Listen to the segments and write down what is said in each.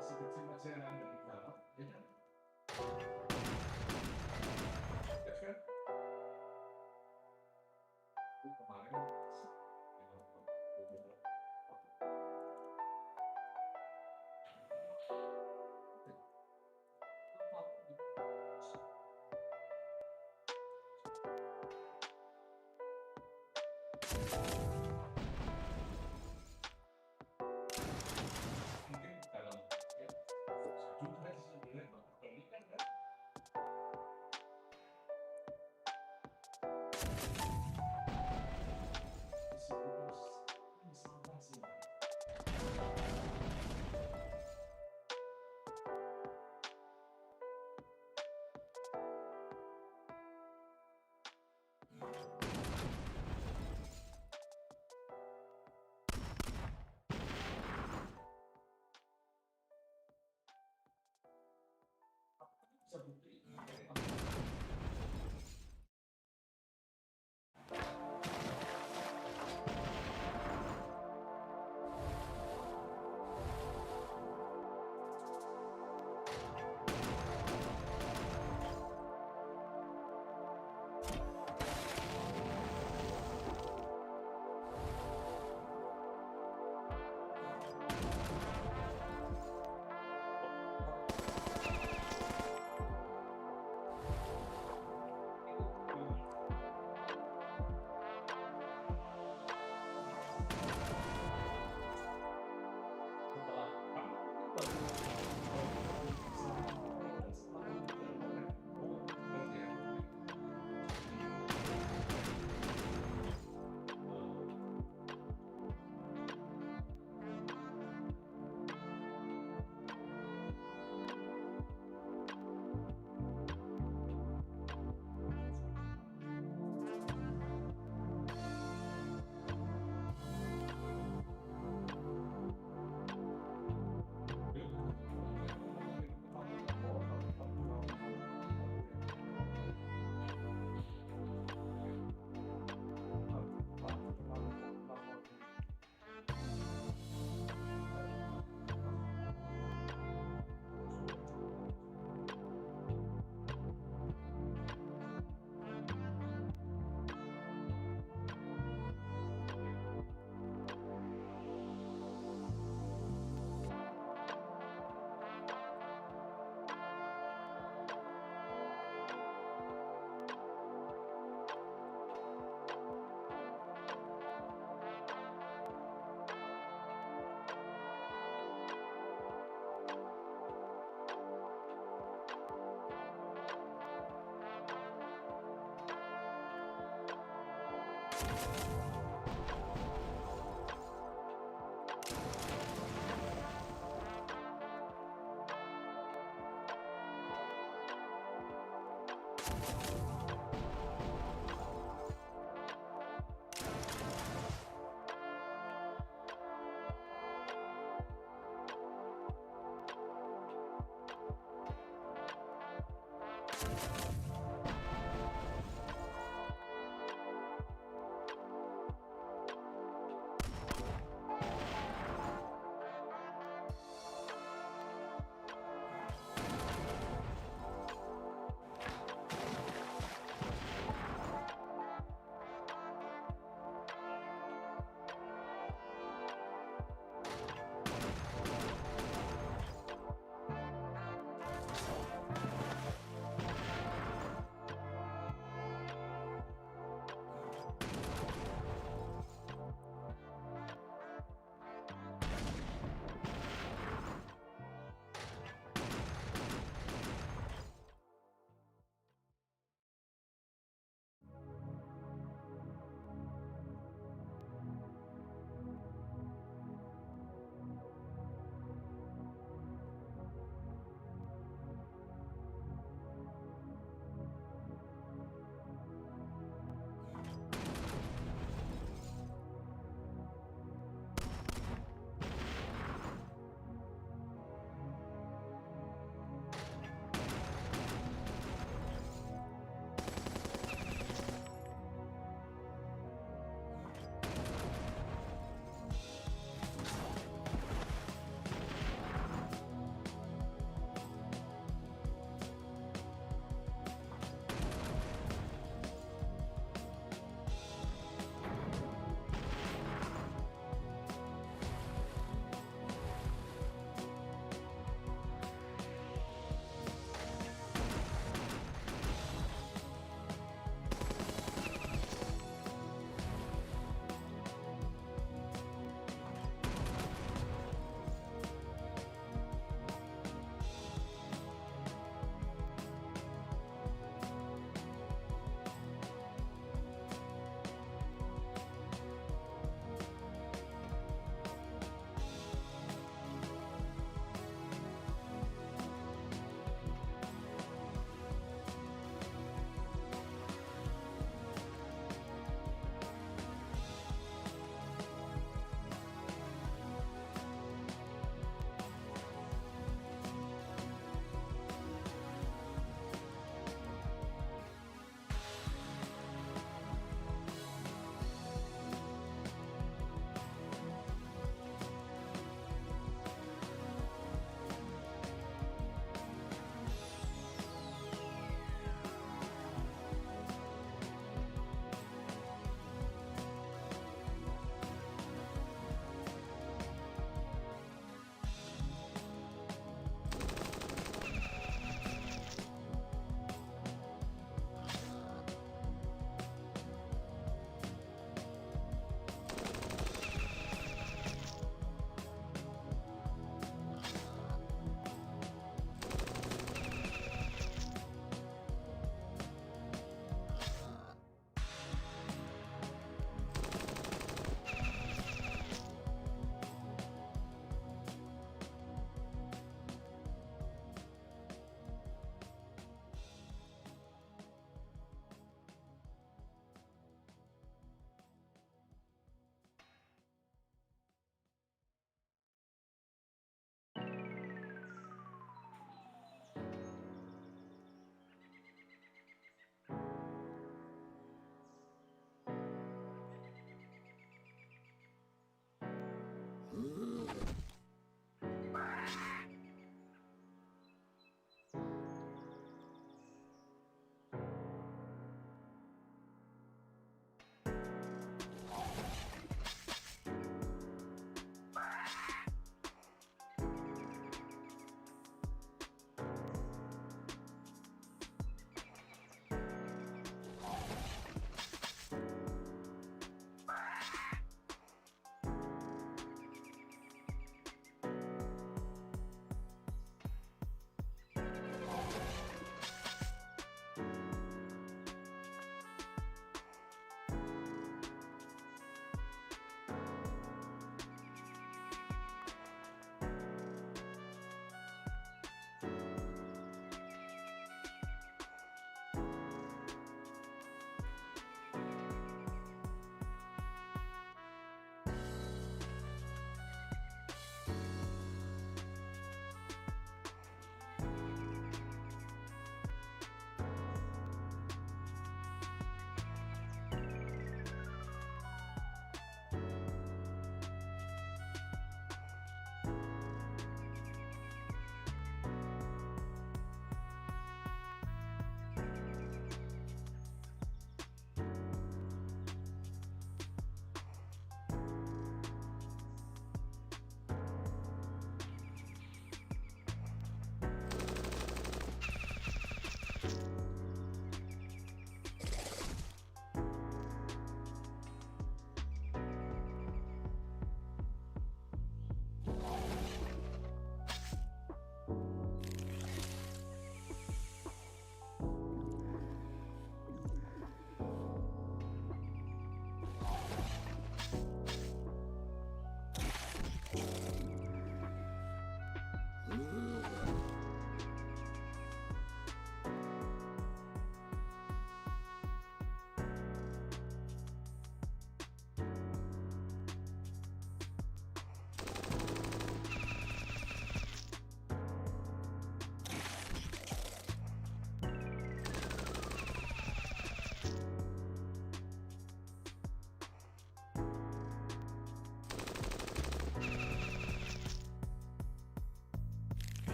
Masih kecil aja dari dalam, ya kan? Ya kan? Kemarin mungkin dalam ya juga sih sebenarnya ini kan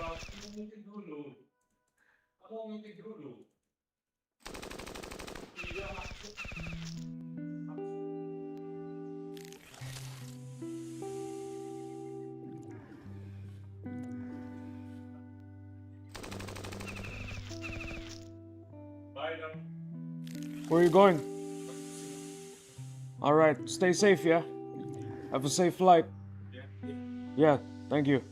Umungkit dulu. Kamu umungkit dulu. Tidak masuk. Bye now. Where are you going? All right, stay safe, yeah? Have a safe flight. Yeah, thank you.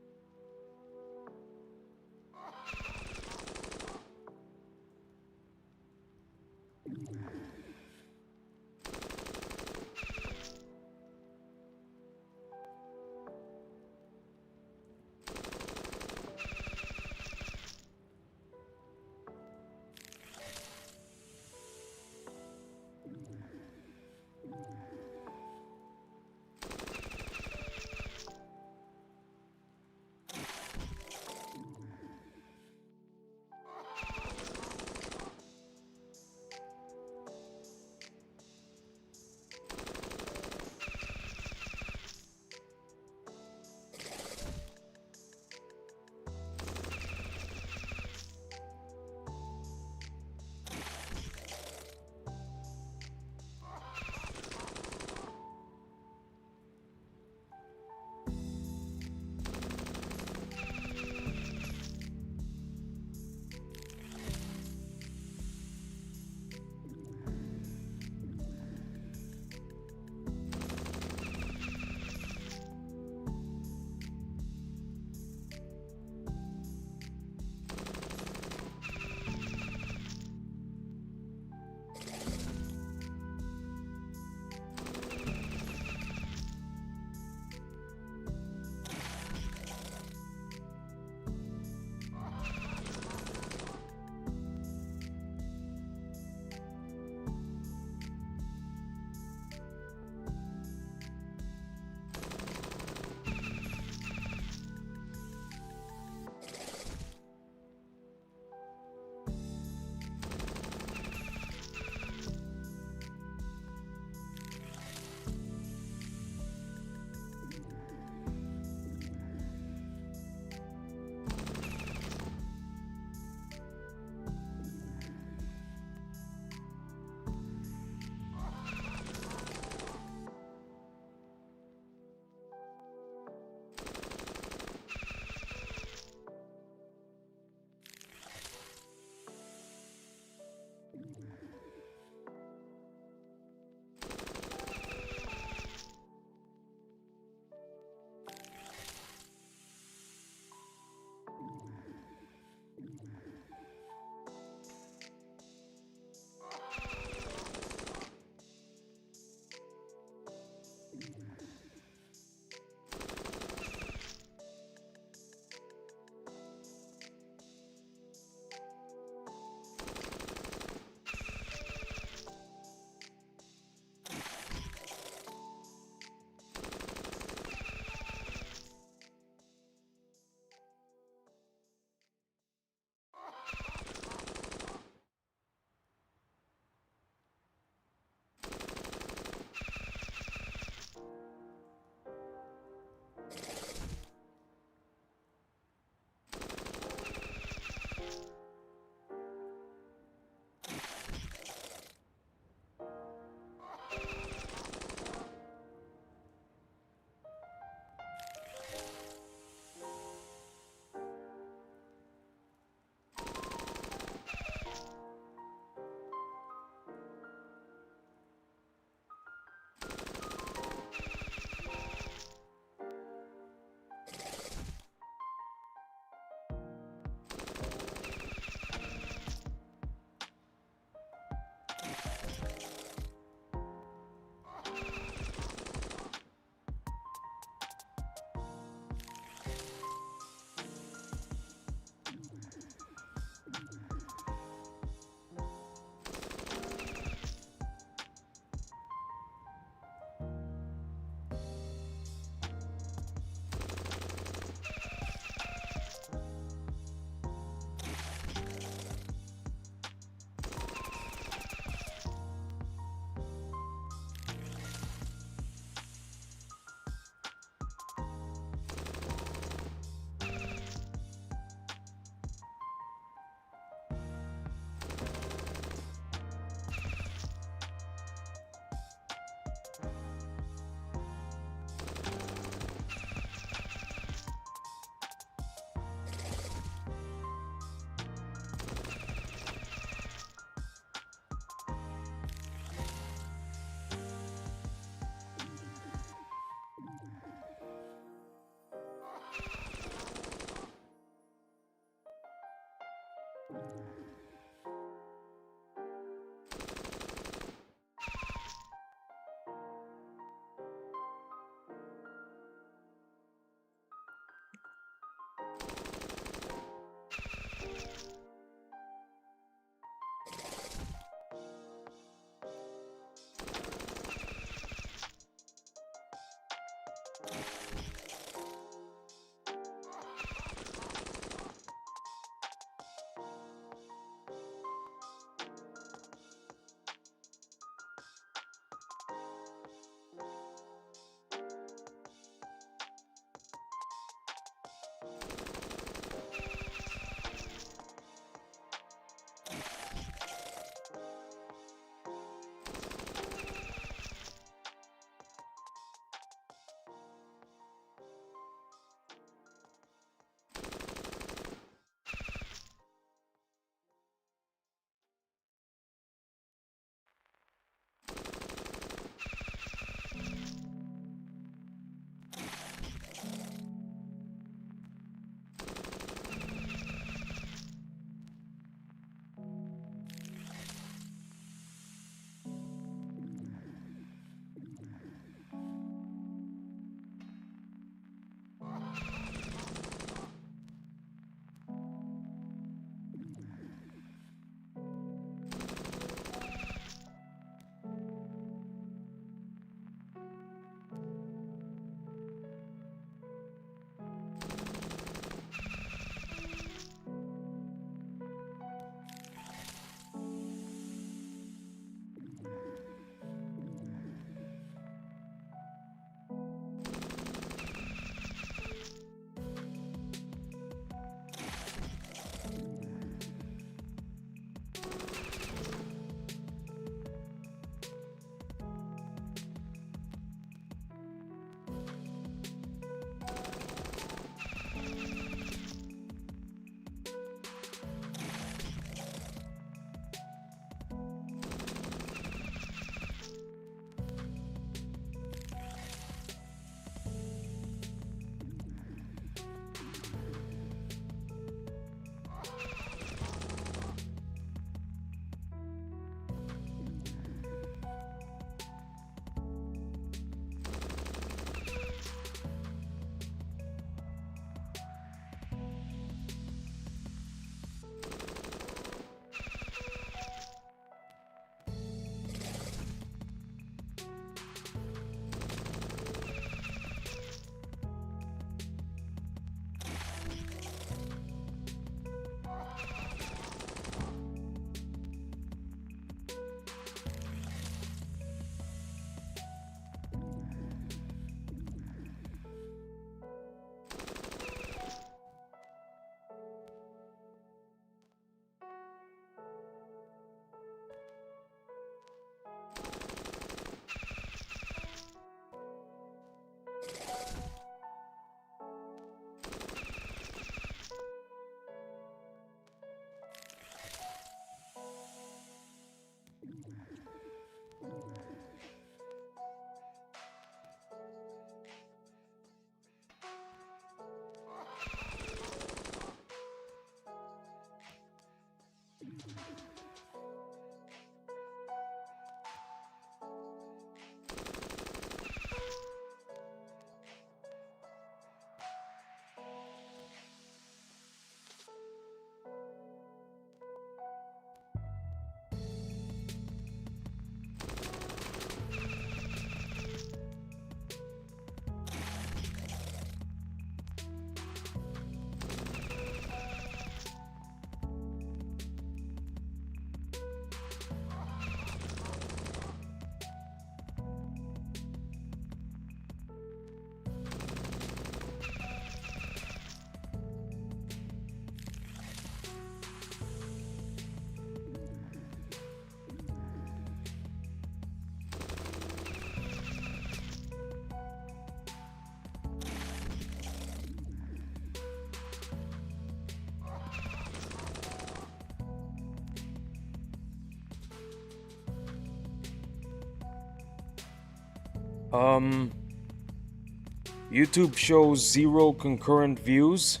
YouTube shows 0 concurrent views,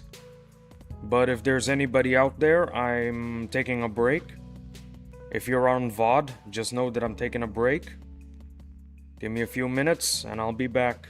but if there's anybody out there, I'm taking a break. If you're on VOD, just know that I'm taking a break. Give me a few minutes and I'll be back.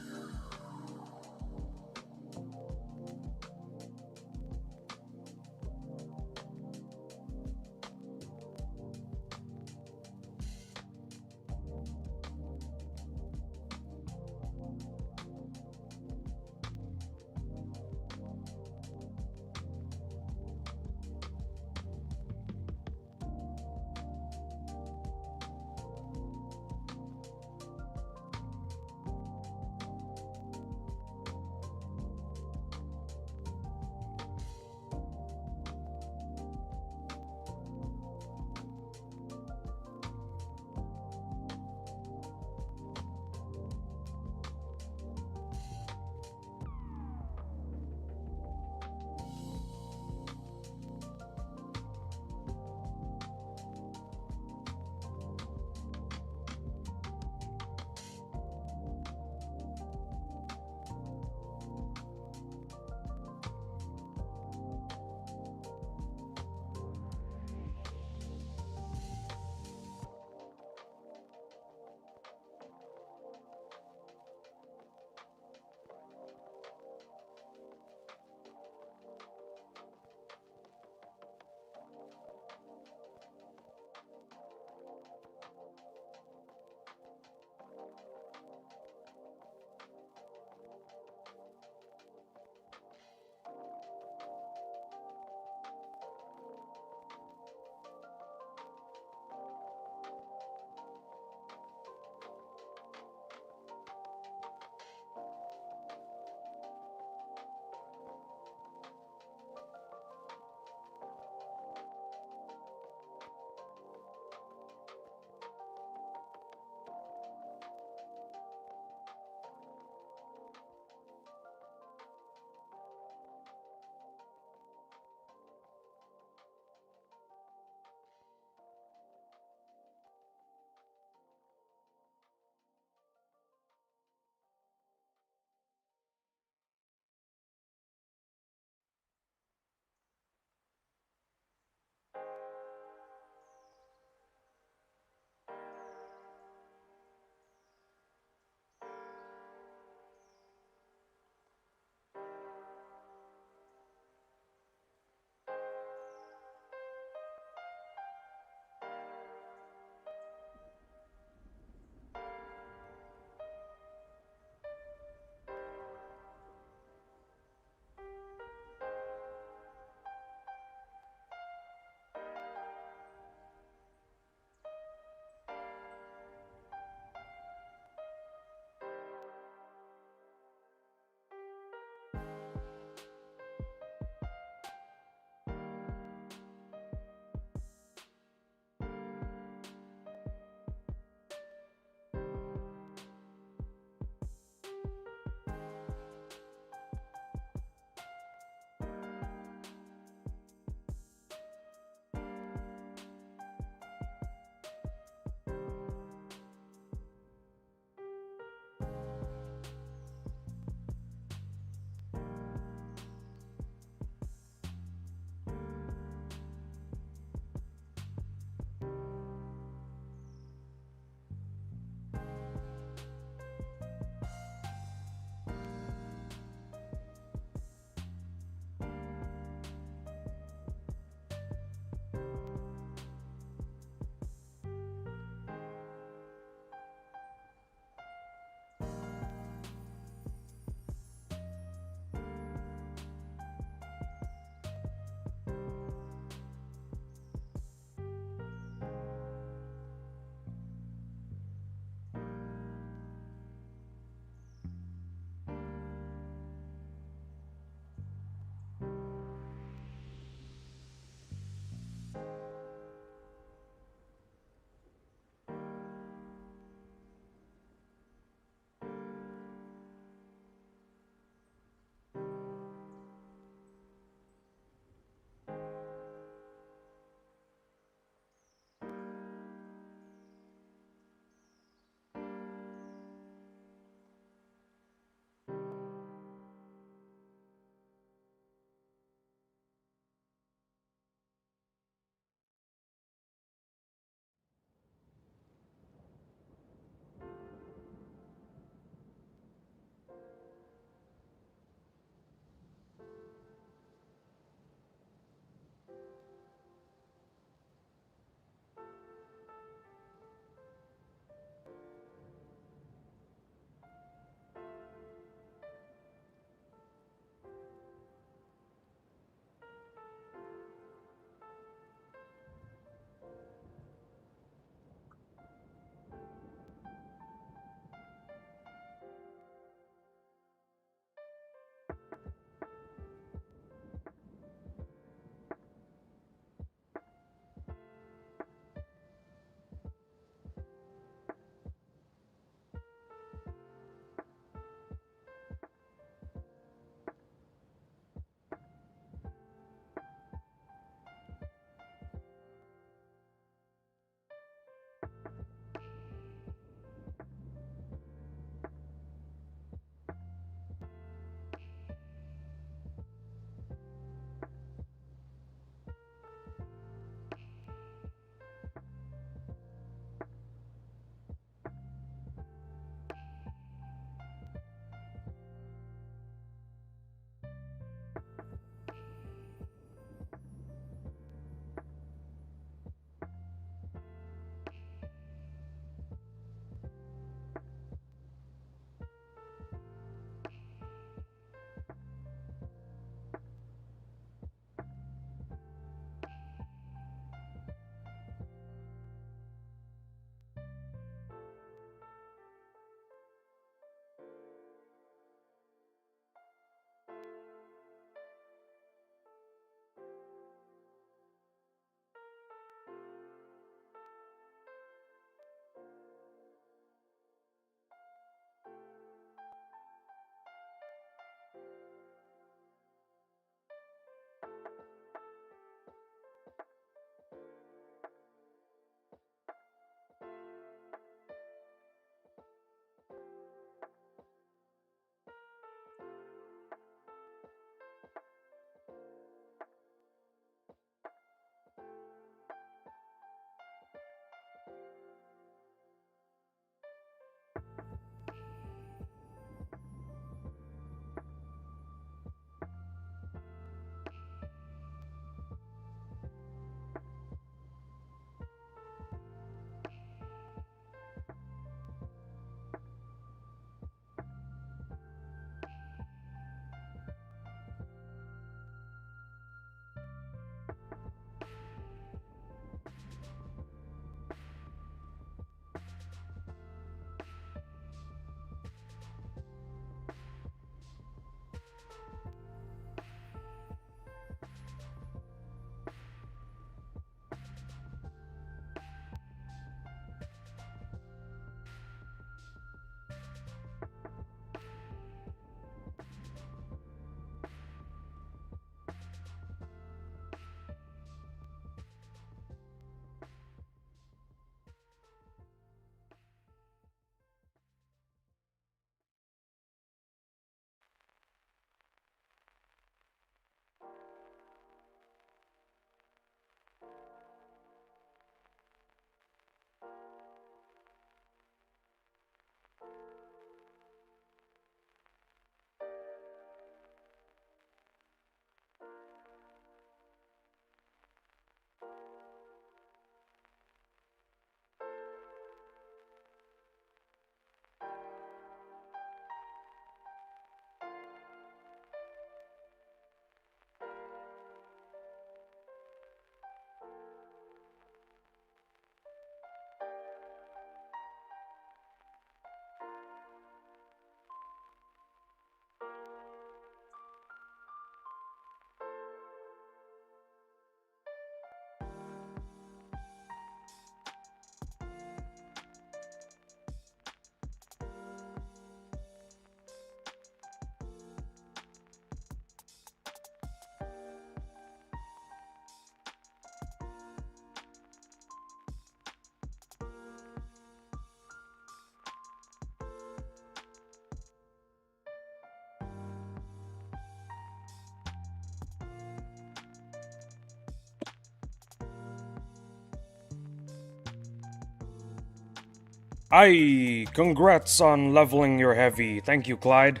Aye, congrats on leveling your heavy. Thank you, Clyde.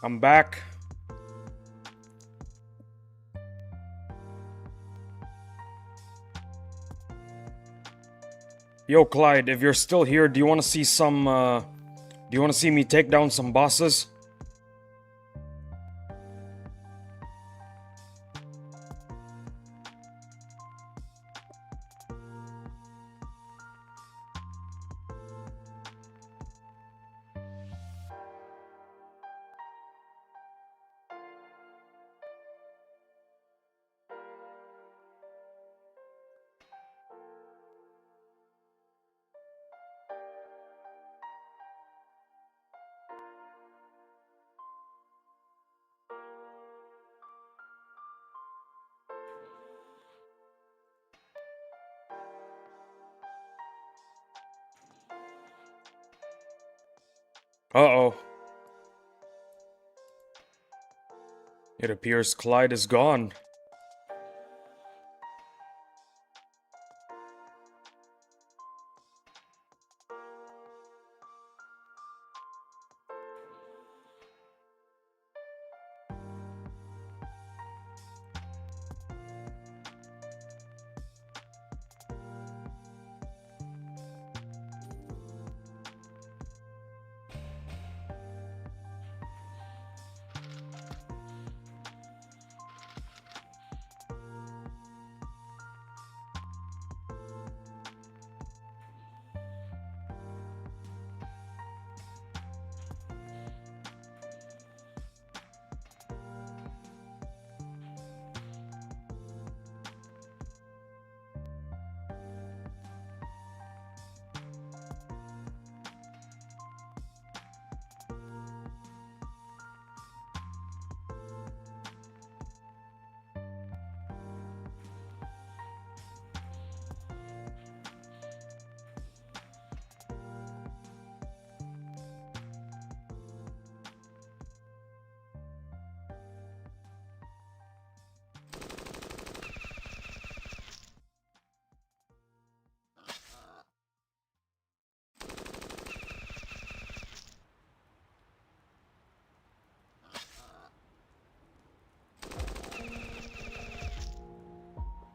I'm back. Yo, Clyde, if you're still here, do you want to see some, do you want to see me take down some bosses? Uh-oh. It appears Clyde is gone.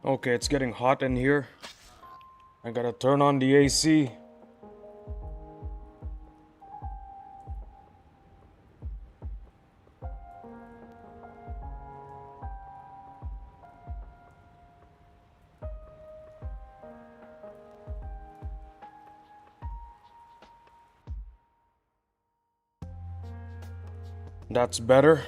Okay, it's getting hot in here. I gotta turn on the AC. That's better.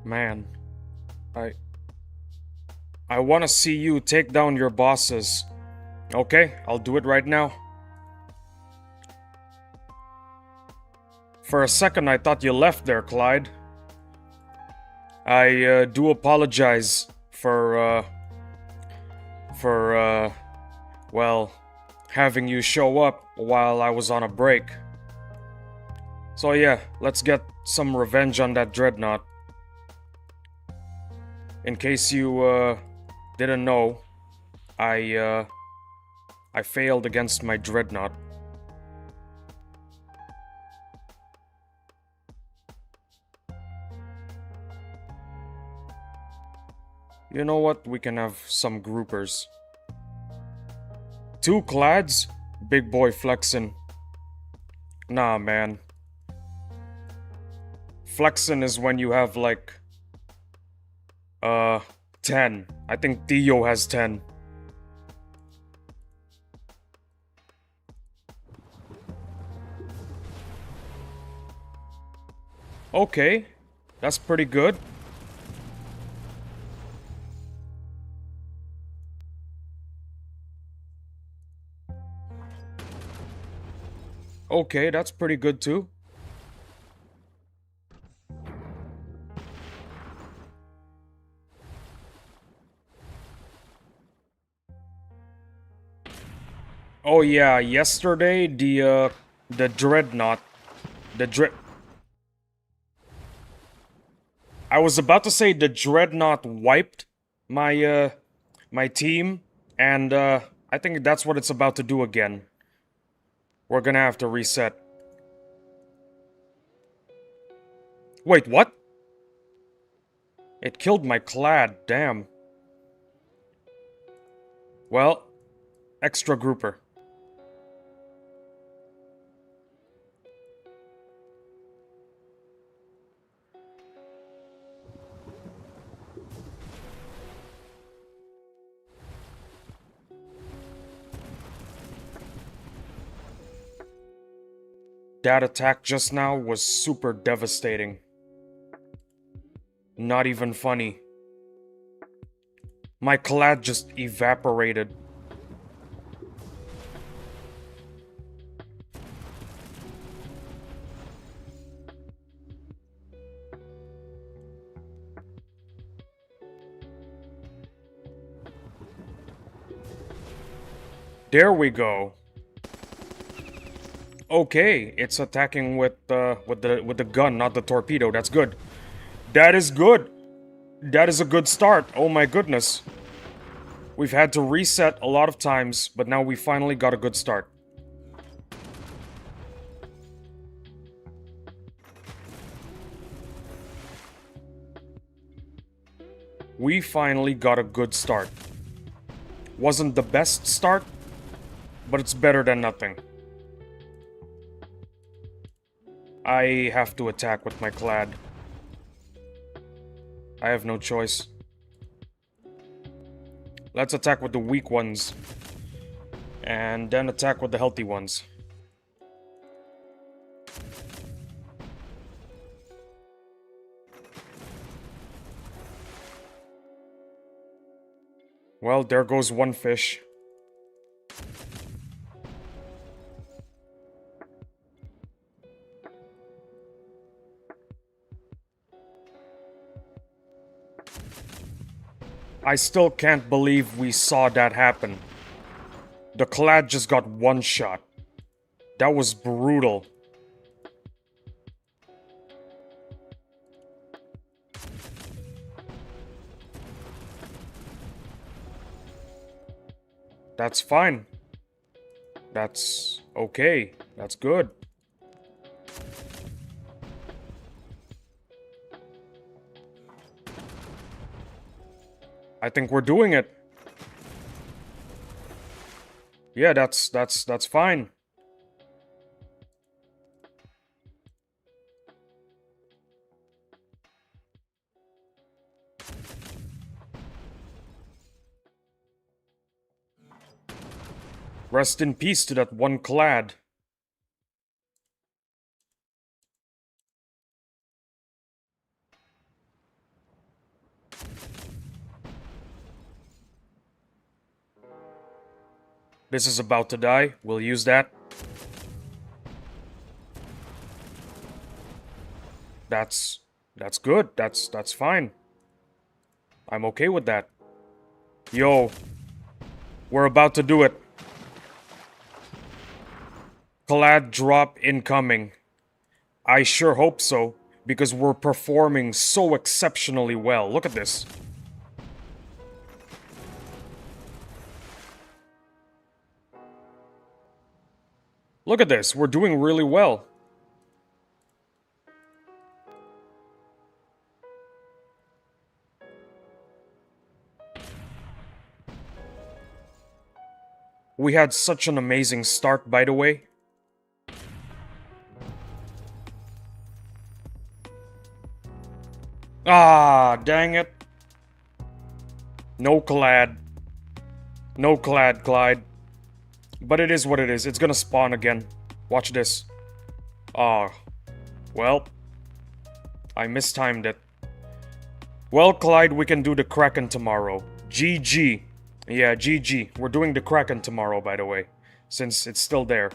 Man, I want to see you take down your bosses. Okay, I'll do it right now. For a second, I thought you left there, Clyde. I do apologize for well, having you show up while I was on a break. So yeah, let's get some revenge on that dreadnought. In case you didn't know, I failed against my dreadnought. You know what? We can have some groupers. 2 clads? Big boy flexin'. Nah, man. Flexin' is when you have like 10. I think Theo has 10. Okay, that's pretty good. Okay, that's pretty good too. Oh yeah, yesterday the dreadnought, I was about to say the dreadnought wiped my my team, and I think that's what it's about to do again. We're gonna have to reset. Wait, what? It killed my clad, damn. Well, extra grouper. That attack just now was super devastating. Not even funny. My clad just evaporated. There we go. Okay, it's attacking with the gun, not the torpedo. That's good. That is good. That is a good start. Oh my goodness. We've had to reset a lot of times, but now we finally got a good start. We finally got a good start. Wasn't the best start, but it's better than nothing. I have to attack with my clad. I have no choice. Let's attack with the weak ones. And then attack with the healthy ones. Well, there goes one fish. I still can't believe we saw that happen. The clad just got one shot. That was brutal. That's fine. That's okay. That's good. I think we're doing it. Yeah, that's fine. Rest in peace to that one clad. This is about to die. We'll use that. That's good. That's fine. I'm okay with that. Yo, we're about to do it. Collab drop incoming. I sure hope so, because we're performing so exceptionally well. Look at this. Look at this. We're doing really well. We had such an amazing start, by the way. Ah, dang it. No clad. No clad, Clyde. But it is what it is. It's gonna spawn again. Watch this. Ah. Well. I mistimed it. Well, Clyde, we can do the Kraken tomorrow. GG. Yeah, GG. We're doing the Kraken tomorrow, by the way. Since it's still there.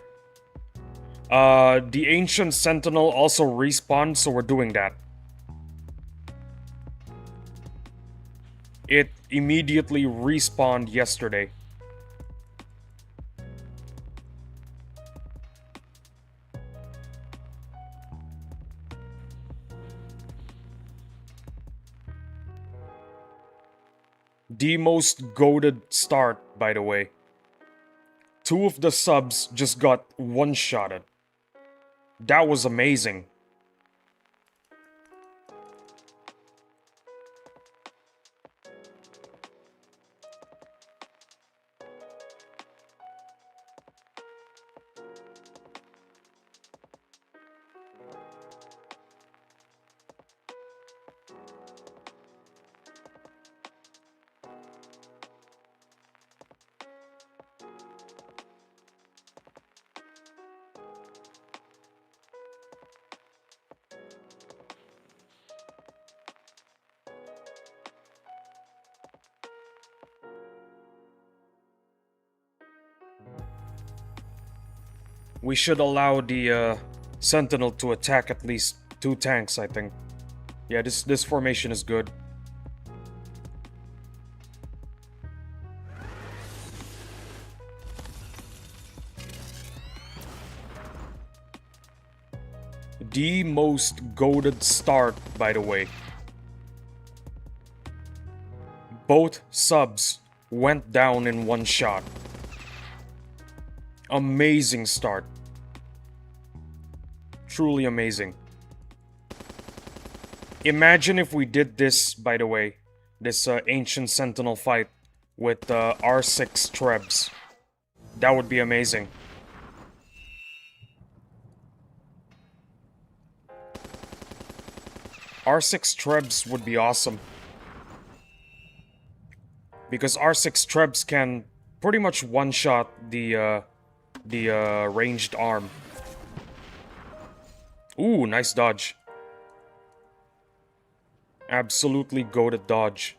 The Ancient Sentinel also respawned, so we're doing that. It immediately respawned yesterday. The most goated start, by the way. 2 of the subs just got one-shotted. That was amazing. We should allow the Sentinel to attack at least 2 tanks, I think. Yeah, this formation is good. The most goated start, by the way. Both subs went down in one shot. Amazing start. Truly amazing. Imagine if we did this, by the way, this Ancient Sentinel fight with R6 Trebs. That would be amazing. R6 Trebs would be awesome. Because R6 Trebs can pretty much one-shot the ranged arm. Ooh, nice dodge. Absolutely goated dodge.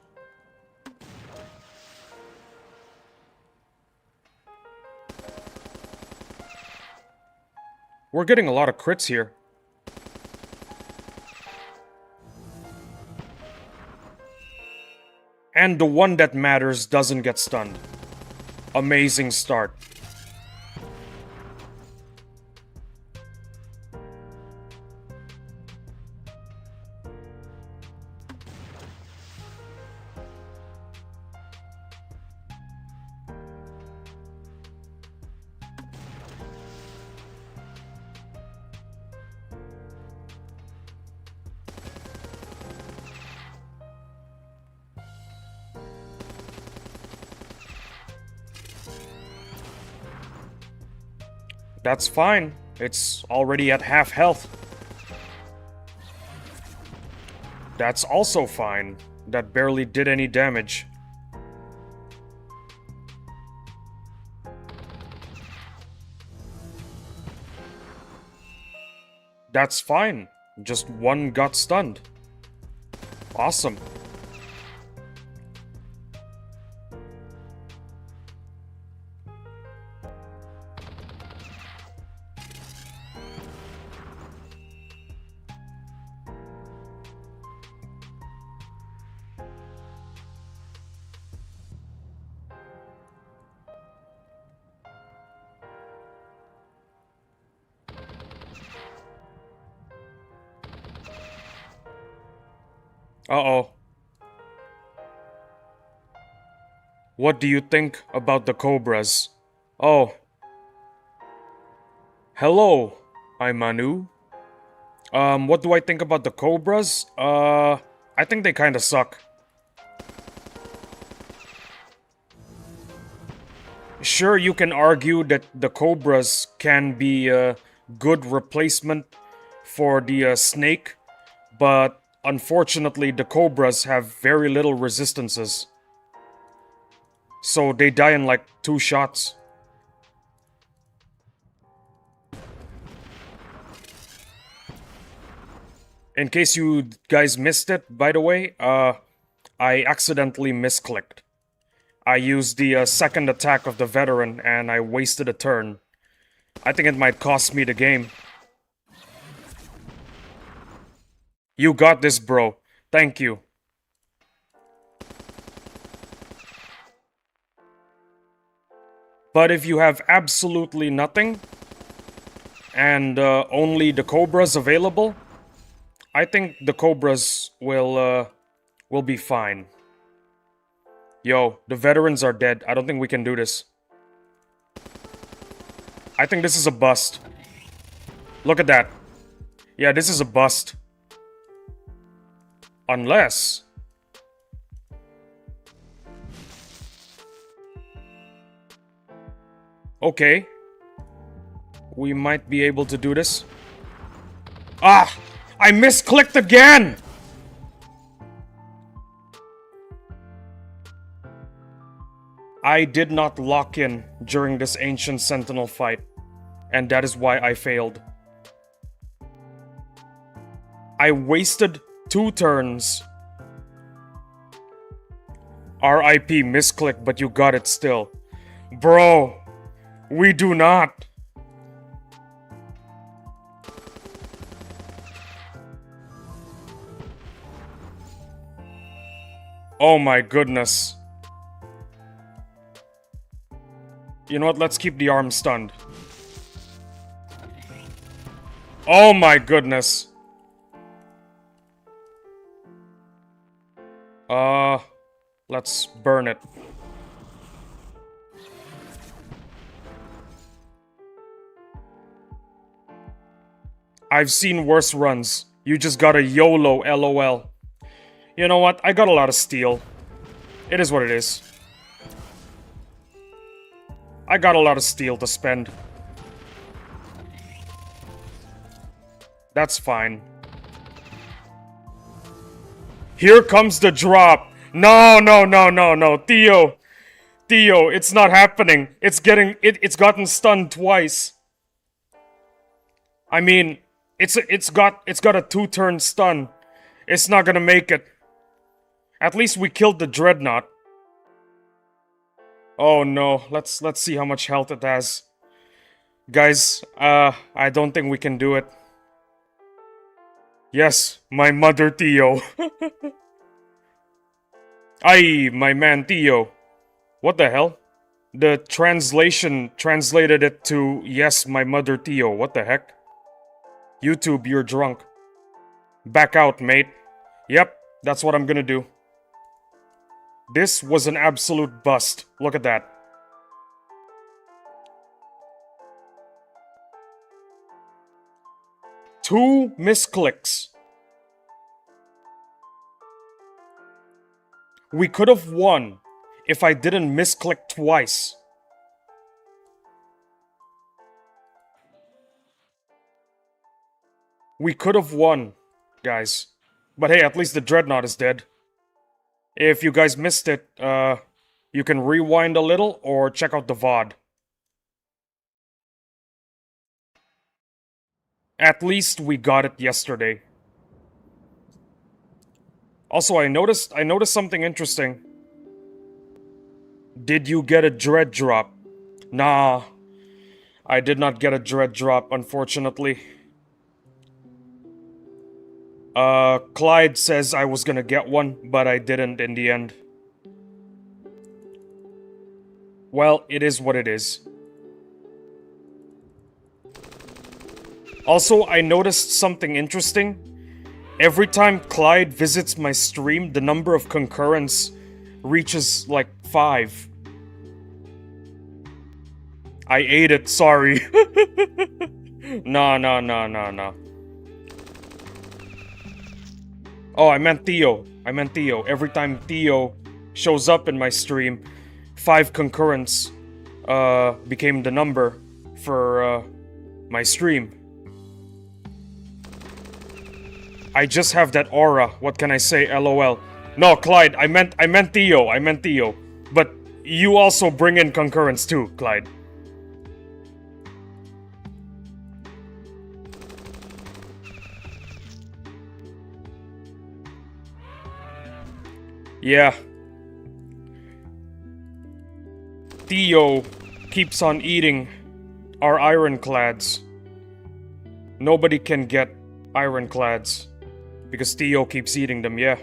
We're getting a lot of crits here. And the one that matters doesn't get stunned. Amazing start. That's fine. It's already at half health. That's also fine. That barely did any damage. That's fine. Just one got stunned. Awesome. Uh-oh. What do you think about the cobras? Oh. Hello, I'm Manu. What do I think about the cobras? I think they kinda suck. Sure, you can argue that the cobras can be a good replacement for the snake, but unfortunately the cobras have very little resistances. So they die in like 2 shots. In case you guys missed it, by the way, I accidentally misclicked. I used the second attack of the veteran and I wasted a turn. I think it might cost me the game. You got this, bro. Thank you. But if you have absolutely nothing, and only the cobras available, I think the cobras will be fine. Yo, the veterans are dead. I don't think we can do this. I think this is a bust. Look at that. Yeah, this is a bust. Unless... Okay. We might be able to do this. Ah! I misclicked again! I did not lock in during this Ancient Sentinel fight, and that is why I failed. I wasted 2 turns. RIP misclick, but you got it still. Bro, we do not. Oh my goodness. You know what? Let's keep the arm stunned. Oh my goodness. Let's burn it. I've seen worse runs. You just got a YOLO, LOL. You know what? I got a lot of steel. It is what it is. I got a lot of steel to spend. That's fine. Here comes the drop. No, no, no, no, no. Theo. Theo, it's not happening. It's gotten stunned twice. I mean, it's got a 2-turn stun. It's not gonna make it. At least we killed the Dreadnought. Oh no, let's see how much health it has. Guys, I don't think we can do it. Yes, my mother Theo. Aye, my man Theo. What the hell? The translation translated it to, yes, my mother Theo. What the heck? YouTube, you're drunk. Back out, mate. Yep, that's what I'm gonna do. This was an absolute bust. Look at that. Two misclicks. We could have won if I didn't misclick twice. We could have won, guys. But hey, at least the Dreadnought is dead. If you guys missed it, you can rewind a little or check out the VOD. At least we got it yesterday. Also, I noticed something interesting. Did you get a dread drop? Nah, I did not get a dread drop, unfortunately. Clyde says I was gonna get one, but I didn't in the end. Well, it is what it is. Also, I noticed something interesting. Every time Clyde visits my stream, the number of concurrents reaches like 5. I ate it, sorry. No. Oh, I meant Theo. Every time Theo shows up in my stream, 5 concurrents became the number for my stream. I just have that aura. What can I say? LOL. No, Clyde, I meant Theo. But you also bring in concurrence too, Clyde. Yeah. Theo keeps on eating our ironclads. Nobody can get ironclads because Theo keeps eating them, yeah.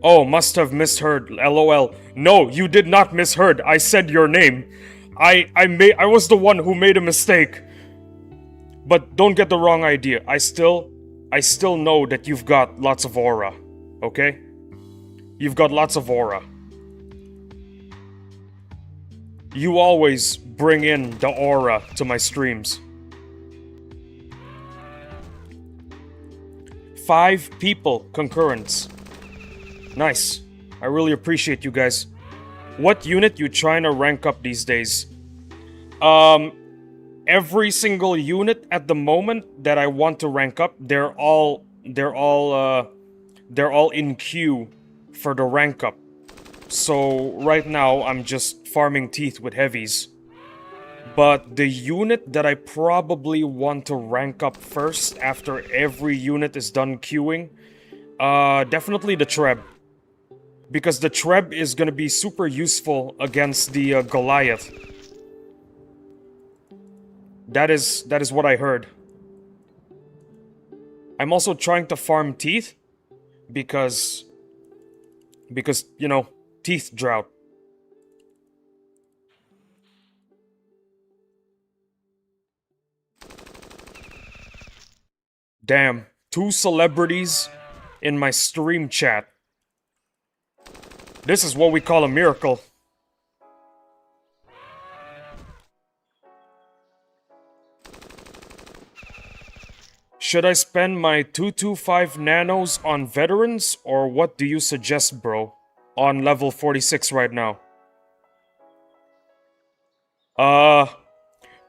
Oh, must have misheard. LOL. No, you did not misheard. I said your name. I was the one who made a mistake. But don't get the wrong idea. I still know that you've got lots of aura. Okay? You've got lots of aura. You always bring in the aura to my streams. 5 people concurrence. Nice. I really appreciate you guys. What unit you trying to rank up these days? Every single unit at the moment that I want to rank up, they're all in queue for the rank up. So right now I'm just farming teeth with heavies. But the unit that I probably want to rank up first after every unit is done queuing, definitely the Treb. Because the Treb is gonna be super useful against the Goliath. That is what I heard. I'm also trying to farm teeth because you know, teeth drought. Damn, 2 celebrities in my stream chat. This is what we call a miracle. Should I spend my 225 nanos on veterans, or what do you suggest, bro? On level 46 right now.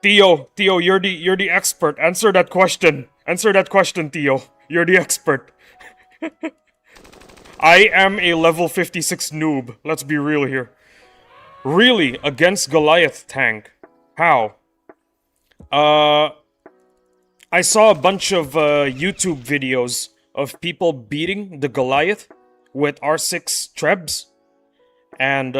Theo, you're the expert. Answer that question. Answer that question, Theo. You're the expert. I am a level 56 noob. Let's be real here. Really? Against Goliath tank? How? I saw a bunch of YouTube videos of people beating the Goliath with R6 Trebs. And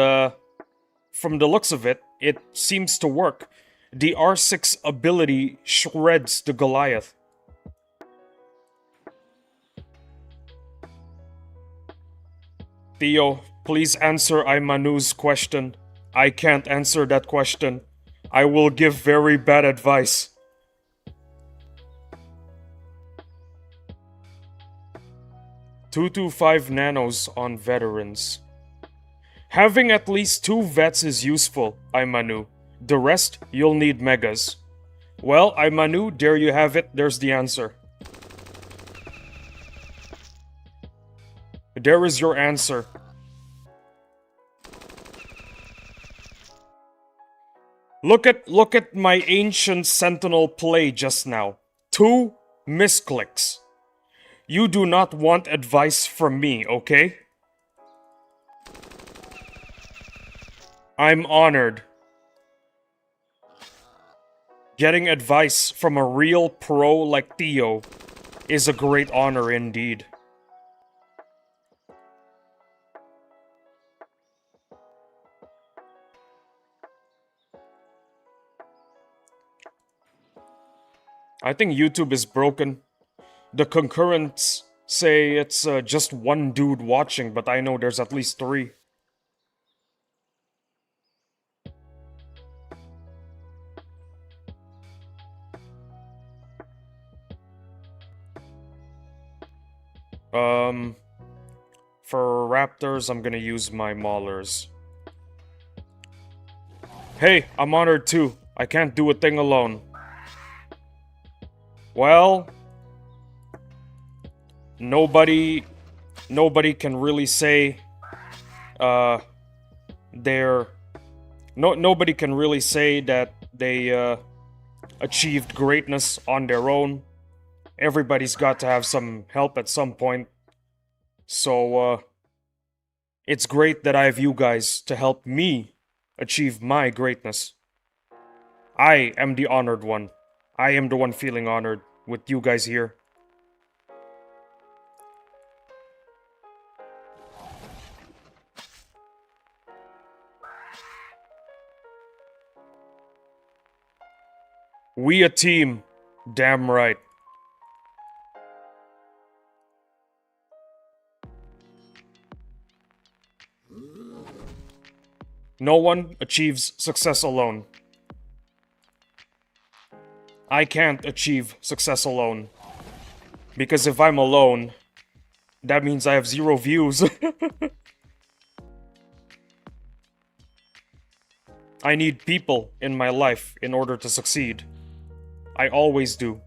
from the looks of it, it seems to work. The R6 ability shreds the Goliath. Theo, please answer Aymanu's question. I can't answer that question. I will give very bad advice. "225 nanos on veterans. Having at least 2 vets is useful, Aymanu. The rest, you'll need megas." Well, Aymanu, there you have it. There's the answer. There is your answer. Look at my ancient sentinel play just now. 2 misclicks. You do not want advice from me, okay? I'm honored. Getting advice from a real pro like Theo is a great honor indeed. I think YouTube is broken. The concurrents say it's just 1 dude watching, but I know there's at least 3. Um, for raptors, I'm gonna use my maulers. Hey, I'm honored too. I can't do a thing alone. Well, nobody can really say nobody can really say that they achieved greatness on their own. Everybody's got to have some help at some point. So it's great that I have you guys to help me achieve my greatness. I am the honored one. I am the one feeling honored with you guys here. We a team. Damn right. No one achieves success alone. I can't achieve success alone. Because if I'm alone, that means I have 0 views. I need people in my life in order to succeed. I always do.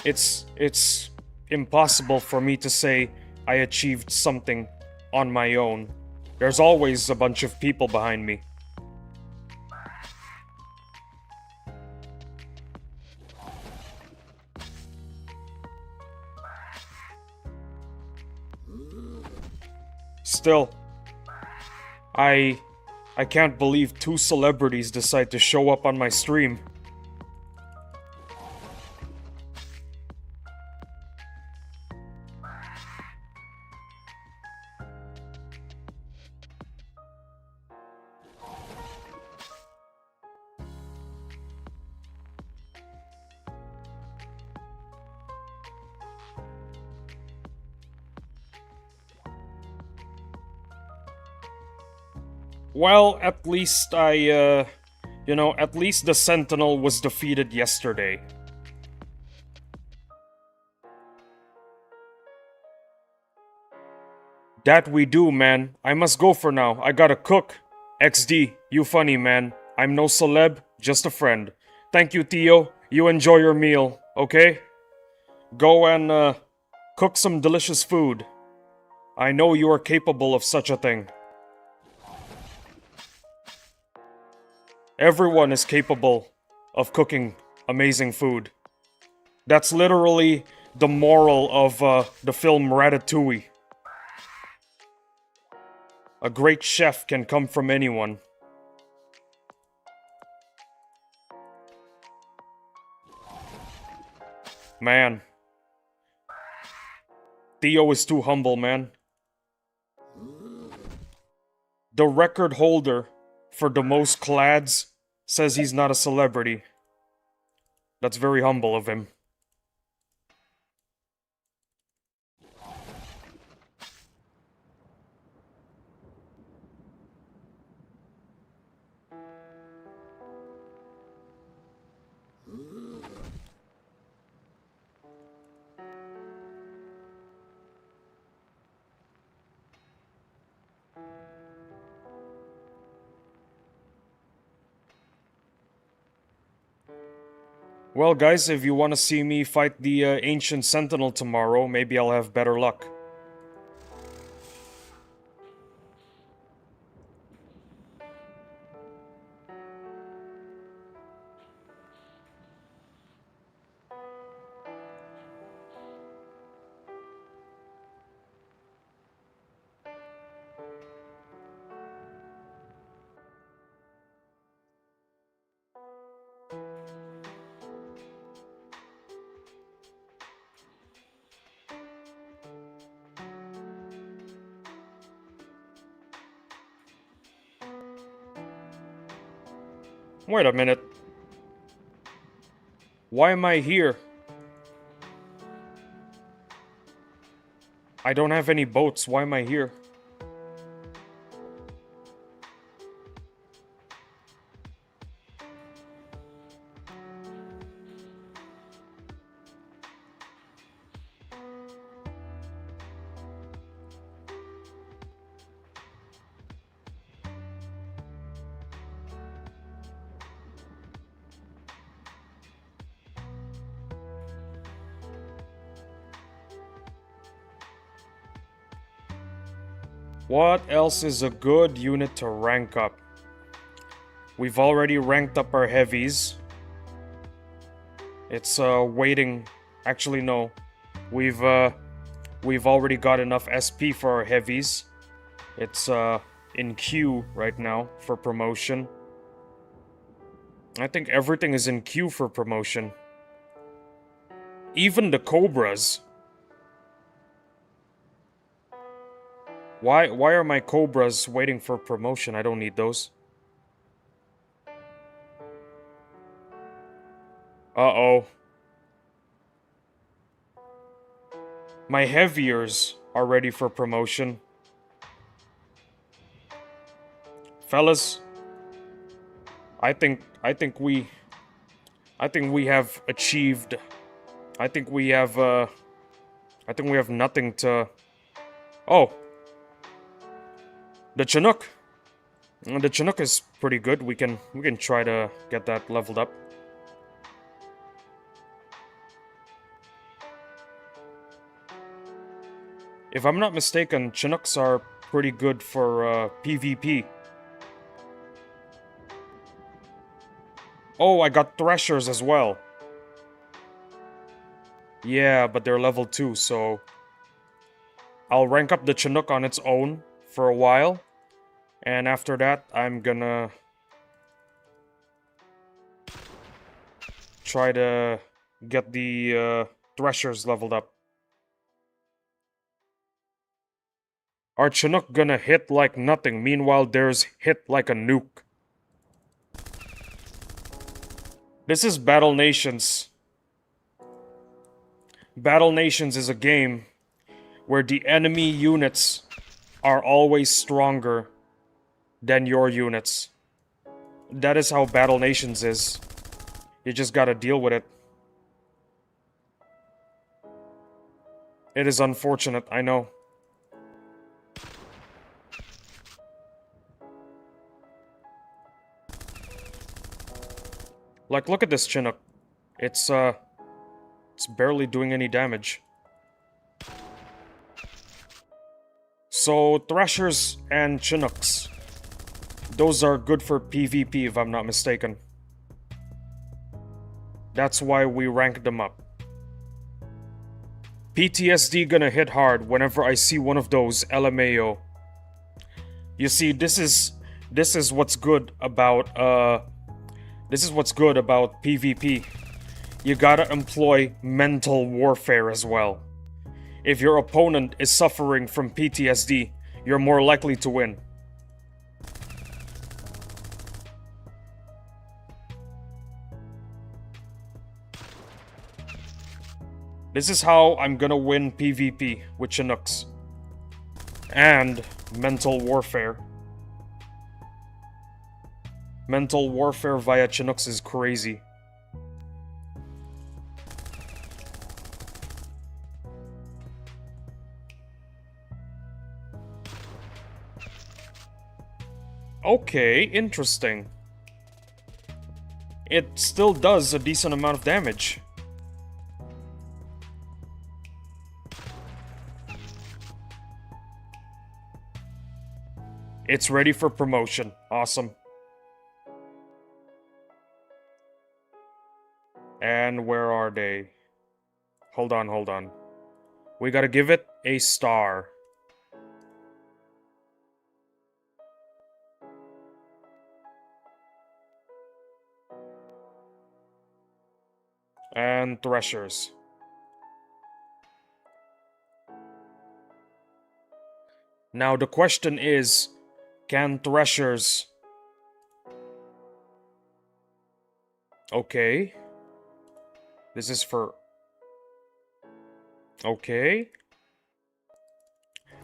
It's impossible for me to say I achieved something on my own. There's always a bunch of people behind me. Still, I can't believe 2 celebrities decide to show up on my stream. Well, at least at least the Sentinel was defeated yesterday. That we do, man. I must go for now. I gotta cook. XD, you funny, man. I'm no celeb, just a friend. Thank you, Theo. You enjoy your meal, okay? Go and, cook some delicious food. I know you are capable of such a thing. Everyone is capable of cooking amazing food. That's literally the moral of the film Ratatouille. A great chef can come from anyone. Man. Theo is too humble, man. The record holder for the most clads says he's not a celebrity. That's very humble of him. Well, guys, if you want to see me fight the Ancient Sentinel tomorrow, maybe I'll have better luck. Wait a minute. Why am I here? I don't have any boats. Why am I here? What else is a good unit to rank up? We've already ranked up our heavies. It's waiting. Actually, no. We've already got enough SP for our heavies. It's in queue right now for promotion. I think everything is in queue for promotion. Even the Cobras. Why are my Cobras waiting for promotion? I don't need those. Uh-oh. My heaviers are ready for promotion. Fellas, I think we have achieved. I think we have nothing to. Oh, the Chinook. The Chinook is pretty good. We can try to get that leveled up. If I'm not mistaken, Chinooks are pretty good for PvP. Oh, I got Threshers as well. Yeah, but they're level 2, so I'll rank up the Chinook on its own for a while. And after that, I'm gonna try to get the Threshers leveled up. Our Chinook gonna hit like nothing, meanwhile theirs hit like a nuke. This is Battle Nations. Battle Nations is a game where the enemy units are always stronger than your units. That is how Battle Nations is. You just gotta deal with it. It is unfortunate, I know. Like, look at this Chinook. It's barely doing any damage. So, Threshers and Chinooks. Those are good for PvP, if I'm not mistaken. That's why we ranked them up. PTSD gonna hit hard whenever I see one of those LMAO. You see, this is what's good about PvP. You gotta employ mental warfare as well. If your opponent is suffering from PTSD, you're more likely to win. This is how I'm gonna win PvP with Chinooks. And mental warfare. Mental warfare via Chinooks is crazy. Okay, interesting. It still does a decent amount of damage. It's ready for promotion. Awesome. And where are they? Hold on, hold on. We gotta give it a star. And Threshers. Now the question is, can Threshers... Okay. This is for... Okay.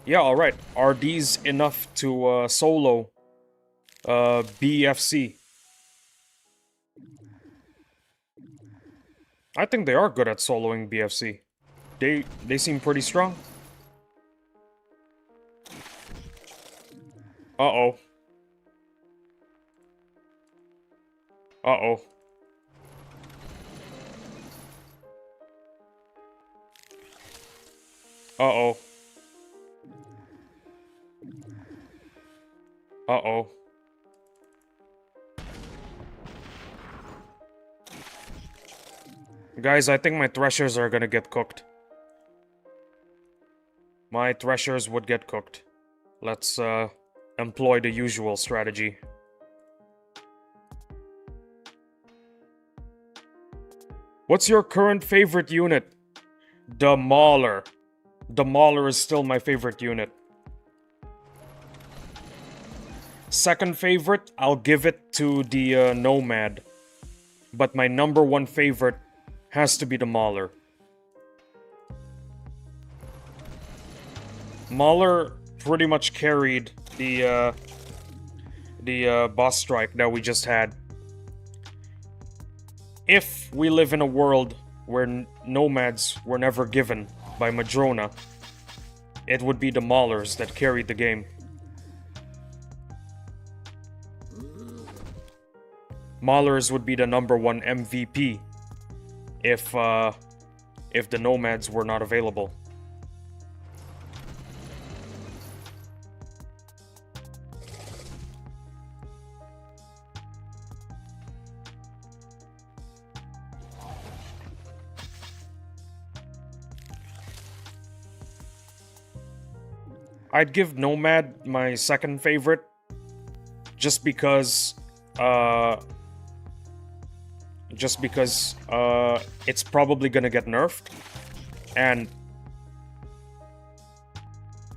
Yeah, alright. Are these enough to solo BFC? I think they are good at soloing BFC. They seem pretty strong. Uh-oh. Uh-oh. Uh-oh. Uh-oh. Guys, I think my threshers are gonna get cooked. My threshers would get cooked. Let's, employ the usual strategy. What's your current favorite unit? The Mauler. The Mauler is still my favorite unit. Second favorite, I'll give it to the Nomad. But my number one favorite has to be the Mauler. Mauler pretty much carried the boss strike that we just had. If we live in a world where nomads were never given by Madrona, it would be the Maulers that carried the game. Maulers would be the number one MVP if the nomads were not available. I'd give Nomad my second favorite, just because it's probably gonna get nerfed, and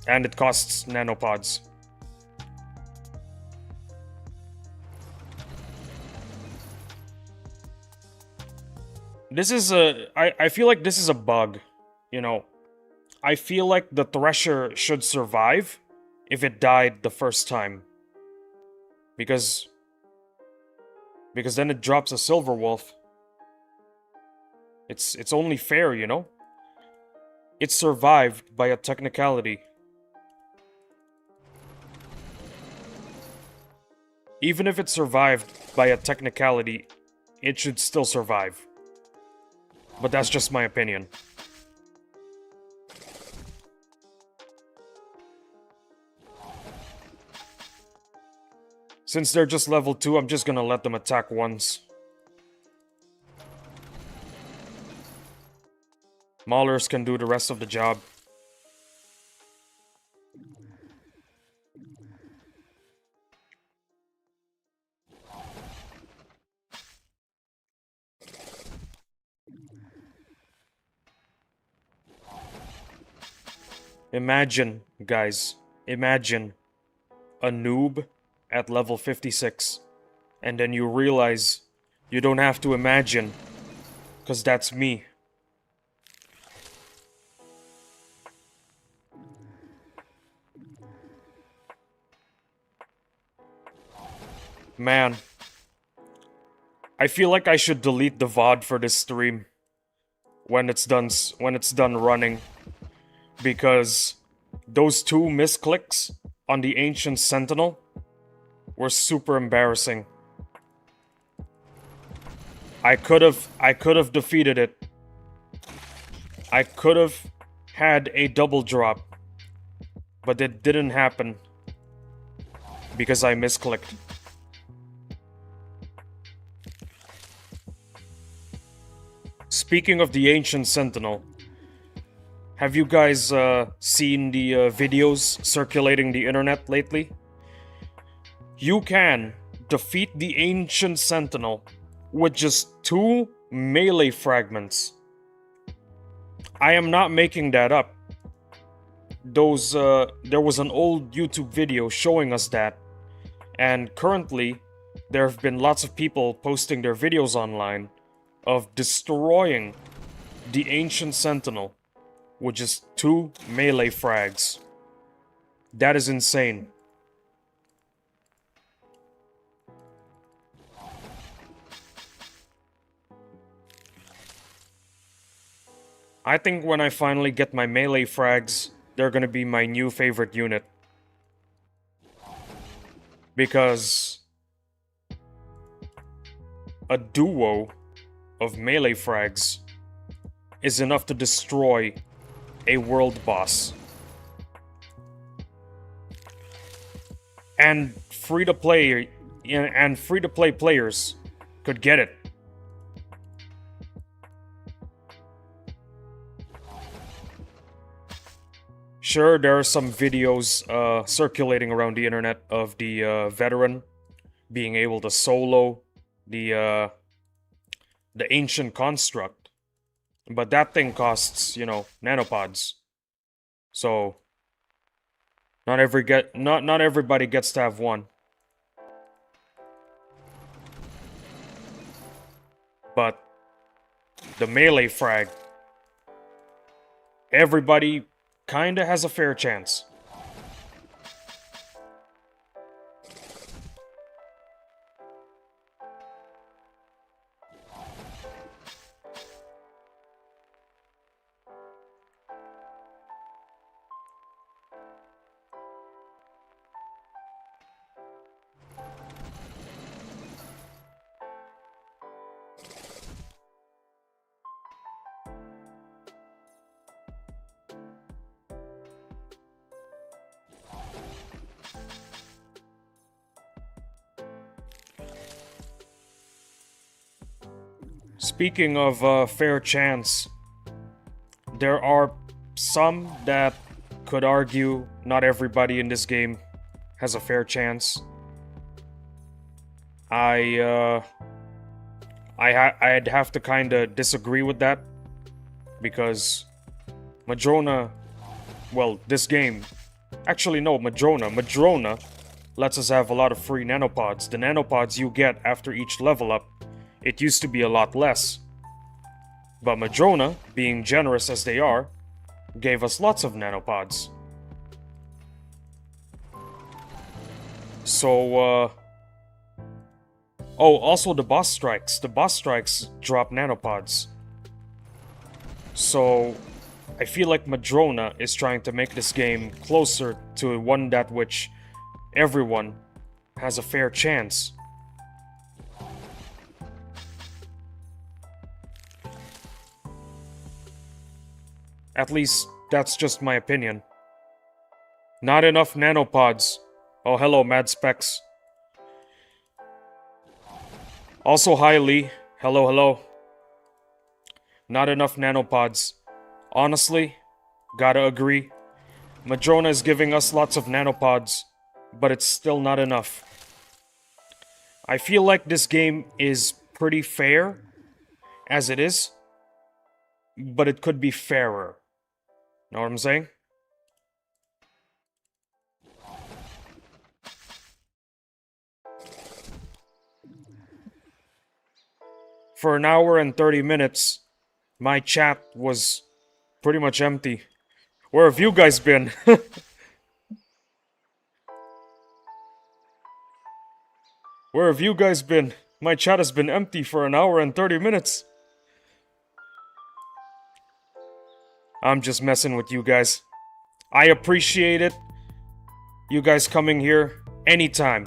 it costs nanopods. This is I feel like this is a bug, you know. I feel like the Thresher should survive if it died the first time. Because then it drops a Silver Wolf. It's only fair, you know? It survived by a technicality. Even if it survived by a technicality, it should still survive. But that's just my opinion. Since they're just level 2, I'm just gonna let them attack once. Maulers can do the rest of the job. Imagine, guys, imagine a noob at level 56, and then you realize you don't have to imagine, because that's me. Man, I feel like I should delete the VOD for this stream when it's done running, because those two misclicks on the Ancient Sentinel were super embarrassing. I could have defeated it. I could have had a double drop, but it didn't happen because I misclicked. Speaking of the Ancient Sentinel, have you guys seen the videos circulating the internet lately? You can defeat the Ancient Sentinel with just 2 melee fragments. I am not making that up. There was an old YouTube video showing us that, and currently there have been lots of people posting their videos online of destroying the Ancient Sentinel with just 2 melee frags. That is insane. I think when I finally get my melee frags, they're gonna be my new favorite unit. Because a duo of melee frags is enough to destroy a world boss. and free-to-play players could get it. Sure, there are some videos circulating around the internet of the veteran being able to solo the ancient construct, but that thing costs, you know, nanopods. So not everybody gets to have one. But the melee frag, everybody kinda has a fair chance. Speaking of fair chance, there are some that could argue not everybody in this game has a fair chance. I'd have to kind of disagree with that, because Madrona, well, this game, actually no, Madrona lets us have a lot of free nanopods. The nanopods you get after each level up, it used to be a lot less. But Madrona, being generous as they are, gave us lots of nanopods. So, oh, also the boss strikes. The boss strikes drop nanopods. So, I feel like Madrona is trying to make this game closer to one that which everyone has a fair chance. At least, that's just my opinion. Not enough nanopods. Oh, hello, Mad Specs. Also, hi, Lee. Hello, hello. Not enough nanopods. Honestly, gotta agree. Madrona is giving us lots of nanopods, but it's still not enough. I feel like this game is pretty fair, as it is, but it could be fairer. Know what I'm saying? For an hour and 30 minutes, my chat was pretty much empty. Where have you guys been? Where have you guys been? My chat has been empty for an hour and 30 minutes. I'm just messing with you guys. I appreciate it. You guys coming here anytime.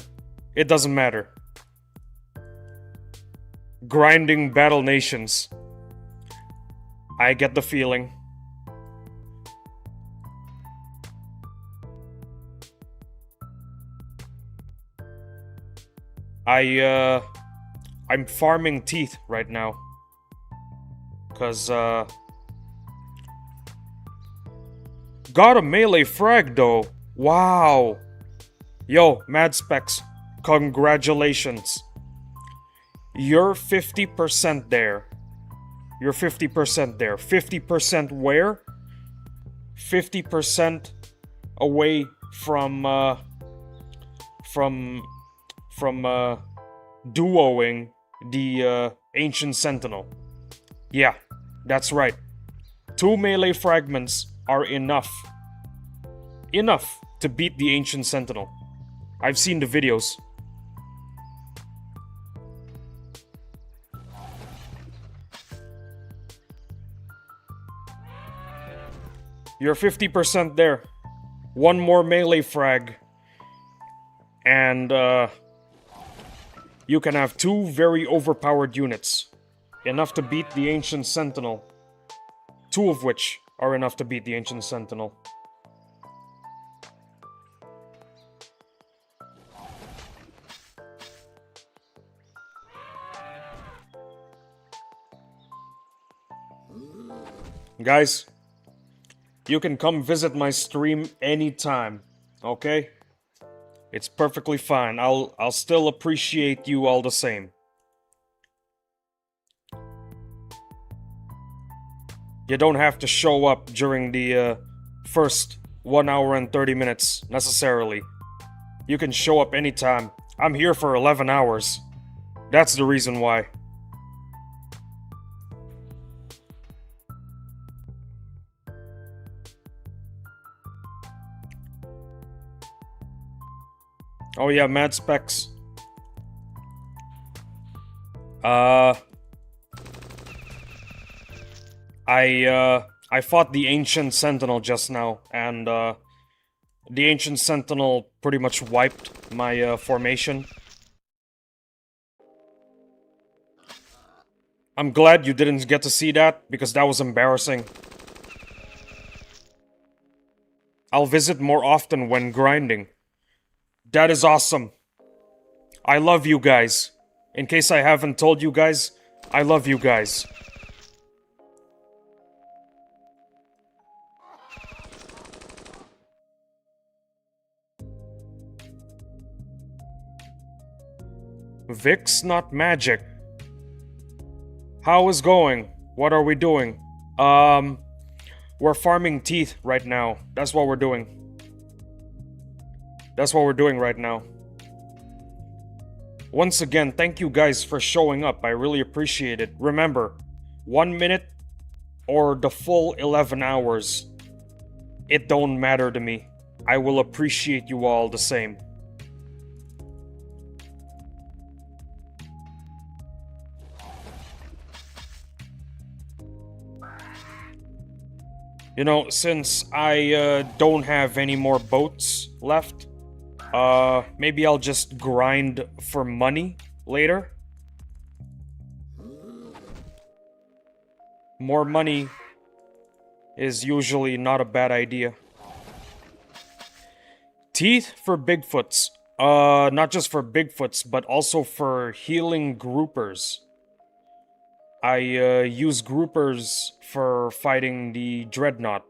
It doesn't matter. Grinding battle nations. I get the feeling. I'm farming teeth right now. 'Cause, got a melee frag though. Wow. Yo, Mad Specs, congratulations. You're 50% there. You're 50% there. 50% where? 50% away from duoing the Ancient Sentinel. Yeah, that's right. 2 melee fragments are enough. Enough to beat the Ancient Sentinel. I've seen the videos. You're 50% there. One more melee frag. And, you can have 2 very overpowered units. Enough to beat the Ancient Sentinel. 2 of which are enough to beat the Ancient Sentinel. Guys, you can come visit my stream anytime, okay? It's perfectly fine. I'll still appreciate you all the same. You don't have to show up during the first 1 hour and 30 minutes necessarily. You can show up anytime. I'm here for 11 hours. That's the reason why. Oh yeah, Mad Specs. I fought the Ancient Sentinel just now, and the Ancient Sentinel pretty much wiped my formation. I'm glad you didn't get to see that, because that was embarrassing. I'll visit more often when grinding. That is awesome. I love you guys. In case I haven't told you guys, I love you guys. Vix, not magic. How is going? What are we doing? We're farming teeth right now. That's what we're doing. That's what we're doing right now. Once again, thank you guys for showing up. I really appreciate it. Remember, 1 minute or the full 11 hours, it don't matter to me. I will appreciate you all the same. You know, since I don't have any more boats left, maybe I'll just grind for money later. More money is usually not a bad idea. Teeth for Bigfoots. Not just for Bigfoots, but also for healing groupers. I use groupers for fighting the Dreadnought.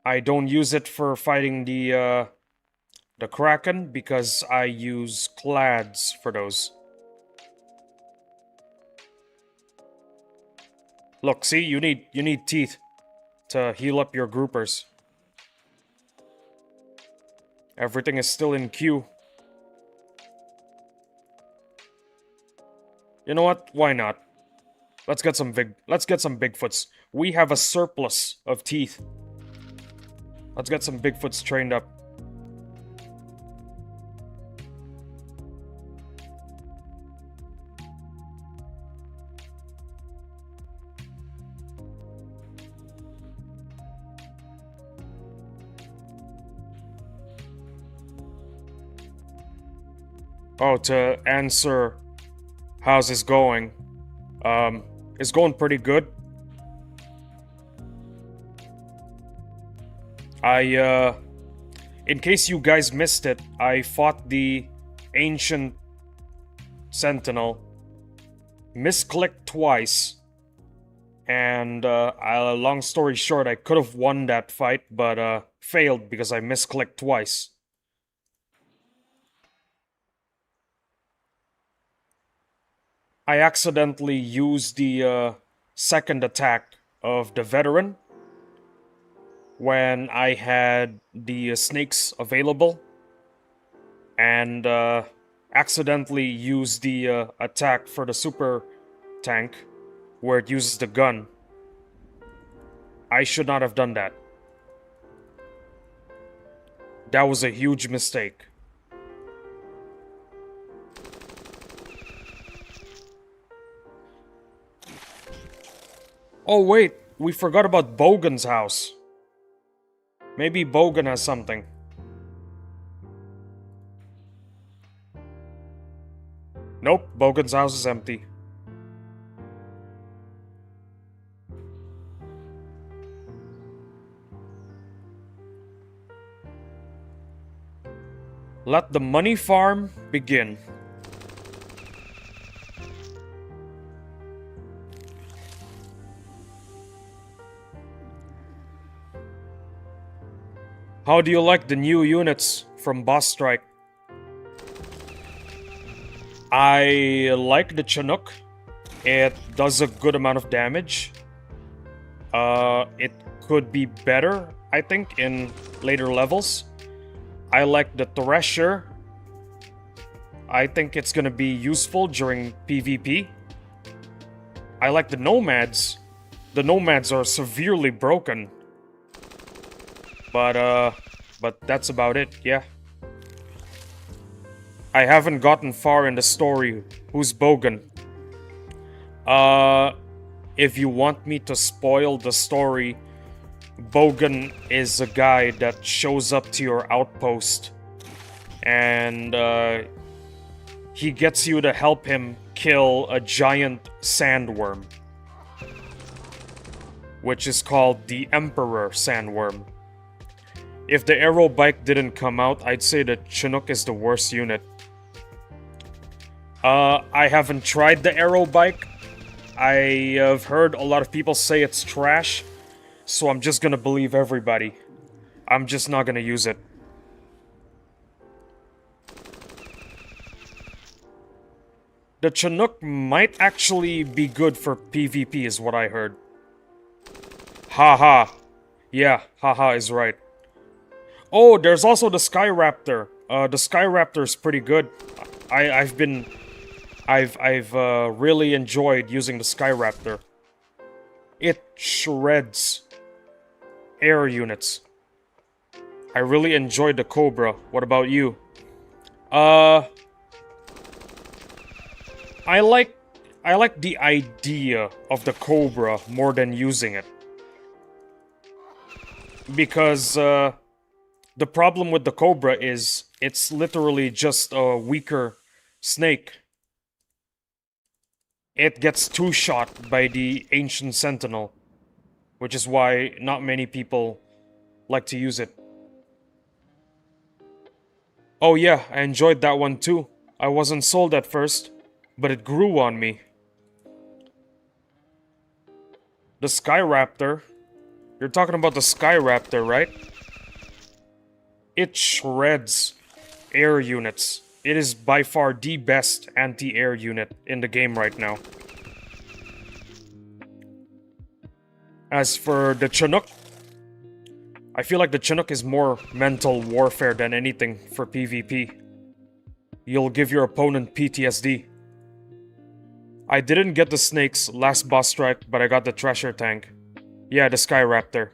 I don't use it for fighting the Kraken because I use clads for those. Look, see, you need teeth to heal up your groupers. Everything is still in queue. You know what? Why not? Let's get some Bigfoots. We have a surplus of teeth. Let's get some Bigfoots trained up. Oh, to answer how's this going? It's going pretty good. In case you guys missed it, I fought the Ancient Sentinel, misclicked twice, and long story short, I could have won that fight, but failed because I misclicked twice. I accidentally used the second attack of the veteran when I had the snakes available, and accidentally used the attack for the super tank where it uses the gun. I should not have done that. That was a huge mistake. Oh wait, we forgot about Bogan's house. Maybe Bogan has something. Nope, Bogan's house is empty. Let the money farm begin. How do you like the new units from Boss Strike? I like the Chinook. It does a good amount of damage. It could be better, I think, in later levels. I like the Thresher. I think it's gonna be useful during PvP. I like the Nomads. The Nomads are severely broken. But that's about it, yeah. I haven't gotten far in the story. Who's Bogan? If you want me to spoil the story, Bogan is a guy that shows up to your outpost and he gets you to help him kill a giant sandworm, which is called the Emperor Sandworm. If the Aero Bike didn't come out, I'd say the Chinook is the worst unit. I haven't tried the Aero Bike. I have heard a lot of people say it's trash, so I'm just gonna believe everybody. I'm just not gonna use it. The Chinook might actually be good for PvP is what I heard. Haha. Yeah, haha is right. Oh, there's also the Skyraptor. The Skyraptor is pretty good. I've really enjoyed using the Skyraptor. It shreds air units. I really enjoyed the Cobra. What about you? I like the idea of the Cobra more than using it. Because the problem with the Cobra is it's literally just a weaker snake. It gets two-shot by the Ancient Sentinel, which is why not many people like to use it. Oh yeah, I enjoyed that one too. I wasn't sold at first, but it grew on me. The Skyraptor? You're talking about the Skyraptor, right? It shreds air units. It is by far the best anti-air unit in the game right now. As for the Chinook, I feel like the Chinook is more mental warfare than anything for PvP. You'll give your opponent PTSD. I didn't get the snakes last boss strike, but I got the treasure tank. Yeah, the Skyraptor.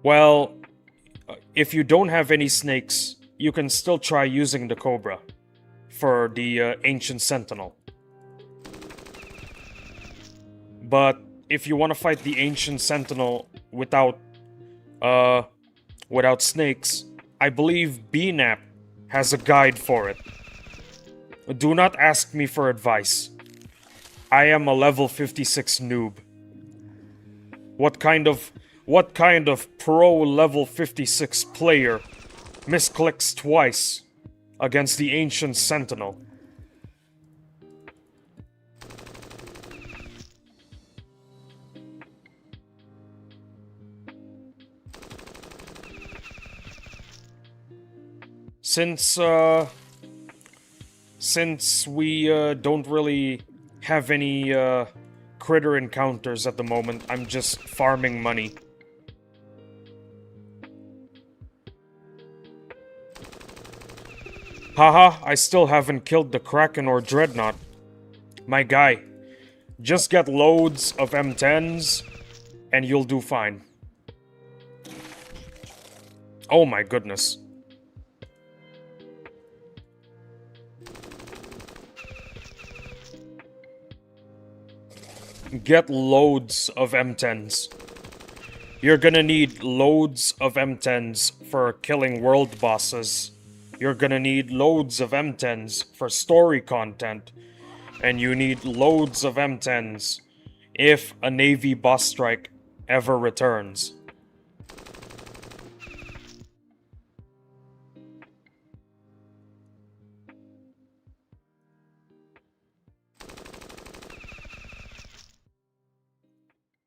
Well, if you don't have any snakes, you can still try using the Cobra for the Ancient Sentinel. But if you want to fight the Ancient Sentinel without snakes, I believe BNAP has a guide for it. Do not ask me for advice. I am a level 56 noob. What kind of pro level 56 player misclicks twice against the Ancient Sentinel? Since we don't really have any critter encounters at the moment, I'm just farming money. Haha, I still haven't killed the Kraken or Dreadnought. My guy, just get loads of M10s and you'll do fine. Oh my goodness. Get loads of M10s. You're gonna need loads of M10s for killing world bosses. You're gonna need loads of M10s for story content. And you need loads of M10s if a Navy boss strike ever returns.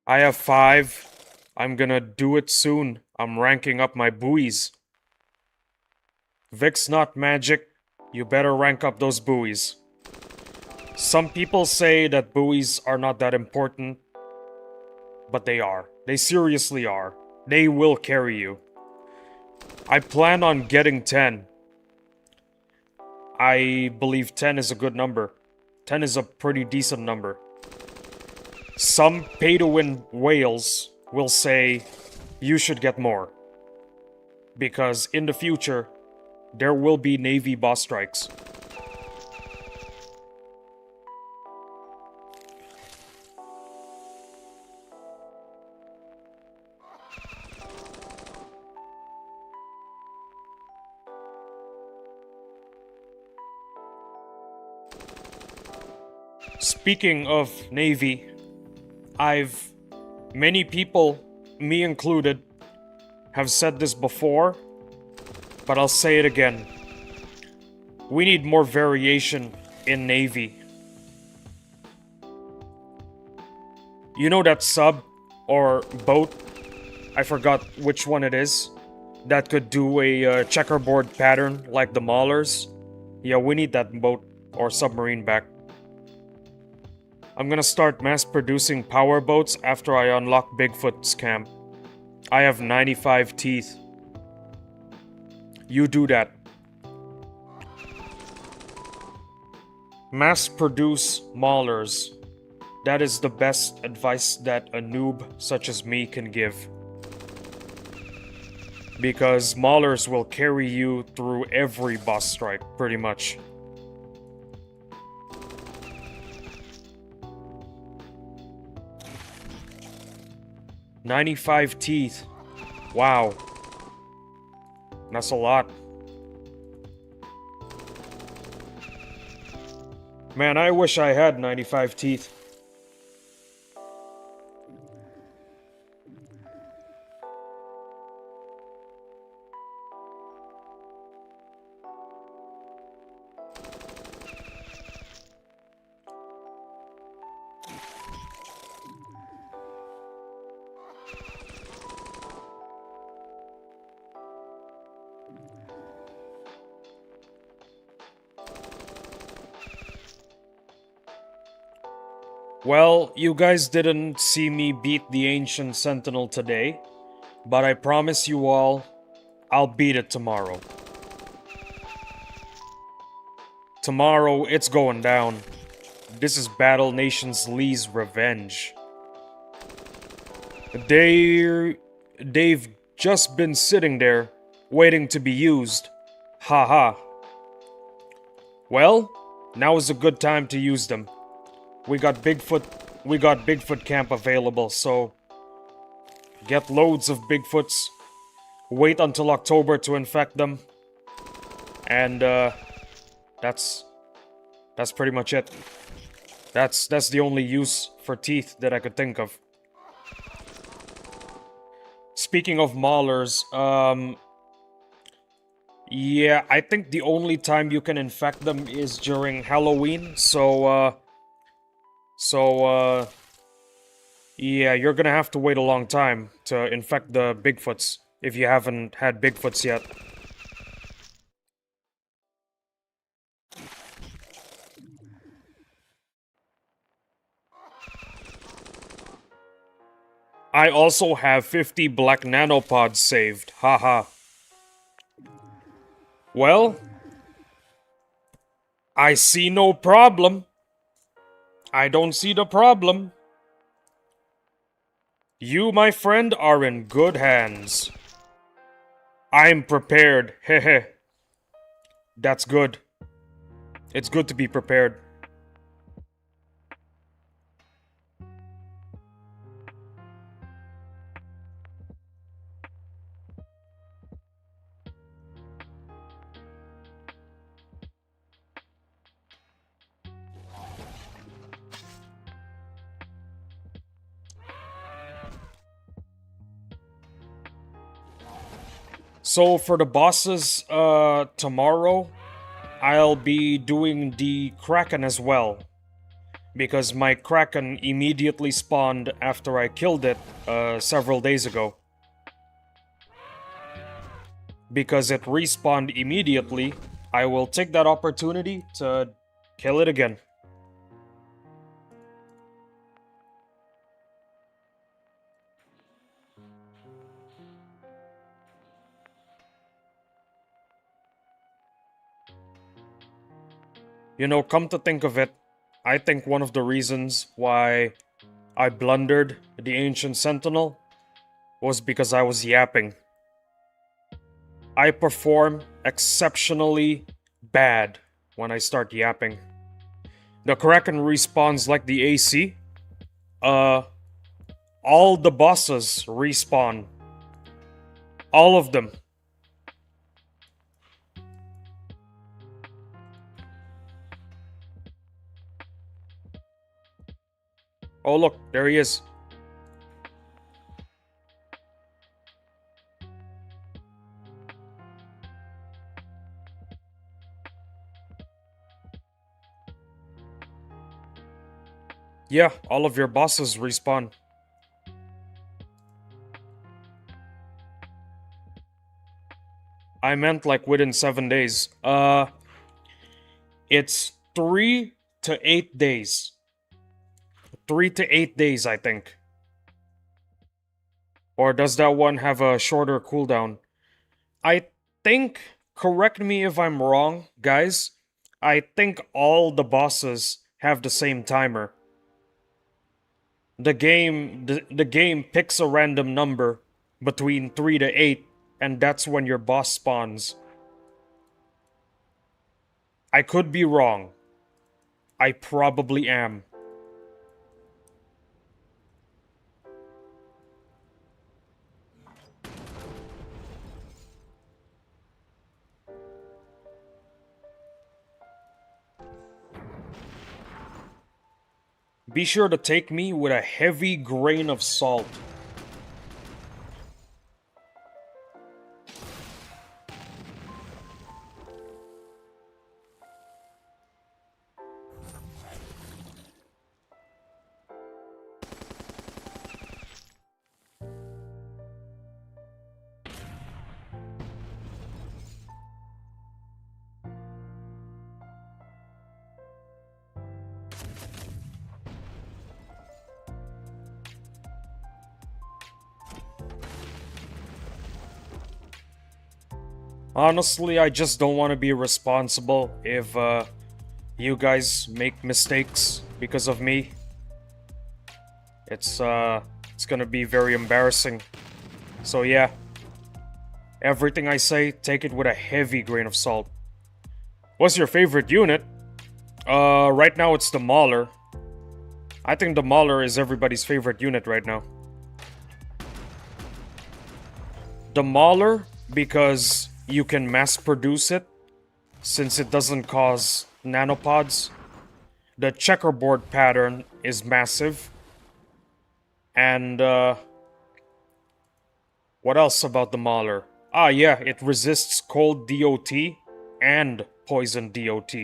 I have 5. I'm gonna do it soon. I'm ranking up my buoys. Vic's not magic. You better rank up those buoys. Some people say that buoys are not that important, but they are. They seriously are. They will carry you. I plan on getting 10. I believe 10 is a good number. 10 is a pretty decent number. Some pay-to-win whales will say you should get more. Because in the future, there will be Navy boss strikes. Speaking of Navy, many people, me included, have said this before, but I'll say it again. We need more variation in Navy. You know that sub or boat, I forgot which one it is, that could do a checkerboard pattern like the Maulers? Yeah, we need that boat or submarine back. I'm gonna start mass producing power boats after I unlock Bigfoot's camp. I have 95 teeth. You do that. Mass produce Maulers. That is the best advice that a noob such as me can give. Because Maulers will carry you through every boss strike, pretty much. "95 teeth. Wow. That's a lot. Man, I wish I had 95 teeth. Well, you guys didn't see me beat the Ancient Sentinel today, but I promise you all, I'll beat it tomorrow. Tomorrow, it's going down. This is Battle Nations Lee's revenge. They've just been sitting there, waiting to be used. Haha. Well, now is a good time to use them. We got Bigfoot camp available, so get loads of Bigfoots. Wait until October to infect them. And that's pretty much it. That's the only use for teeth that I could think of. Speaking of Maulers, yeah, I think the only time you can infect them is during Halloween, yeah, you're gonna have to wait a long time to infect the Bigfoots if you haven't had Bigfoots yet. I also have 50 black nanopods saved, haha. Well, I see no problem. I don't see the problem. You, my friend, are in good hands. I'm prepared, hehe. That's good. It's good to be prepared. So for the bosses, tomorrow, I'll be doing the Kraken as well. because my Kraken immediately spawned after I killed it several days ago. Because it respawned immediately, I will take that opportunity to kill it again. You know, come to think of it, I think one of the reasons why I blundered the Ancient Sentinel was because I was yapping. I perform exceptionally bad when I start yapping. The Kraken respawns like the AC. All the bosses respawn. All of them. Oh look, there he is. Yeah, all of your bosses respawn. I meant like within 7 days. It's 3 to 8 days. 3 to 8 days, I think. Or does that one have a shorter cooldown? I think, correct me if I'm wrong, guys. I think all the bosses have the same timer. The game picks a random number between 3 to 8, and that's when your boss spawns. I could be wrong. I probably am. Be sure to take me with a heavy grain of salt. Honestly, I just don't want to be responsible if you guys make mistakes because of me. It's gonna be very embarrassing. So yeah, everything I say, take it with a heavy grain of salt. What's your favorite unit? Right now it's the Mauler. I think the Mauler is everybody's favorite unit right now. The Mauler, because you can mass produce it, since it doesn't cause nanopods. The checkerboard pattern is massive. And, what else about the Mauler? Ah, yeah, it resists cold DOT and poison DOT.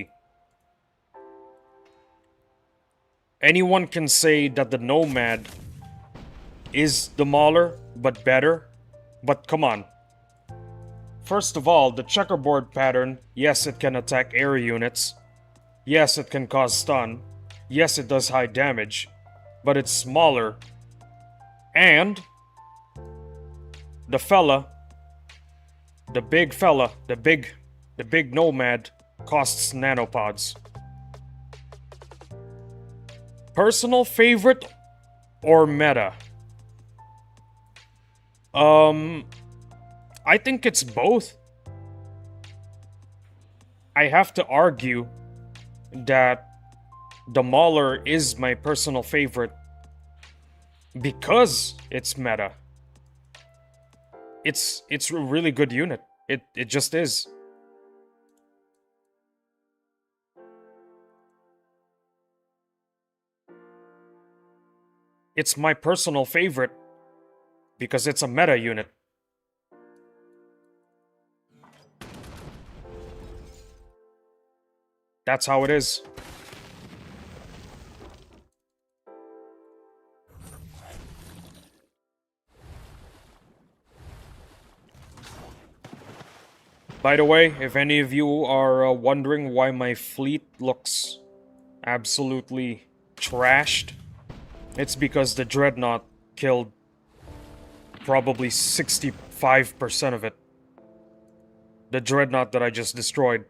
Anyone can say that the Nomad is the Mauler, but better. But come on. First of all, the checkerboard pattern, yes, it can attack area units. Yes, it can cause stun. Yes, it does high damage. But it's smaller. And the fella, the big fella, the big Nomad costs nanopods. Personal favorite or meta? I think it's both. I have to argue that the Mauler is my personal favorite because it's meta. It's a really good unit. It just is. It's my personal favorite because it's a meta unit. That's how it is. By the way, if any of you are wondering why my fleet looks absolutely trashed, it's because the Dreadnought killed probably 65% of it. The Dreadnought that I just destroyed.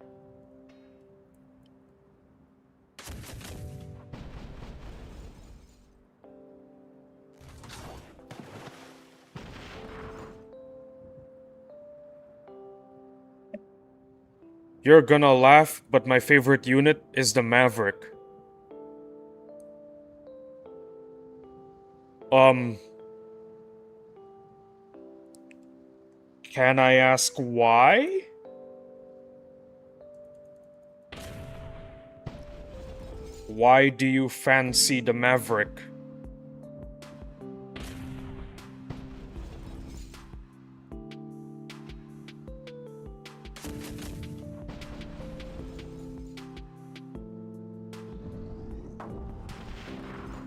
You're gonna laugh, but my favorite unit is the Maverick. Can I ask why? Why do you fancy the Maverick?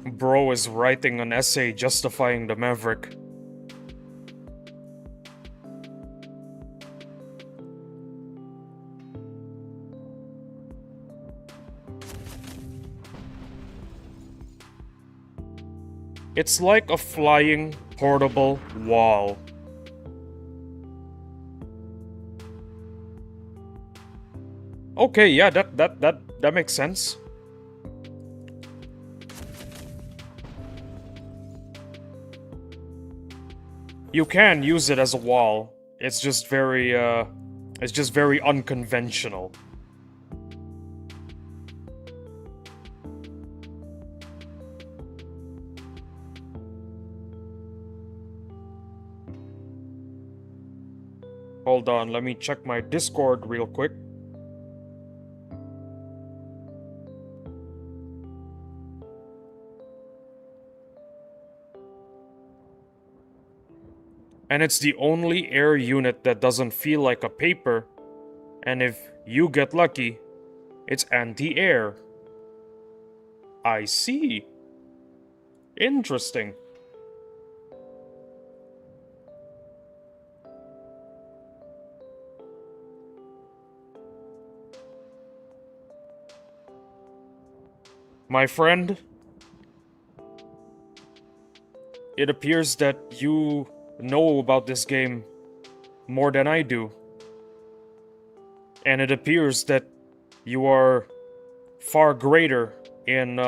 Bro is writing an essay justifying the Maverick. It's like a flying portable wall. Okay, yeah, that makes sense. You can use it as a wall. It's just very unconventional. Hold on, let me check my Discord real quick. And it's the only air unit that doesn't feel like a paper. And if you get lucky, it's anti-air. I see. Interesting. My friend, it appears that you know about this game more than I do. And it appears that you are far greater in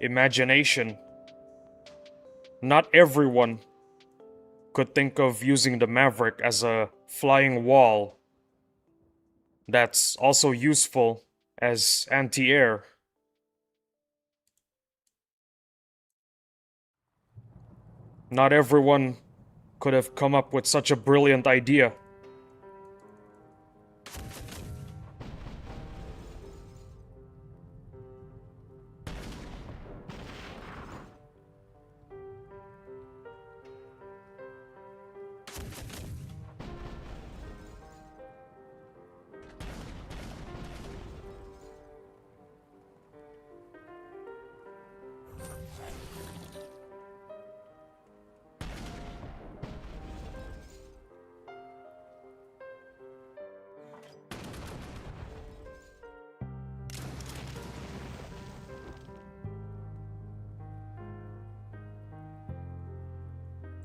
imagination. Not everyone could think of using the Maverick as a flying wall that's also useful as anti-air. Not everyone could have come up with such a brilliant idea.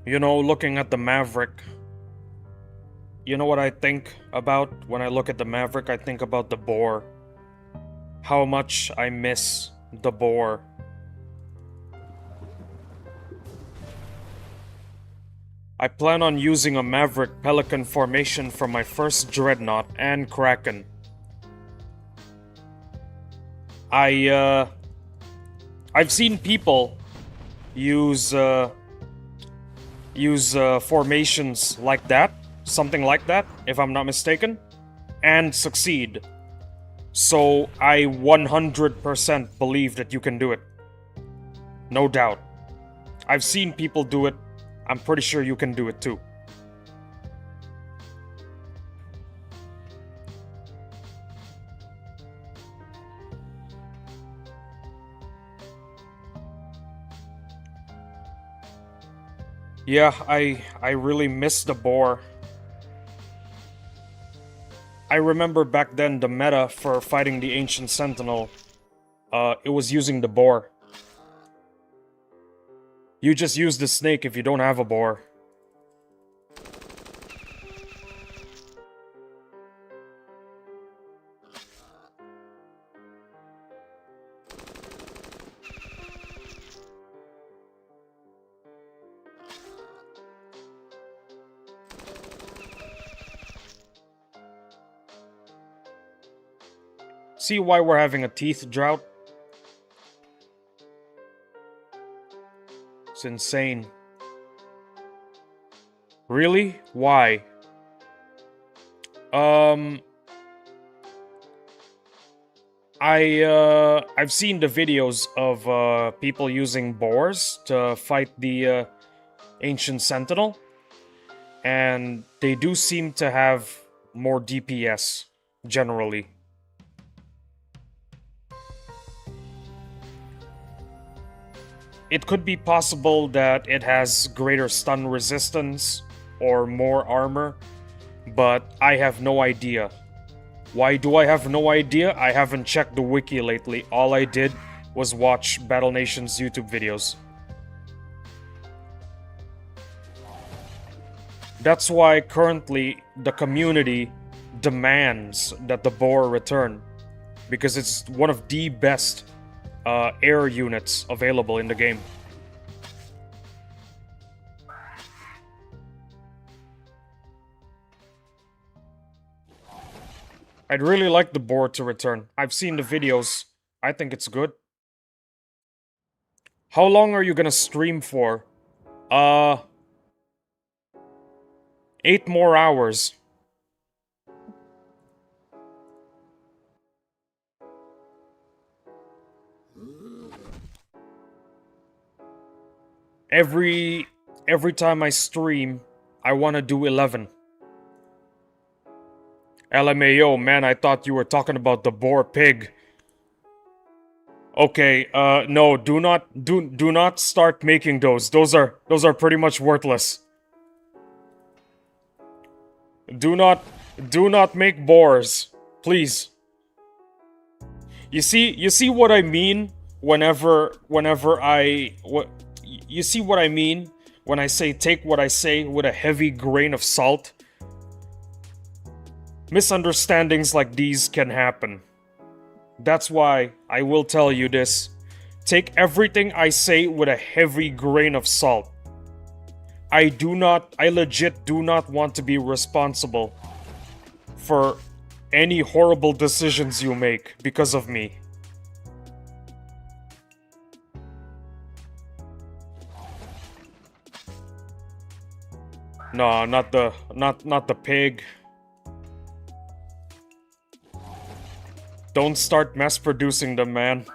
You know, looking at the Maverick, you know what I think about when I look at the Maverick? I think about the boar. How much I miss the boar. I plan on using a Maverick Pelican formation for my first Dreadnought and Kraken. I've seen people use formations like that, something like that, if I'm not mistaken, and succeed. So I 100% believe that you can do it. No doubt. I've seen people do it. I'm pretty sure you can do it too. Yeah, I really miss the boar. I remember back then the meta for fighting the Ancient Sentinel, it was using the boar. You just use the snake if you don't have a boar. See why we're having a teeth drought? It's insane. Really? Why? I've seen the videos of people using boars to fight the Ancient Sentinel, and they do seem to have more DPS generally. It could be possible that it has greater stun resistance or more armor, but I have no idea. Why do I have no idea? I haven't checked the wiki lately. All I did was watch Battle Nation's YouTube videos. That's why currently the community demands that the boar return, because it's one of the best air units available in the game. I'd really like the boar to return. I've seen the videos. I think it's good. How long are you gonna stream for? 8 more hours. Every time I stream, I want to do 11. LMAO, man, I thought you were talking about the boar pig. Okay, no, do not start making those. Those are pretty much worthless. Do not make boars, please. You see what I mean you see what I mean when I say take what I say with a heavy grain of salt? Misunderstandings like these can happen. That's why I will tell you this. Take everything I say with a heavy grain of salt. I legit do not want to be responsible for any horrible decisions you make because of me. No, not the pig. Don't start mass producing them, man.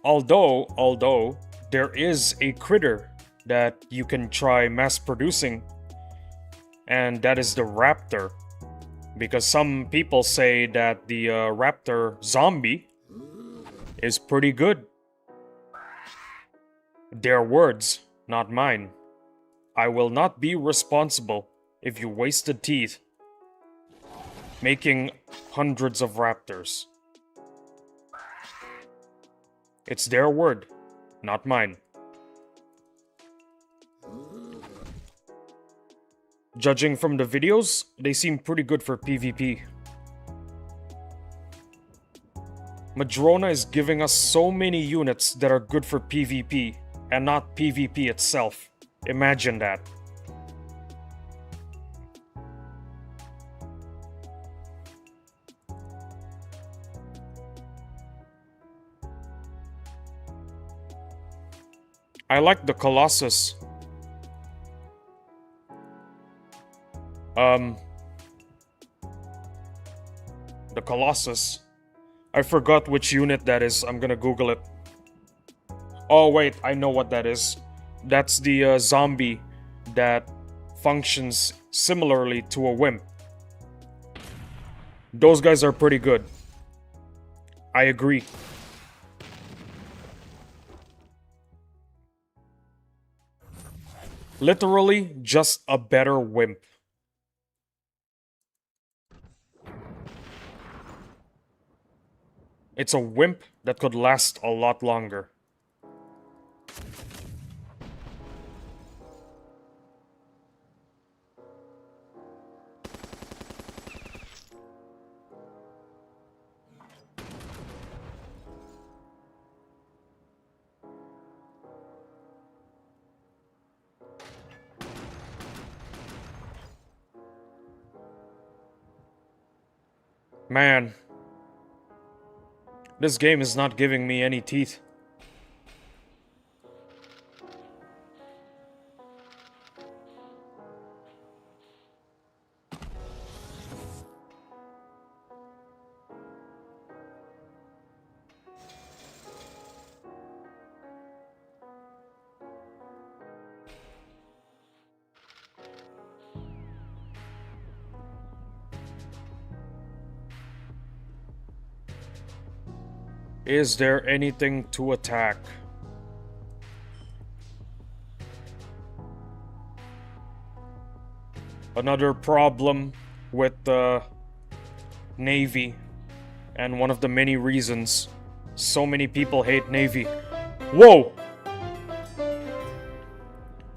Although there is a critter that you can try mass producing, and that is the raptor. Because some people say that the raptor zombie is pretty good. Their words, not mine. I will not be responsible if you wasted teeth making hundreds of raptors. It's their word, not mine. Judging from the videos, they seem pretty good for PvP. Madrona is giving us so many units that are good for PvP, and not PvP itself. Imagine that. I like the Colossus. The Colossus. I forgot which unit that is. I'm gonna Google it. Oh wait, I know what that is. That's the zombie that functions similarly to a wimp. Those guys are pretty good. I agree. Literally just a better wimp. It's a wimp that could last a lot longer. Man, this game is not giving me any teeth. Is there anything to attack? Another problem with the Navy, and one of the many reasons so many people hate Navy. Whoa!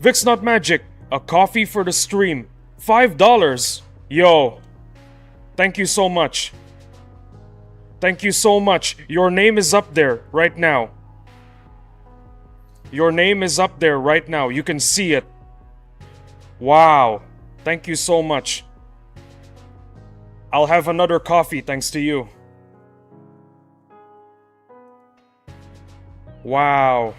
Vic's Not Magic, a coffee for the stream. $5. Yo, thank you so much. Thank you so much. Your name is up there right now. Your name is up there right now. You can see it. Wow. Thank you so much. I'll have another coffee thanks to you. Wow.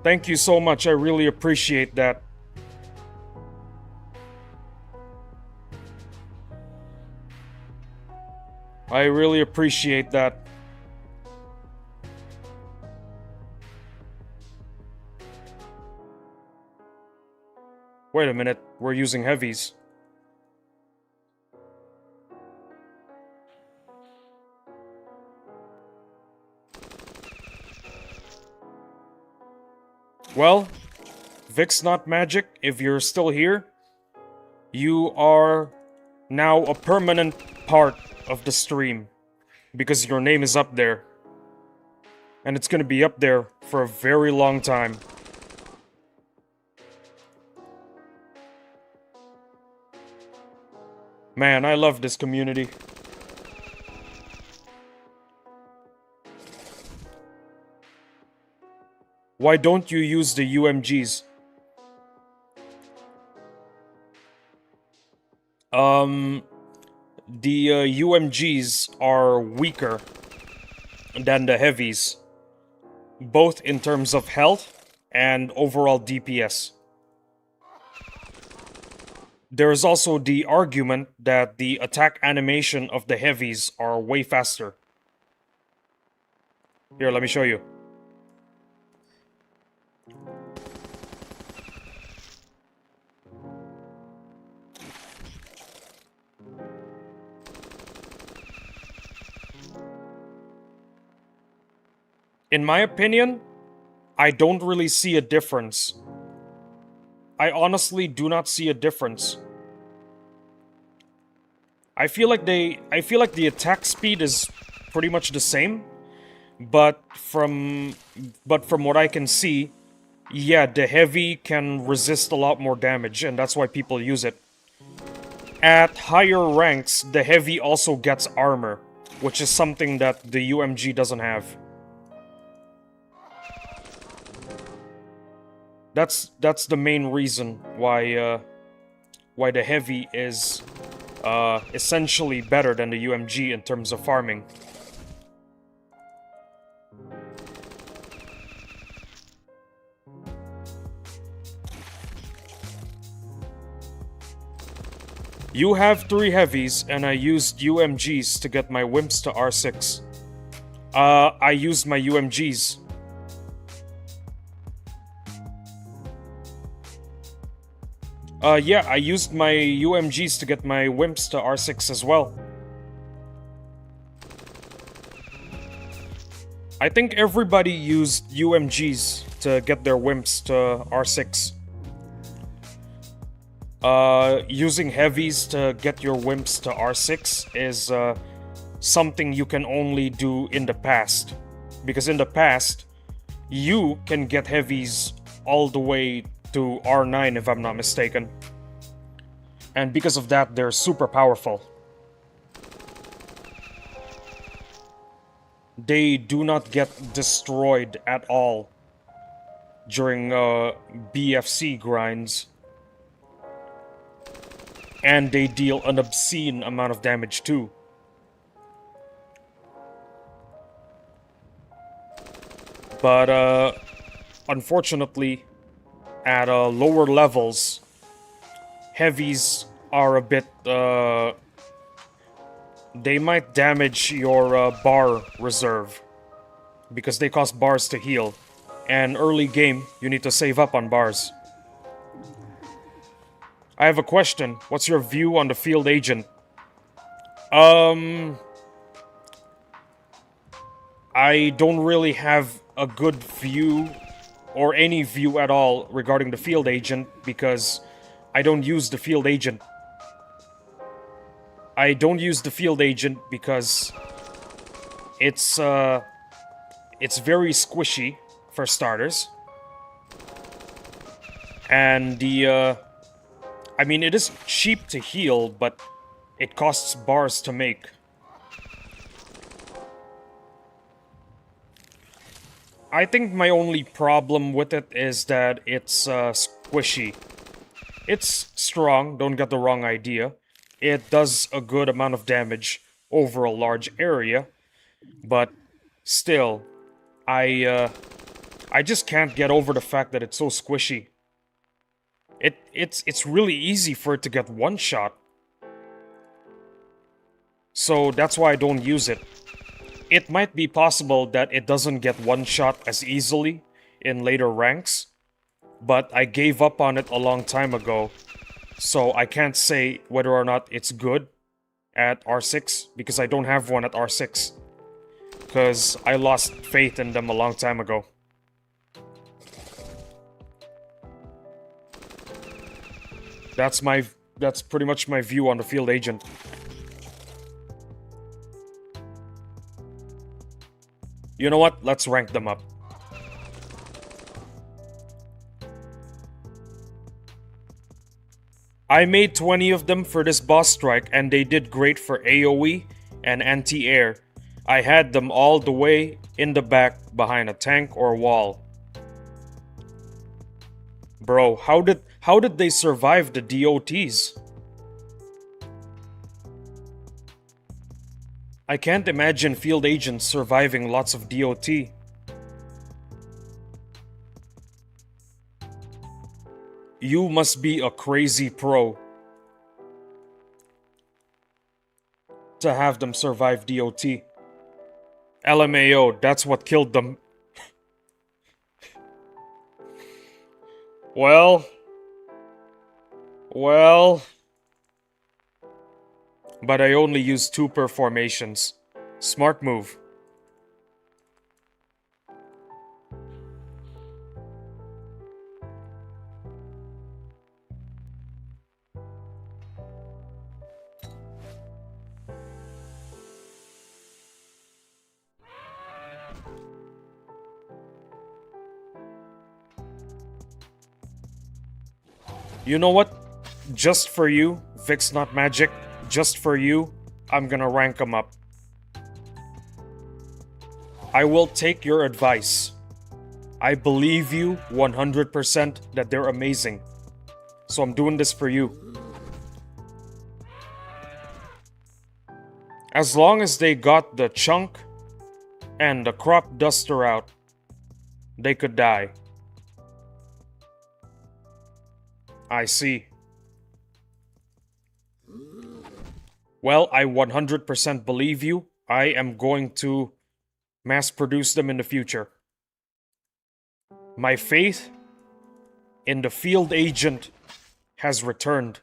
Thank you so much. I really appreciate that. I really appreciate that. Wait a minute, we're using heavies. Well, Vic's Not Magic, if you're still here, you are now a permanent part of the stream, because your name is up there. And it's gonna be up there for a very long time. Man, I love this community. Why don't you use the UMGs? The UMGs are weaker than the heavies, both in terms of health and overall DPS. There is also the argument that the attack animation of the heavies are way faster. Here, let me show you. In my opinion, I don't really see a difference. I honestly do not see a difference. I feel like the attack speed is pretty much the same, but from what I can see, yeah, the heavy can resist a lot more damage, and that's why people use it. At higher ranks, the heavy also gets armor, which is something that the UMG doesn't have. That's the main reason why the heavy is essentially better than the UMG in terms of farming. You have 3 heavies, and I used UMGs to get my wimps to R6. I used my UMGs. Yeah, I used my UMGs to get my wimps to R6 as well. I think everybody used UMGs to get their wimps to R6. Using heavies to get your wimps to R6 is something you can only do in the past. Because in the past, you can get heavies all the way to R9 if I'm not mistaken. And because of that, they're super powerful. They do not get destroyed at all during BFC grinds. And they deal an obscene amount of damage too. But unfortunately, at lower levels, heavies are a bit they might damage your bar reserve because they cost bars to heal, and early game you need to save up on bars. I have a question. What's your view on the field agent? I don't really have a good view or any view at all regarding the field agent because I don't use the field agent. I don't use the field agent because it's very squishy for starters. And I mean, it is cheap to heal, but it costs bars to make. I think my only problem with it is that it's squishy. It's strong, don't get the wrong idea. It does a good amount of damage over a large area, but still, I just can't get over the fact that it's so squishy. It's really easy for it to get one shot. So that's why I don't use it. It might be possible that it doesn't get one shot as easily in later ranks, but I gave up on it a long time ago. So I can't say whether or not it's good at R6 because I don't have one at R6. Because I lost faith in them a long time ago. That's pretty much my view on the field agent. You know what? Let's rank them up. I made 20 of them for this boss strike and they did great for AoE and anti-air. I had them all the way in the back behind a tank or wall. Bro, how did they survive the DOTs? I can't imagine field agents surviving lots of DOT. You must be a crazy pro to have them survive DOT. LMAO, that's what killed them. Well... But I only use 2 per formations. Smart move. You know what? Just for you, Vix Not Magic, just for you, I'm gonna rank them up. I will take your advice. I believe you 100% that they're amazing. So I'm doing this for you. As long as they got the chunk and the crop duster out, they could die. I see. Well, I 100% believe you. I am going to mass produce them in the future. My faith in the field agent has returned.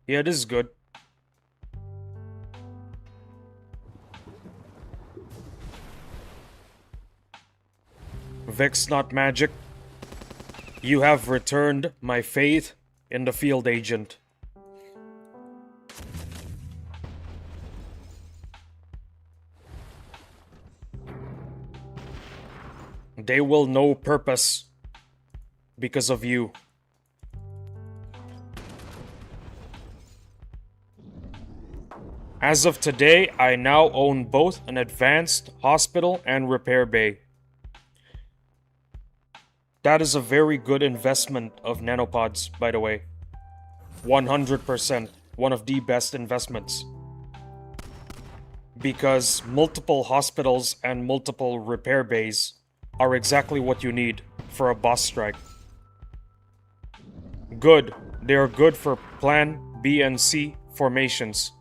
Yeah, this is good. Vex not magic. You have returned my faith in the field agent. They will know purpose because of you. As of today, I now own both an advanced hospital and repair bay. That is a very good investment of nanopods, by the way. 100%. One of the best investments. Because multiple hospitals and multiple repair bays are exactly what you need for a boss strike. Good. They are good for Plan B and C formations.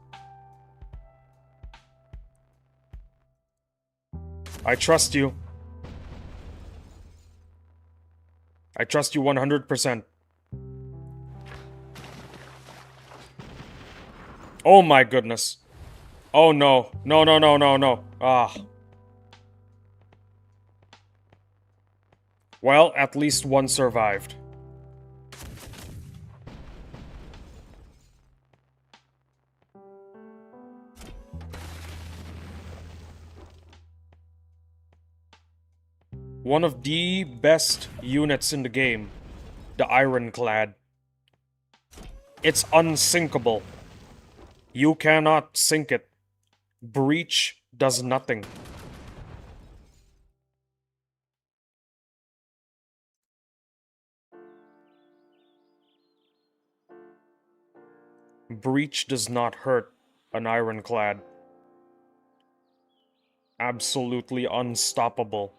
I trust you. I trust you 100%. Oh my goodness. Oh no. No, no, no, no, no. Ah. Well, at least one survived. One of the best units in the game. The Ironclad. It's unsinkable. You cannot sink it. Breach does nothing. Breach does not hurt an Ironclad. Absolutely unstoppable.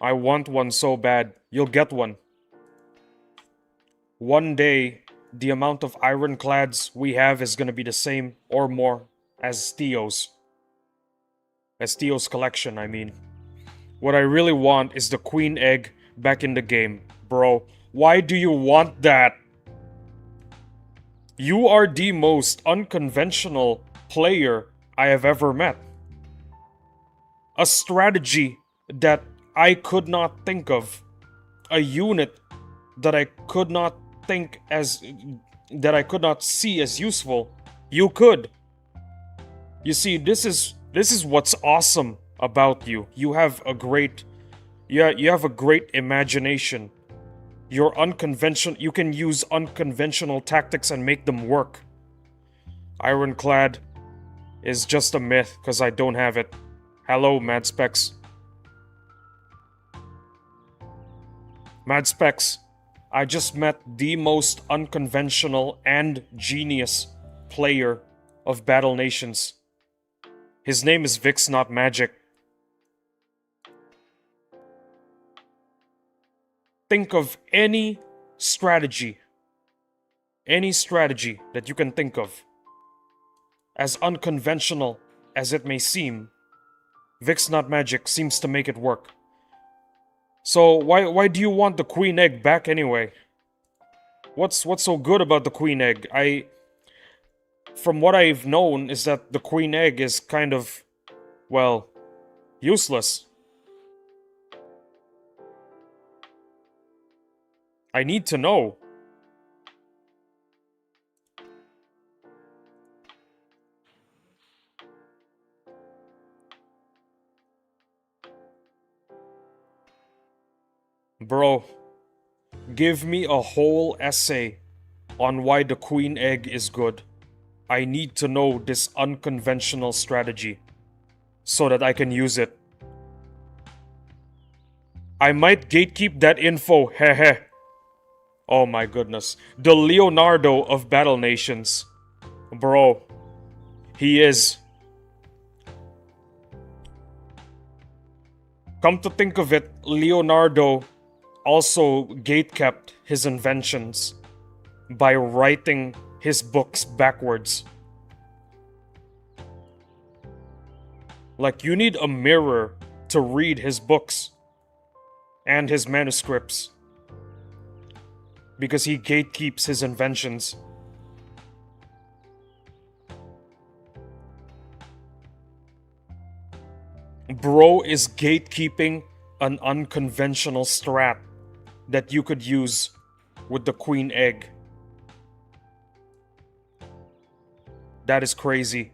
I want one so bad. You'll get one. One day, the amount of Ironclads we have is gonna be the same or more as Theo's. As Theo's collection, I mean. What I really want is the Queen Egg back in the game. Bro, why do you want that? You are the most unconventional player I have ever met. A strategy that I could not think of. A unit that I could not think as... that I could not see as useful. You could. You see, this is what's awesome about you. You have a great... you have a great imagination. You're unconventional. You can use unconventional tactics and make them work. Ironclad is just a myth because I don't have it. Hello, Mad Specs. Mad Specs, I just met the most unconventional and genius player of Battle Nations. His name is Vix Not Magic. Think of any strategy that you can think of, as unconventional as it may seem. Vix Not Magic seems to make it work. So why do you want the Queen Egg back anyway? What's so good about the Queen Egg? From what I've known is that the Queen Egg is kind of, well, useless. I need to know. Bro, give me a whole essay on why the Queen Egg is good. I need to know this unconventional strategy so that I can use it. I might gatekeep that info, heh. Oh my goodness. The Leonardo of Battle Nations. Bro, he is. Come to think of it, Leonardo also gatekept his inventions by writing his books backwards. Like, you need a mirror to read his books and his manuscripts. because he gatekeeps his inventions. Bro is gatekeeping an unconventional strat that you could use with the queen egg. That is crazy.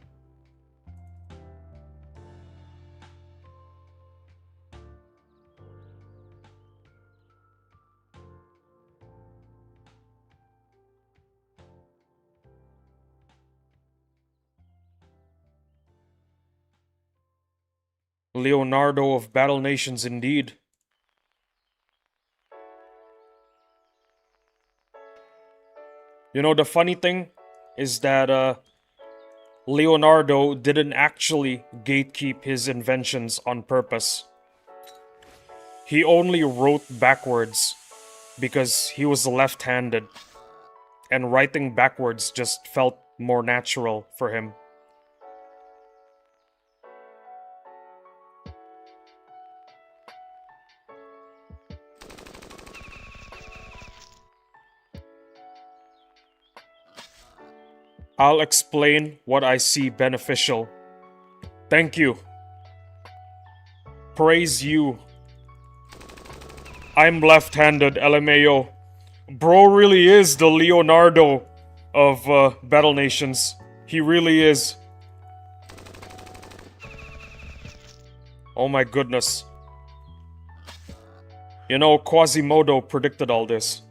Leonardo of Battle Nations indeed. You know, the funny thing is that Leonardo didn't actually gatekeep his inventions on purpose. He only wrote backwards because he was left-handed, and writing backwards just felt more natural for him. I'll explain what I see beneficial. Thank you. Praise you. I'm left-handed, LMAO. Bro really is the Leonardo of Battle Nations. He really is. Oh my goodness. You know, Quasimodo predicted all this.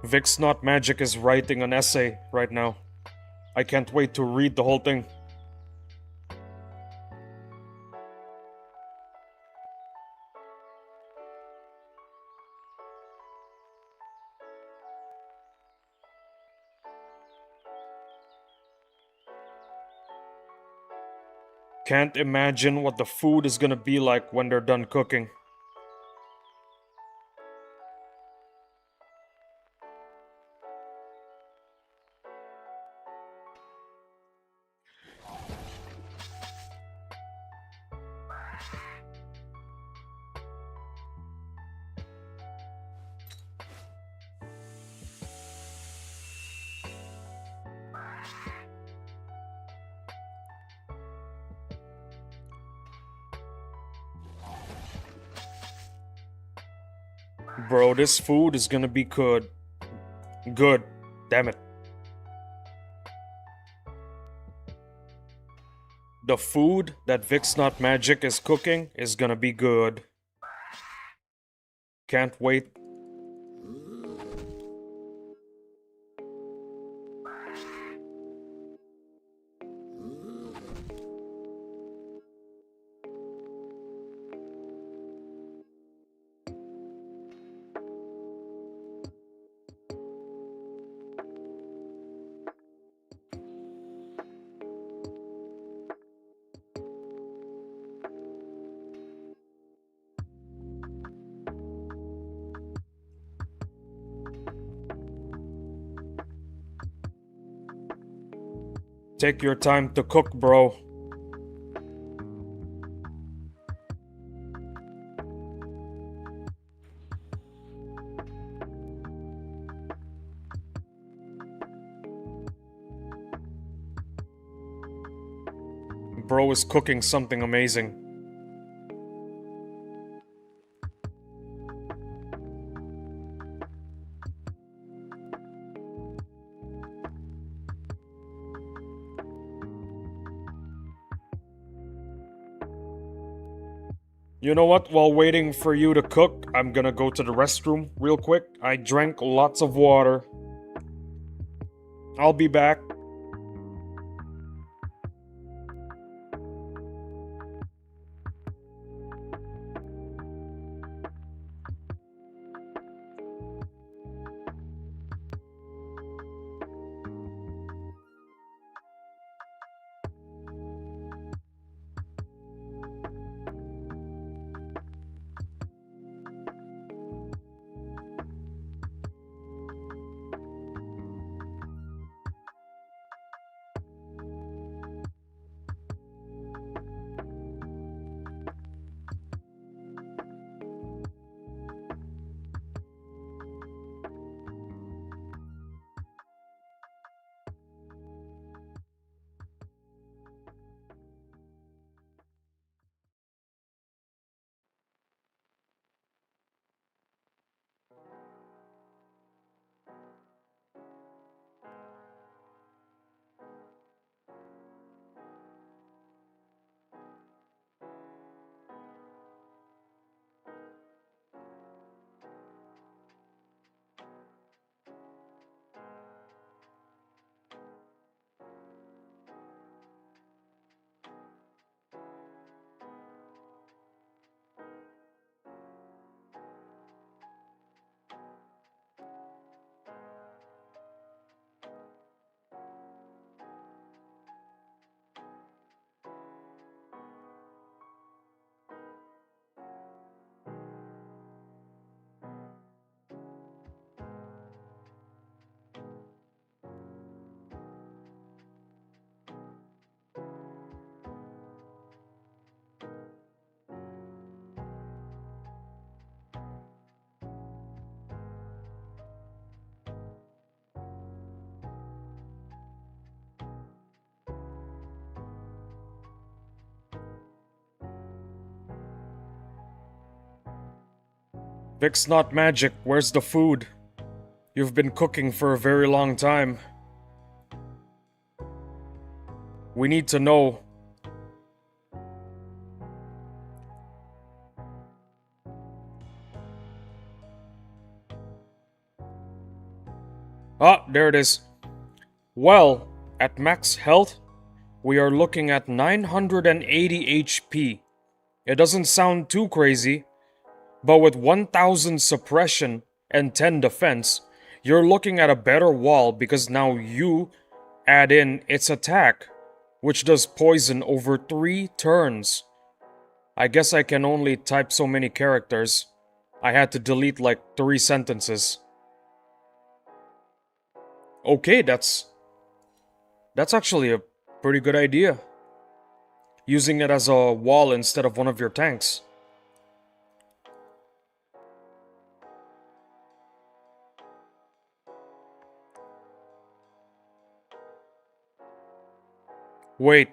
Vic's Not Magic is writing an essay right now. I can't wait to read the whole thing. Can't imagine what the food is gonna be like when they're done cooking. Bro, this food is gonna be good. Good. Damn it. The food that Vic's Not Magic is cooking is gonna be good. Can't wait. Take your time to cook, bro. Bro is cooking something amazing. You know what? While waiting for you to cook, I'm gonna go to the restroom real quick. I drank lots of water. I'll be back. Vic's not magic. Where's the food? You've been cooking for a very long time. We need to know. Ah, there it is. Well, at max health, we are looking at 980 HP. It doesn't sound too crazy, but with 1000 suppression and 10 defense, you're looking at a better wall because now you add in its attack, which does poison over 3 turns. I guess I can only type so many characters. I had to delete like 3 sentences. Okay, that's actually a pretty good idea. Using it as a wall instead of one of your tanks. Wait.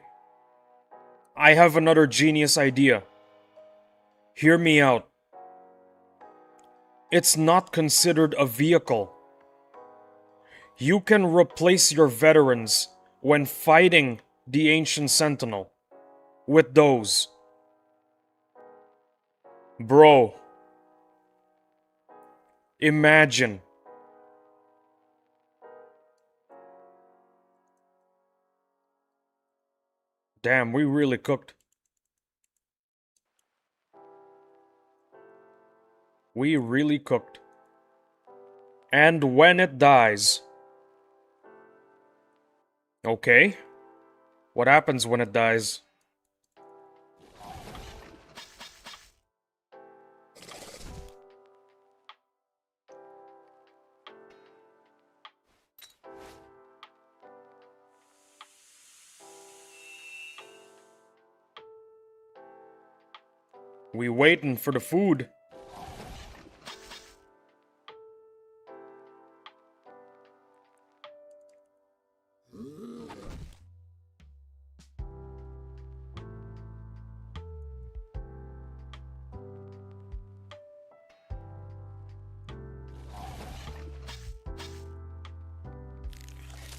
I have another genius idea. Hear me out. It's not considered a vehicle. You can replace your veterans when fighting the Ancient Sentinel with those. Bro. Imagine. Damn, we really cooked. We really cooked. And when it dies. Okay. What happens when it dies? We waiting for the food.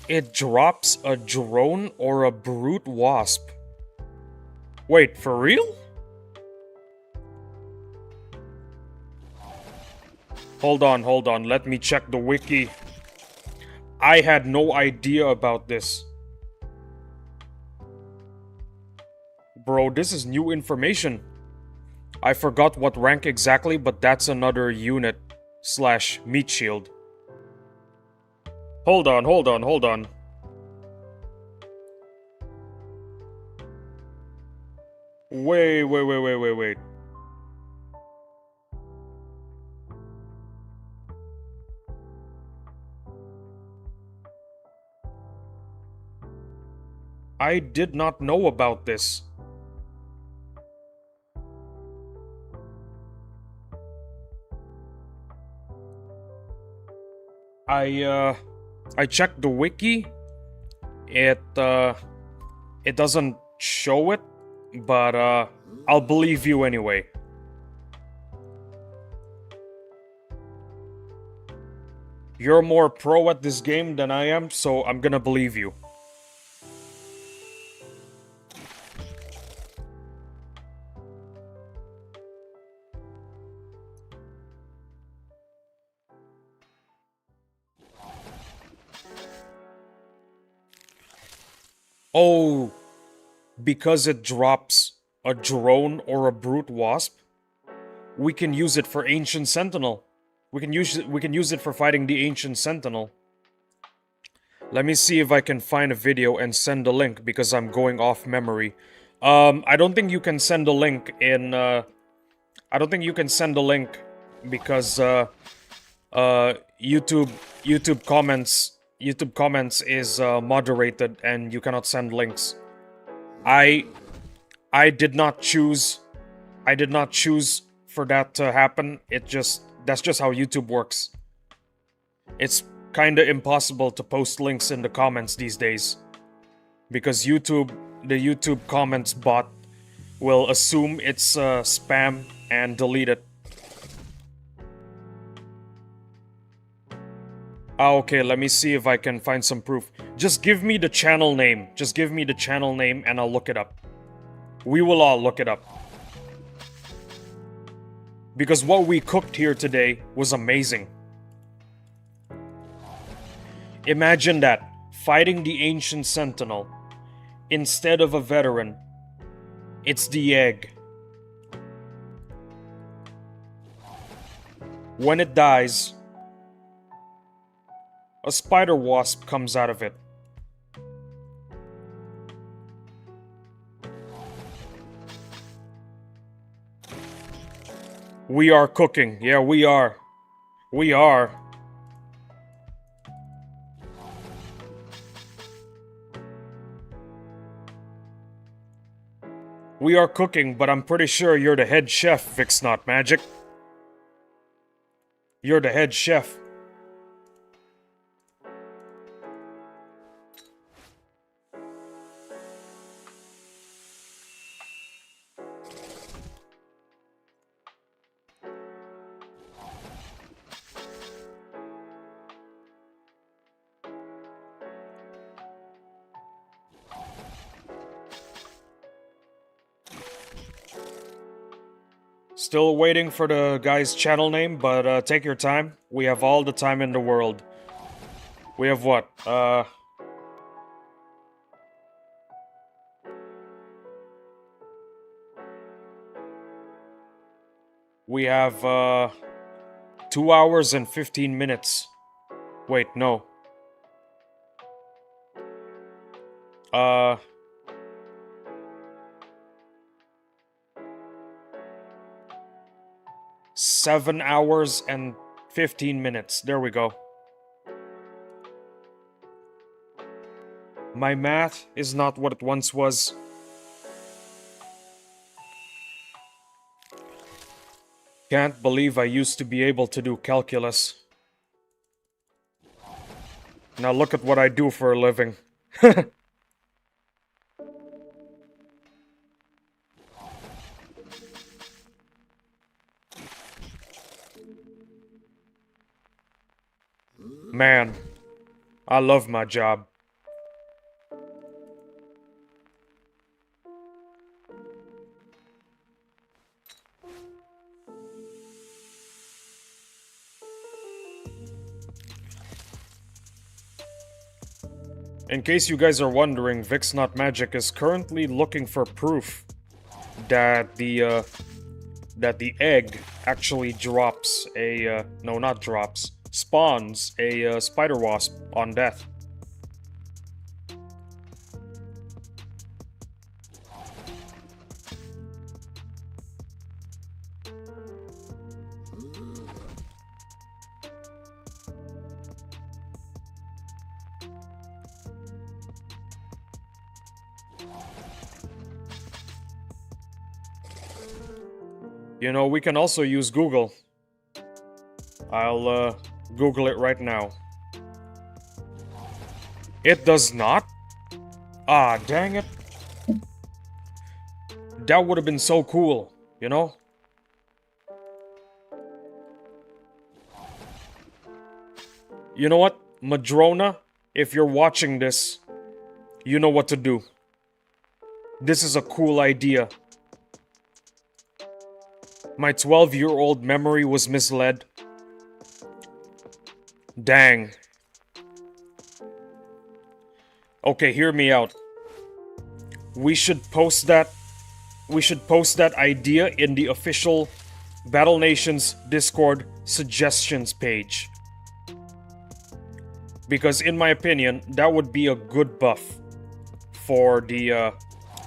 It drops a drone or a brute wasp. Wait, for real? Hold on. Let me check the wiki. I had no idea about this. Bro, this is new information. I forgot what rank exactly, but that's another unit / meat shield. Hold on. Wait. I did not know about this. I checked the wiki. It doesn't show it, but I'll believe you anyway. You're more pro at this game than I am, so I'm gonna believe you. Oh, because it drops a drone or a brute wasp, we can use it for Ancient Sentinel. We can use it for fighting the Ancient Sentinel. Let me see if I can find a video and send a link because I'm going off memory. I don't think you can send a link in I don't think you can send a link because YouTube comments is moderated and you cannot send links. I did not choose for that to happen. That's just how YouTube works. It's kinda impossible to post links in the comments these days because the YouTube comments bot will assume it's spam and delete it. Ah, okay, let me see if I can find some proof. Just give me the channel name. Just give me the channel name and I'll look it up. We will all look it up. Because what we cooked here today was amazing. Imagine that, fighting the ancient sentinel. Instead of a veteran, it's the egg. When it dies, a spider wasp comes out of it. We are cooking. Yeah, we are. We are. We are cooking, but I'm pretty sure you're the head chef, Vic's Not Magic. You're the head chef. Still waiting for the guy's channel name, but take your time. We have all the time in the world. We have what? We have 2 hours and 15 minutes. Wait, no. 7 hours and 15 minutes. There we go. My math is not what it once was. Can't believe I used to be able to do calculus. Now look at what I do for a living. Man, I love my job. In case you guys are wondering, Vic's Not Magic is currently looking for proof that the egg actually drops a no, not drops, spawns a spider wasp on death. You know, we can also use Google. I'll Google it right now. It does not? Ah, dang it. That would have been so cool, you know? You know what? Madrona, if you're watching this, you know what to do. This is a cool idea. My 12-year-old memory was misled. Dang. Okay, hear me out. We should post that idea in the official Battle Nations Discord suggestions page. Because in my opinion, that would be a good buff for the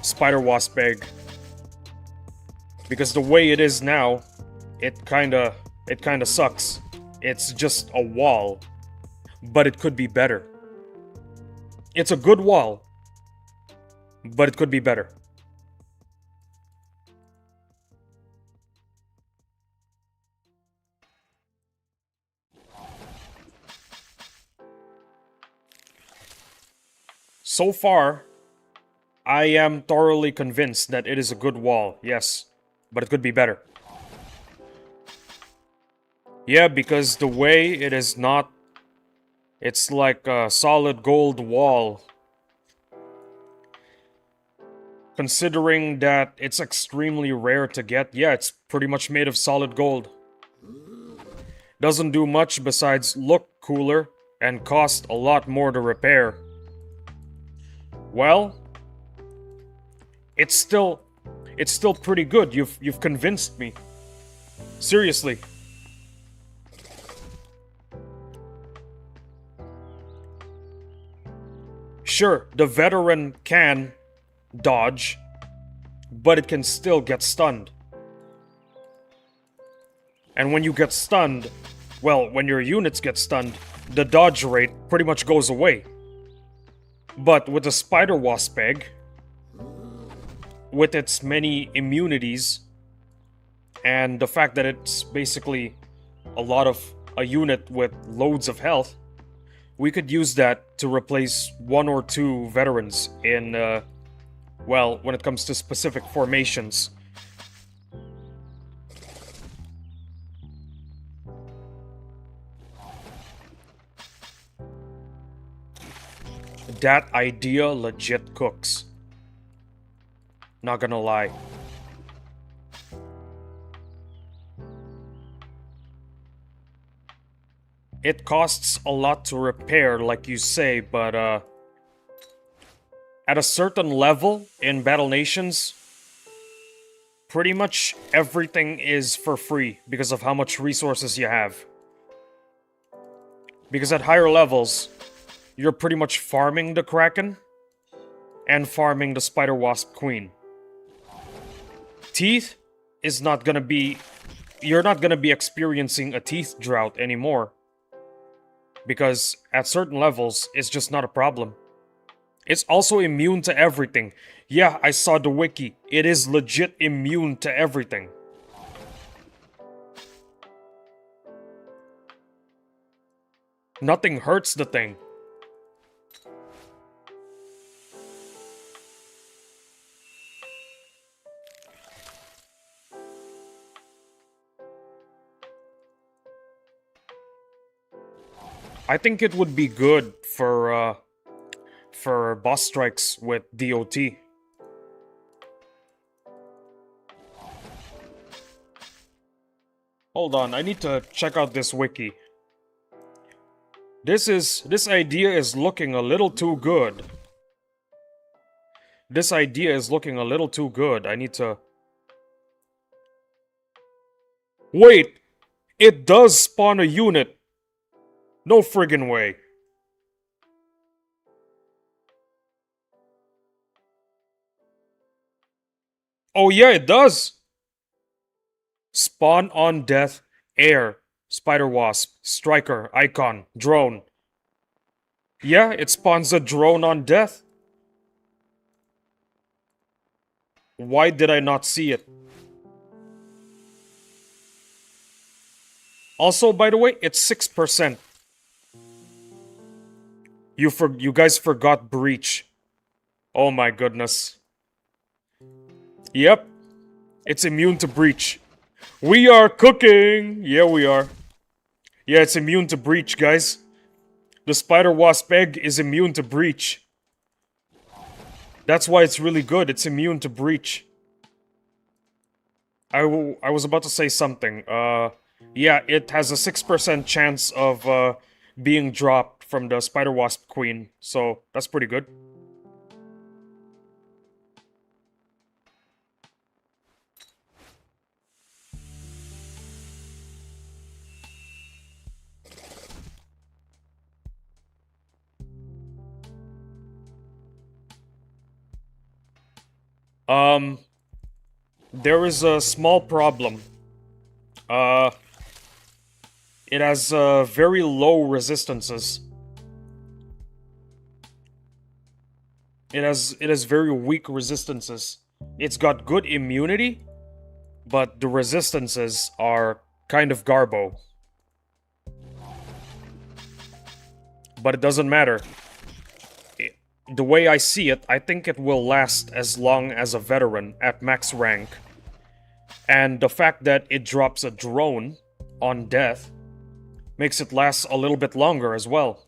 spider wasp egg. Because the way it is now, it kinda sucks. It's just a wall. But it could be better. It's a good wall. But it could be better. So far, I am thoroughly convinced that it is a good wall, yes. But it could be better. Yeah, because the way it is not It's like a solid gold wall. Considering that it's extremely rare to get, yeah, it's pretty much made of solid gold. Doesn't do much besides look cooler and cost a lot more to repair. Well, it's still pretty good. You've convinced me. Seriously. Sure, the veteran can dodge, but it can still get stunned. And when you get stunned, well, when your units get stunned, the dodge rate pretty much goes away. But with the Spider Wasp egg, with its many immunities, and the fact that it's basically a unit with loads of health, we could use that to replace 1 or 2 veterans in, well, when it comes to specific formations. That idea legit cooks. Not gonna lie. It costs a lot to repair, like you say, but at a certain level in Battle Nations, pretty much everything is for free because of how much resources you have. Because at higher levels, you're pretty much farming the Kraken and farming the Spider Wasp Queen. Teeth is not gonna be... You're not gonna be experiencing a teeth drought anymore. Because at certain levels, it's just not a problem. It's also immune to everything. Yeah, I saw the wiki. It is legit immune to everything. Nothing hurts the thing. I think it would be good for boss strikes with DOT. Hold on, I need to check out this wiki. This idea is looking a little too good. This idea is looking a little too good. I need to... Wait! It does spawn a unit! No friggin' way. Oh yeah, it does! Spawn on death, air, Spider Wasp, Striker, Icon, Drone. Yeah, it spawns a drone on death. Why did I not see it? Also, by the way, it's 6%. You guys forgot Breach. Oh my goodness. Yep. It's immune to Breach. We are cooking! Yeah, we are. Yeah, it's immune to Breach, guys. The Spider Wasp egg is immune to Breach. That's why it's really good. It's immune to Breach. I was about to say something. Yeah, it has a 6% chance of being dropped from the Spider Wasp Queen. So, that's pretty good. There is a small problem. It has very low resistances. It has very weak resistances. It's got good immunity, but the resistances are kind of garbo. But it doesn't matter. The way I see it, I think it will last as long as a veteran at max rank. And the fact that it drops a drone on death makes it last a little bit longer as well.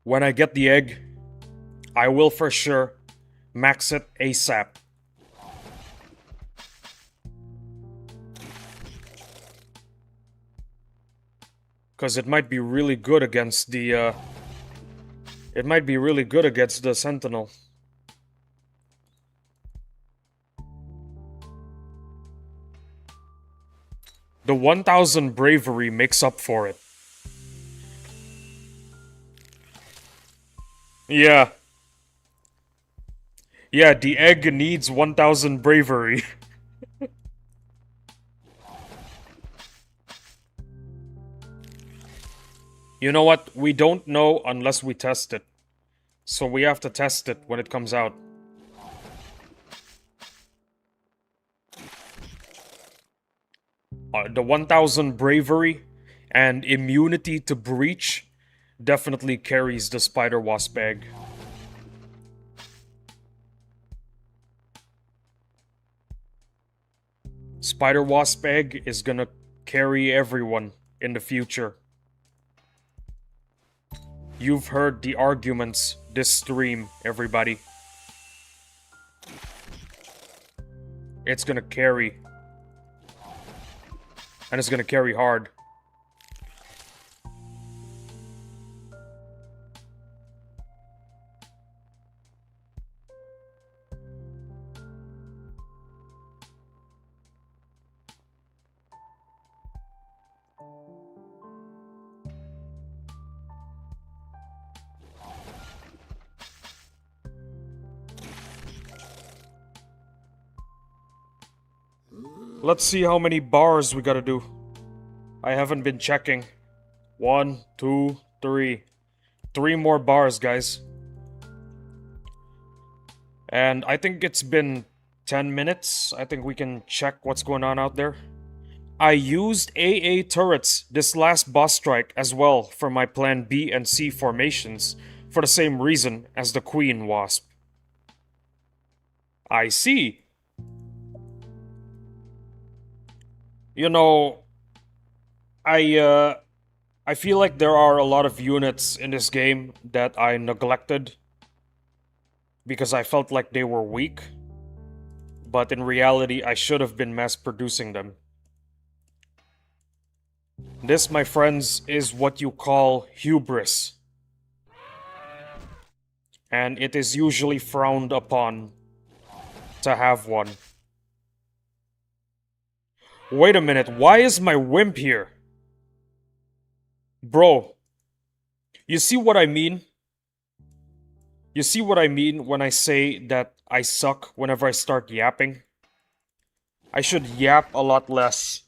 When I get the egg, I will for sure max it ASAP. Because it might be really good against the, it might be really good against the Sentinel. The 1000 bravery makes up for it. Yeah. Yeah, the egg needs 1000 bravery. You know what? We don't know unless we test it. So we have to test it when it comes out. The 1000 bravery and immunity to breach definitely carries the Spider Wasp egg. Spider Wasp egg is gonna carry everyone in the future. You've heard the arguments this stream, everybody. It's gonna carry. And it's gonna carry hard. Let's see how many bars we gotta do. I haven't been checking. 1, 2, 3. 3 more bars, guys. And I think it's been 10 minutes. I think we can check what's going on out there. I used AA turrets this last boss strike as well for my plan B and C formations for the same reason as the Queen Wasp. I see. You know, I feel like there are a lot of units in this game that I neglected because I felt like they were weak. But in reality, I should have been mass producing them. This, my friends, is what you call hubris. And it is usually frowned upon to have one. Wait a minute, why is my wimp here? Bro, you see what I mean? You see what I mean when I say that I suck whenever I start yapping? I should yap a lot less.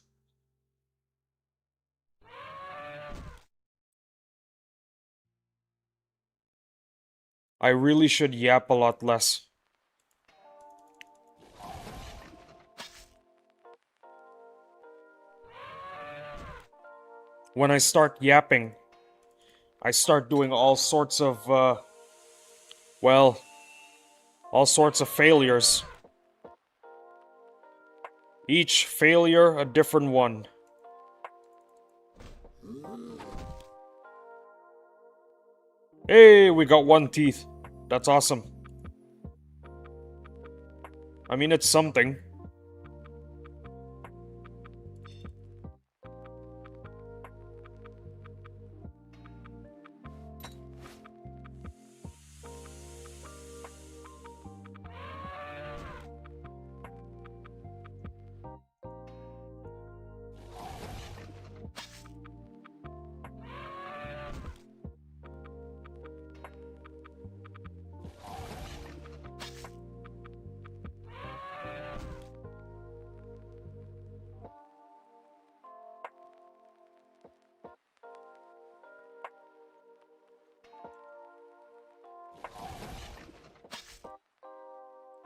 I really should yap a lot less. When I start yapping, I start doing all sorts of, well, all sorts of failures. Each failure a different one. Hey, we got 1 teeth. That's awesome. I mean, it's something.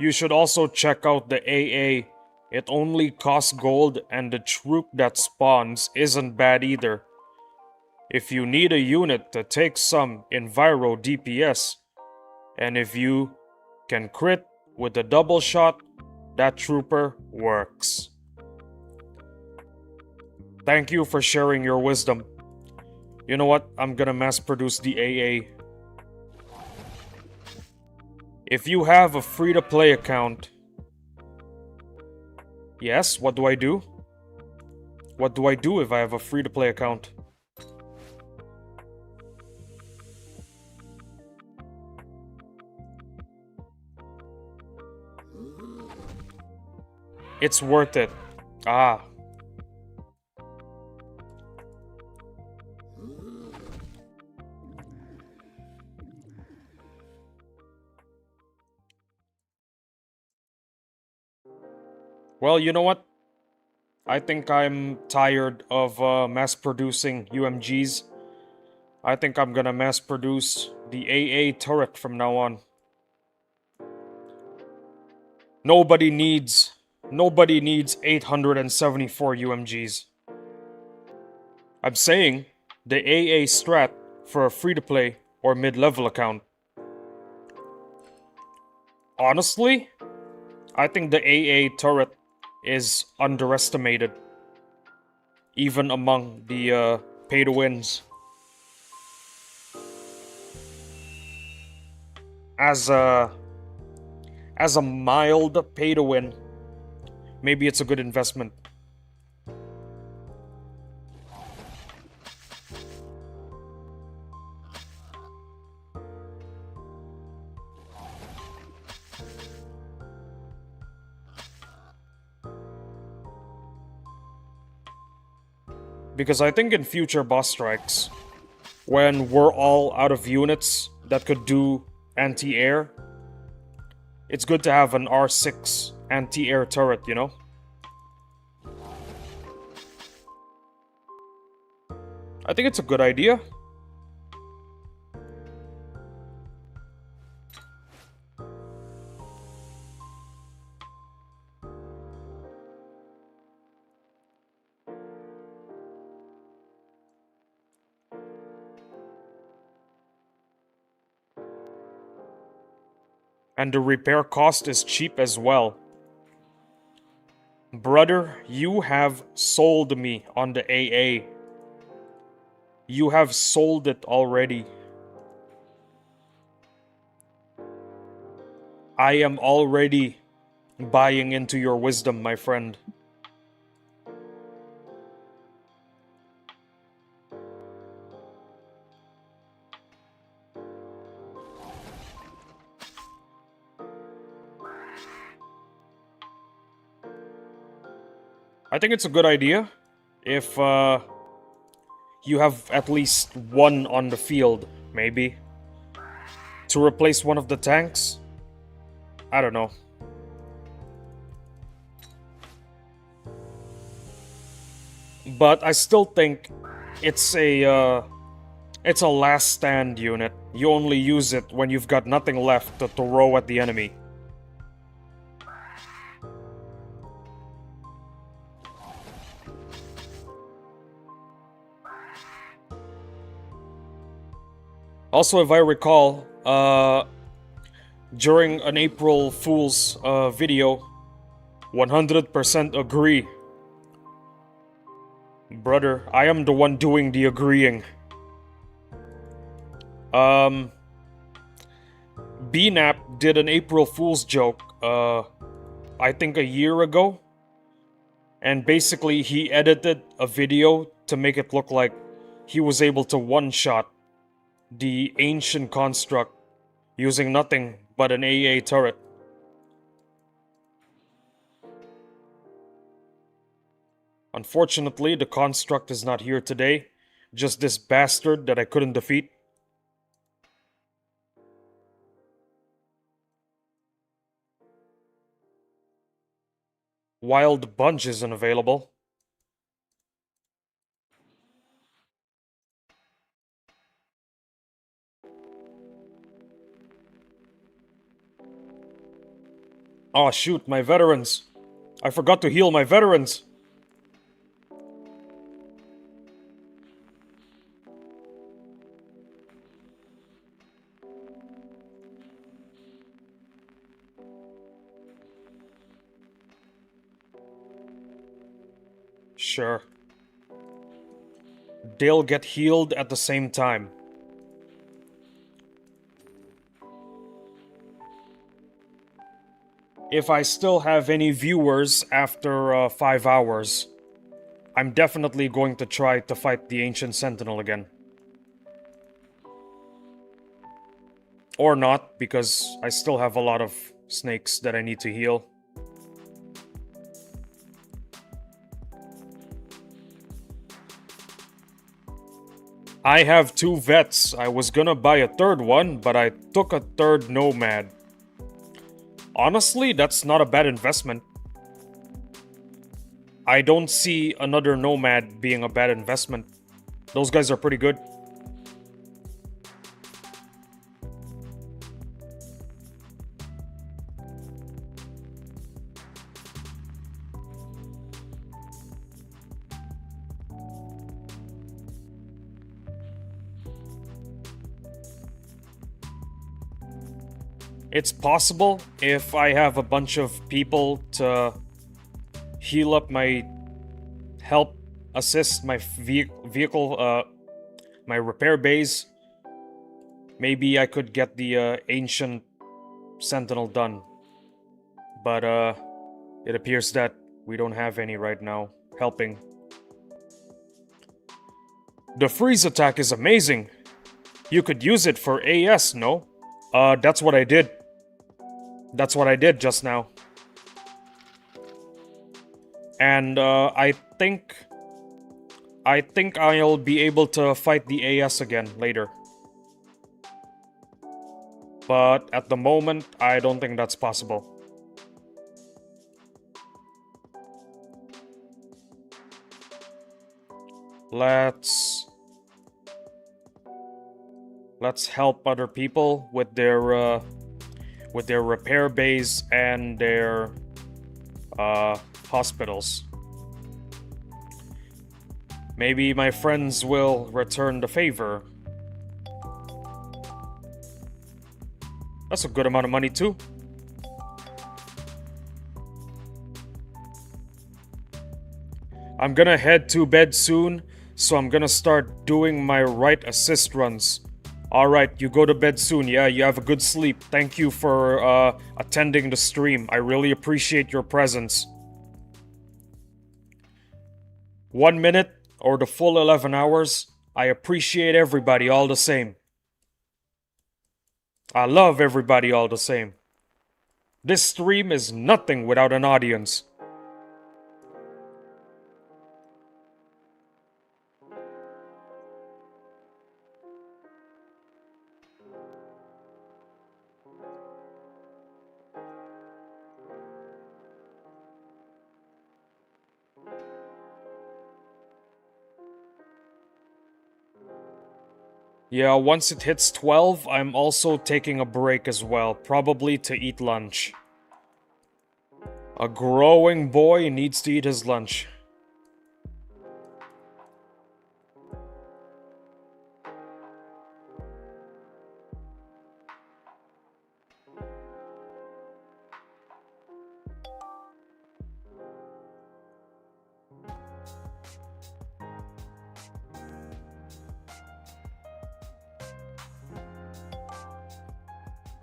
You should also check out the AA. It only costs gold and the troop that spawns isn't bad either. If you need a unit to take some Enviro DPS, and if you can crit with a double shot, that trooper works. Thank you for sharing your wisdom. You know what? I'm gonna mass produce the AA. If you have a free-to-play account... Yes, what do I do? What do I do if I have a free-to-play account? It's worth it. Ah. Well, you know what? I think I'm tired of mass-producing UMGs. I think I'm gonna mass-produce the AA turret from now on. Nobody needs 874 UMGs. I'm saying the AA strat for a free-to-play or mid-level account. Honestly, I think the AA turret is underestimated, even among the pay-to-wins. As a mild pay-to-win, maybe it's a good investment. Because I think in future boss strikes, when we're all out of units that could do anti-air, it's good to have an R6 anti-air turret, you know? I think it's a good idea. And the repair cost is cheap as well. Brother, you have sold me on the AA. You have sold it already. I am already buying into your wisdom, my friend. I think it's a good idea if you have at least one on the field, maybe. To replace one of the tanks? I don't know. But I still think it's a last stand unit. You only use it when you've got nothing left to throw at the enemy. Also, if I recall, during an April Fool's video, 100% agree. Brother, I am the one doing the agreeing. BNAP did an April Fool's joke, I think a year ago. And basically, he edited a video to make it look like he was able to one-shot the ancient construct using nothing but an AA turret. Unfortunately, the construct is not here today. Just this bastard that I couldn't defeat. Wild Bunch isn't available. Oh shoot, my veterans. I forgot to heal my veterans. Sure. They'll get healed at the same time. if I still have any viewers after 5 hours, I'm definitely going to try to fight the Ancient Sentinel again. Or not, because I still have a lot of snakes that I need to heal. I have 2 vets. I was gonna buy a 3rd one, but I took a 3rd nomad. Honestly, that's not a bad investment. I don't see another nomad being a bad investment. Those guys are pretty good. It's possible if I have a bunch of people to heal up my help assist my vehicle, my repair bays. Maybe I could get the Ancient Sentinel done. But it appears that we don't have any right now helping. The freeze attack is amazing. You could use it for AS, no? That's what I did. That's what I did just now. And I think I'll be able to fight the AS again later. But at the moment, I don't think that's possible. Let's help other people with their repair bays and their hospitals. Maybe my friends will return the favor. That's a good amount of money too. I'm gonna head to bed soon, so I'm gonna start doing my right assist runs. Alright, you go to bed soon, yeah? You have a good sleep. Thank you for attending the stream. I really appreciate your presence. 1 minute or the full 11 hours, I appreciate everybody all the same. I love everybody all the same. This stream is nothing without an audience. Yeah, once it hits 12, I'm also taking a break as well, probably to eat lunch. A growing boy needs to eat his lunch.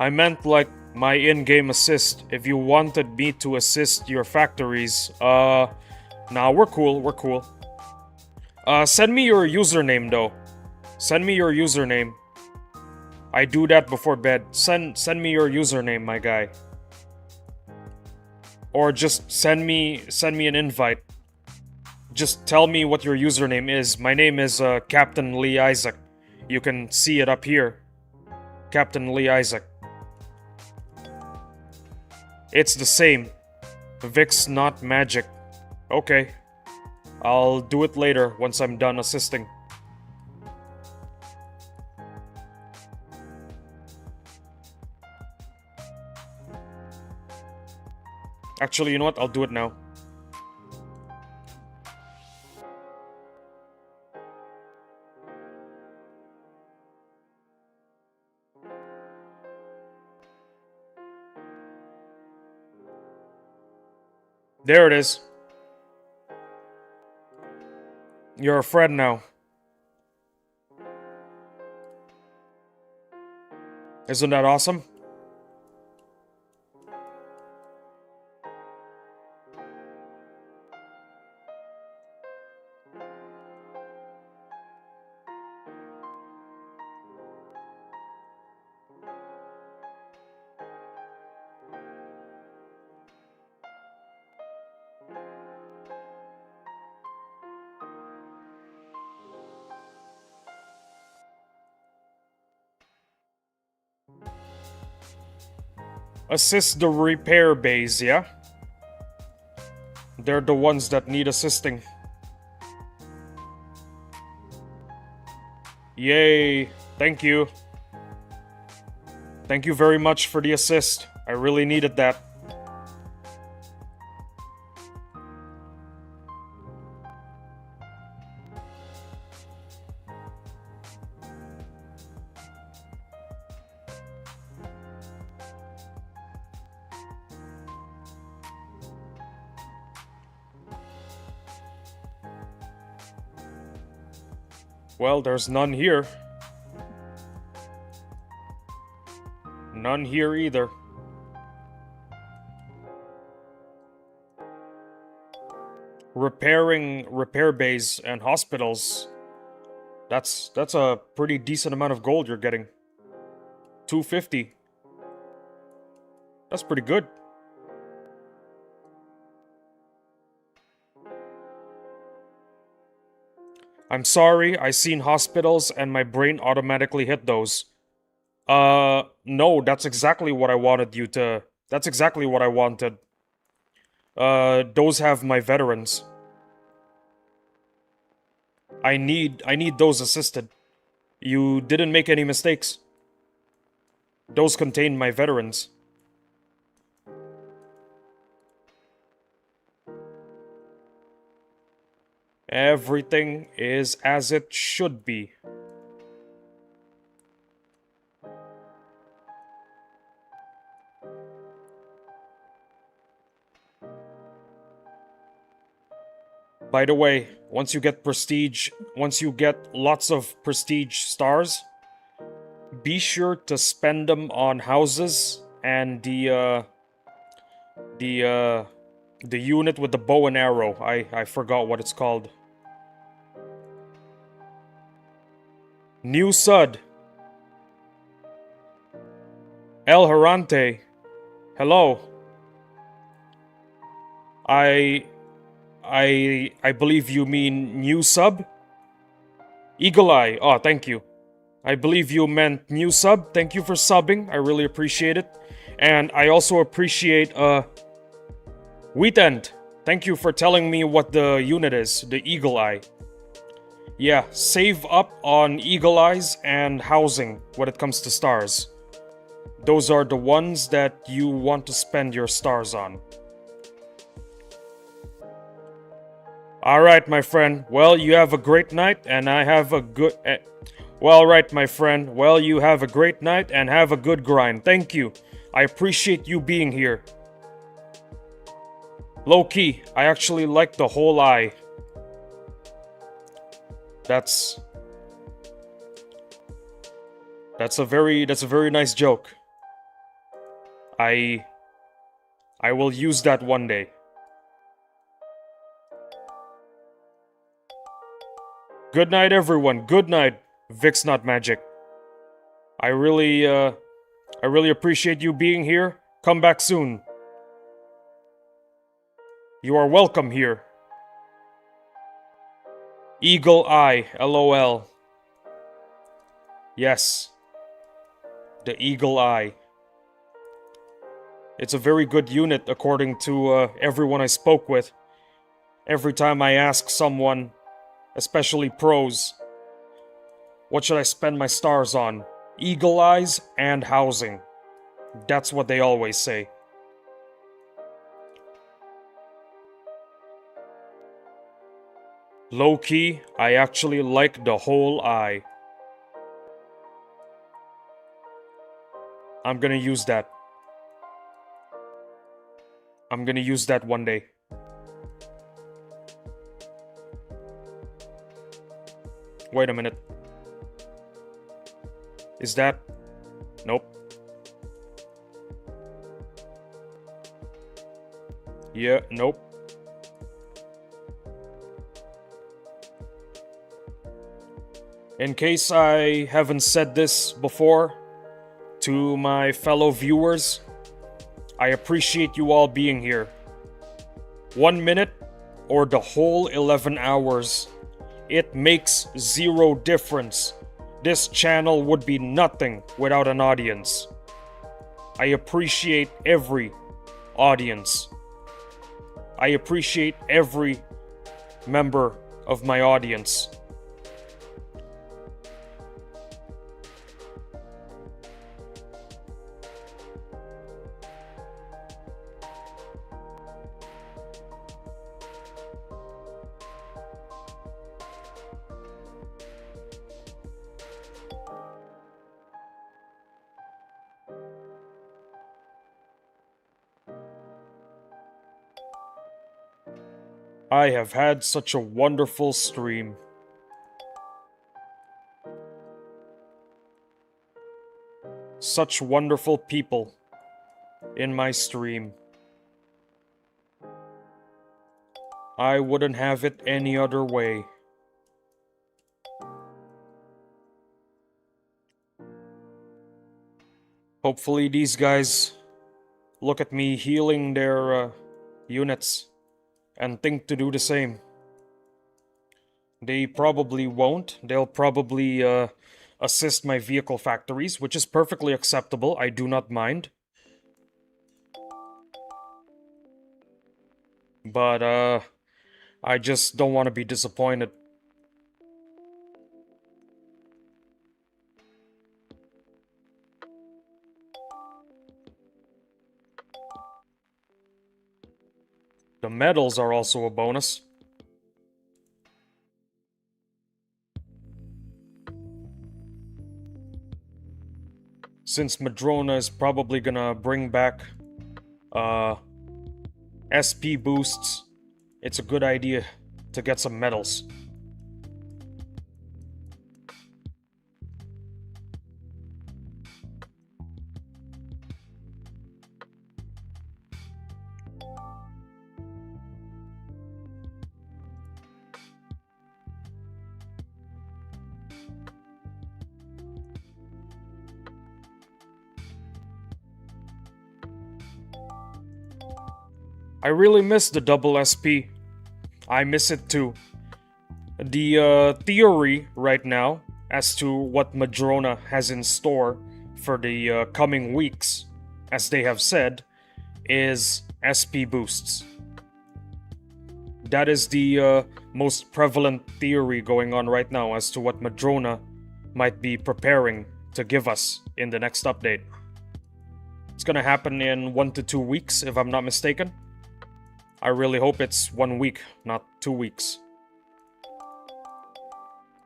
I meant like my in-game assist. If you wanted me to assist your factories, nah, we're cool. Send me your username though. Send me your username. I do that before bed. Send me your username, my guy. Or just send me an invite. Just tell me what your username is. My name is Captain Lee Isaac. You can see it up here. Captain Lee Isaac. It's the same. Vic's not magic. Okay. I'll do it later once I'm done assisting. Actually, you know what? I'll do it now. There it is. You're a friend now. Isn't that awesome? Assist the repair bays, yeah? They're the ones that need assisting. Yay! Thank you. Thank you very much for the assist. I really needed that. Well, there's none here. None here either. Repairing repair bays and hospitals. That's a pretty decent amount of gold you're getting. 250. That's pretty good. I'm sorry, I seen hospitals and my brain automatically hit those. No, that's exactly what I wanted you to... That's exactly what I wanted. Those have my veterans. I need those assisted. You didn't make any mistakes. Those contain my veterans. Everything is as it should be. By the way, once you get lots of prestige stars, be sure to spend them on houses and the unit with the bow and arrow. I forgot what it's called. New Sud. El Harante. Hello. I believe you mean new sub? Eagle Eye. Oh, thank you. I believe you meant new sub. Thank you for subbing. I really appreciate it. And I also appreciate, Wheatend. Thank you for telling me what the unit is. The Eagle Eye. Yeah, save up on Eagle Eyes and housing when it comes to stars. Those are the ones that you want to spend your stars on. Alright, my friend. Well, you have a great night, and I have a good... Well, right, my friend. Well, you have a great night, and have a good grind. Thank you. I appreciate you being here. Low-key, I actually like the whole eye. That's a very nice joke. I will use that one day. Good night, everyone. Good night, Vix Not Magic. I really appreciate you being here. Come back soon. You are welcome here. Eagle Eye, LOL. Yes. The Eagle Eye. It's a very good unit according to everyone I spoke with. Every time I ask someone, especially pros, what should I spend my stars on? Eagle Eyes and housing. That's what they always say. Low-key, I actually like the whole eye. I'm gonna use that. I'm gonna use that one day. Wait a minute. Is that... Nope. Yeah, nope. In case I haven't said this before to my fellow viewers, I appreciate you all being here. 1 minute or the whole 11 hours, it makes zero difference. This channel would be nothing without an audience. I appreciate every audience. I appreciate every member of my audience. I have had such a wonderful stream. Such wonderful people in my stream. I wouldn't have it any other way. Hopefully these guys look at me healing their units and think to do the same. They probably won't. They'll probably assist my vehicle factories, which is perfectly acceptable. I do not mind. But I just don't want to be disappointed. The medals are also a bonus. Since Madrona is probably gonna bring back SP boosts, it's a good idea to get some medals. I really miss the double SP. I miss it too. The theory right now as to what Madrona has in store for the coming weeks, as they have said, is SP boosts. That is the most prevalent theory going on right now as to what Madrona might be preparing to give us in the next update. It's gonna happen in 1 to 2 weeks, if I'm not mistaken. I really hope it's 1 week, not 2 weeks.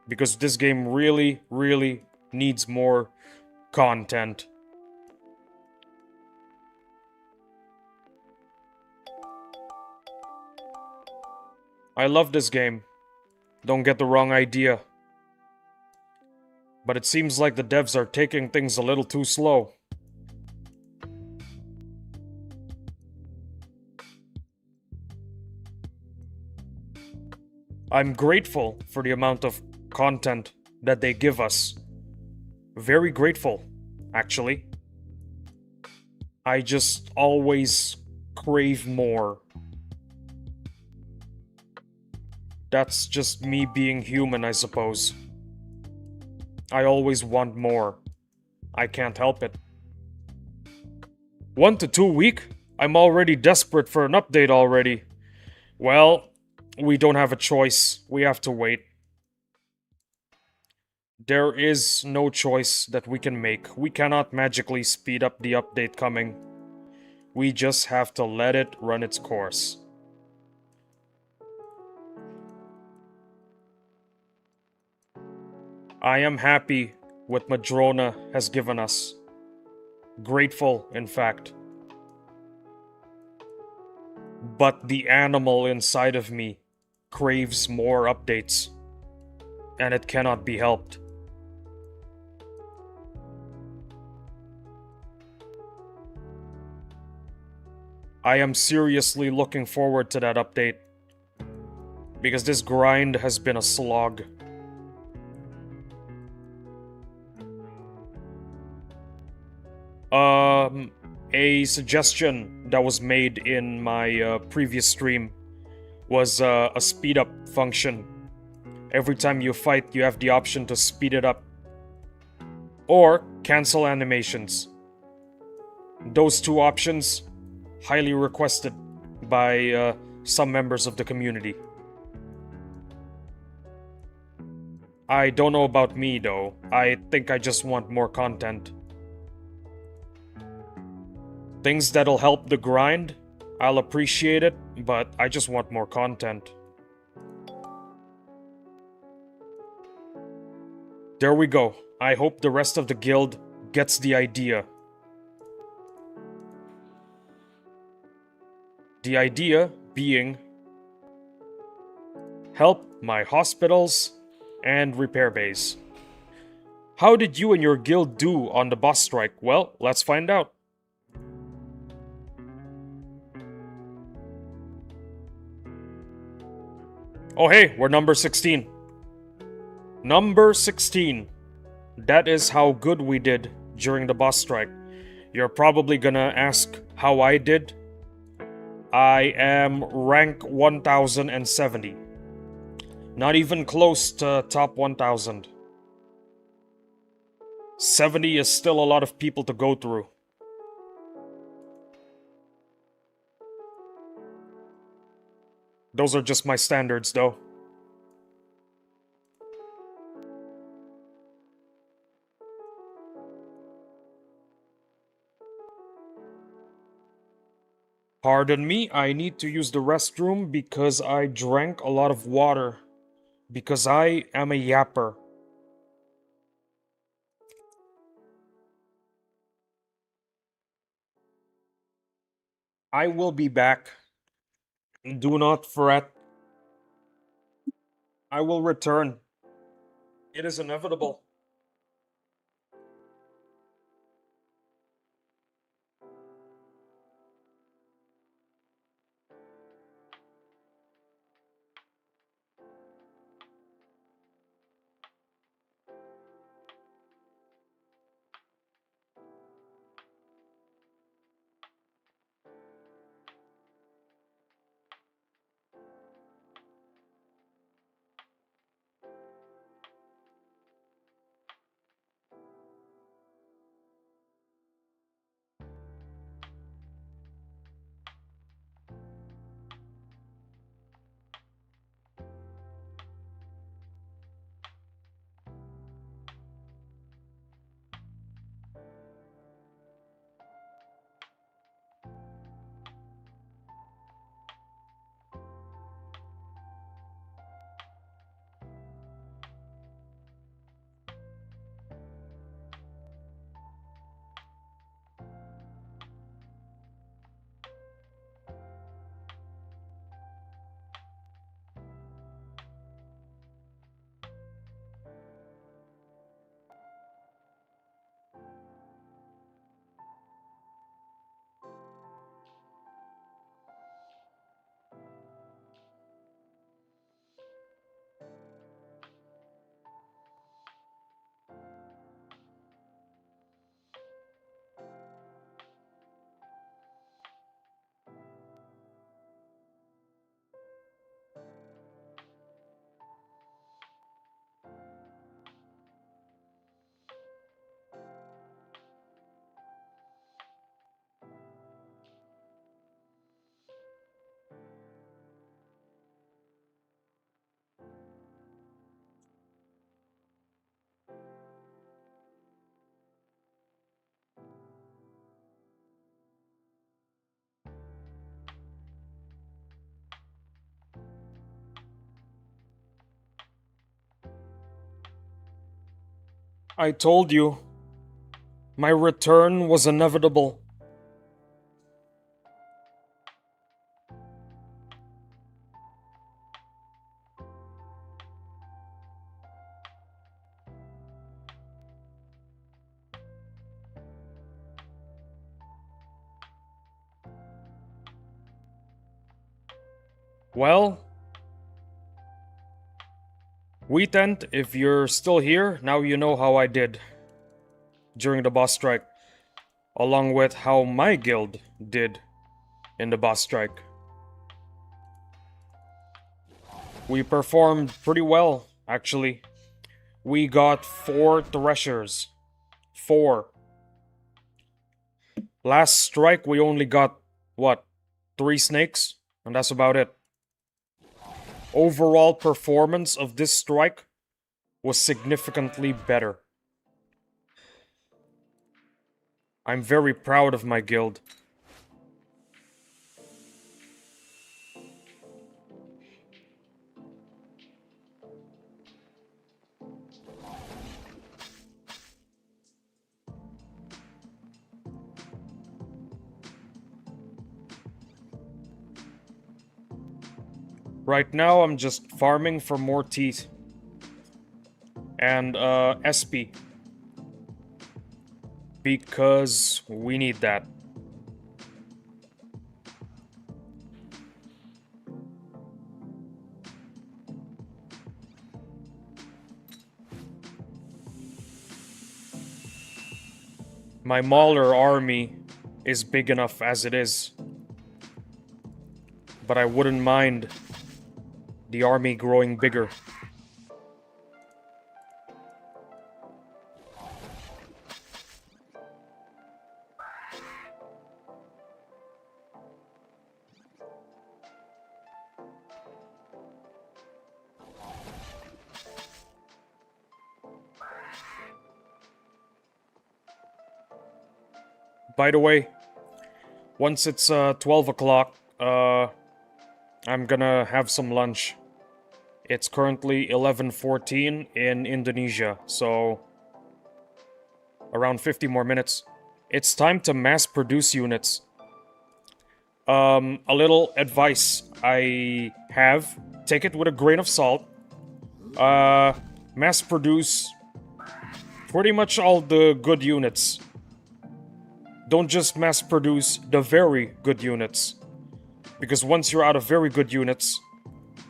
Because this game really, really needs more content. I love this game. Don't get the wrong idea. But it seems like the devs are taking things a little too slow. I'm grateful for the amount of content that they give us. Very grateful, actually. I just always crave more. That's just me being human, I suppose. I always want more. I can't help it. 1 to 2 week? I'm already desperate for an update already. Well, we don't have a choice. We have to wait. There is no choice that we can make. We cannot magically speed up the update coming. We just have to let it run its course. I am happy what Madrona has given us. Grateful, in fact. But the animal inside of me craves more updates, and it cannot be helped. I am seriously looking forward to that update, because this grind has been a slog. A suggestion that was made in my previous stream was a speed up function. Every time you fight, you have the option to speed it up or cancel animations. Those two options, highly requested by some members of the community. I don't know about me though. I think I just want more content. Things that'll help the grind, I'll appreciate it, but I just want more content. There we go. I hope the rest of the guild gets the idea. The idea being help my hospitals and repair bays. How did you and your guild do on the boss strike? Well, let's find out. Oh hey, we're number 16. Number 16. That is how good we did during the boss strike. You're probably gonna ask how I did. I am rank 1070. Not even close to top 1000. 70 is still a lot of people to go through. Those are just my standards though. Pardon me, I need to use the restroom because I drank a lot of water. Because I am a yapper. I will be back. Do not fret. I will return. It is inevitable. I told you. My return was inevitable. Well, Wheatent, if you're still here, now you know how I did during the boss strike, along with how my guild did in the boss strike. We performed pretty well, actually. We got 4 threshers. 4. Last strike, we only got, what, 3 snakes? And that's about it. Overall performance of this strike was significantly better. I'm very proud of my guild. Right now, I'm just farming for more teeth. And, SP. Because we need that. My Mauler army is big enough as it is. But I wouldn't mind the army growing bigger. By the way, once it's 12 o'clock, I'm gonna have some lunch. It's currently 11:14 in Indonesia, so around 50 more minutes. It's time to mass produce units. A little advice I have, take it with a grain of salt. Mass produce pretty much all the good units. Don't just mass produce the very good units. Because once you're out of very good units,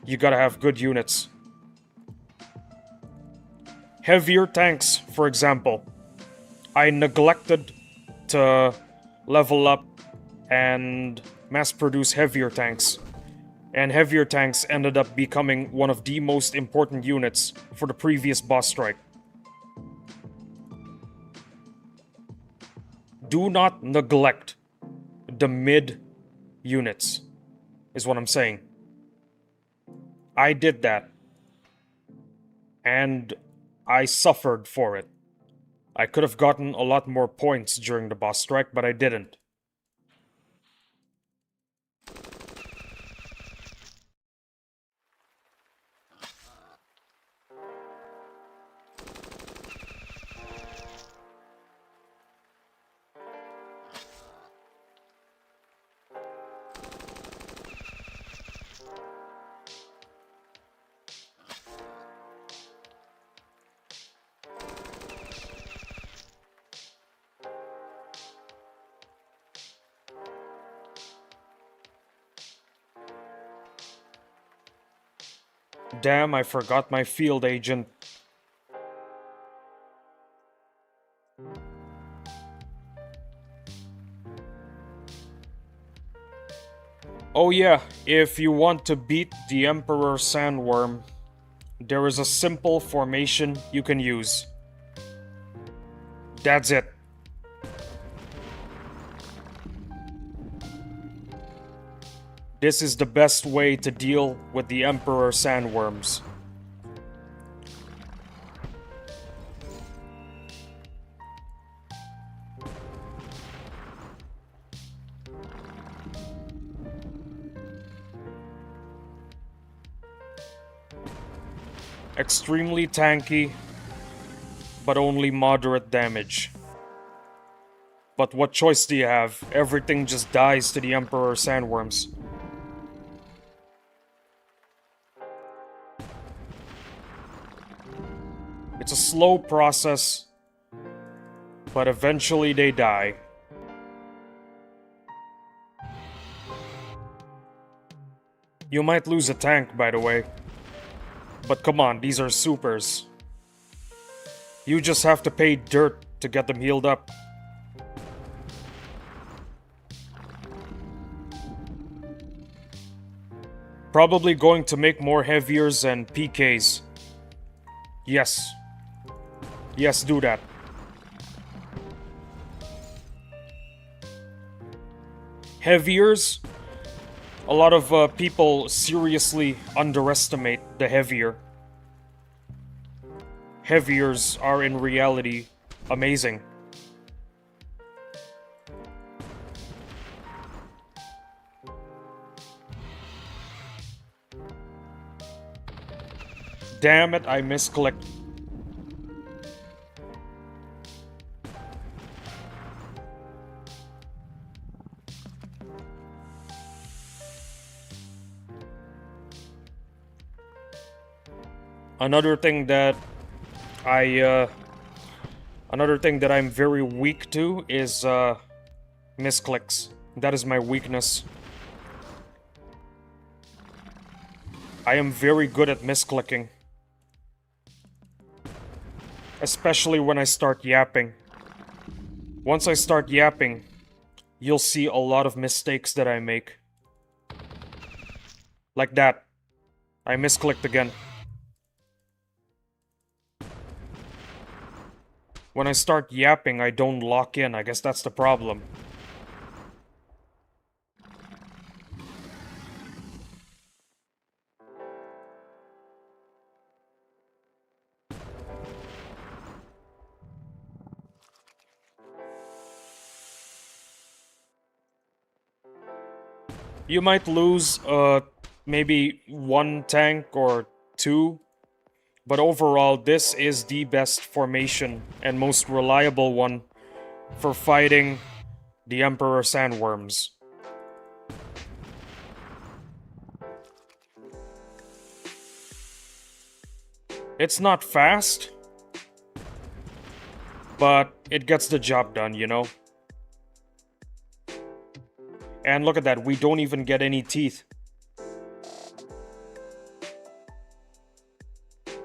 you gotta have good units. Heavier tanks, for example. I neglected to level up and mass produce heavier tanks. And heavier tanks ended up becoming one of the most important units for the previous boss strike. Do not neglect the mid units, is what I'm saying. I did that. And I suffered for it. I could have gotten a lot more points during the boss strike, but I didn't. Damn, I forgot my field agent. Oh yeah, if you want to beat the Emperor Sandworm, there is a simple formation you can use. That's it. This is the best way to deal with the Emperor Sandworms. Extremely tanky, but only moderate damage. But what choice do you have? Everything just dies to the Emperor Sandworms. It's a slow process, but eventually they die. You might lose a tank, by the way. But come on, these are supers. You just have to pay dirt to get them healed up. Probably going to make more heaviers and PKs. Yes. Yes, do that. Heaviers. A lot of people seriously underestimate the heavier. Heaviers are in reality amazing. Damn it, I misclicked. Another thing that I'm very weak to is misclicks. That is my weakness. I am very good at misclicking. Especially when I start yapping. Once I start yapping, you'll see a lot of mistakes that I make. Like that. I misclicked again. When I start yapping, I don't lock in. I guess that's the problem. You might lose, maybe one tank or two. But overall, this is the best formation and most reliable one for fighting the Emperor Sandworms. It's not fast, but it gets the job done, you know? And look at that, we don't even get any teeth.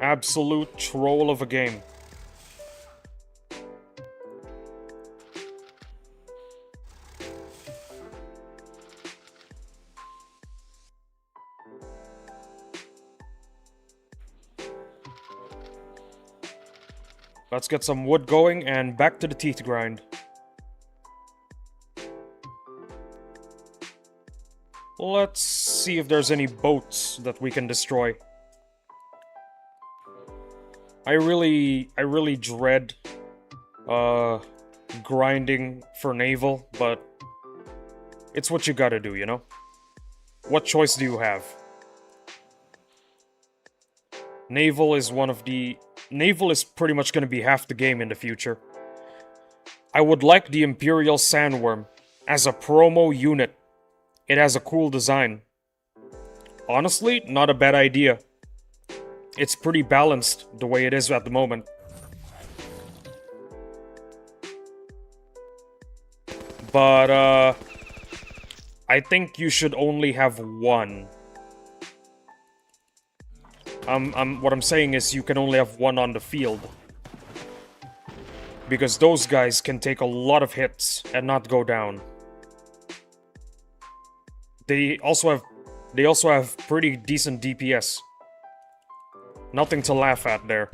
Absolute troll of a game. Let's get some wood going and back to the teeth grind. Let's see if there's any boats that we can destroy. I really dread grinding for naval, but it's what you gotta do, you know? What choice do you have? Naval is pretty much gonna be half the game in the future. I would like the Imperial Sandworm as a promo unit. It has a cool design. Honestly, not a bad idea. It's pretty balanced the way it is at the moment. But, I think you should only have one. What I'm saying is you can only have one on the field. Because those guys can take a lot of hits and not go down. They also have pretty decent DPS. Nothing to laugh at there.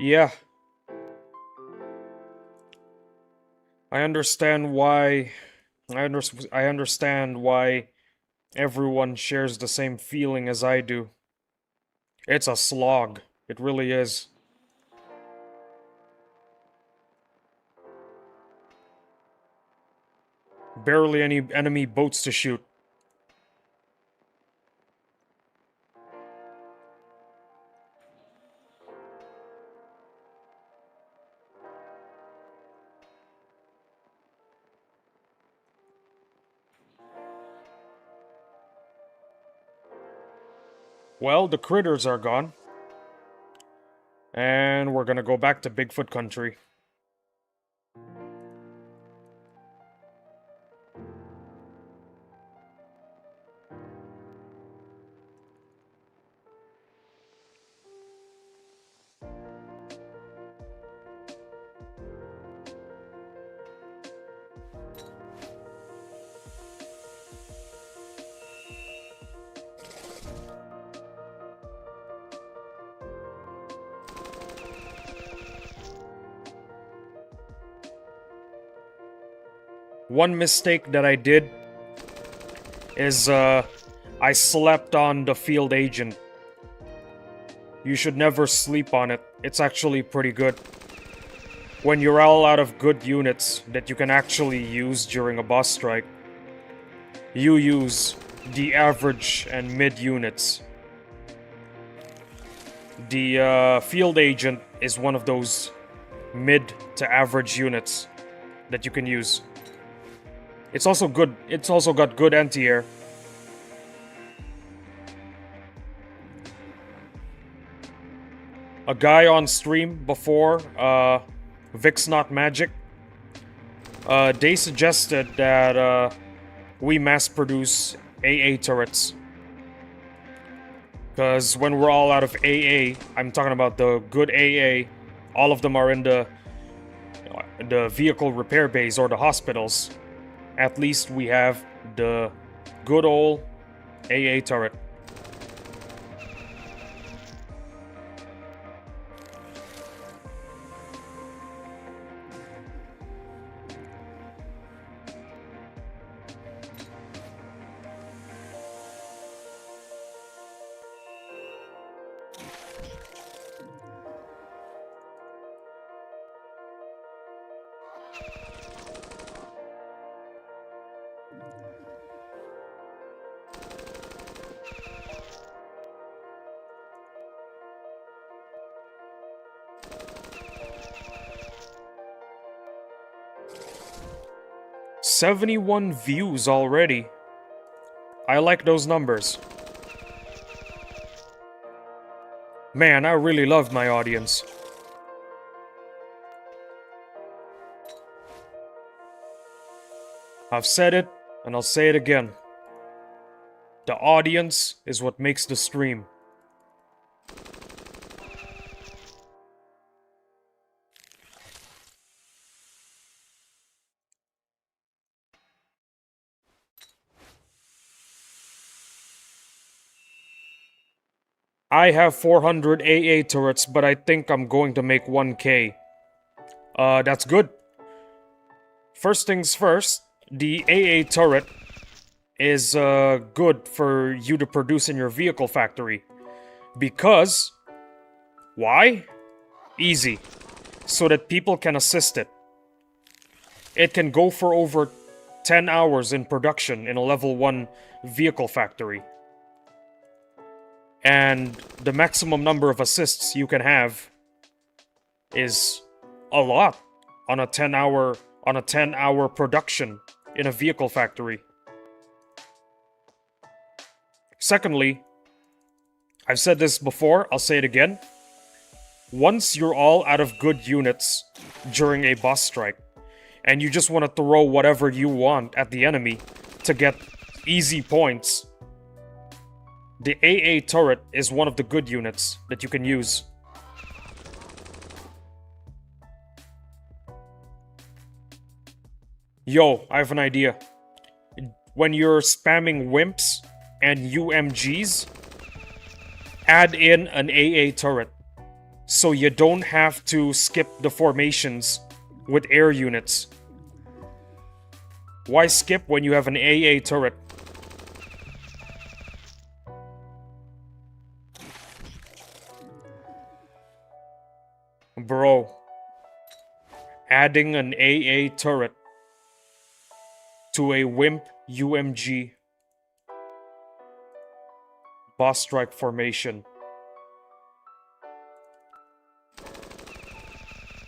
Yeah. I understand why everyone shares the same feeling as I do. It's a slog. It really is. Barely any enemy boats to shoot. Well, the critters are gone. And we're gonna go back to Bigfoot country. One mistake that I did is I slept on the field agent. You should never sleep on it. It's actually pretty good. When you're all out of good units that you can actually use during a boss strike, you use the average and mid units. The field agent is one of those mid to average units that you can use. It's also good. It's also got good anti-air. A guy on stream before, Vic's Not Magic, they suggested that we mass produce AA turrets. Because when we're all out of AA, I'm talking about the good AA, all of them are in the vehicle repair bays or the hospitals. At least we have the good old AA turret. "71 views already. I like those numbers. Man, I really love my audience. I've said it, and I'll say it again. The audience is what makes the stream. I have 400 AA turrets, but I think I'm going to make 1k. That's good. First things first, the AA turret is good for you to produce in your vehicle factory. Because... why? Easy. So that people can assist it. It can go for over 10 hours in production in a level 1 vehicle factory. And the maximum number of assists you can have is a lot on a 10-hour production in a vehicle factory. Secondly, I've said this before, I'll say it again. Once you're all out of good units during a boss strike, and you just want to throw whatever you want at the enemy to get easy points, the AA turret is one of the good units that you can use. Yo, I have an idea. When you're spamming wimps and UMGs, add in an AA turret. So you don't have to skip the formations with air units. Why skip when you have an AA turret? Bro, adding an AA turret to a wimp UMG boss strike formation.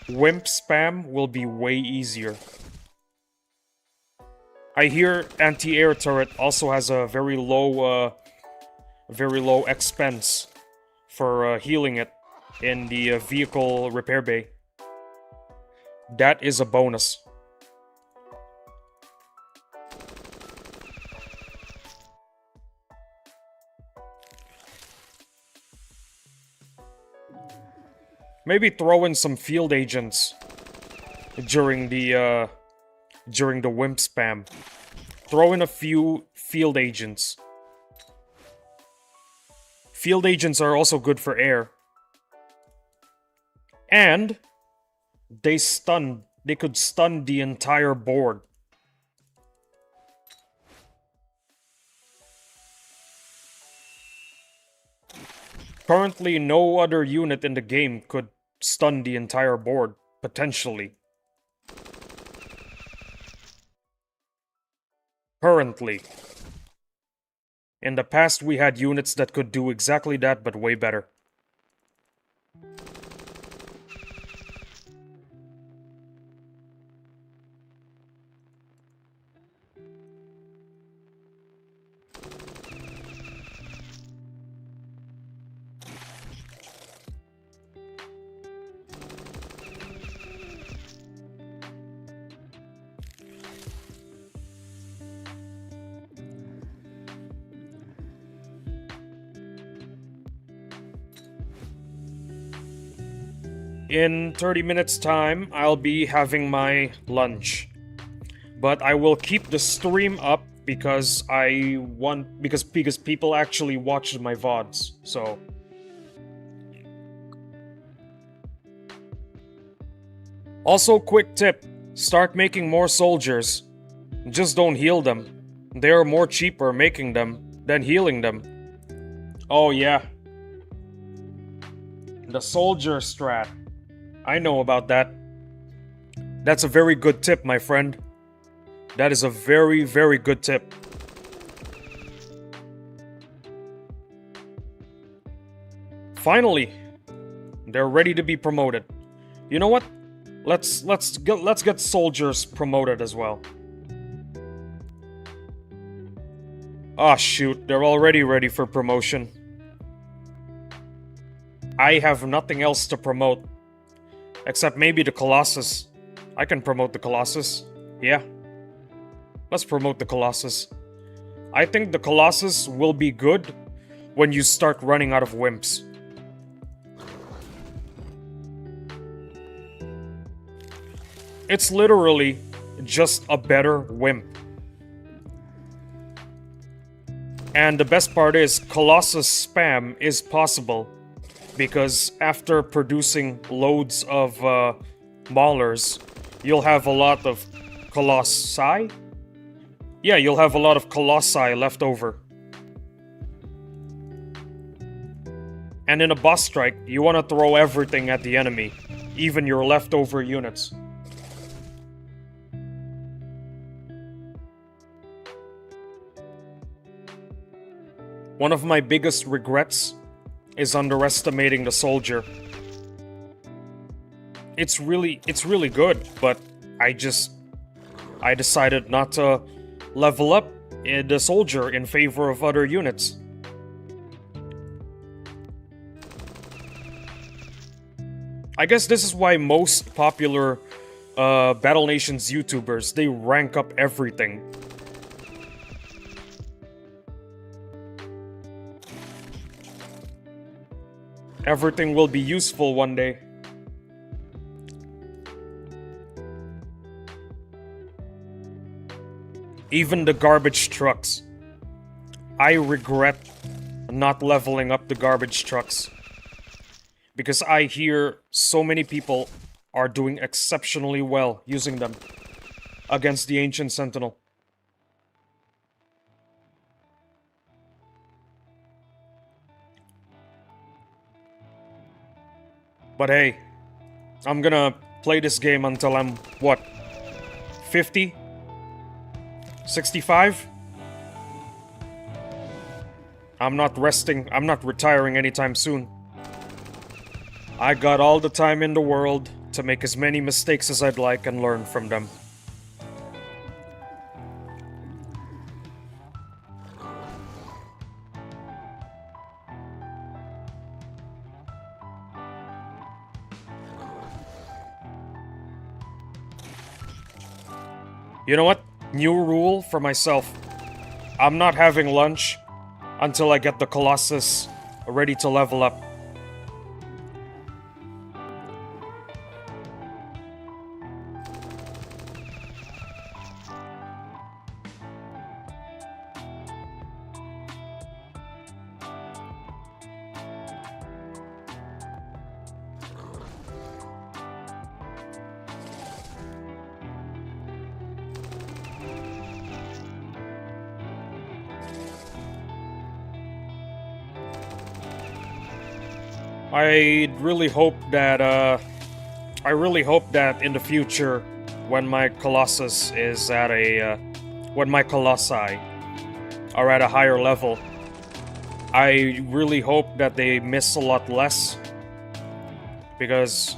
Wimp spam will be way easier. I hear anti-air turret also has a very low expense for healing it in the vehicle repair bay. That is a bonus. Maybe throw in some field agents during the wimp spam. Throw in a few field agents. Field agents are also good for air. And they could stun the entire board. Currently, no other unit in the game could stun the entire board, potentially. Currently. In the past, we had units that could do exactly that, but way better. In 30 minutes time, I'll be having my lunch. But I will keep the stream up because because people actually watch my VODs, so. Also, quick tip, start making more soldiers. Just don't heal them. They are more cheaper making them than healing them. Oh yeah. The soldier strat. I know about that. That's a very good tip, my friend. That is a very, very good tip. Finally, they're ready to be promoted. You know what? Let's get soldiers promoted as well. Ah, shoot, they're already ready for promotion. I have nothing else to promote. Except maybe the Colossus. I can promote the Colossus. Yeah. Let's promote the Colossus. I think the Colossus will be good when you start running out of wimps. It's literally just a better wimp. And the best part is, Colossus spam is possible. Because after producing loads of maulers, you'll have a lot of colossi? Yeah, you'll have a lot of colossi left over. And in a boss strike, you want to throw everything at the enemy, even your leftover units. One of my biggest regrets is underestimating the soldier. It's really good, but I decided not to level up the soldier in favor of other units. I guess this is why most popular Battle Nations YouTubers, they rank up everything. Everything will be useful one day. Even the garbage trucks. I regret not leveling up the garbage trucks. Because I hear so many people are doing exceptionally well using them against the Ancient Sentinel. But hey, I'm gonna play this game until I'm, what, 50? 65? I'm not resting, I'm not retiring anytime soon. I got all the time in the world to make as many mistakes as I'd like and learn from them. You know what? New rule for myself. I'm not having lunch until I get the Colossus ready to level up. I really hope that in the future, when my Colossus is at a when my Colossi are at a higher level, I really hope that they miss a lot less, because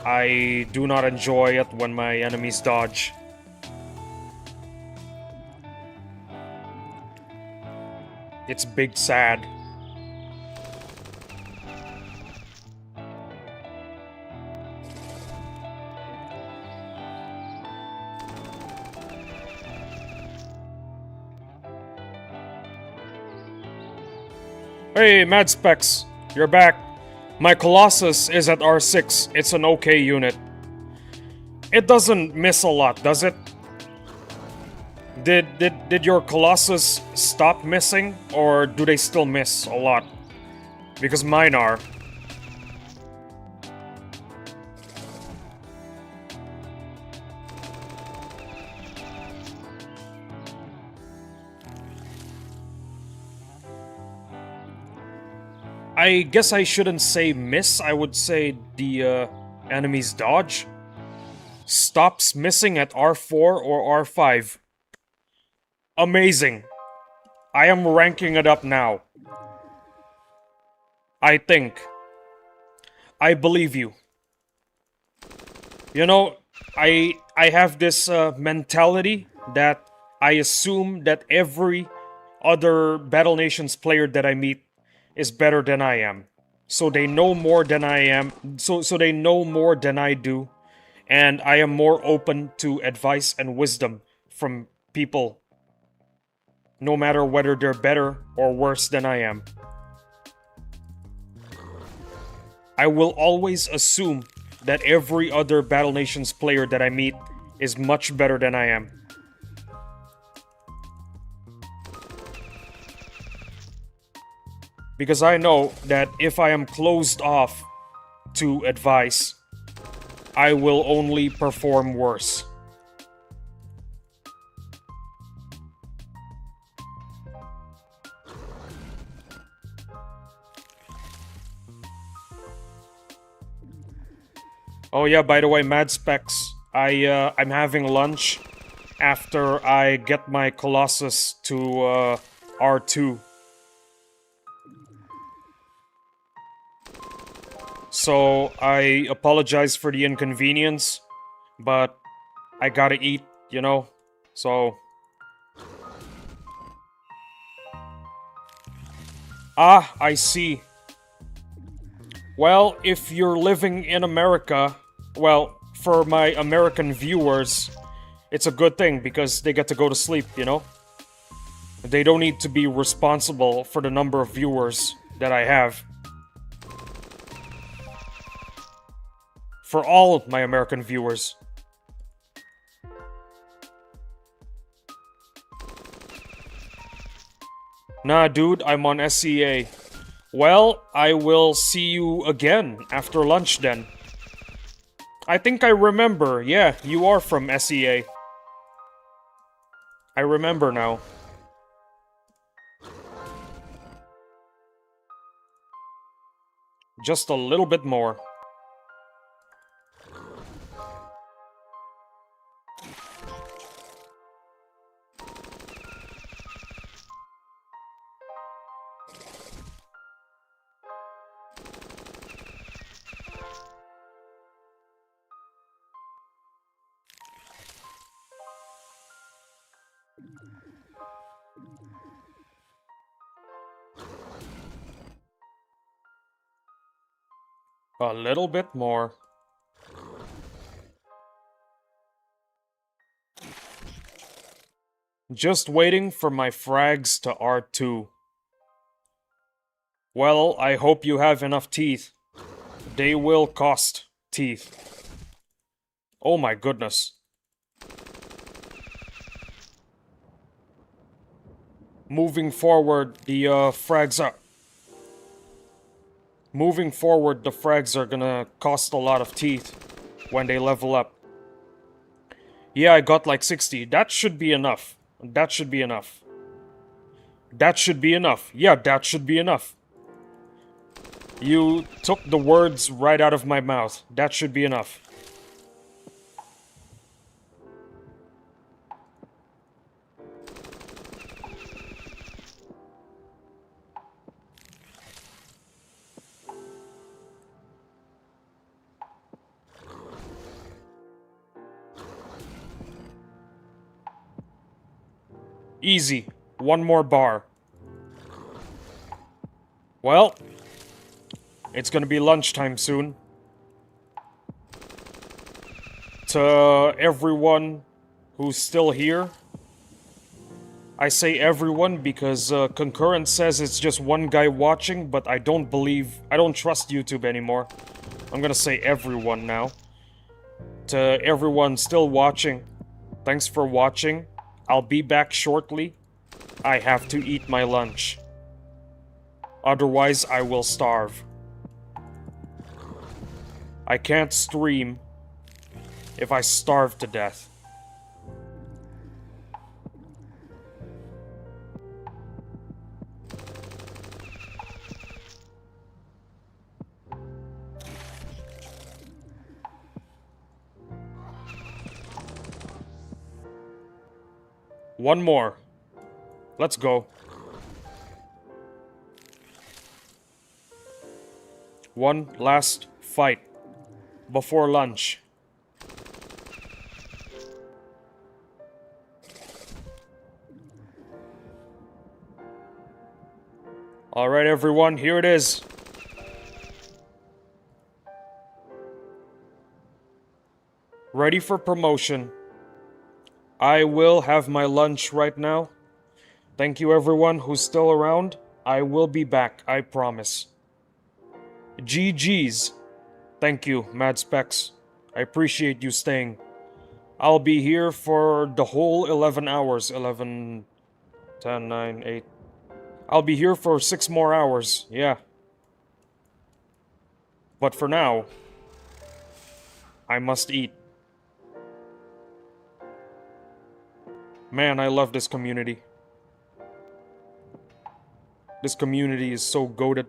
I do not enjoy it when my enemies dodge. It's big sad. Hey, Mad Specs, you're back. My Colossus is at R6. It's an okay unit. It doesn't miss a lot, does it? Did your Colossus stop missing, or do they still miss a lot? Because mine are. I guess I shouldn't say miss, I would say the enemy's dodge stops missing at R4 or R5. Amazing. I am ranking it up now. I think. I believe you. You know, I have this mentality that I assume that every other Battle Nations player that I meet is better than I am. So they know more than I am. So they know more than I do. And I am more open to advice and wisdom from people, no matter whether they're better or worse than I am. I will always assume that every other Battle Nations player that I meet is much better than I am. Because I know that if I am closed off to advice, I will only perform worse. Oh yeah, by the way, Mad Specs, I'm having lunch after I get my Colossus to R2. So I apologize for the inconvenience, but I gotta eat, you know? So... Ah, I see. Well, if you're living in America, well, for my American viewers, it's a good thing because they get to go to sleep, you know? They don't need to be responsible for the number of viewers that I have. For all my American viewers. Nah, dude, I'm on SEA. Well, I will see you again after lunch then. I think I remember. Yeah, you are from SEA. I remember now. Just a little bit more. A little bit more. Just waiting for my frags to R2. Well, I hope you have enough teeth. They will cost teeth. Oh my goodness. Moving forward, the frags are... Moving forward, the frags are gonna cost a lot of teeth when they level up. Yeah, I got like 60. That should be enough. That should be enough. That should be enough. Yeah, that should be enough. You took the words right out of my mouth. That should be enough. Easy. One more bar. Well, it's gonna be lunchtime soon. To everyone who's still here, I say everyone because Concurrent says it's just one guy watching, but I don't trust YouTube anymore. I'm gonna say everyone now. To everyone still watching, thanks for watching. I'll be back shortly. I have to eat my lunch. Otherwise, I will starve. I can't stream if I starve to death. One more. Let's go. One last fight before lunch. Alright, everyone, here it is. Ready for promotion. I will have my lunch right now. Thank you, everyone who's still around. I will be back, I promise. GG's. Thank you, Mad Specs. I appreciate you staying. I'll be here for the whole 11 hours. 11, 10, 9, 8. I'll be here for 6 more hours, yeah. But for now, I must eat. Man, I love this community. This community is so goated.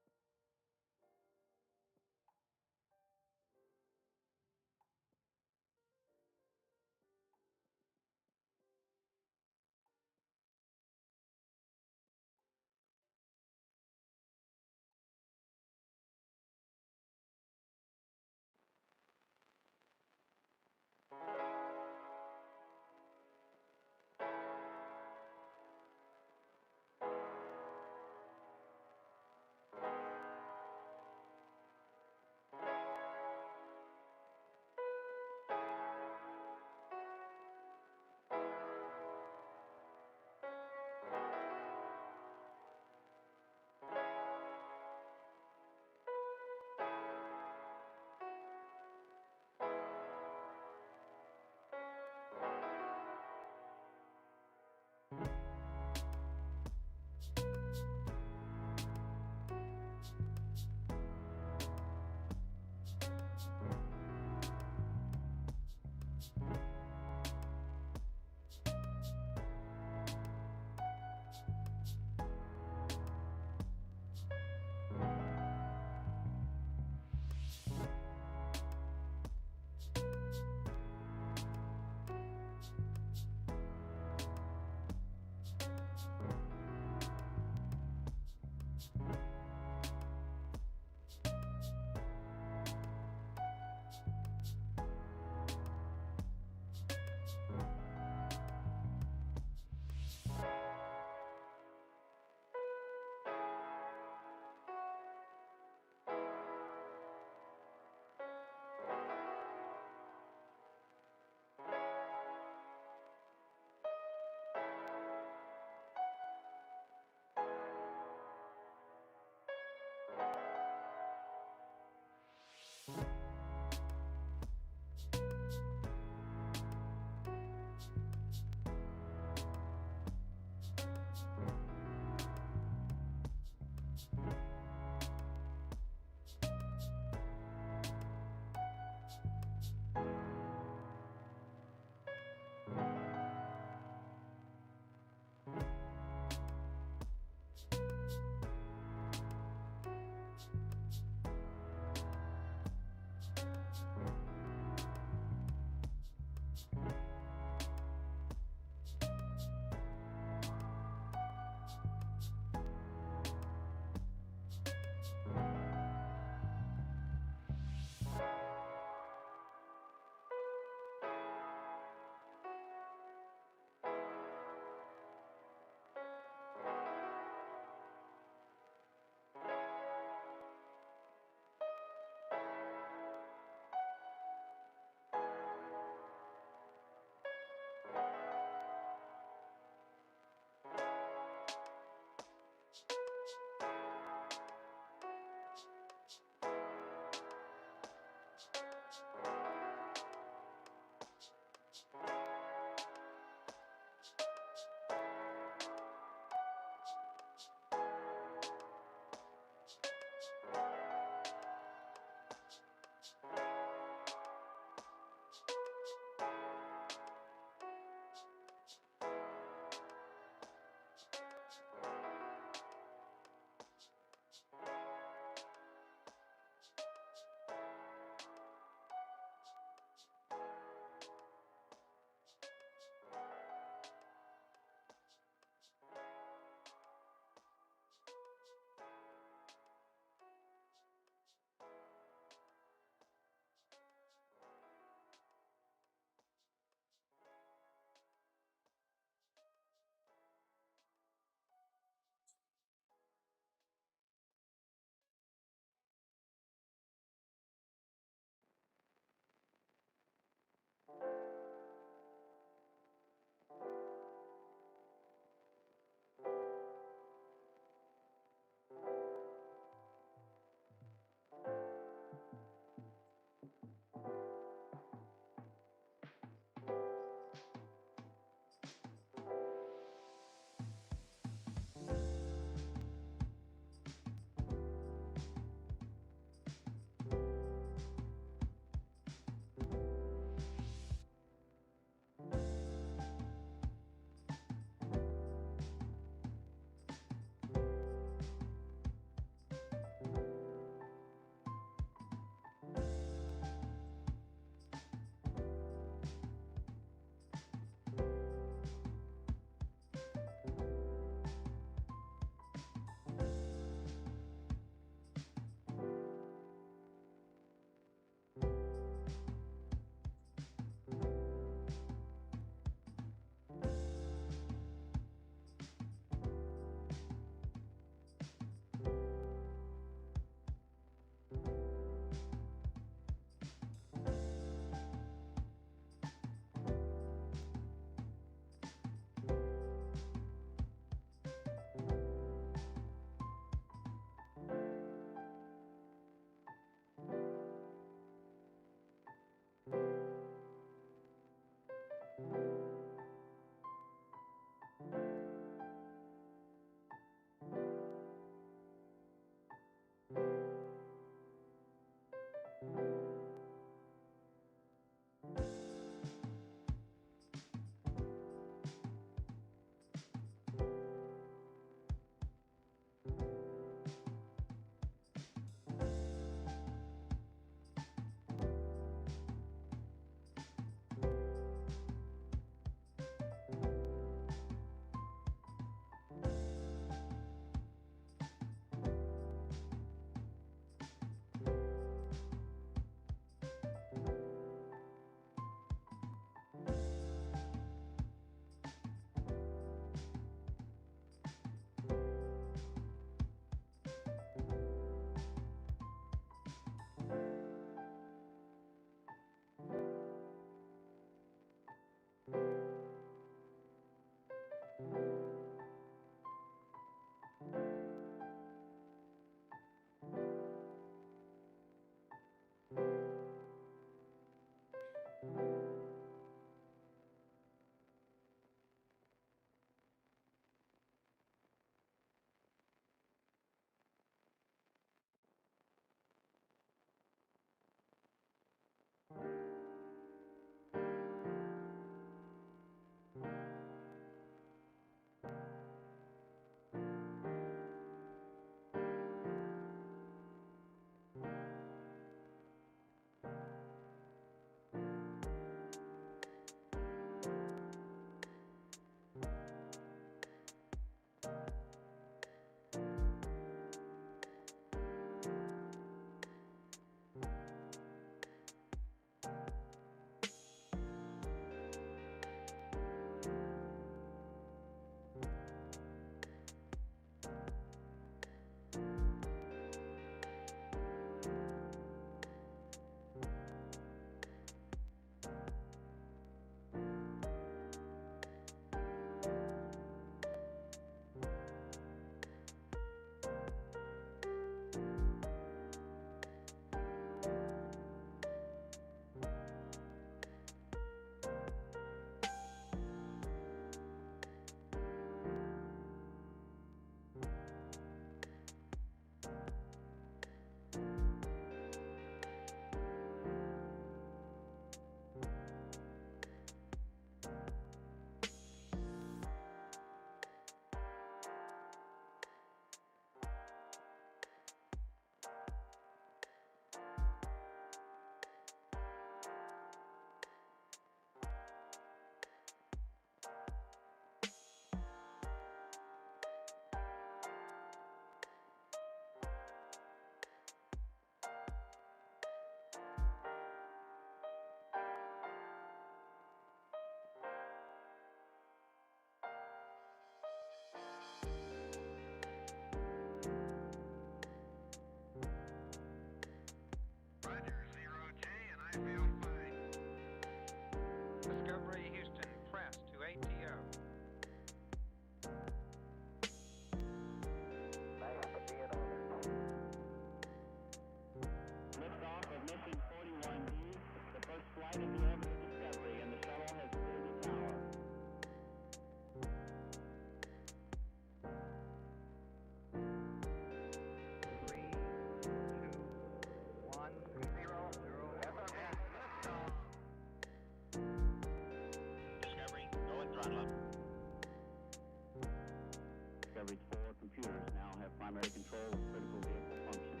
Discovery's 4 computers now have primary control of critical vehicle functions.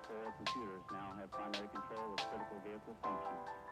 4 computers now have primary control of critical vehicle functions.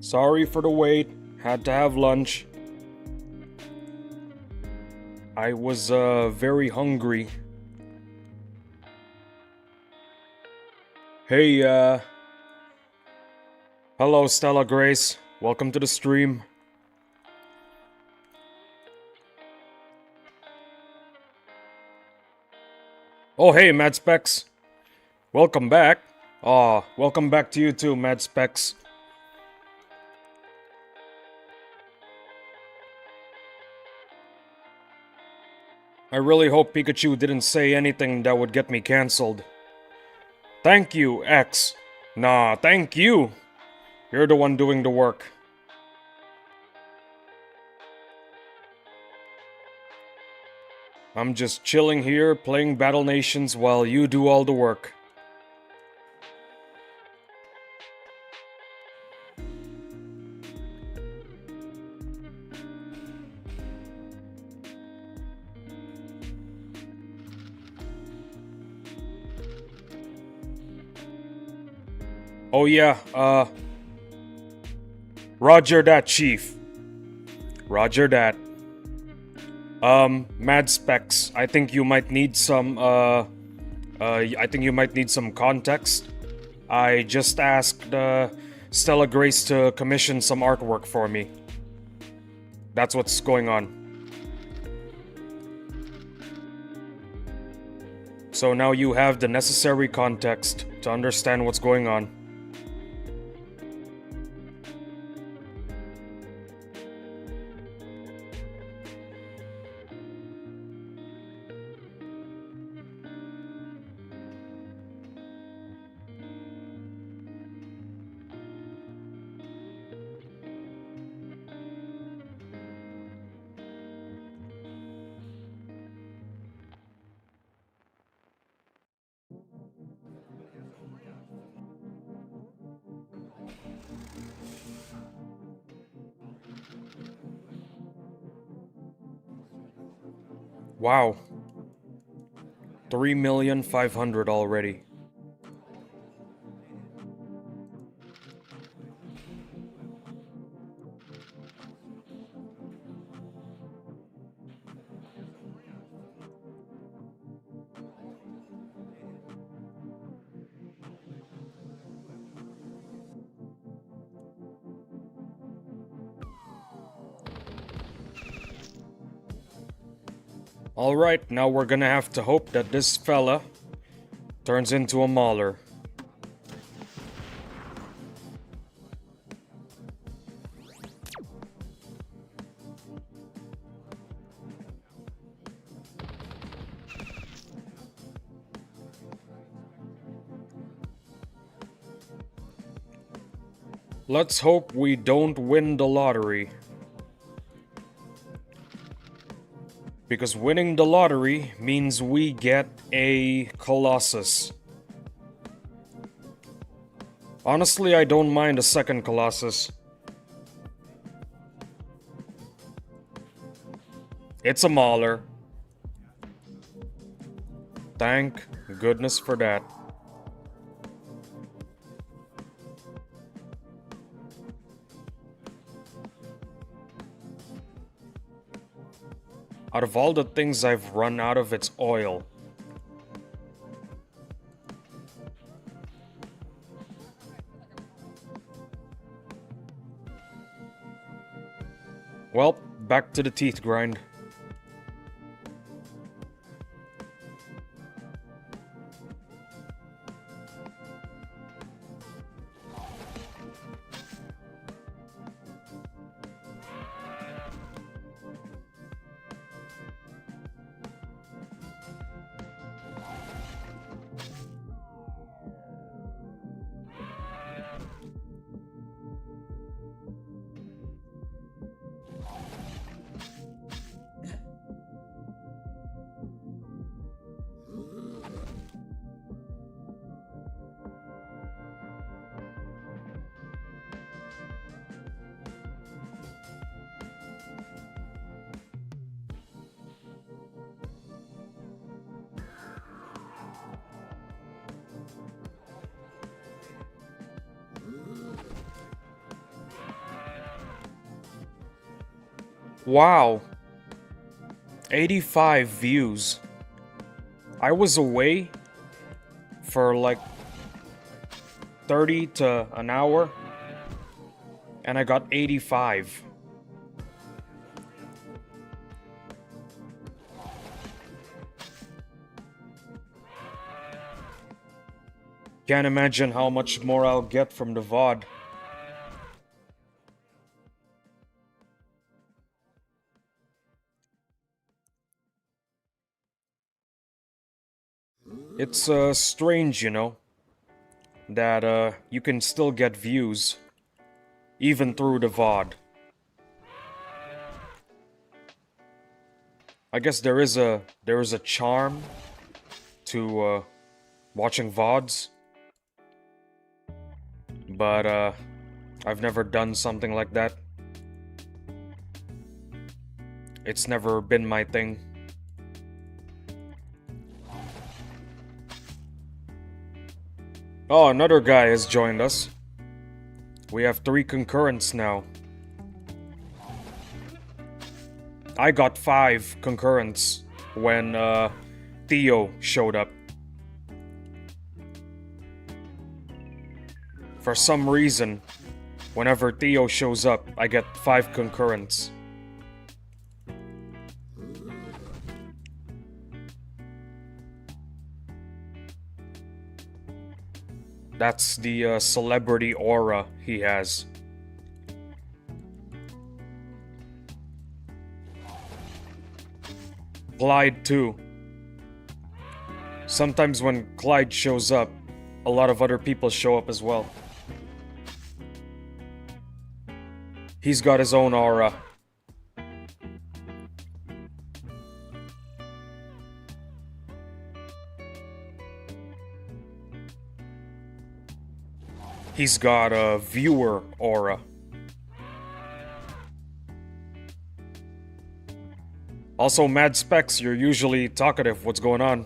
Sorry for the wait. Had to have lunch. I was very hungry. Hey, hello Stella Grace. Welcome to the stream. Oh, hey, Mad Specs. Welcome back. Aw, welcome back to you too, Mad Specs. I really hope Pikachu didn't say anything that would get me cancelled. Thank you, X. Nah, thank you. You're the one doing the work. I'm just chilling here, playing Battle Nations while you do all the work. Oh yeah, Roger that, Chief. Roger that. Mad Specs, I think you might need some, I think you might need some context. I just asked, Stella Grace to commission some artwork for me. That's what's going on. So now you have the necessary context to understand what's going on. Wow. 3,500,000 already. Alright, now we're gonna have to hope that this fella turns into a mauler. Let's hope we don't win the lottery. Because winning the lottery means we get a Colossus. Honestly, I don't mind a second Colossus. It's a mauler. Thank goodness for that. Out of all the things I've run out of, its oil. Well, back to the teeth grind. Wow. 85 views. I was away for like 30 to an hour, and I got 85. Can't imagine how much more I'll get from the VOD. It's strange, you know, that you can still get views even through the VOD. I guess there is a charm to watching VODs, but I've never done something like that. It's never been my thing. Oh, another guy has joined us. We have 3 concurrents now. I got 5 concurrents when Theo showed up. For some reason, whenever Theo shows up, I get 5 concurrents. That's the celebrity aura he has. Clyde too. Sometimes when Clyde shows up, a lot of other people show up as well. He's got his own aura. He's got a viewer aura. Also, Mad Specs, you're usually talkative. What's going on?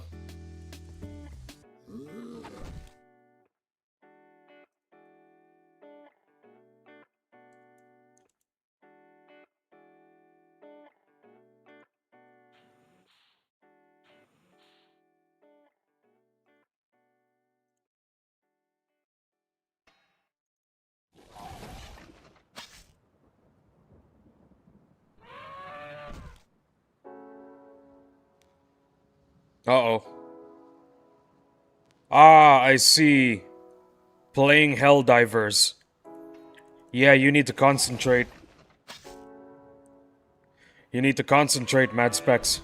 Uh-oh. Ah, I see. Playing Helldivers. Yeah, you need to concentrate. You need to concentrate, Mad Specs.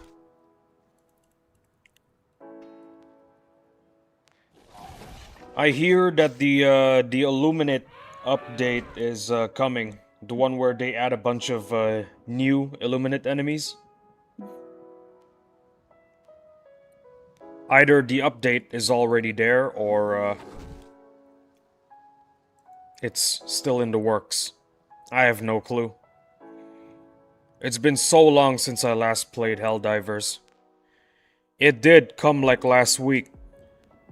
I hear that the Illuminate update is coming. The one where they add a bunch of new Illuminate enemies. Either the update is already there, or it's still in the works. I have no clue. It's been so long since I last played Helldivers. It did come like last week.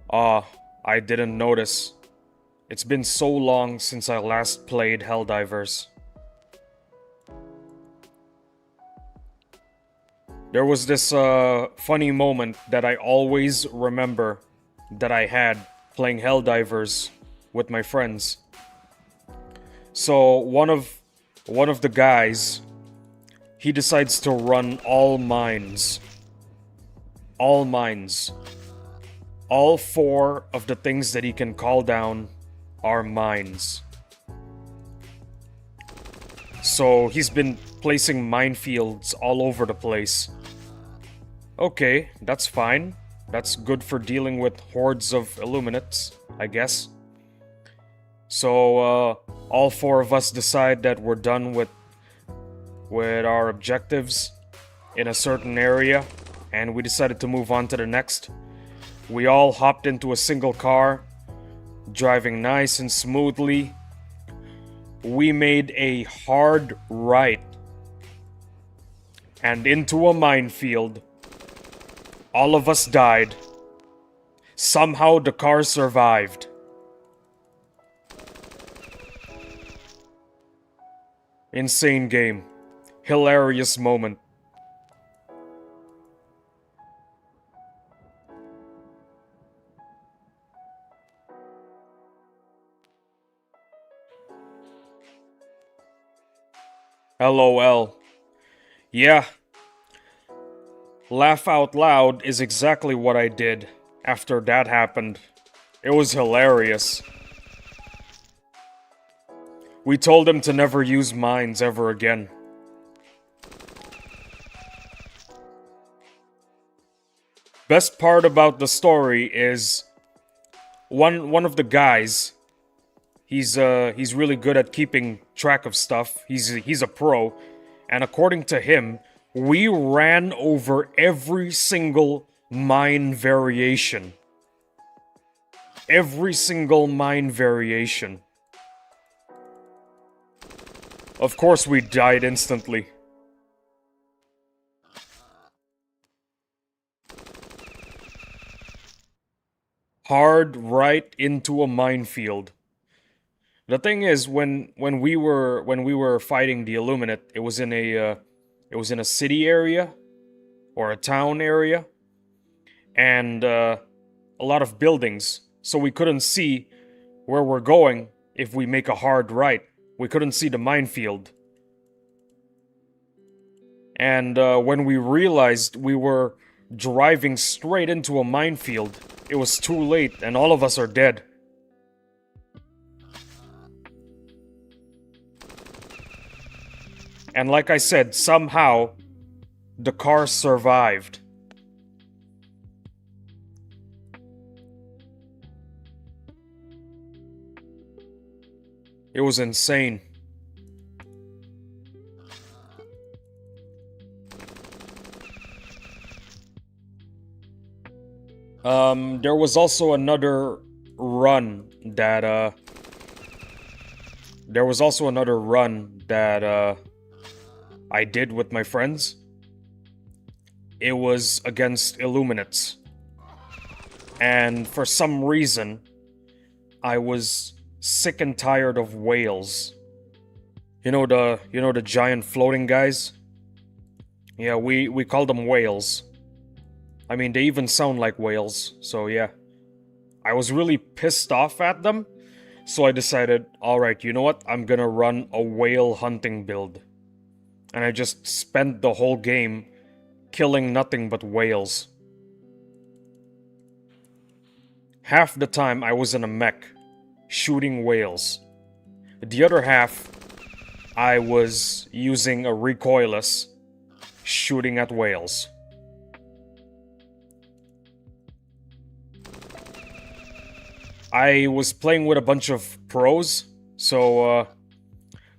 I didn't notice. It's been so long since I last played Helldivers. There was this funny moment that I always remember that I had playing Helldivers with my friends. So one of the guys, he decides to run all mines. All mines. All 4 of the things that he can call down are mines. So he's been placing minefields all over the place. Okay, that's fine. That's good for dealing with hordes of Illuminates, I guess. So, all 4 of us decide that we're done with our objectives in a certain area, and we decided to move on to the next. We all hopped into a single car, driving nice and smoothly. We made a hard right and into a minefield. All of us died. Somehow the car survived. Insane game. hilarious moment. LOL. Yeah. Laugh out loud is exactly what I did after that happened. It was hilarious. We told him to never use mines ever again. Best part about the story is one of the guys. He's really good at keeping track of stuff. He's a pro, and according to him, we ran over every single mine variation. Every single mine variation. Of course we died instantly. Hard right into a minefield. The thing is, when we were fighting the Illuminate, it was in a city area or a town area, and a lot of buildings, so we couldn't see where we're going if we make a hard right. We couldn't see the minefield. And when we realized we were driving straight into a minefield, it was too late and all of us are dead. And like I said, somehow the car survived. It was insane. There was also another run that, I did with my friends. It was against Illuminates. And for some reason, I was sick and tired of whales. You know the giant floating guys? Yeah, we call them whales. I mean, they even sound like whales, so yeah. I was really pissed off at them, so I decided, alright, you know what? I'm gonna run a whale hunting build. And I just spent the whole game killing nothing but whales. Half the time I was in a mech, shooting whales. The other half, I was using a recoilless, shooting at whales. I was playing with a bunch of pros, so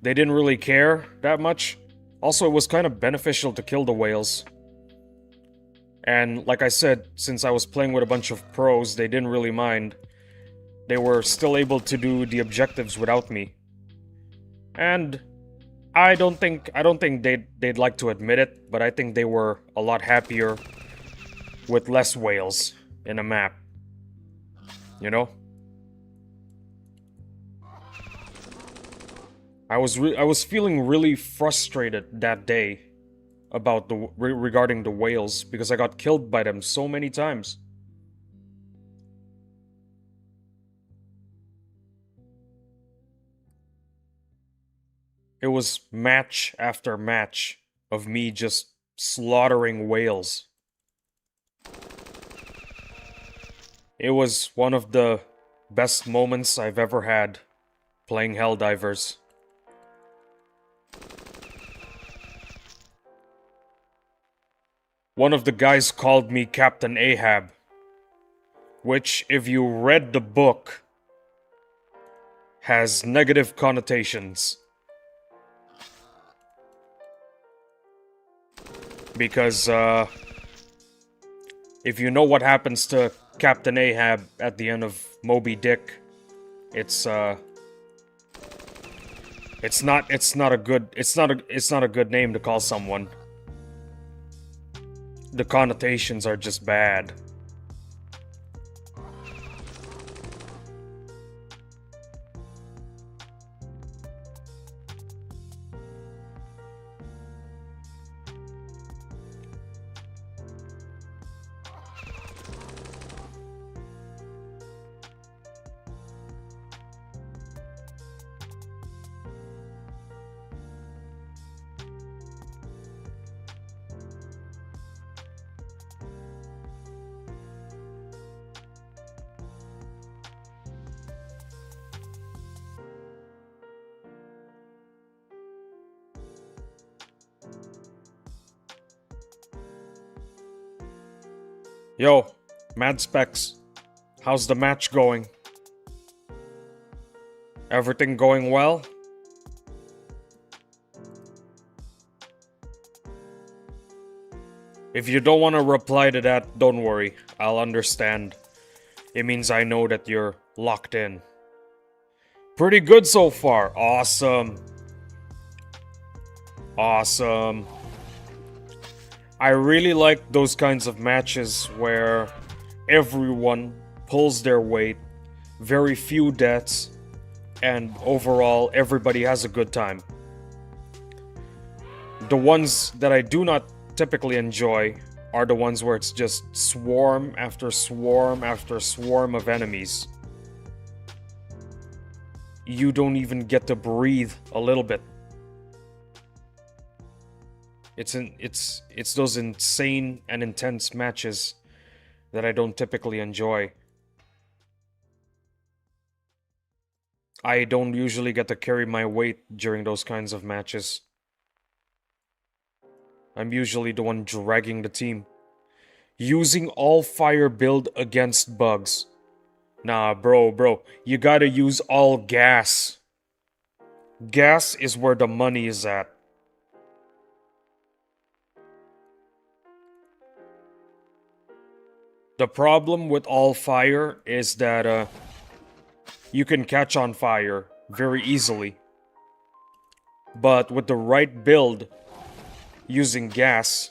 they didn't really care that much. Also, it was kind of beneficial to kill the whales. And like I said, since I was playing with a bunch of pros, they didn't really mind. They were still able to do the objectives without me. And I don't think they'd like to admit it, but I think they were a lot happier with less whales in a map. You know? I was feeling really frustrated that day about regarding the whales because I got killed by them so many times. It was match after match of me just slaughtering whales. It was one of the best moments I've ever had playing Helldivers. One of the guys called me Captain Ahab, which, if you read the book, has negative connotations. Because, if you know what happens to Captain Ahab at the end of Moby Dick, it's not a good name to call someone. The connotations are just bad. Yo, Mad Specs, how's the match going? Everything going well? If you don't want to reply to that, don't worry. I'll understand. It means I know that you're locked in. Pretty good so far. Awesome. Awesome. I really like those kinds of matches where everyone pulls their weight, very few deaths, and overall everybody has a good time. The ones that I do not typically enjoy are the ones where it's just swarm after swarm after swarm of enemies. You don't even get to breathe a little bit. It's those insane and intense matches that I don't typically enjoy. I don't usually get to carry my weight during those kinds of matches. I'm usually the one dragging the team. Using all fire build against bugs. Nah, bro, you gotta use all gas. Gas is where the money is at. The problem with all fire is that you can catch on fire very easily. But with the right build, using gas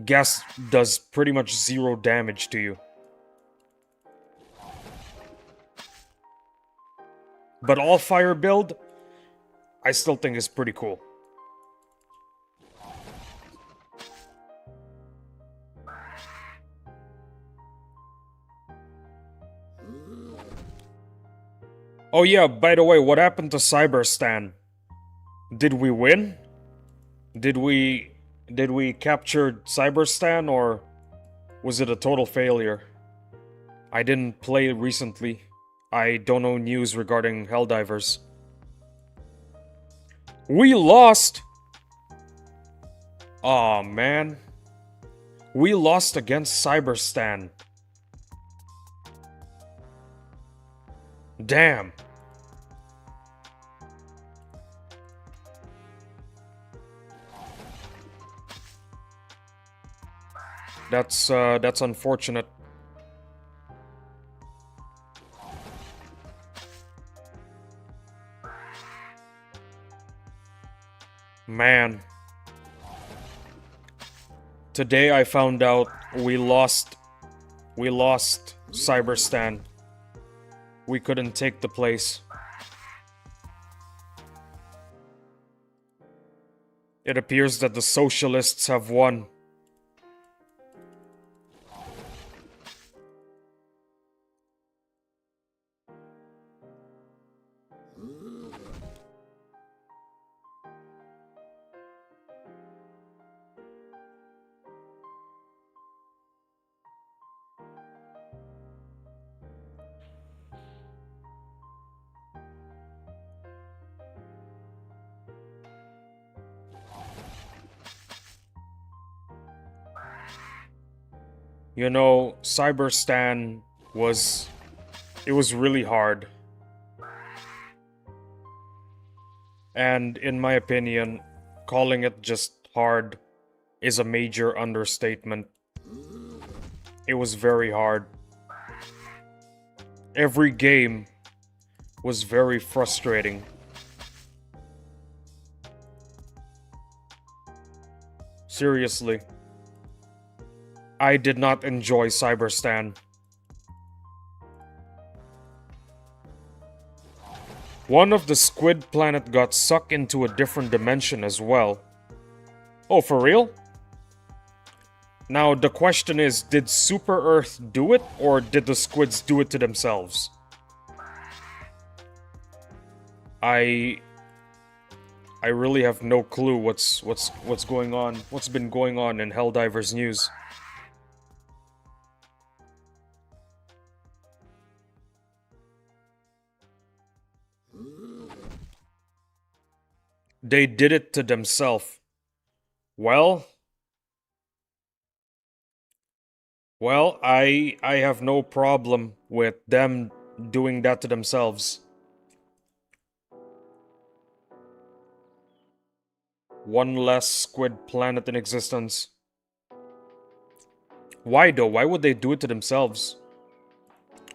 does pretty much 0 damage to you. But all fire build, I still think is pretty cool. Oh yeah, by the way, what happened to Cyberstan? Did we win? Did we capture Cyberstan, or was it a total failure? I didn't play recently. I don't know news regarding Helldivers. We lost! Aw, man. We lost against Cyberstan. Damn. That's unfortunate. Man. Today I found out we lost Cyberstan. We couldn't take the place. It appears that the socialists have won. You know, Cyberstan was really hard. And in my opinion, calling it just hard is a major understatement. It was very hard. Every game was very frustrating. Seriously. I did not enjoy Cyberstan. One of the squid planet got sucked into a different dimension as well. Oh, for real? Now, the question is, did Super Earth do it, or did the squids do it to themselves? I really have no clue what's going on, what's been going on in Helldivers news. They did it to themselves. Well, Well, I have no problem with them doing that to themselves. One less squid planet in existence. Why though? Why would they do it to themselves?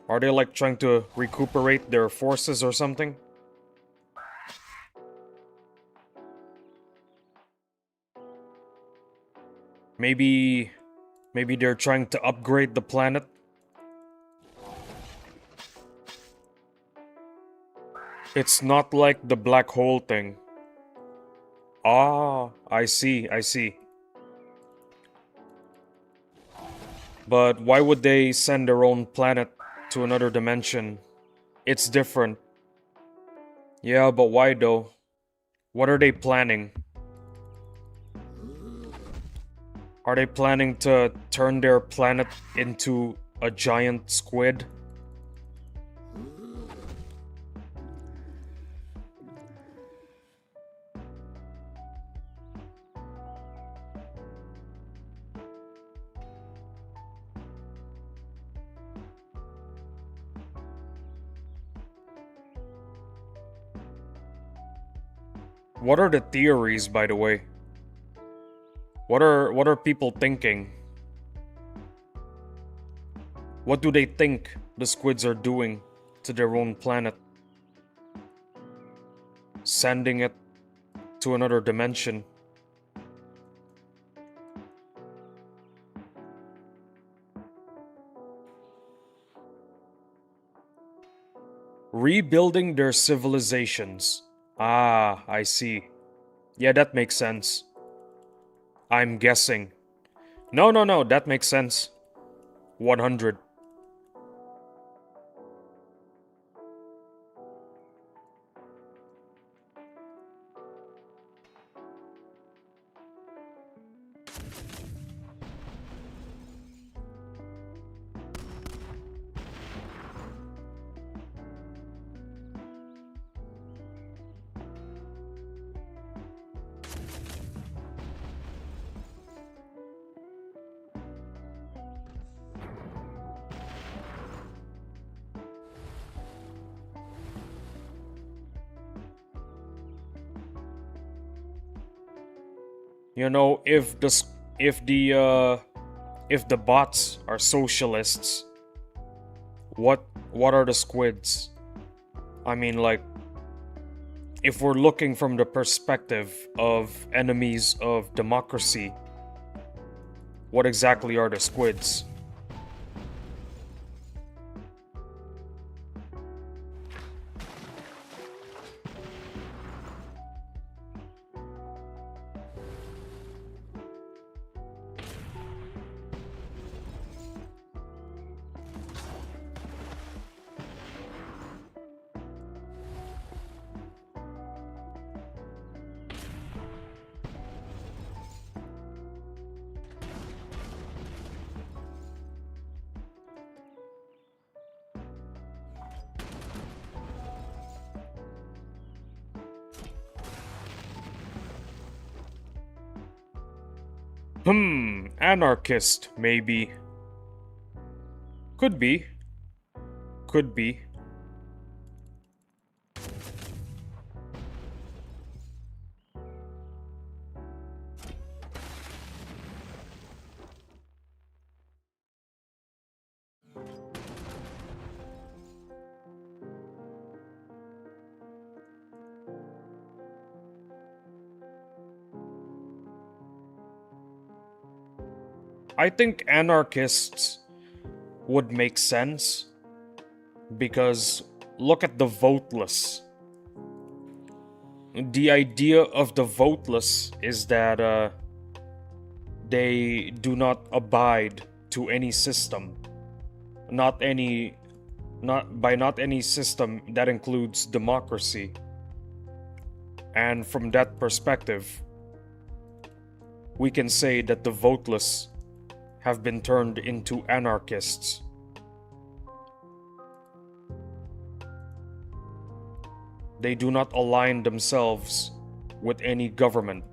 Are they like trying to recuperate their forces or something? Maybe they're trying to upgrade the planet. It's not like the black hole thing. Ah, I see, I see. But why would they send their own planet to another dimension? It's different. Yeah, but why though? What are they planning? Are they planning to turn their planet into a giant squid? What are the theories, by the way? What are people thinking? What do they think the squids are doing to their own planet? Sending it to another dimension. Rebuilding their civilizations. Ah, I see. Yeah, that makes sense. I'm guessing. No, that makes sense. 100. You know, if the bots are socialists, what are the squids? I mean, like, if we're looking from the perspective of enemies of democracy, what exactly are the squids? Anarchist, maybe. Could be. Could be. I think anarchists would make sense because look at the voteless. The idea of the voteless is that they do not abide to any system. Not any system that includes democracy. And from that perspective, we can say that the voteless have been turned into anarchists. They do not align themselves with any government.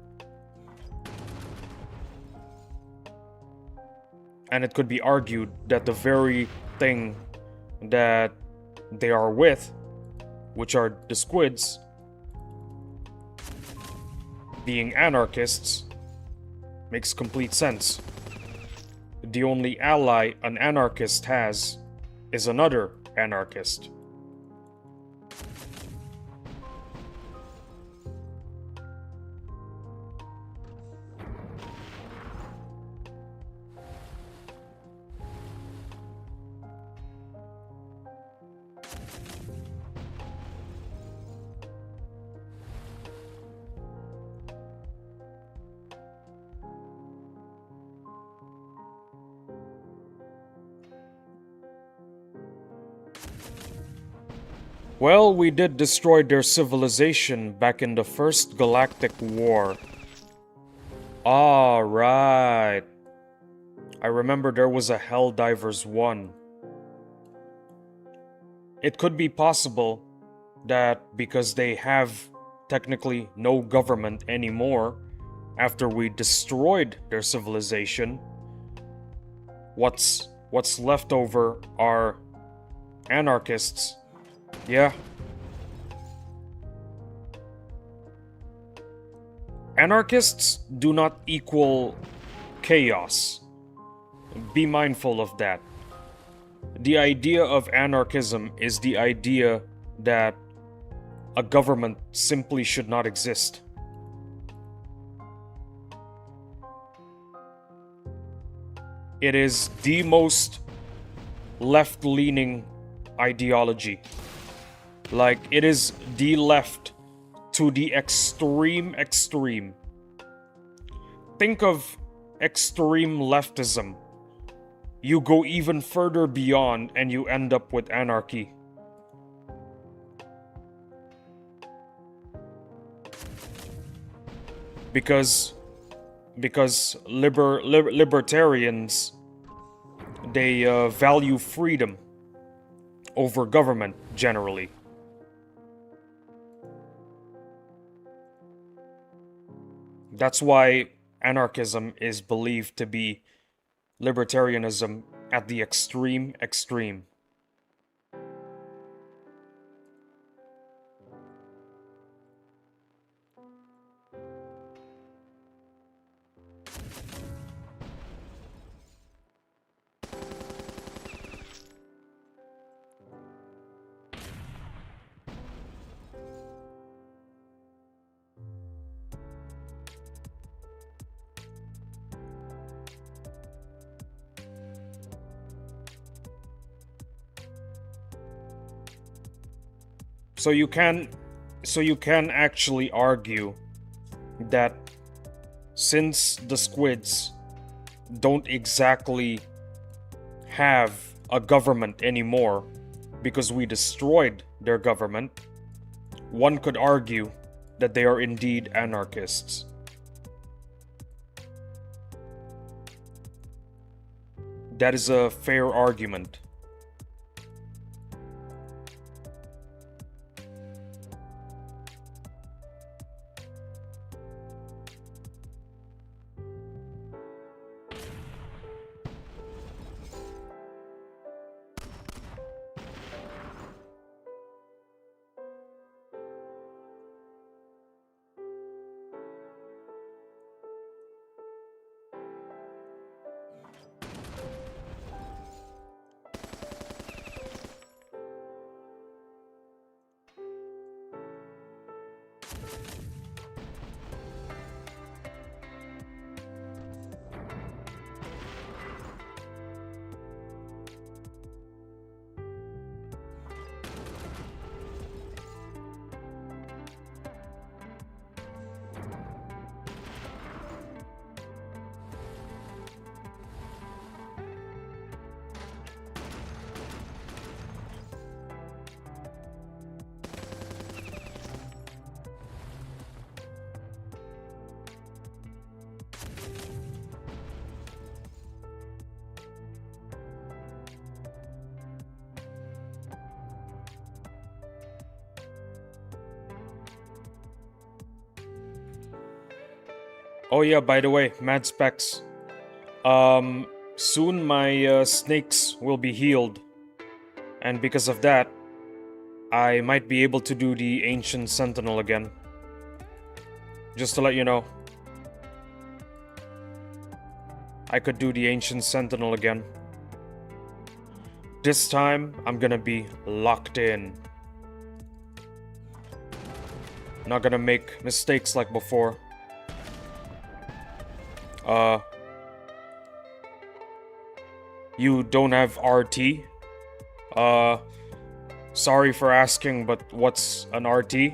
And it could be argued that the very thing that they are with, which are the squids, being anarchists, makes complete sense. The only ally an anarchist has is another anarchist. Well, we did destroy their civilization back in the First Galactic War. Ah, right. I remember there was a Helldivers 1. It could be possible that because they have technically no government anymore after we destroyed their civilization, what's left over are anarchists. Yeah. Anarchists do not equal chaos. Be mindful of that. The idea of anarchism is the idea that a government simply should not exist. It is the most left-leaning ideology. Like, it is the left to the extreme. Think of extreme leftism. You go even further beyond and you end up with anarchy. Because libertarians, they value freedom over government generally. That's why anarchism is believed to be libertarianism at the extreme. So you can actually argue that since the squids don't exactly have a government anymore because we destroyed their government, one could argue that they are indeed anarchists. That is a fair argument. Oh yeah, by the way, Mad Specs. soon my snakes will be healed. And because of that, I might be able to do the Ancient Sentinel again. Just to let you know. I could do the Ancient Sentinel again. This time, I'm gonna be locked in. Not gonna make mistakes like before. You don't have RT? Sorry for asking, but what's an RT?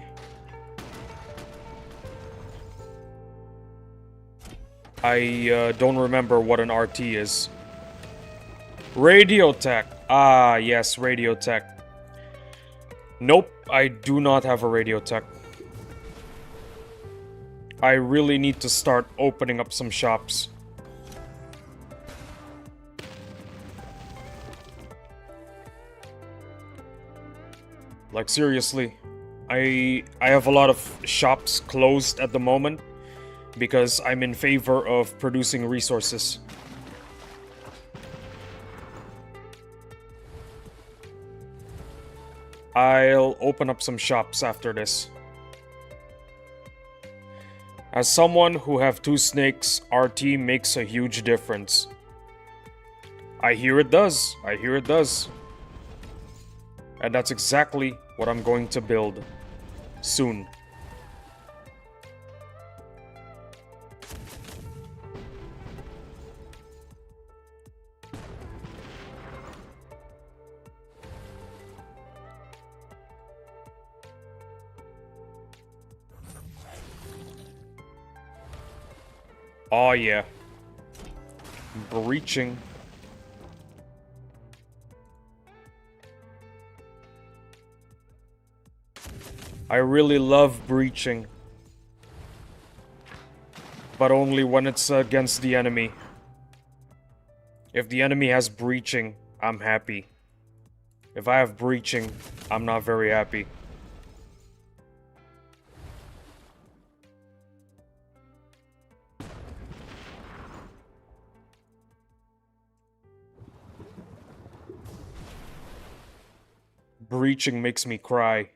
I don't remember what an RT is. Radio tech. Ah, yes, radio tech. Nope, I do not have a radio tech. I really need to start opening up some shops. Like seriously, I have a lot of shops closed at the moment because I'm in favor of producing resources. I'll open up some shops after this. As someone who have 2 snakes, RT makes a huge difference. I hear it does. I hear it does. And that's exactly what I'm going to build. Soon. Oh yeah. Breaching. I really love breaching. But only when it's against the enemy. If the enemy has breaching, I'm happy. If I have breaching, I'm not very happy. Breaching makes me cry.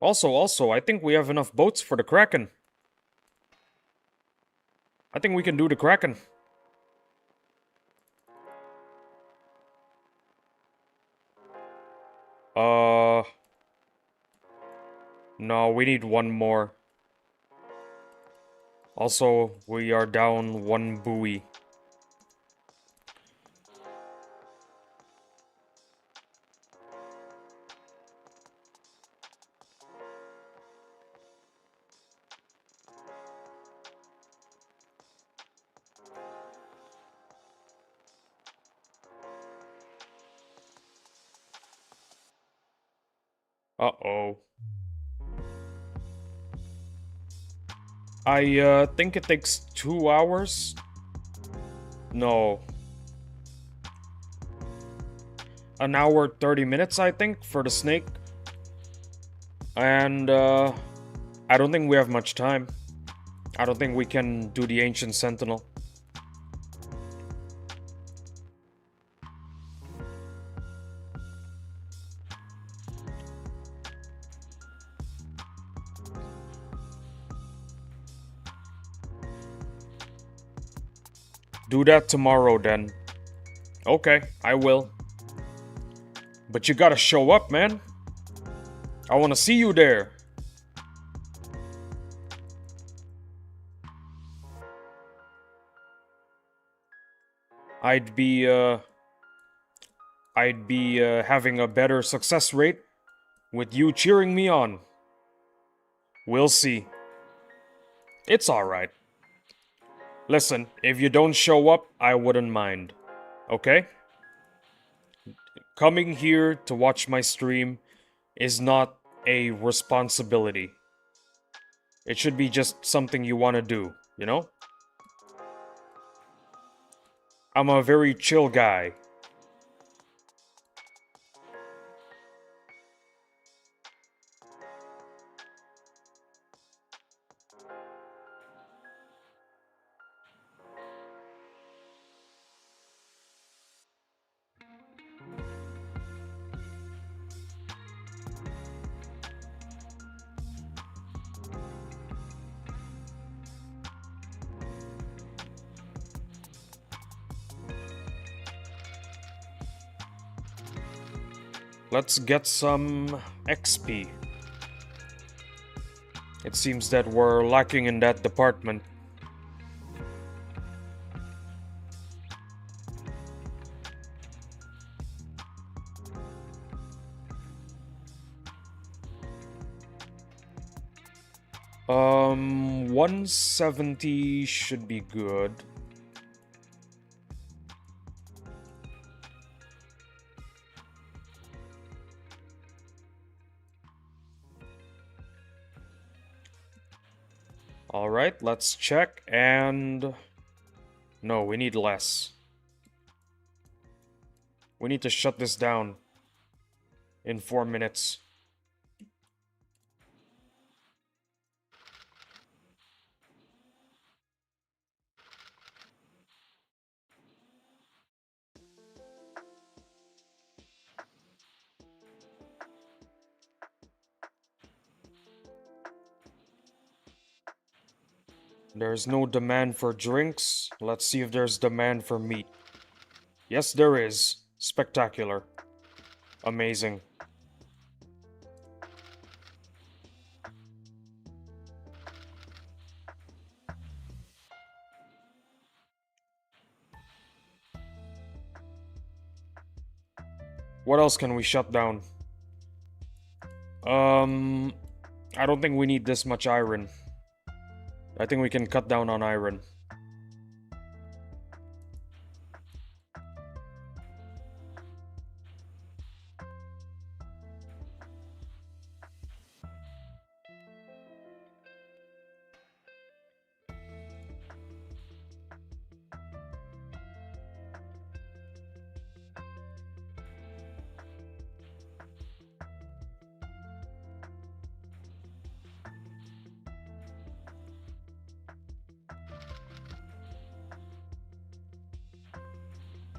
Also, I think we have enough boats for the Kraken. I think we can do the Kraken. No, we need one more. Also, we are down 1 buoy. Uh-oh. I think it takes 2 hours? No. An hour 30 minutes, I think, for the snake. And, I don't think we have much time. I don't think we can do the Ancient Sentinel. Do that tomorrow, then. Okay, I will. But you gotta show up, man. I wanna see you there. I'd be having a better success rate with you cheering me on. We'll see. It's alright. Listen, if you don't show up, I wouldn't mind. Okay? Coming here to watch my stream is not a responsibility. It should be just something you want to do, you know? I'm a very chill guy. Let's get some XP. It seems that we're lacking in that department. Um, 170 should be good. Alright, let's check, and... No, we need less. We need to shut this down in 4 minutes. There's no demand for drinks. Let's see if there's demand for meat. Yes, there is. Spectacular. Amazing. What else can we shut down? I don't think we need this much iron. I think we can cut down on iron.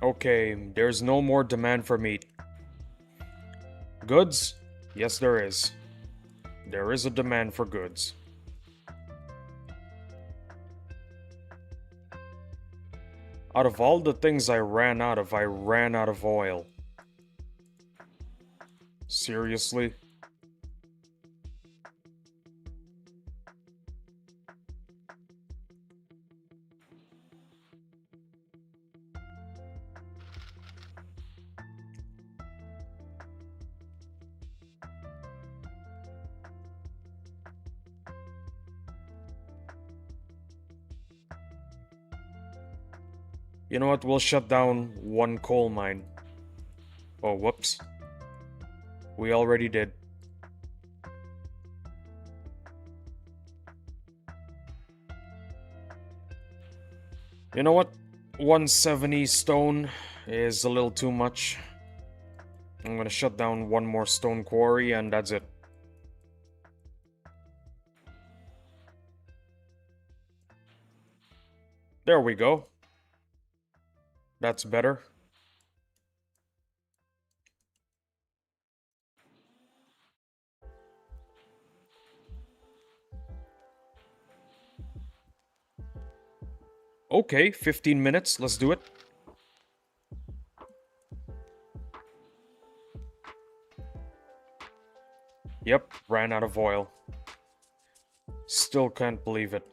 Okay, there's no more demand for meat. Goods? Yes, there is. There is a demand for goods. Out of all the things I ran out of oil. Seriously? You know what? We'll shut down one coal mine. Oh, whoops. We already did. You know what? 170 stone is a little too much. I'm gonna shut down one more stone quarry and that's it. There we go. That's better. Okay, 15 minutes. Let's do it. Yep, ran out of oil. Still can't believe it.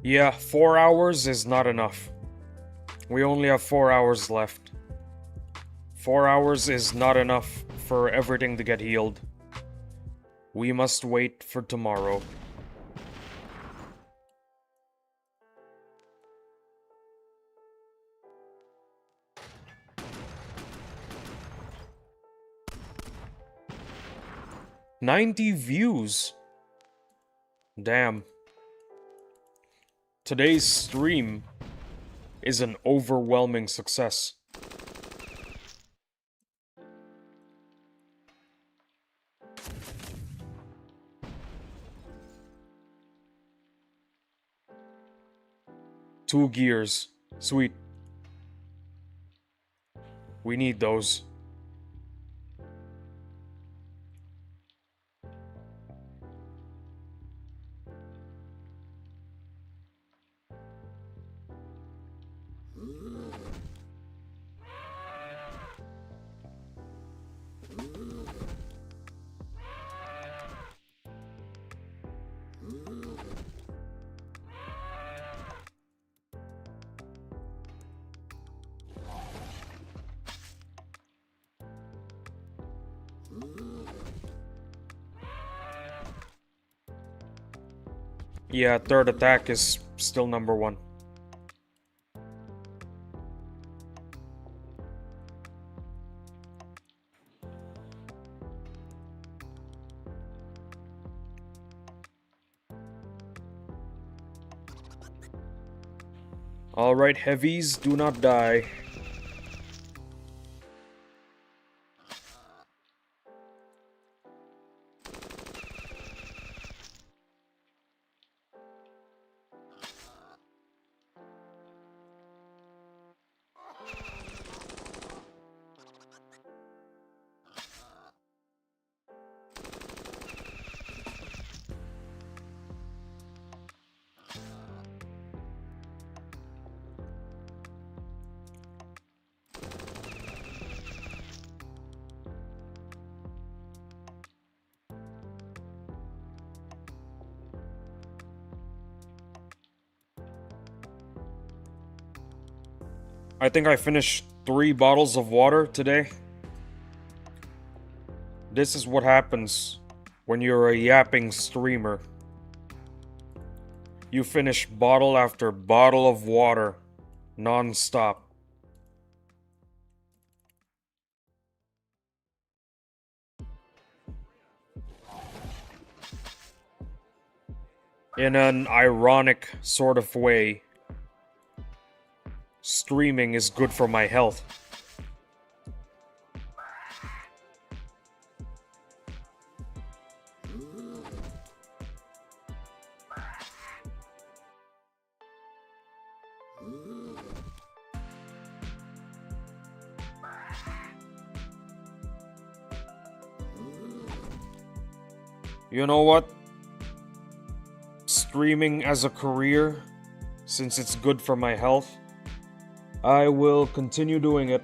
Yeah, 4 hours is not enough. We only have 4 hours left. 4 hours is not enough for everything to get healed. We must wait for tomorrow. 90 views. Damn. Today's stream is an overwhelming success. Two gears. Sweet. We need those. Yeah, third attack is still number one. Alright, heavies, do not die. I think I finished 3 bottles of water today. This is what happens when you're a yapping streamer. You finish bottle after bottle of water, non-stop. In an ironic sort of way, streaming is good for my health. You know what? Streaming as a career, since it's good for my health, I will continue doing it.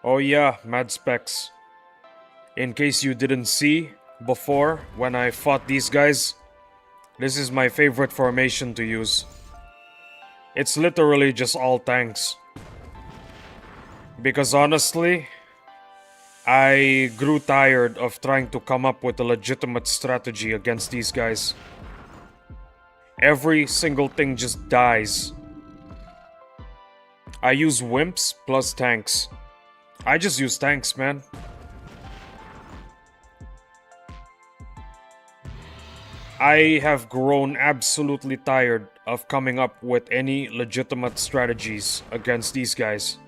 Oh yeah, Mad Specs. In case you didn't see before when I fought these guys, this is my favorite formation to use. It's literally just all tanks. Because honestly, I grew tired of trying to come up with a legitimate strategy against these guys. Every single thing just dies. I use wimps plus tanks. I just use tanks, man. I have grown absolutely tired of coming up with any legitimate strategies against these guys.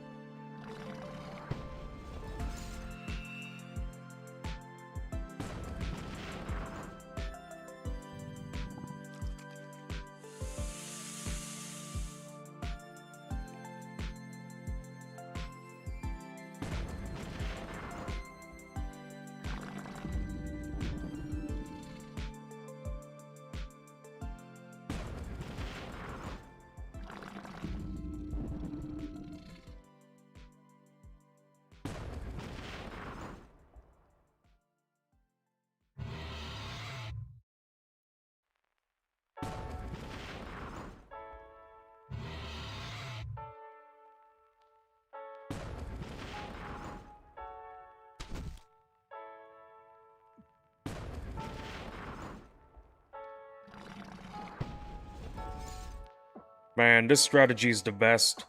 Man, this strategy is the best.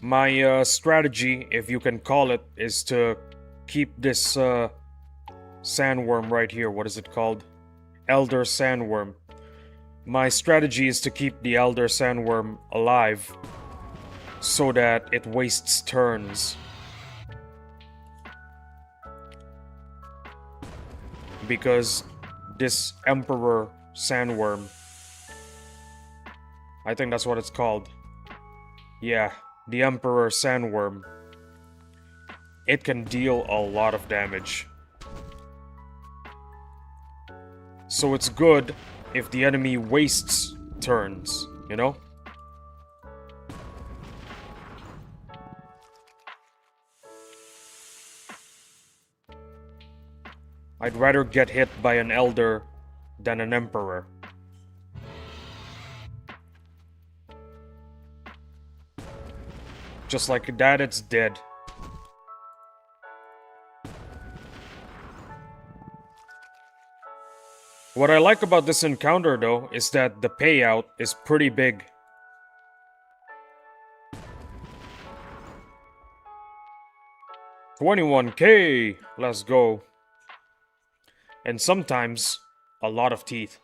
My strategy, if you can call it, is to keep this sandworm right here. What is it called? Elder sandworm. My strategy is to keep the elder sandworm alive so that it wastes turns. Because this emperor sandworm, I think that's what it's called. Yeah, the emperor sandworm. It can deal a lot of damage. So it's good if the enemy wastes turns, you know? I'd rather get hit by an elder than an emperor. Just like that, it's dead. What I like about this encounter, though, is that the payout is pretty big. $21K! Let's go. And sometimes, a lot of teeth.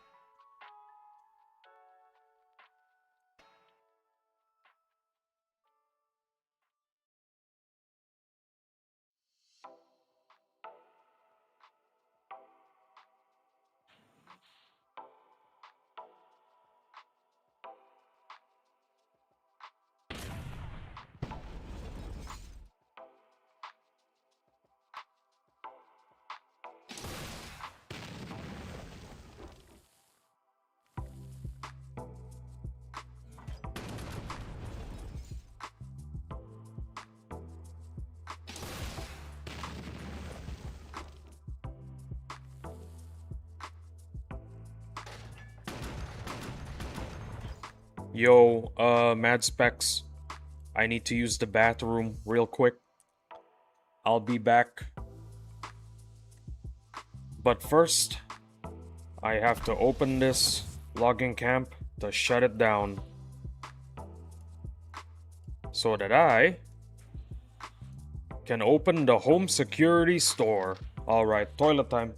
Yo, Mad Specs. I need to use the bathroom real quick. I'll be back. But first, I have to open this logging camp to shut it down. So that I can open the home security store. Alright, toilet time.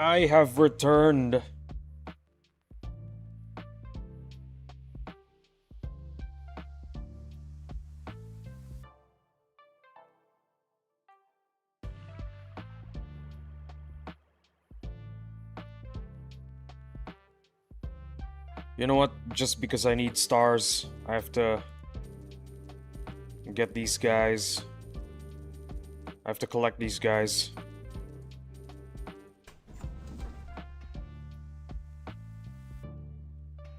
I have returned. You know what? Just because I need stars, I have to get these guys. I have to collect these guys.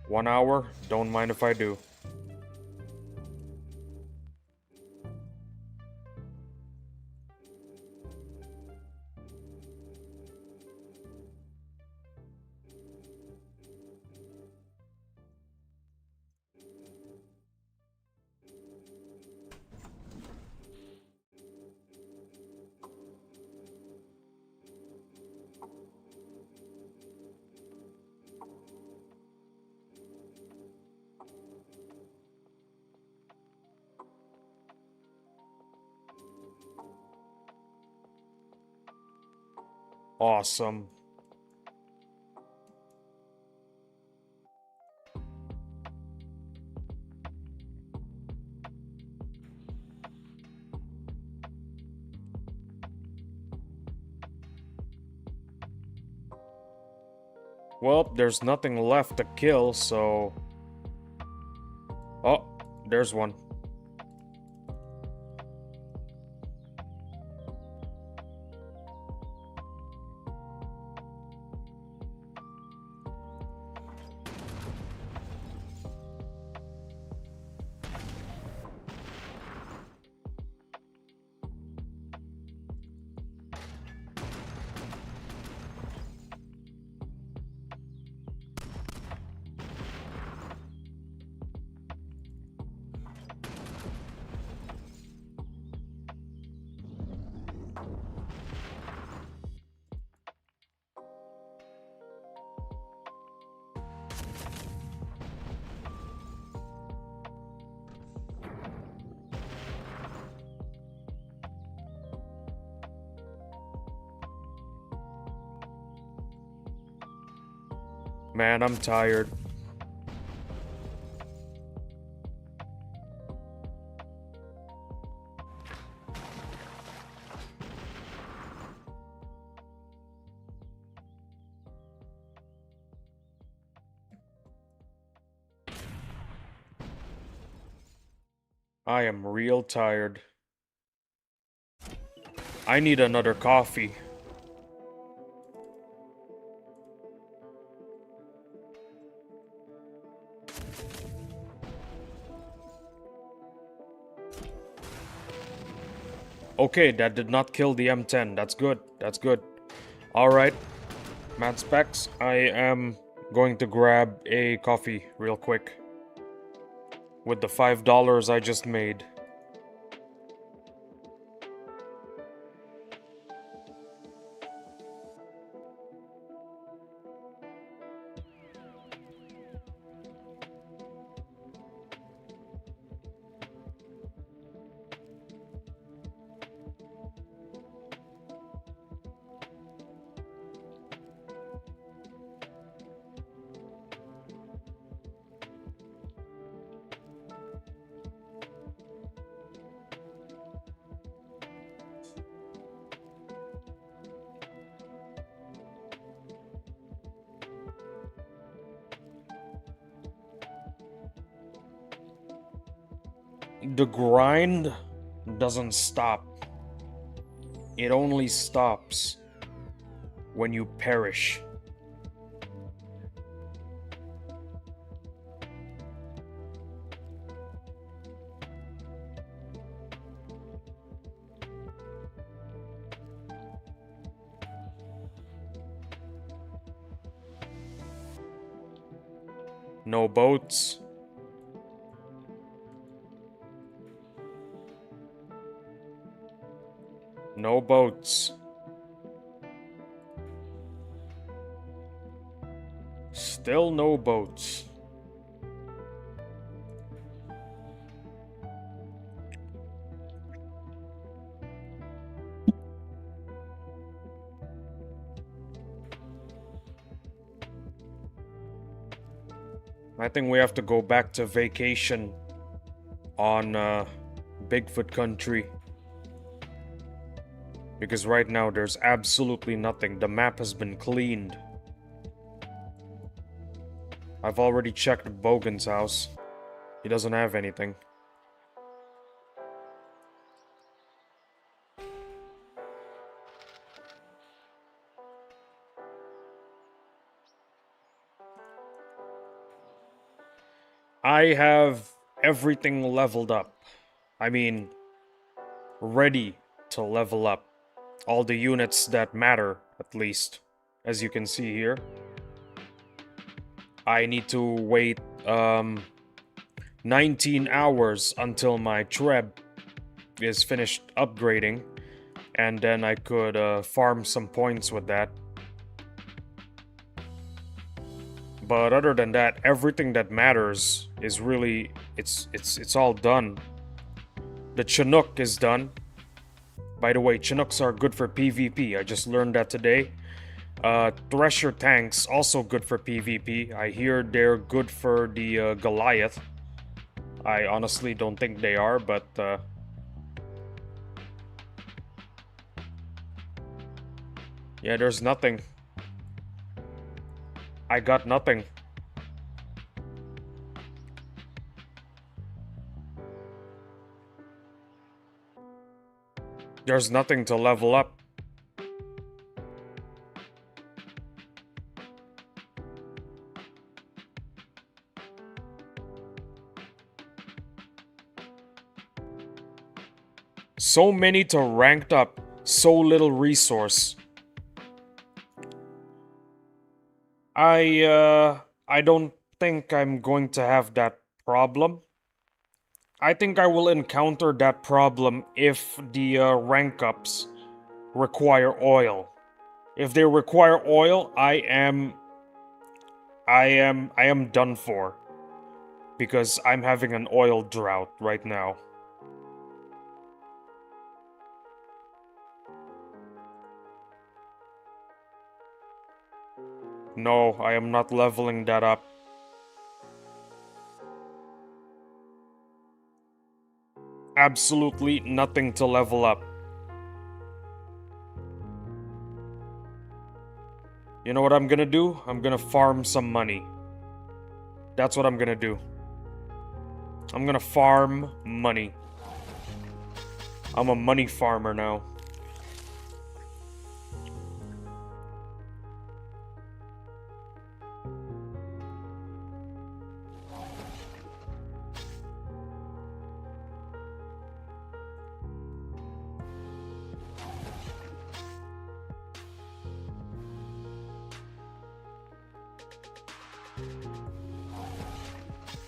One hour? Don't mind if I do. Awesome. Well, there's nothing left to kill, so... Oh, there's one. Man, I'm tired. I am real tired. I need another coffee. Okay, that did not kill the M10. That's good. That's good. Alright. Mad Specs, I am going to grab a coffee real quick. With the $5 I just made. The grind doesn't stop. It only stops when you perish. No boats. No boats. Still no boats. I think we have to go back to vacation on Bigfoot country. Because right now there's absolutely nothing. The map has been cleaned. I've already checked Bogan's house. He doesn't have anything. I have everything leveled up. I mean, ready to level up. All the units that matter, at least. As you can see here. I need to wait 19 hours until my Treb is finished upgrading. And then I could farm some points with that. But other than that, everything that matters is really, it's all done. The Chinook is done. By the way, Chinooks are good for PvP. I just learned that today. Thresher tanks also good for PvP. I hear they're good for the Goliath. I honestly don't think they are, but yeah, there's nothing. I got nothing. There's nothing to level up. So many to ranked up, so little resource. I don't think I'm going to have that problem. I think I will encounter that problem if the rank ups require oil. If they require oil, I am done for. Because I'm having an oil drought right now. No, I am not leveling that up. Absolutely nothing to level up. You know what I'm gonna do? I'm gonna farm some money. That's what I'm gonna do. I'm gonna farm money. I'm a money farmer now.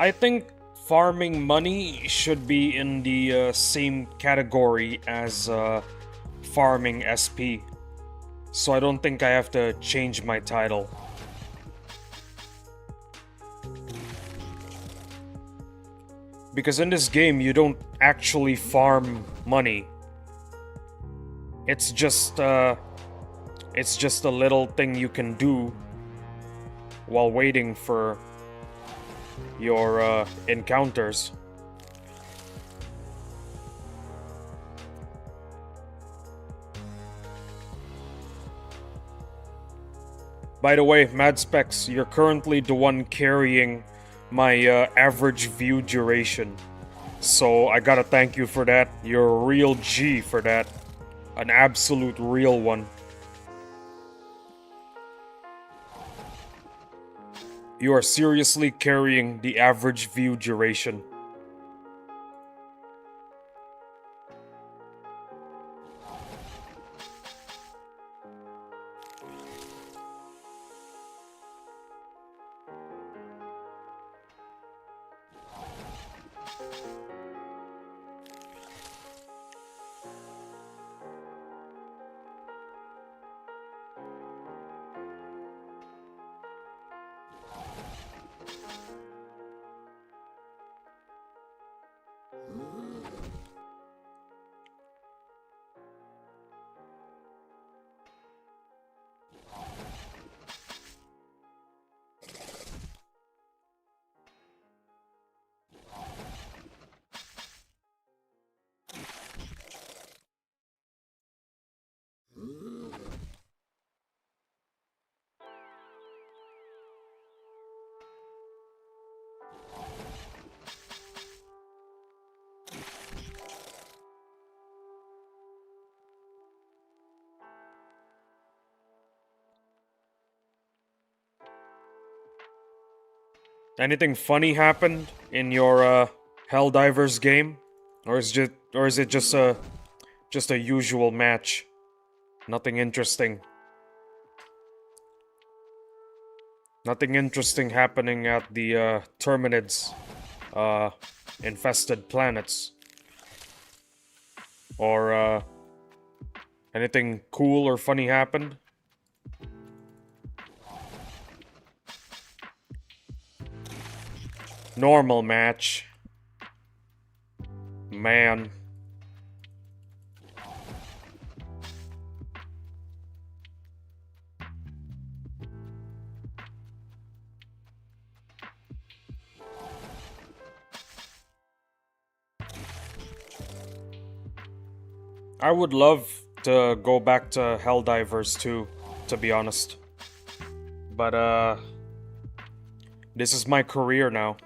I think farming money should be in the same category as farming SP. So I don't think I have to change my title. Because in this game, you don't actually farm money. It's just a little thing you can do while waiting for your encounters. By the way, Mad Specs, you're currently the one carrying my average view duration. So I gotta thank you for that. You're a real G for that. An absolute real one. You are seriously carrying the average view duration. Anything funny happened in your Helldivers game? Or is it just a usual match? Nothing interesting. Nothing interesting happening at the Terminids infested planets. Or anything cool or funny happened? Normal match. Man. I would love to go back to Helldivers too, to be honest. But this is my career now.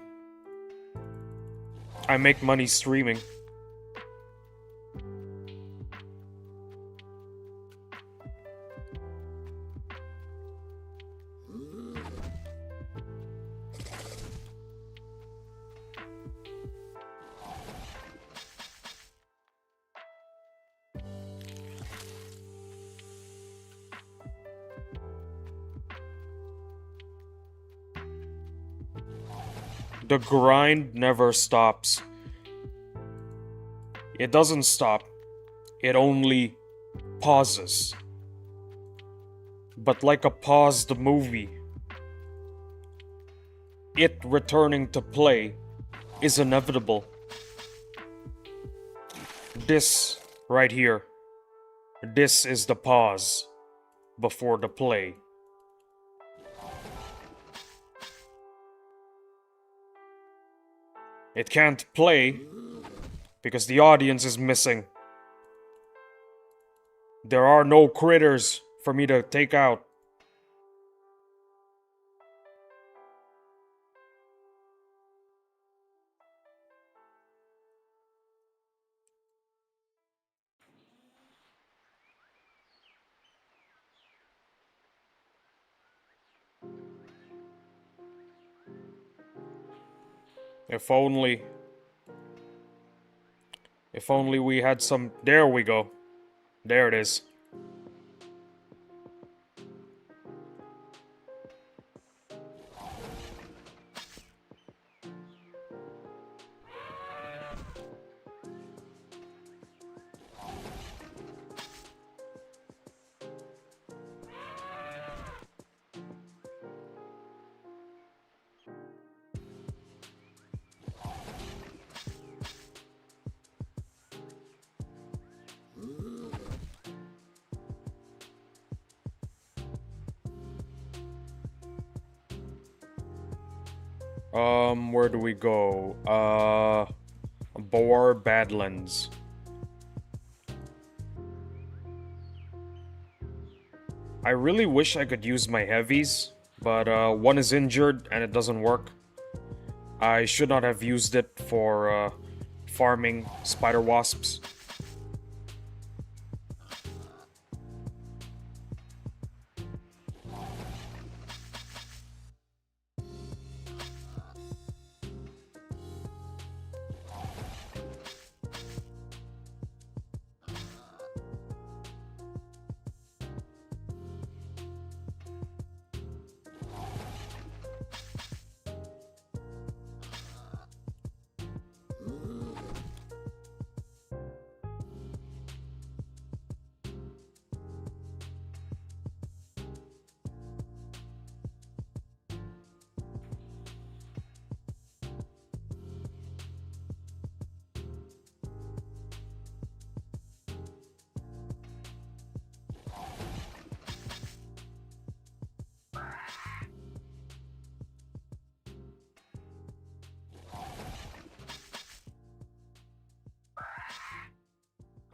I make money streaming. The grind never stops. It doesn't stop. It only pauses. But like a paused movie, it returning to play is inevitable. This right here, this is the pause before the play. It can't play because the audience is missing. There are no critters for me to take out. If only we had some... There we go. There it is. Where do we go? Boar Badlands. I really wish I could use my heavies, but one is injured and it doesn't work. I should not have used it for farming spider wasps.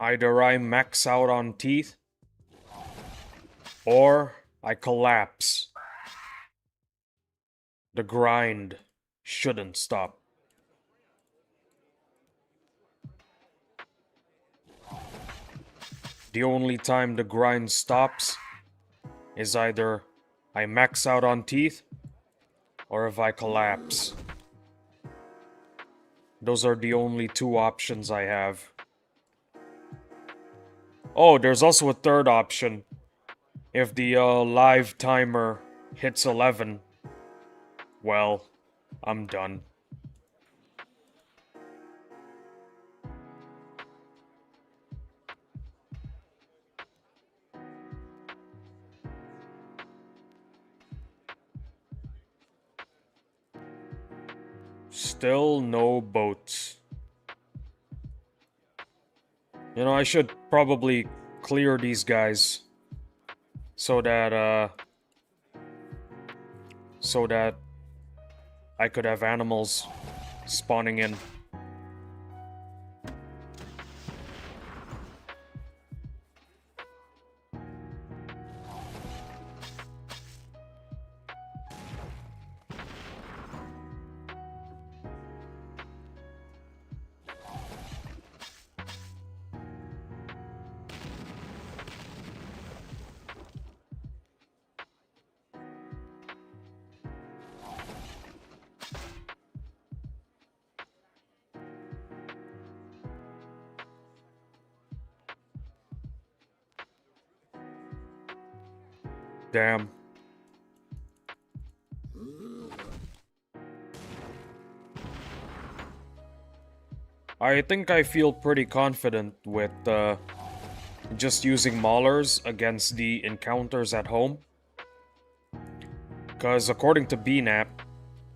Either I max out on teeth, or I collapse. The grind shouldn't stop. The only time the grind stops is either I max out on teeth, or if I collapse. Those are the only two options I have. Oh, there's also a third option. If the live timer hits 11, well, I'm done. Still no boats. You know, I should probably clear these guys so that I could have animals spawning in. Damn. I think I feel pretty confident with just using maulers against the encounters at home. Because according to BNAP,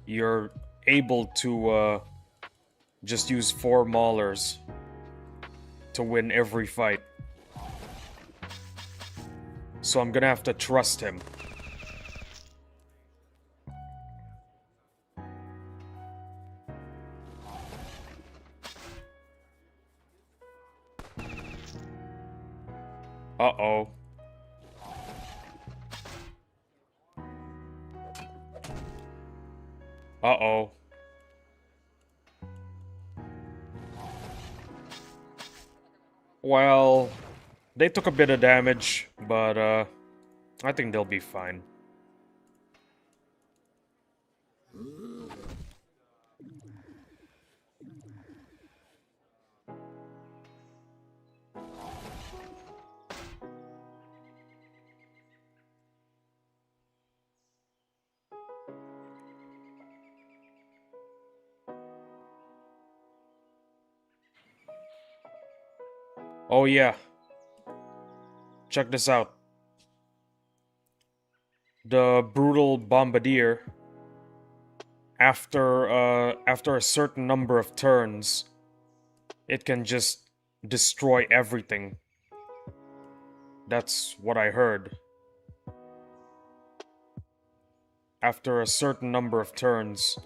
you're able to just use 4 maulers to win every fight. So I'm gonna have to trust him. Uh-oh. Uh-oh. Well, they took a bit of damage, but I think they'll be fine. Oh yeah. Check this out. The brutal bombardier, after a certain number of turns, it can just destroy everything. That's what I heard. After a certain number of turns,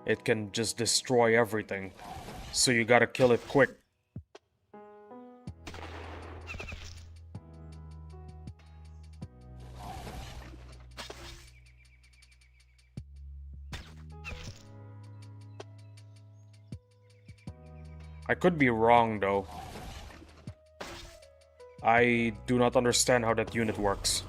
it can just destroy everything. So you gotta kill it quick. I could be wrong though. I do not understand how that unit works.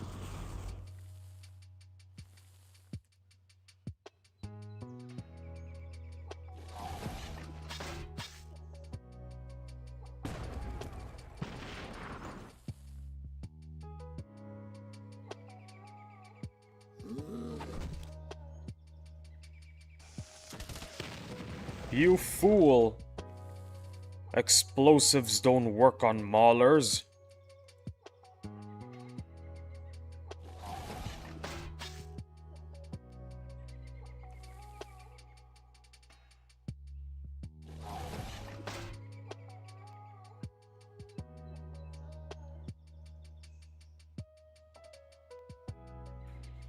You fool! Explosives don't work on maulers.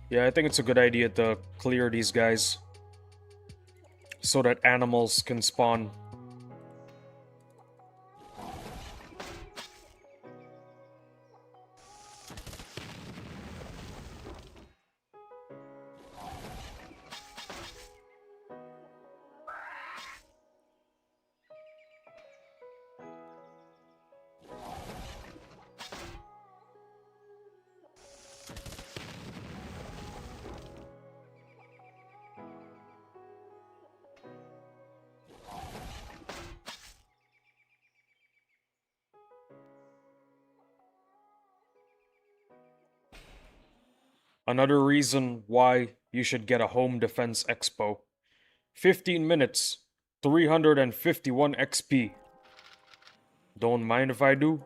Yeah, I think it's a good idea to clear these guys so that animals can spawn. Another reason why you should get a home defense expo. 15 minutes, 351 XP. Don't mind if I do?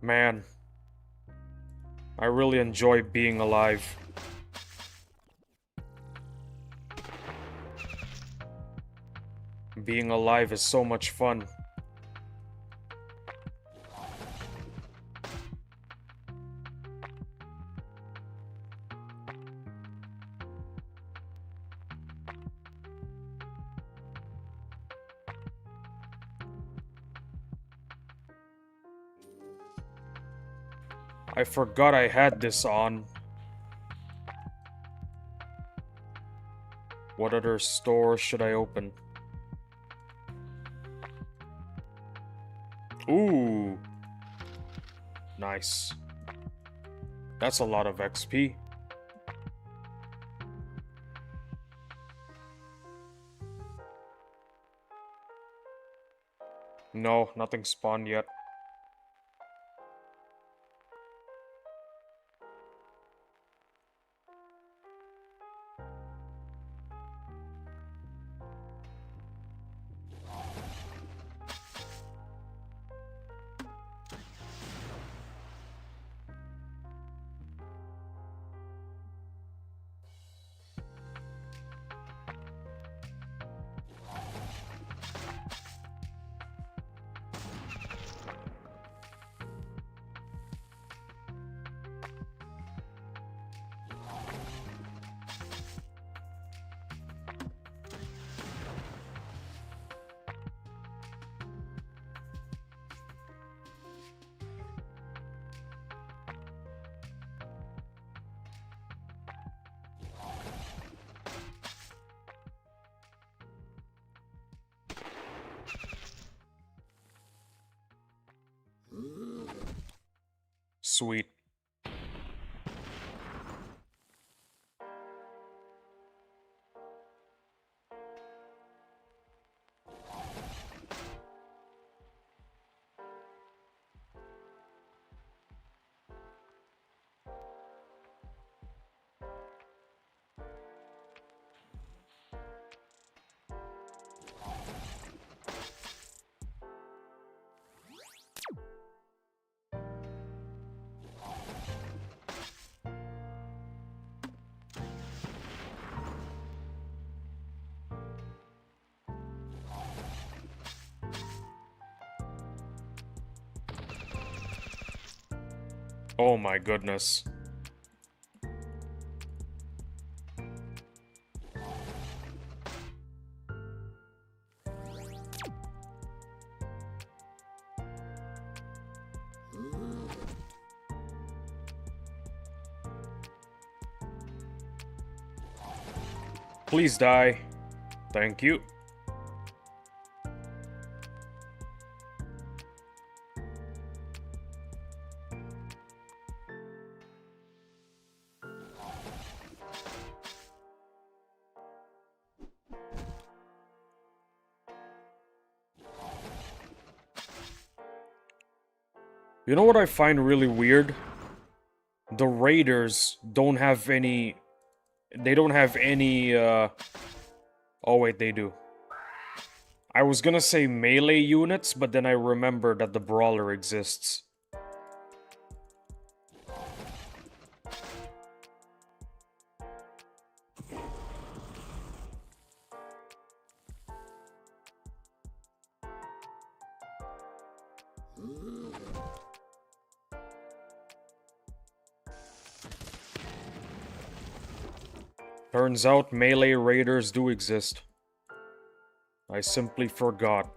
Man, I really enjoy being alive. Being alive is so much fun. I forgot I had this on. What other store should I open? Ooh. Nice. That's a lot of XP. No, nothing spawned yet. Sweet. Oh my goodness. Please die. Thank you. You know what I find really weird? The raiders don't have any... They don't have any, Oh wait, they do. I was gonna say melee units, but then I remembered that the brawler exists. Turns out melee raiders do exist. I simply forgot.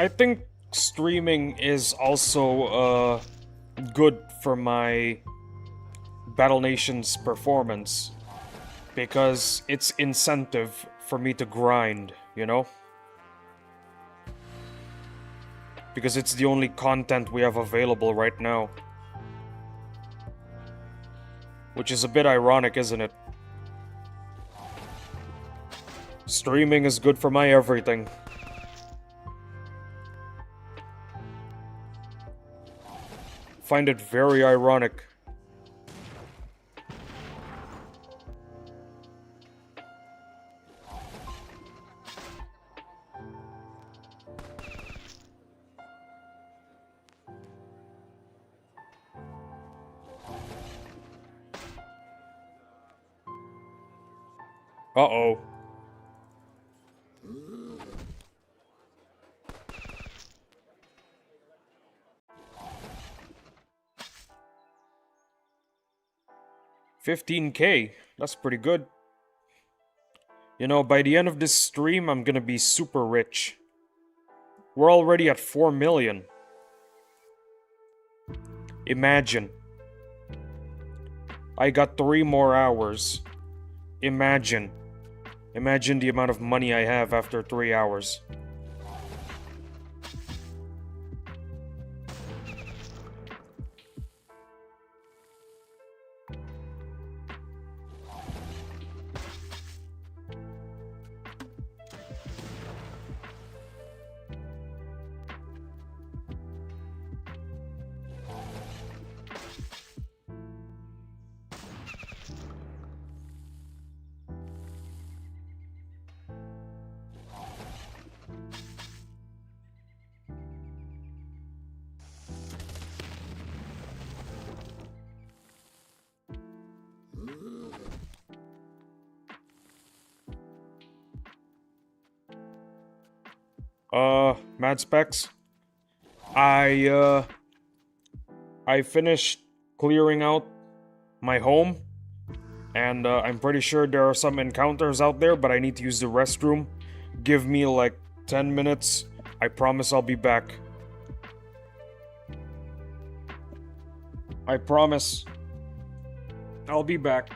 I think streaming is also good for my Battle Nations performance because it's incentive for me to grind, you know? Because it's the only content we have available right now. Which is a bit ironic, isn't it? Streaming is good for my everything. Find it very ironic. Uh-oh. $15K. That's pretty good. You know, by the end of this stream, I'm gonna be super rich. We're already at 4 million. Imagine. I got 3 more hours. Imagine. Imagine the amount of money I have after 3 hours. Mad Specs. I finished clearing out my home, and I'm pretty sure there are some encounters out there, but I need to use the restroom. Give me like 10 minutes. I promise I'll be back. I promise. I'll be back.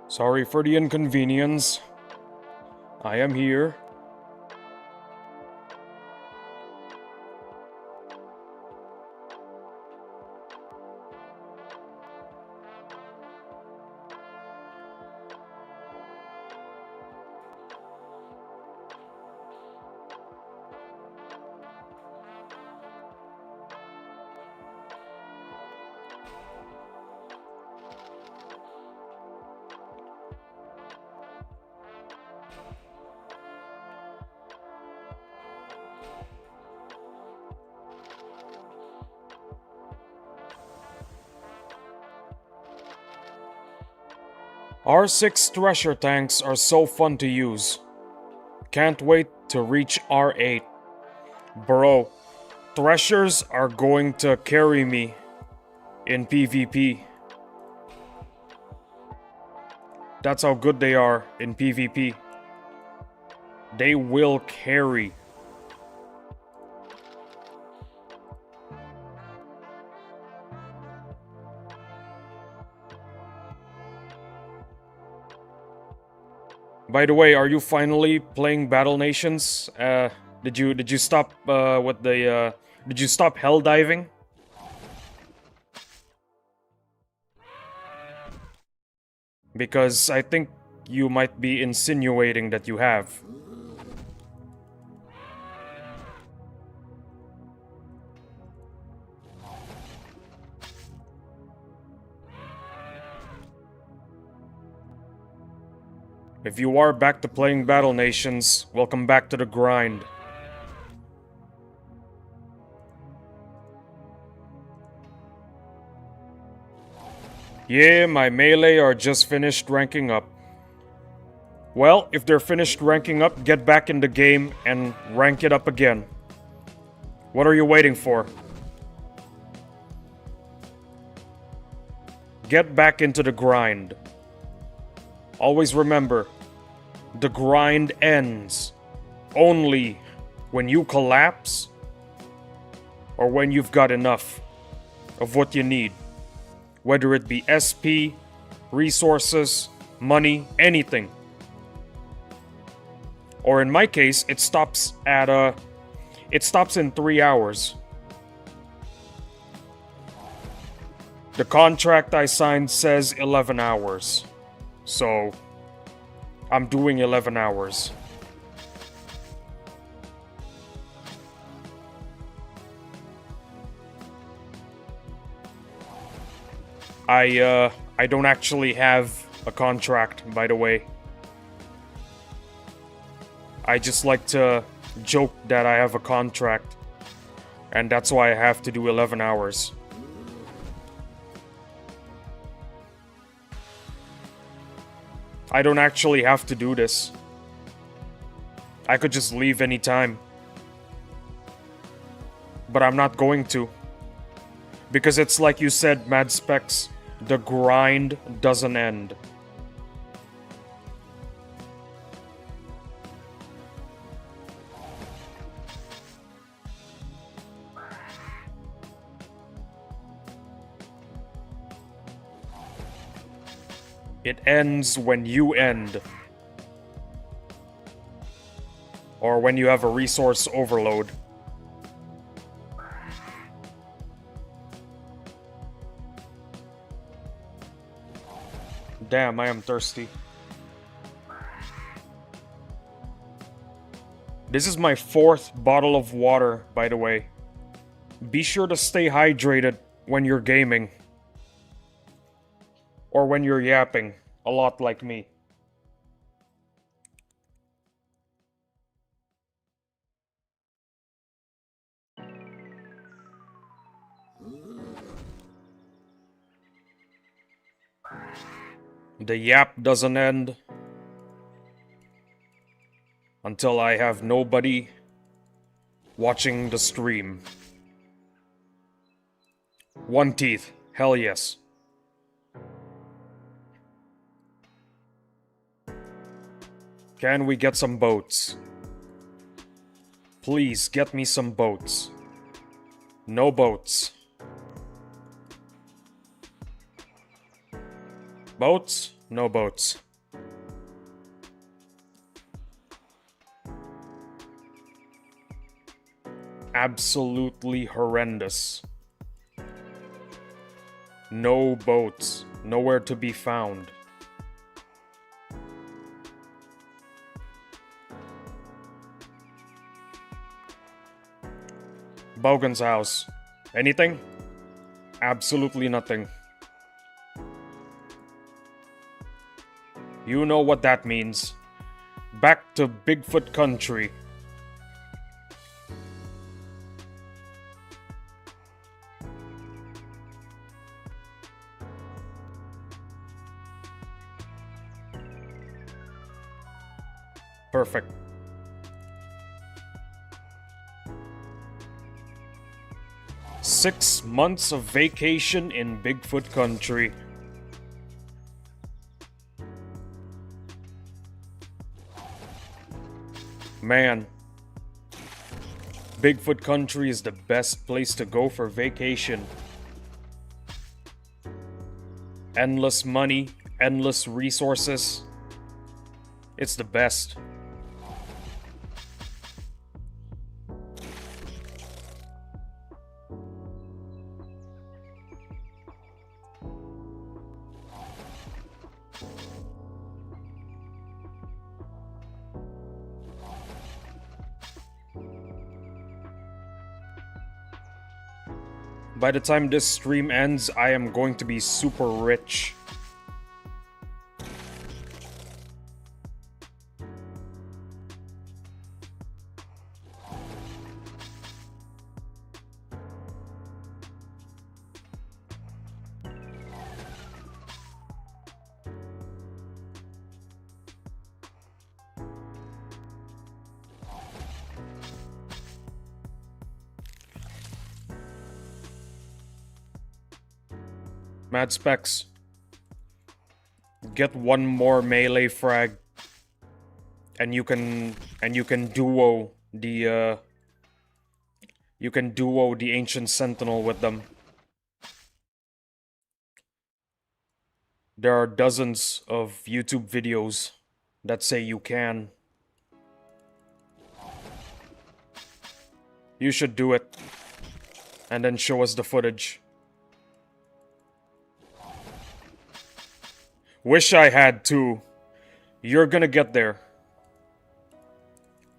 Sorry for the inconvenience. I am here. R6 thresher tanks are so fun to use. Can't wait to reach R8. Bro, threshers are going to carry me in PvP. That's how good they are in PvP. They will carry. By the way, are you finally playing Battle Nations? Did you stop did you stop hell diving? Because I think you might be insinuating that you have. If you are back to playing Battle Nations, welcome back to the grind. Yeah, my melee are just finished ranking up. Well, if they're finished ranking up, get back in the game and rank it up again. What are you waiting for? Get back into the grind. Always remember, the grind ends only when you collapse or when you've got enough of what you need. Whether it be SP resources, money, anything. Or in my case, it stops in 3 hours. The contract I signed says 11 hours. So, I'm doing 11 hours. I don't actually have a contract, by the way. I just like to joke that I have a contract. And that's why I have to do 11 hours. I don't actually have to do this. I could just leave anytime. But I'm not going to. Because it's like you said, Mad Specs, the grind doesn't end. It ends when you end. Or when you have a resource overload. Damn, I am thirsty. This is my 4th bottle of water, by the way. Be sure to stay hydrated when you're gaming. Or when you're yapping, a lot like me. The yap doesn't end until I have nobody watching the stream. 1 teeth, hell yes. Can we get some boats? Please get me some boats. No boats. Boats? No boats. Absolutely horrendous. No boats. Nowhere to be found. Bogan's house. Anything? Absolutely nothing. You know what that means. Back to Bigfoot country. Perfect. Six months of vacation in Bigfoot country. Man, Bigfoot country is the best place to go for vacation. Endless money, endless resources. It's the best. By the time this stream ends, I am going to be super rich. Mad Specs. Get one more melee frag. And you can duo the Ancient Sentinel with them. There are dozens of YouTube videos that say you can. You should do it. And then show us the footage. Wish I had too. You're gonna get there.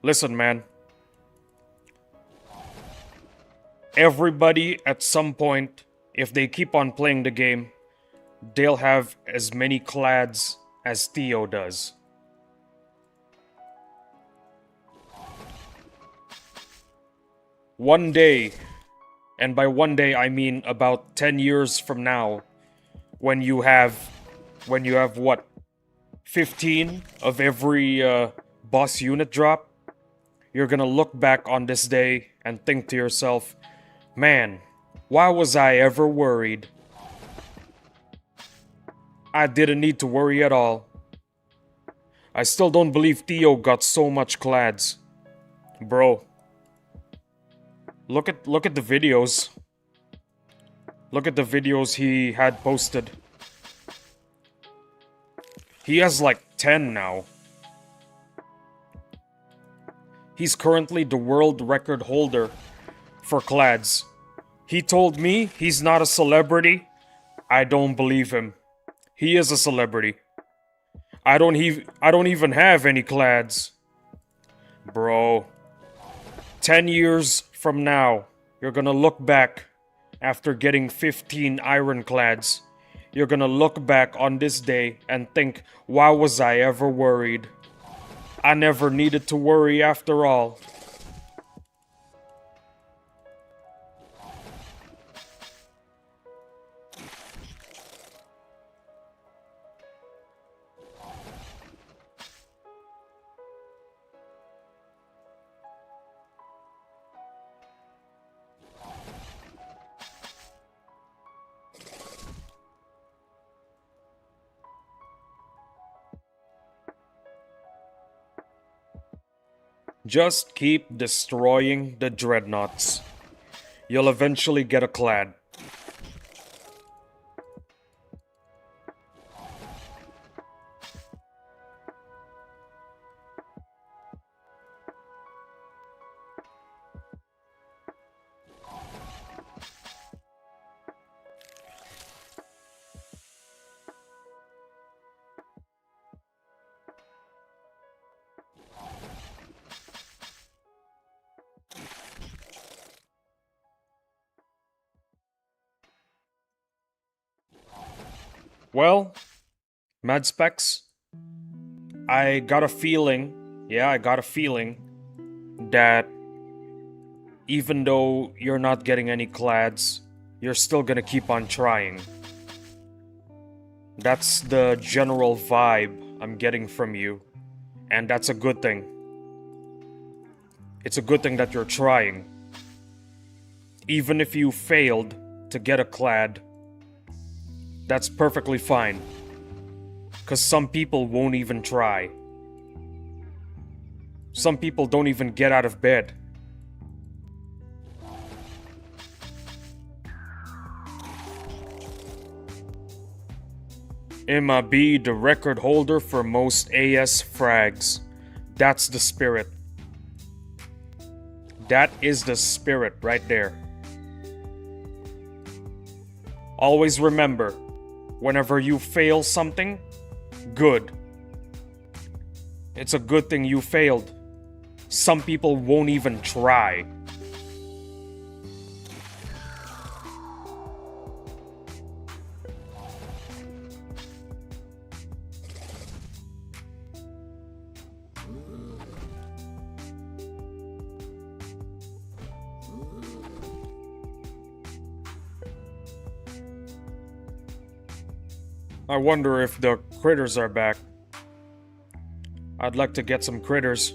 Listen, man. Everybody at some point, if they keep on playing the game, they'll have as many clads as Theo does. One day, and by one day I mean about 10 years from now, when you have what? 15 of every boss unit drop, you're gonna look back on this day and think to yourself, man, why was I ever worried? I didn't need to worry at all. I still don't believe Theo got so much clads. Bro. Look at the videos. Look at the videos he had posted. He has like 10 now. He's currently the world record holder for clads. He told me he's not a celebrity. I don't believe him. He is a celebrity. I don't even have any clads. Bro. 10 years from now, you're gonna look back after getting 15 ironclads. You're gonna look back on this day and think, why was I ever worried? I never needed to worry after all. Just keep destroying the dreadnoughts. You'll eventually get a clad. Well, Mad Specs, I got a feeling, that even though you're not getting any clads, you're still gonna keep on trying. That's the general vibe I'm getting from you, and that's a good thing. It's a good thing that you're trying. Even if you failed to get a clad, that's perfectly fine. 'Cause some people won't even try. Some people don't even get out of bed. Emma be the record holder for most AS frags. That's the spirit. That is the spirit right there. Always remember, whenever you fail something, good. It's a good thing you failed. Some people won't even try. I wonder if the critters are back. I'd like to get some critters.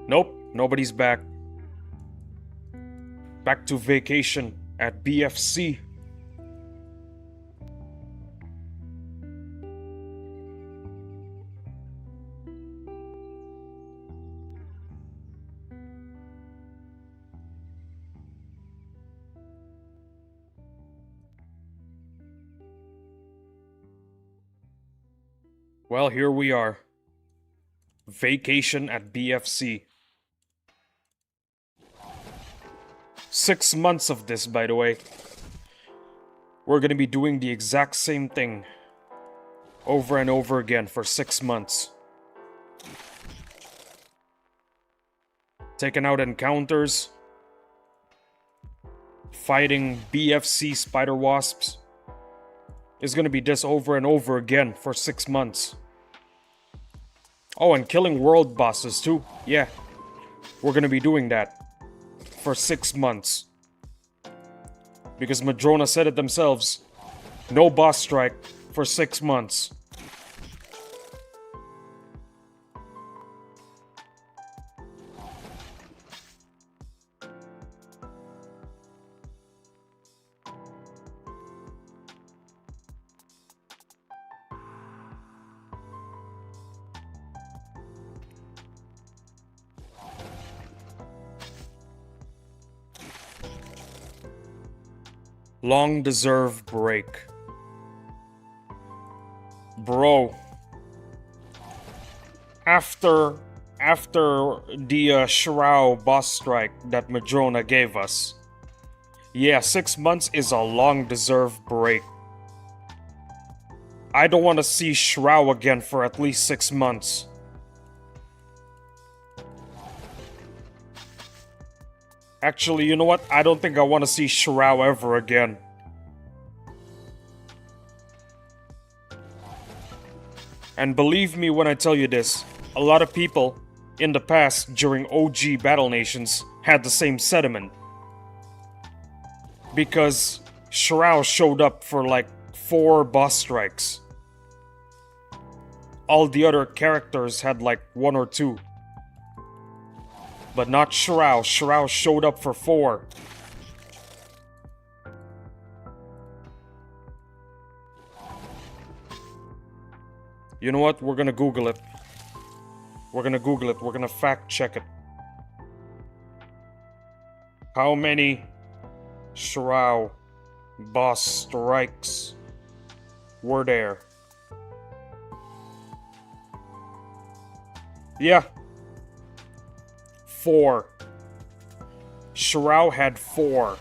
Nope, nobody's back. Back to vacation at BFC. Well, here we are. Vacation at BFC. 6 months of this, by the way. We're gonna be doing the exact same thing over and over again for 6 months. Taking out encounters, fighting BFC spider wasps. Is gonna be this over and over again for 6 months. Oh, and killing world bosses too. Yeah, we're gonna be doing that for 6 months. Because Madrona said it themselves. No boss strike for 6 months. Long deserved break. Bro. After the Shroud boss strike that Madrona gave us. Yeah, 6 months is a long deserved break. I don't want to see Shroud again for at least 6 months. Actually, you know what? I don't think I want to see Shroud ever again. And believe me when I tell you this, a lot of people in the past during OG Battle Nations had the same sentiment. Because Shroud showed up for like 4 boss strikes. All the other characters had like 1 or 2. But not Shroud. Shroud showed up for 4. You know what? We're gonna Google it. We're gonna Google it. We're gonna fact check it. How many Shroud boss strikes were there? Yeah. 4. Shroud had 4.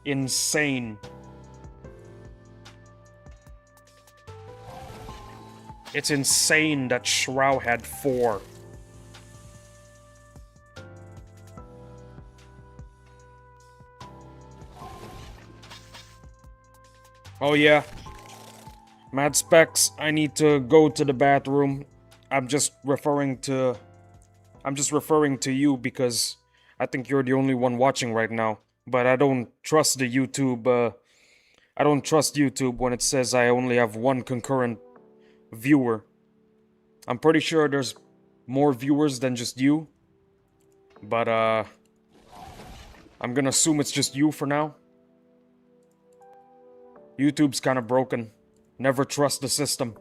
Insane. It's insane that Shroud had 4. Oh yeah. Mad Specs, I need to go to the bathroom. I'm just referring to you because I think you're the only one watching right now. But I don't trust the YouTube I don't trust YouTube when it says I only have 1 concurrent viewer. I'm pretty sure there's more viewers than just you. But I'm gonna assume it's just you for now. YouTube's kind of broken. Never trust the system.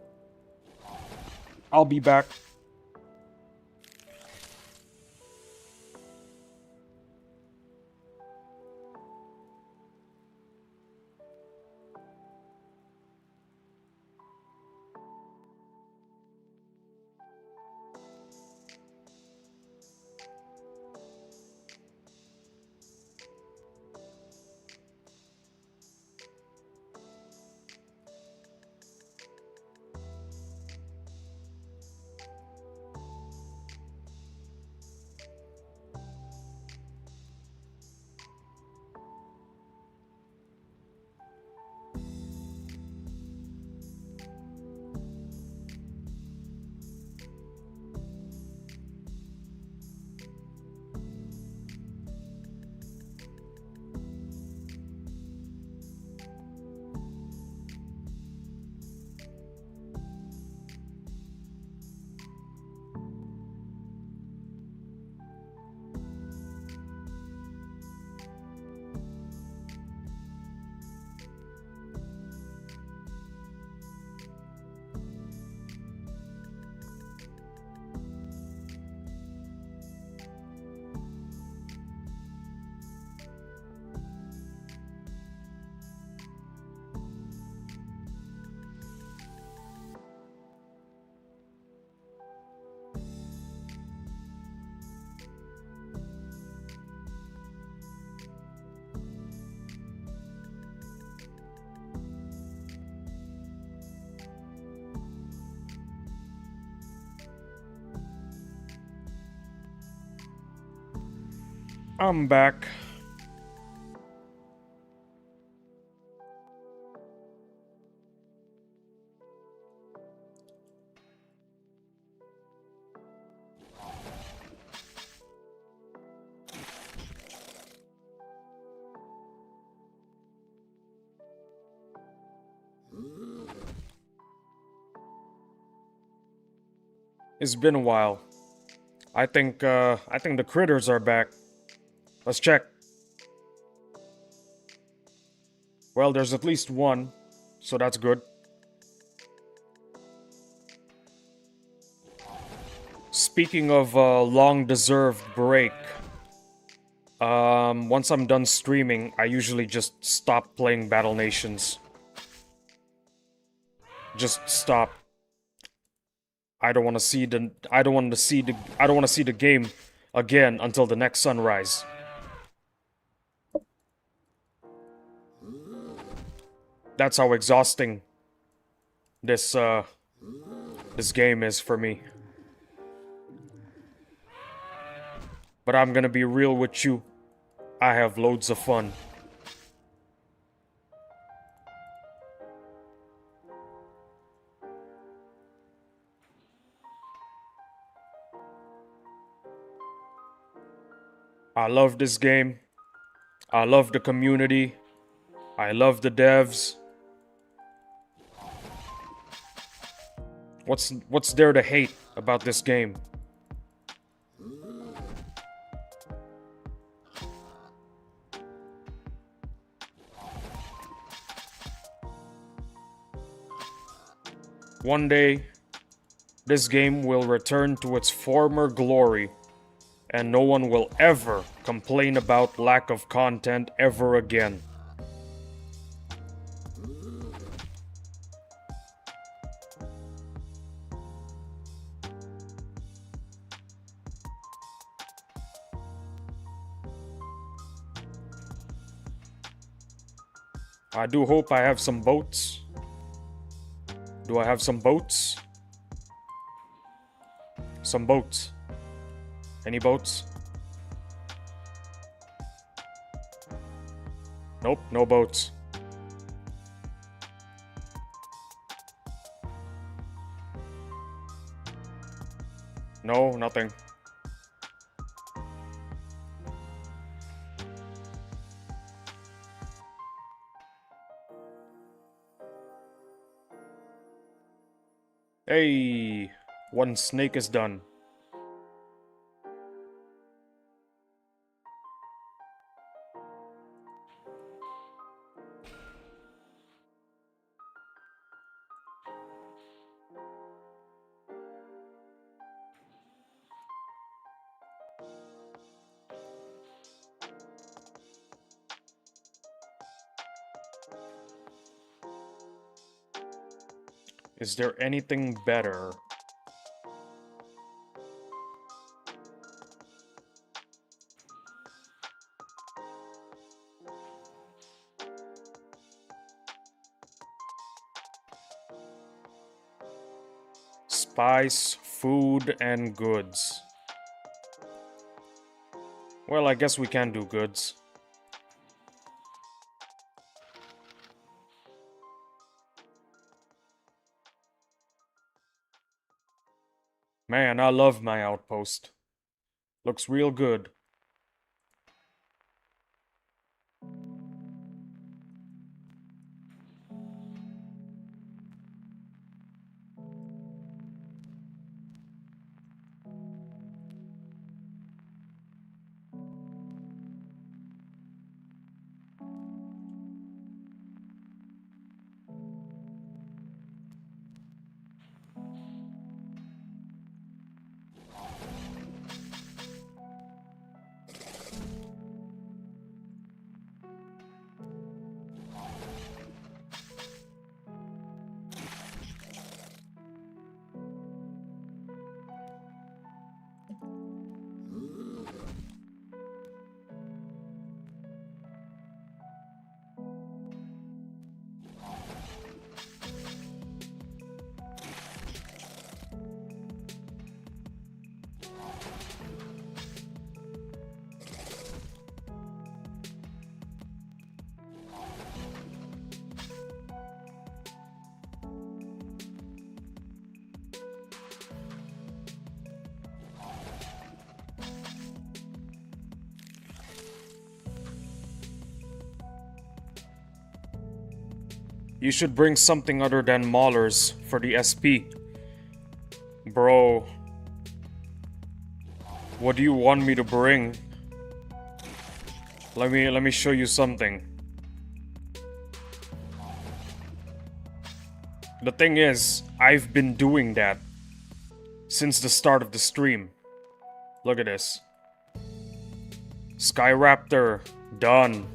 I'll be back. I'm back. It's been a while. I think the critters are back. Let's check. Well, there's at least one, so that's good. Speaking of long-deserved break, once I'm done streaming, I usually just stop playing Battle Nations. Just stop. I don't want to see the game again until the next sunrise. That's how exhausting this game is for me. But I'm gonna be real with you. I have loads of fun. I love this game. I love the community. I love the devs. What's there to hate about this game? One day, this game will return to its former glory, and no one will ever complain about lack of content ever again. I do hope I have some boats. Do I have some boats? Some boats. Any boats? Nope, no boats. No, nothing. Hey, one snake is done. Is there anything better? Spice, food, and goods. Well, I guess we can do goods. Man, I love my outpost. Looks real good. You should bring something other than Maulers for the SP. Bro. What do you want me to bring? Let me show you something. The thing is, I've been doing that since the start of the stream. Look at this. Skyraptor, done.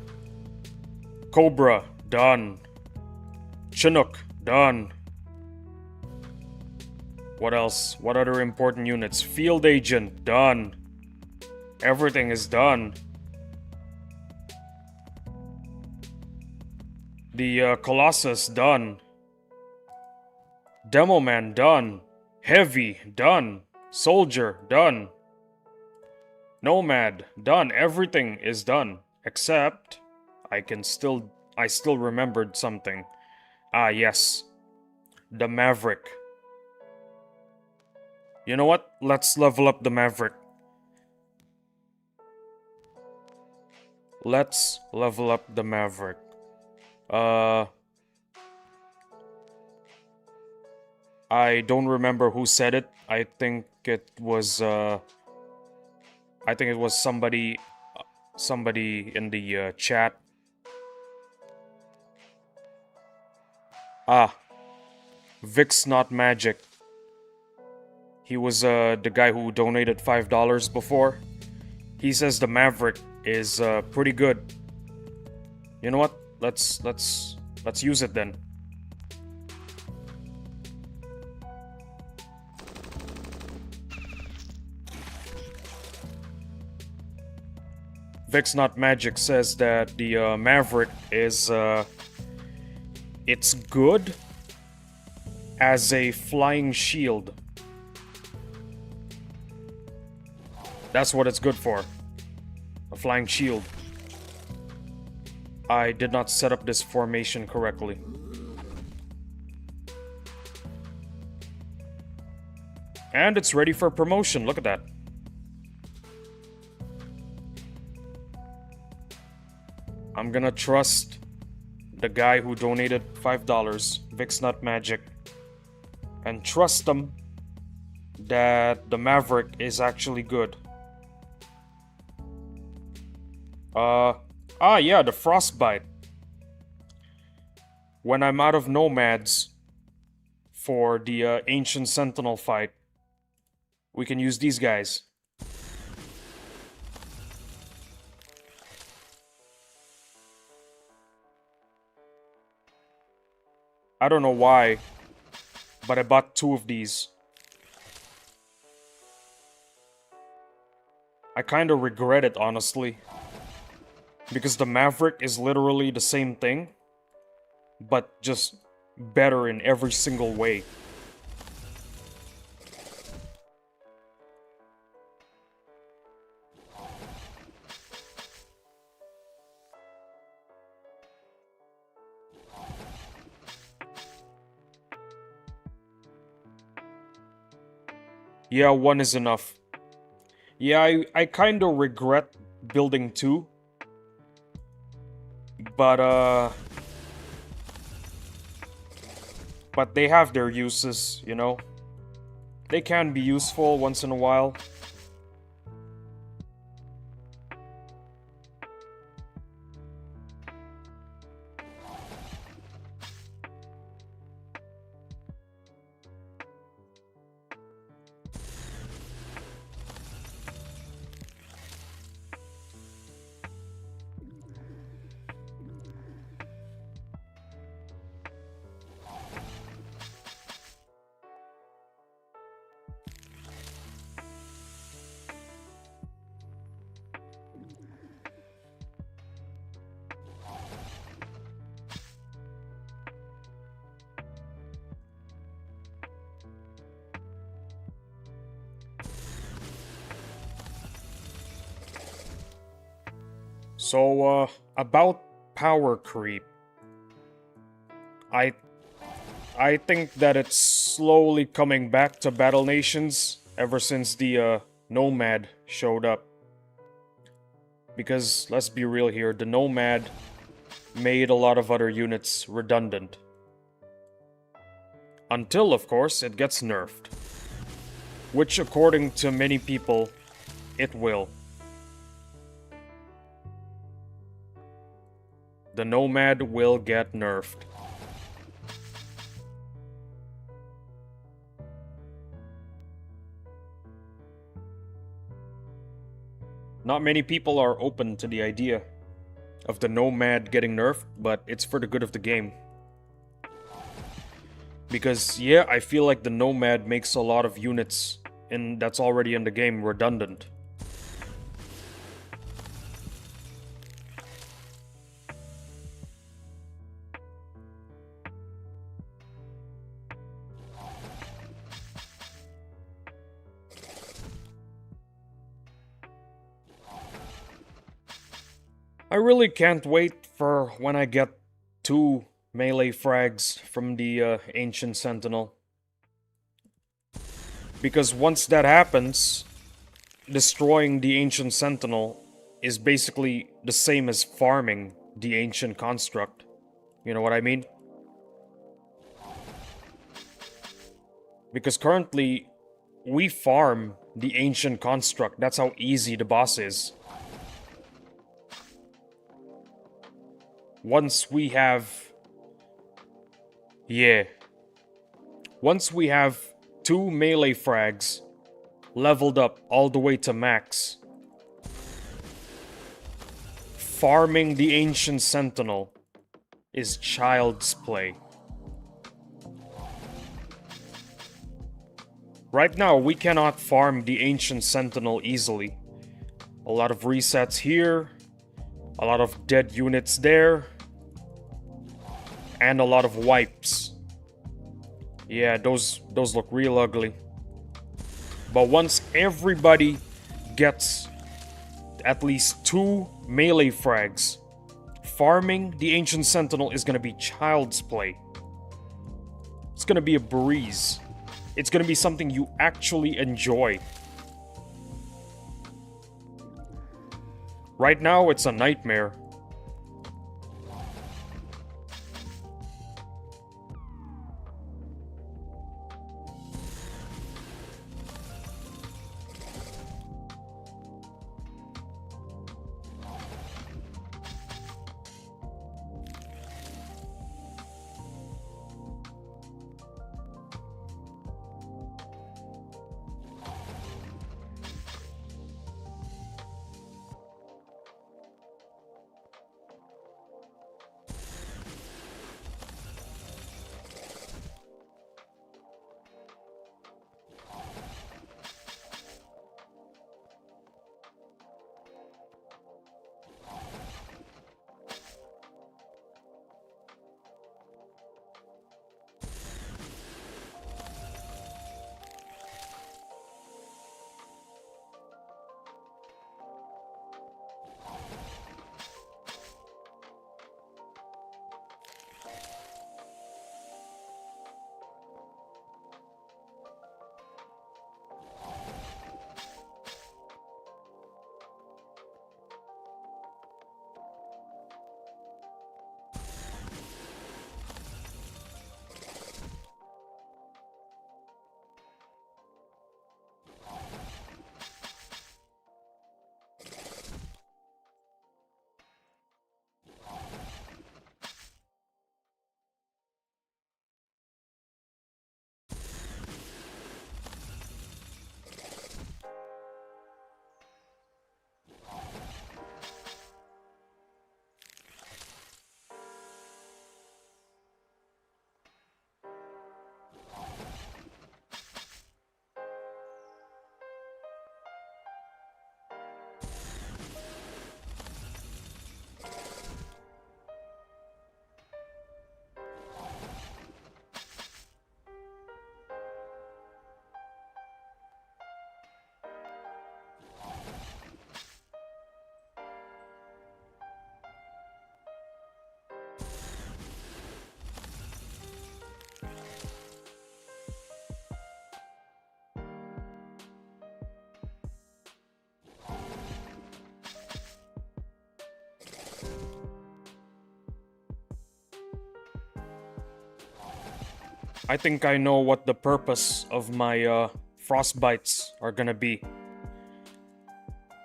Cobra, done. Chinook, done. What else? What other important units? Field Agent, done. Everything is done. The Colossus, done. Demo Man, done. Heavy, done. Soldier, done. Nomad, done. Everything is done. Except, I still remembered something. Ah, yes. The Maverick. You know what? Let's level up the Maverick. Let's level up the Maverick. I don't remember who said it. I think it was somebody in the chat. Ah, Vic's Not Magic. He was the guy who donated $5 before. He says the Maverick is pretty good. You know what? Let's use it then. Vic's Not Magic says that the Maverick is it's good as a flying shield. That's what it's good for. A flying shield. I did not set up this formation correctly. And it's ready for promotion, look at that. I'm gonna trust the guy who donated $5, Vic's Not Magic, and trust them that the Maverick is actually good. Yeah, the Frostbite. When I'm out of nomads for the Ancient Sentinel fight, we can use these guys. I don't know why, but I bought 2 of these. I kinda regret it, honestly. Because the Maverick is literally the same thing, but just better in every single way. Yeah, 1 is enough. Yeah, I kinda regret building 2. But they have their uses, you know? They can be useful once in a while. So, about power creep. I think that it's slowly coming back to Battle Nations ever since the Nomad showed up. Because, let's be real here, the Nomad made a lot of other units redundant. Until, of course, it gets nerfed. Which, according to many people, it will. The Nomad will get nerfed. Not many people are open to the idea of the Nomad getting nerfed, but it's for the good of the game. Because, yeah, I feel like the Nomad makes a lot of units that's already in the game redundant. I really can't wait for when I get 2 melee frags from the Ancient Sentinel. Because once that happens, destroying the Ancient Sentinel is basically the same as farming the Ancient Construct. You know what I mean? Because currently, we farm the Ancient Construct. That's how easy the boss is. Once we have... Yeah. Once we have 2 melee frags leveled up all the way to max, farming the Ancient Sentinel is child's play. Right now, we cannot farm the Ancient Sentinel easily. A lot of resets here, a lot of dead units there, and a lot of wipes. Yeah, those look real ugly. But once everybody gets at least 2 melee frags, farming the Ancient Sentinel is gonna be child's play. It's gonna be a breeze. It's gonna be something you actually enjoy. Right now, it's a nightmare. I think I know what the purpose of my frostbites are gonna be.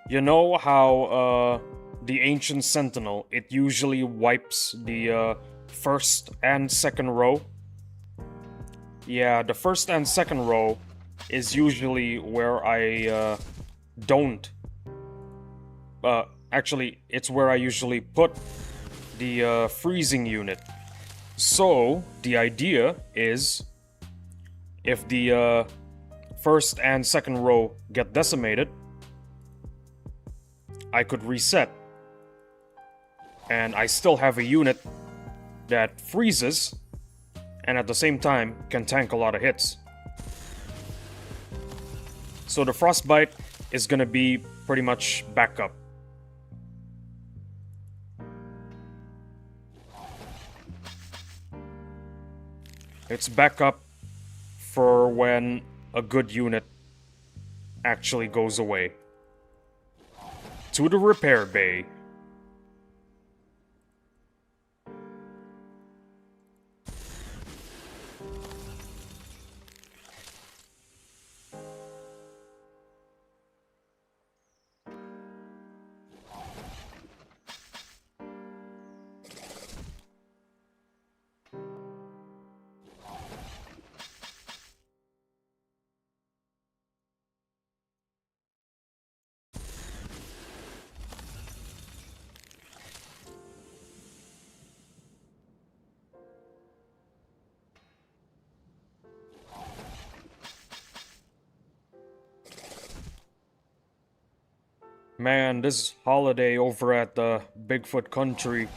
You know how the Ancient Sentinel, it usually wipes the first and second row? Yeah, the first and second row is usually where I don't. Actually, it's where I usually put the freezing unit. So, the idea is if the first and second row get decimated, I could reset. And I still have a unit that freezes and at the same time can tank a lot of hits. So the frostbite is gonna be pretty much backup. It's backup for when a good unit actually goes away. To the repair bay. Man, this holiday over at the Bigfoot country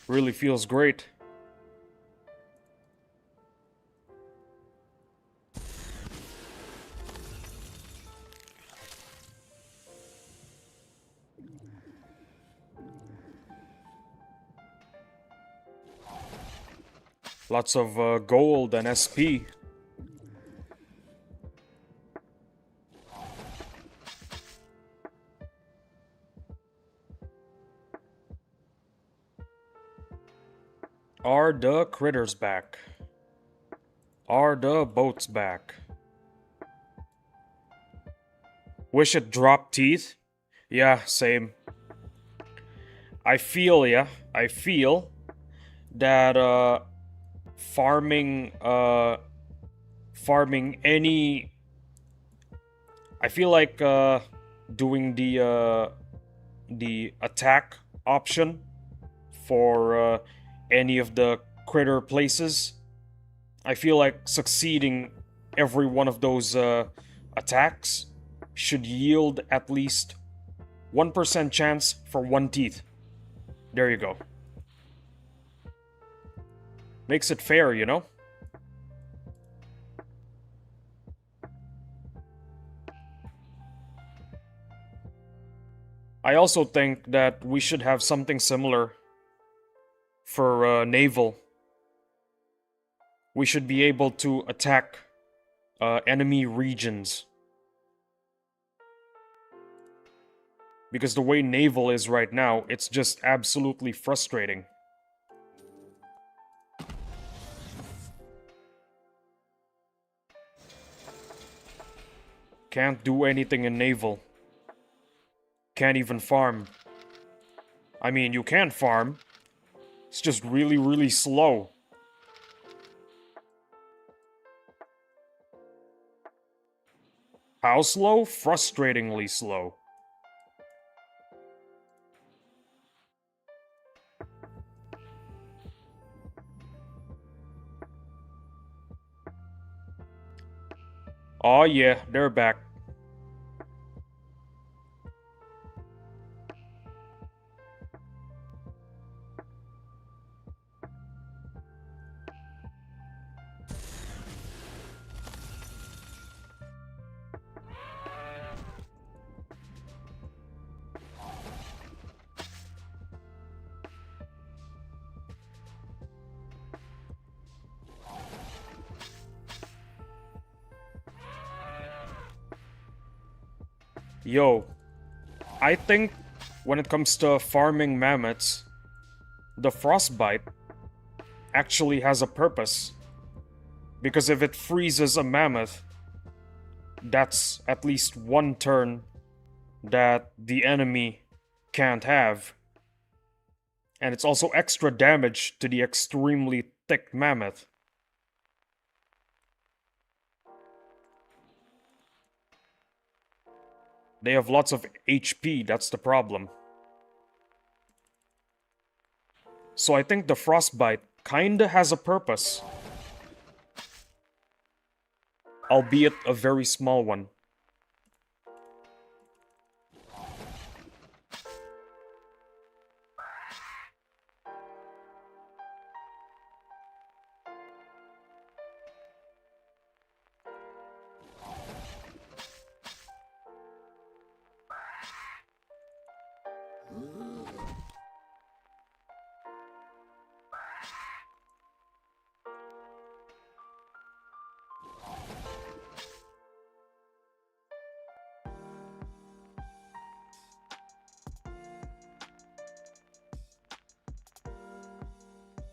really feels great. Lots of gold and SP. Are the critters back? Are the boats back? Wish it dropped teeth? Yeah, same. I feel that farming any, I feel like doing the attack option for any of the critter places. I feel like succeeding every one of those attacks should yield at least 1% chance for 1 teeth. There you go. Makes it fair, you know? I also think that we should have something similar for naval. We should be able to attack enemy regions. Because the way naval is right now, it's just absolutely frustrating. Can't do anything in naval. Can't even farm. I mean, you can farm. It's just really, really slow. How slow? Frustratingly slow. Oh yeah, they're back. Yo, I think when it comes to farming mammoths, the frostbite actually has a purpose. Because if it freezes a mammoth, that's at least one turn that the enemy can't have. And it's also extra damage to the extremely thick mammoth. They have lots of HP, that's the problem. So I think the frostbite kinda has a purpose. Albeit a very small one.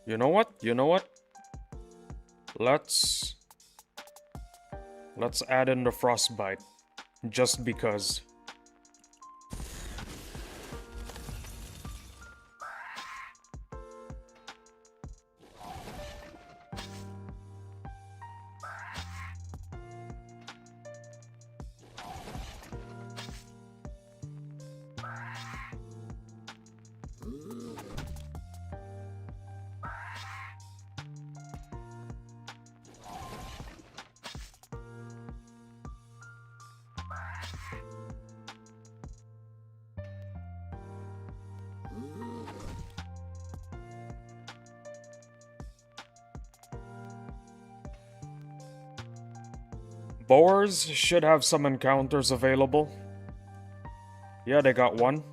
You know what? You know what? Let's add in the frostbite. Just because. Boars should have some encounters available. Yeah, they got one.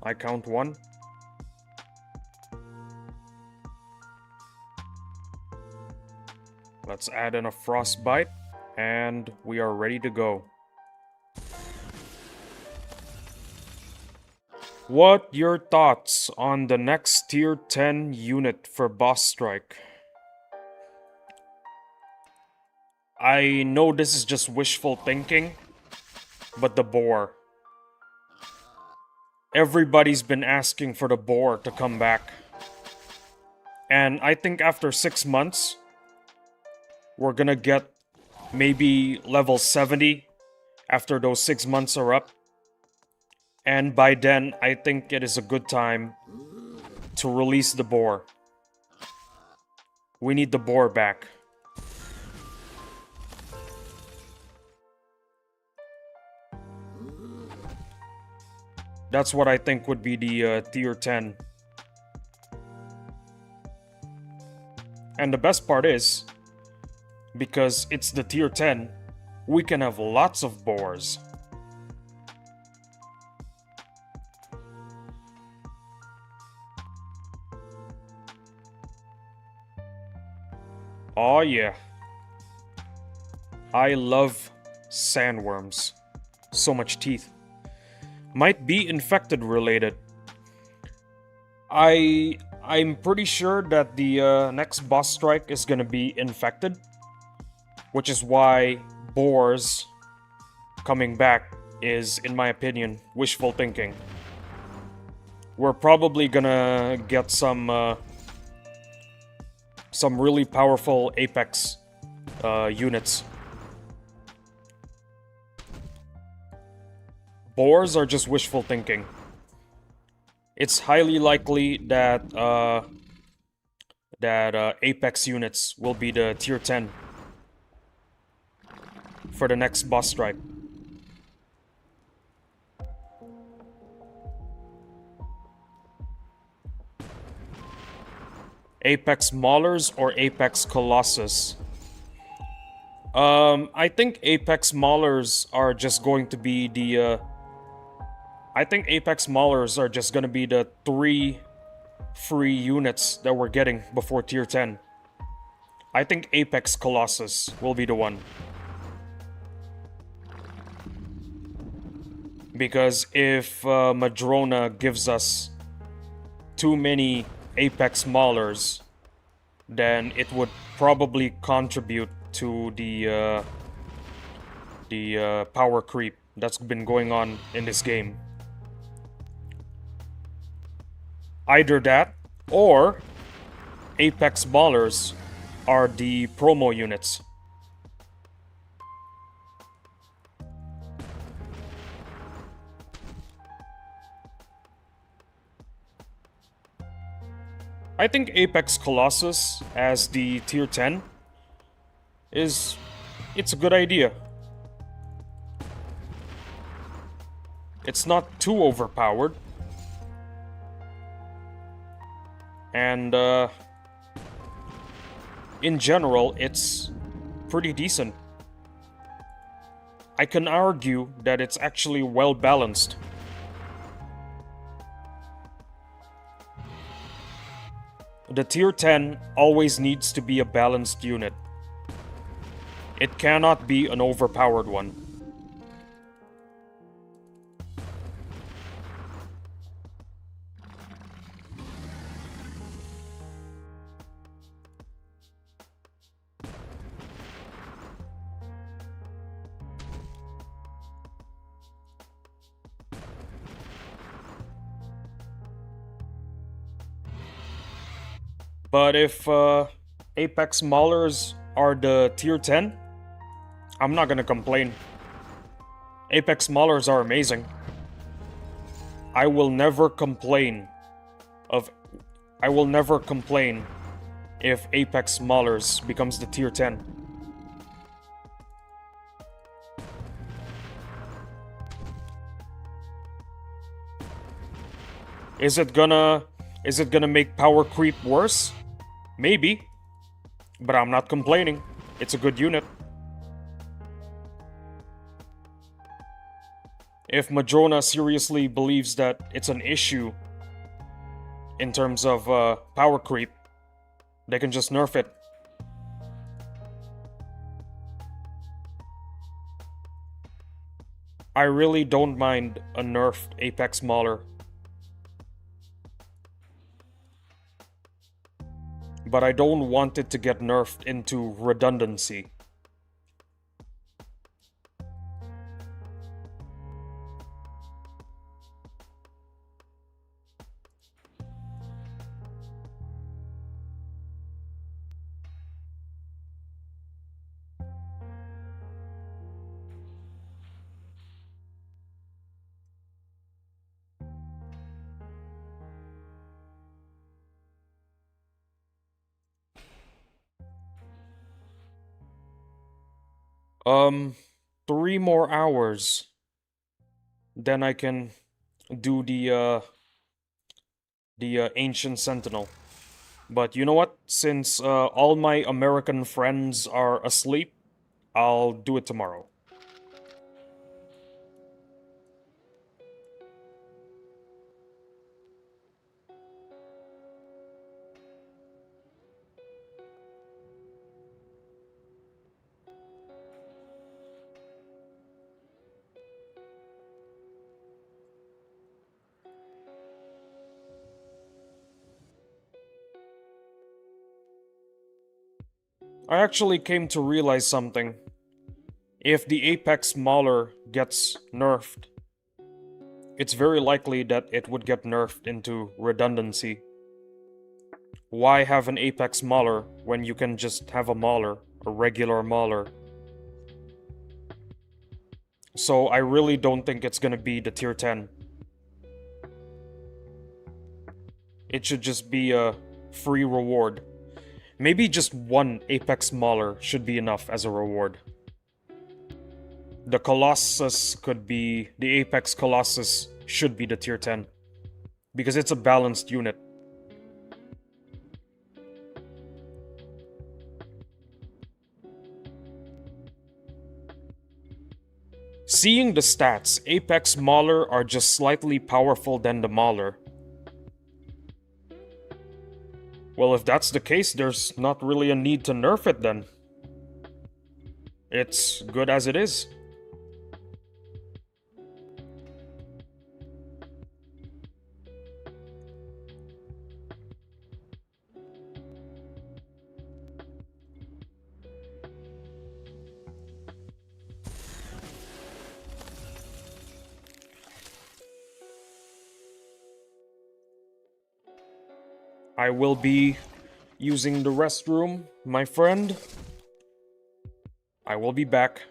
I count one. Let's add in a frostbite, and we are ready to go. What your thoughts on the next tier 10 unit for boss strike? I know this is just wishful thinking, but the boar. Everybody's been asking for the boar to come back. And I think after 6 months, we're gonna get maybe level 70 after those 6 months are up. And by then, I think it is a good time to release the boar. We need the boar back. That's what I think would be the tier 10. And the best part is, because it's the tier 10, we can have lots of boars. Oh yeah. I love sandworms. So much teeth. Might be infected related. I'm pretty sure that the next boss strike is gonna be infected, which is why boars coming back is, in my opinion, wishful thinking. We're probably gonna get some really powerful Apex units. Boars are just wishful thinking. It's highly likely that Apex units will be the tier 10 for the next boss strike. Apex Maulers or Apex Colossus? I think Apex Maulers are just going to be the I think Apex Maulers are just gonna be the 3 free units that we're getting before tier 10. I think Apex Colossus will be the one. Because if Madrona gives us too many Apex Maulers, then it would probably contribute to the power creep that's been going on in this game. Either that, or Apex Ballers are the promo units. I think Apex Colossus as the tier 10 it's a good idea. It's not too overpowered. And in general, it's pretty decent. I can argue that it's actually well balanced. The tier 10 always needs to be a balanced unit. It cannot be an overpowered one. But if Apex Maulers are the tier 10, I'm not gonna complain. Apex Maulers are amazing. I will never complain if Apex Maulers becomes the tier 10. Is it gonna make power creep worse? Maybe. But I'm not complaining. It's a good unit. If Madrona seriously believes that it's an issue in terms of power creep, they can just nerf it. I really don't mind a nerfed Apex Mauler. But I don't want it to get nerfed into redundancy. Um, 3 more hours. Then I can do the Ancient Sentinel. But you know what? Since all my American friends are asleep, I'll do it tomorrow. I actually came to realize something. If the Apex Mauler gets nerfed, it's very likely that it would get nerfed into redundancy. Why have an Apex Mauler when you can just have a Mauler, a regular Mauler? So I really don't think it's gonna be the tier 10. It should just be a free reward. Maybe just one Apex Mauler should be enough as a reward. The Colossus could be... The Apex Colossus should be the tier 10. Because it's a balanced unit. Seeing the stats, Apex Mauler are just slightly powerful than the Mauler. Well, if that's the case, there's not really a need to nerf it then. It's good as it is. I will be using the restroom, my friend. I will be back.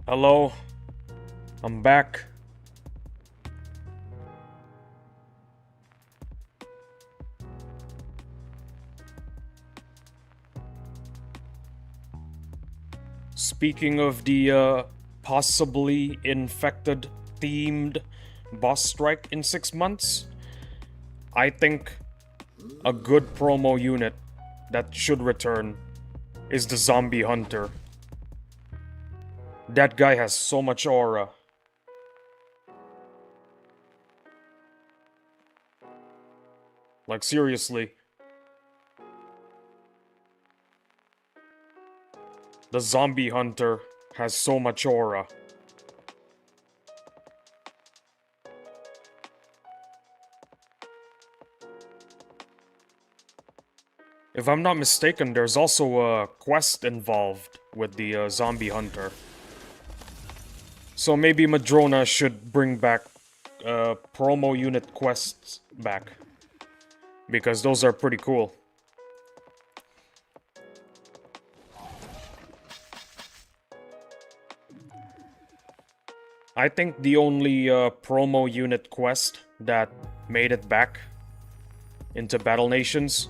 Hello, I'm back. Speaking of the possibly infected themed boss strike in 6 months, I think a good promo unit that should return is the Zombie Hunter. That guy has so much aura. Like, seriously. The Zombie Hunter has so much aura. If I'm not mistaken, there's also a quest involved with the Zombie Hunter. So maybe Madrona should bring back promo unit quests back. Because those are pretty cool. I think the only promo unit quest that made it back into Battle Nations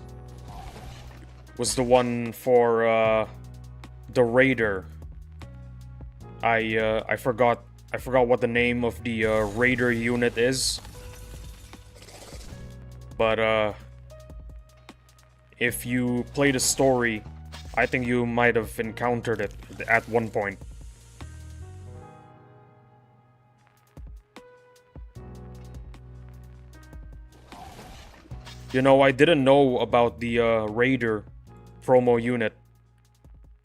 was the one for the Raider. I forgot what the name of the Raider unit is. But if you play the story, I think you might have encountered it at one point. You know, I didn't know about the Raider promo unit.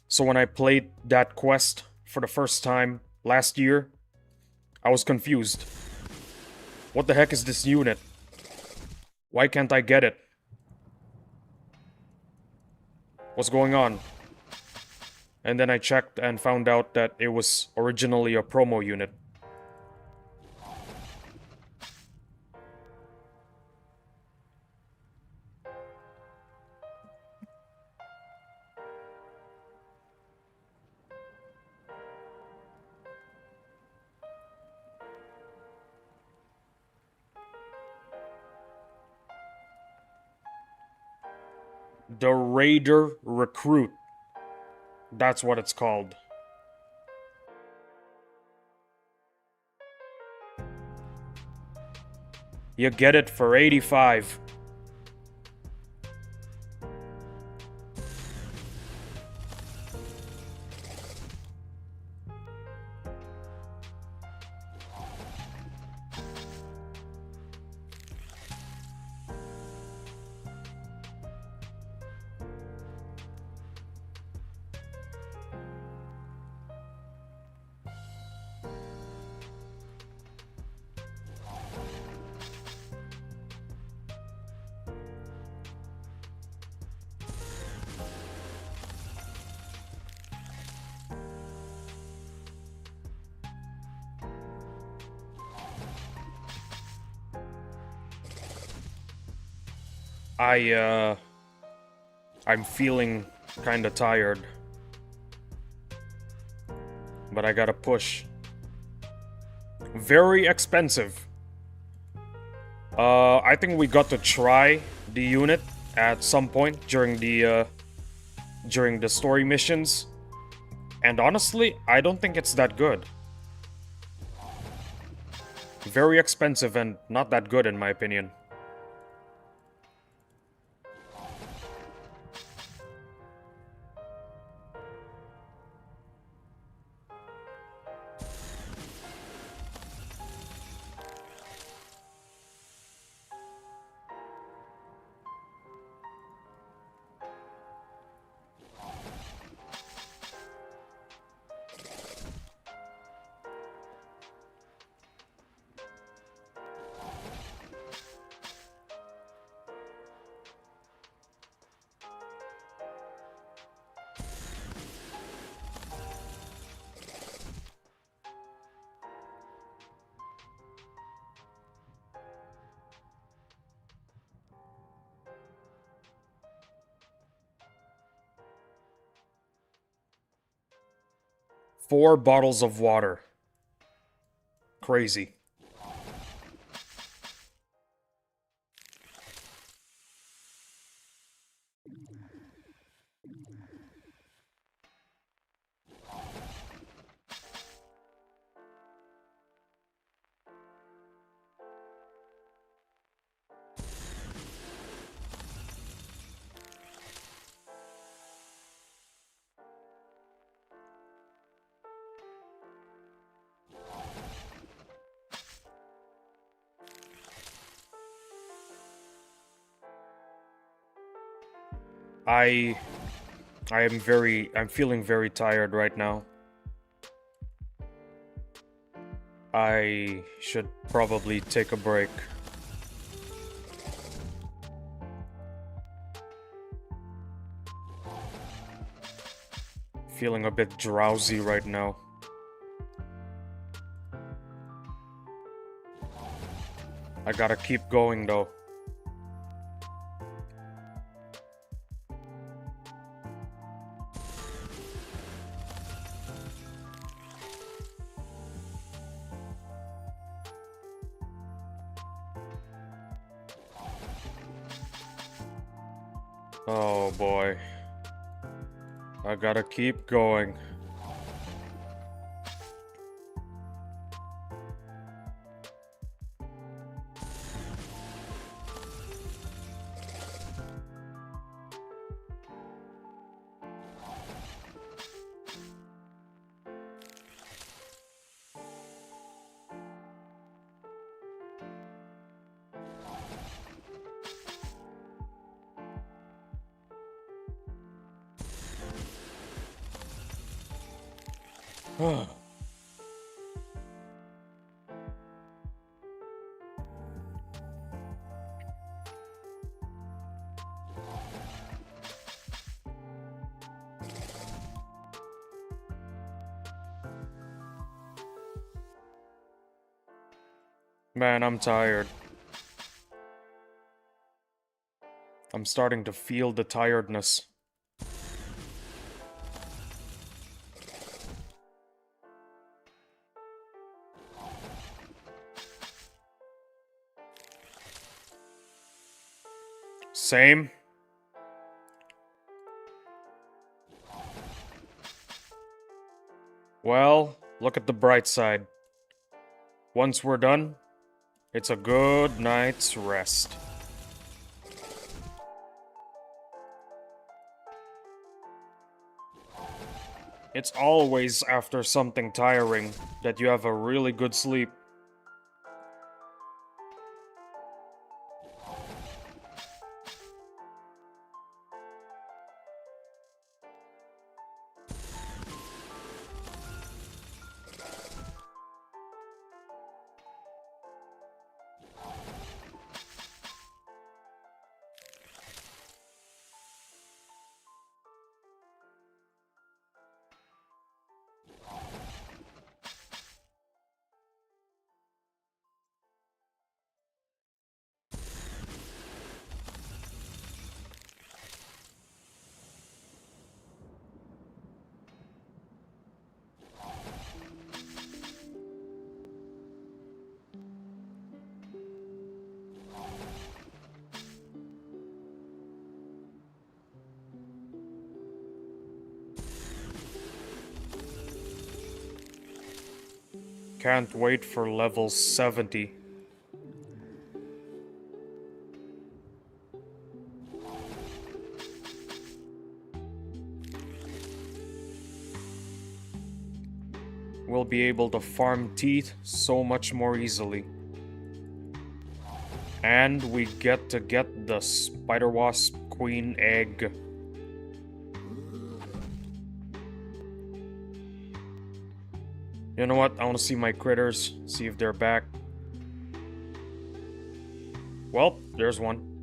So when I played that quest for the first time last year, I was confused. What the heck is this unit? Why can't I get it? What's going on? And then I checked and found out that it was originally a promo unit. The Raider Recruit. That's what it's called. You get it for 85. I'm feeling kinda tired. But I gotta push. Very expensive. I think we got to try the unit at some point during the story missions. And honestly, I don't think it's that good. Very expensive and not that good in my opinion. Four bottles of water. Crazy. I'm feeling very tired right now. I should probably take a break. Feeling a bit drowsy right now. I gotta keep going though. Oh boy. I gotta keep going. Man, I'm tired. I'm starting to feel the tiredness. Same. Well, look at the bright side. Once we're done, it's a good night's rest. It's always after something tiring that you have a really good sleep. Can't wait for level 70. We'll be able to farm teeth so much more easily. And we get to get the spider wasp queen egg. You know what? I want to see my critters, see if they're back. Well, there's one.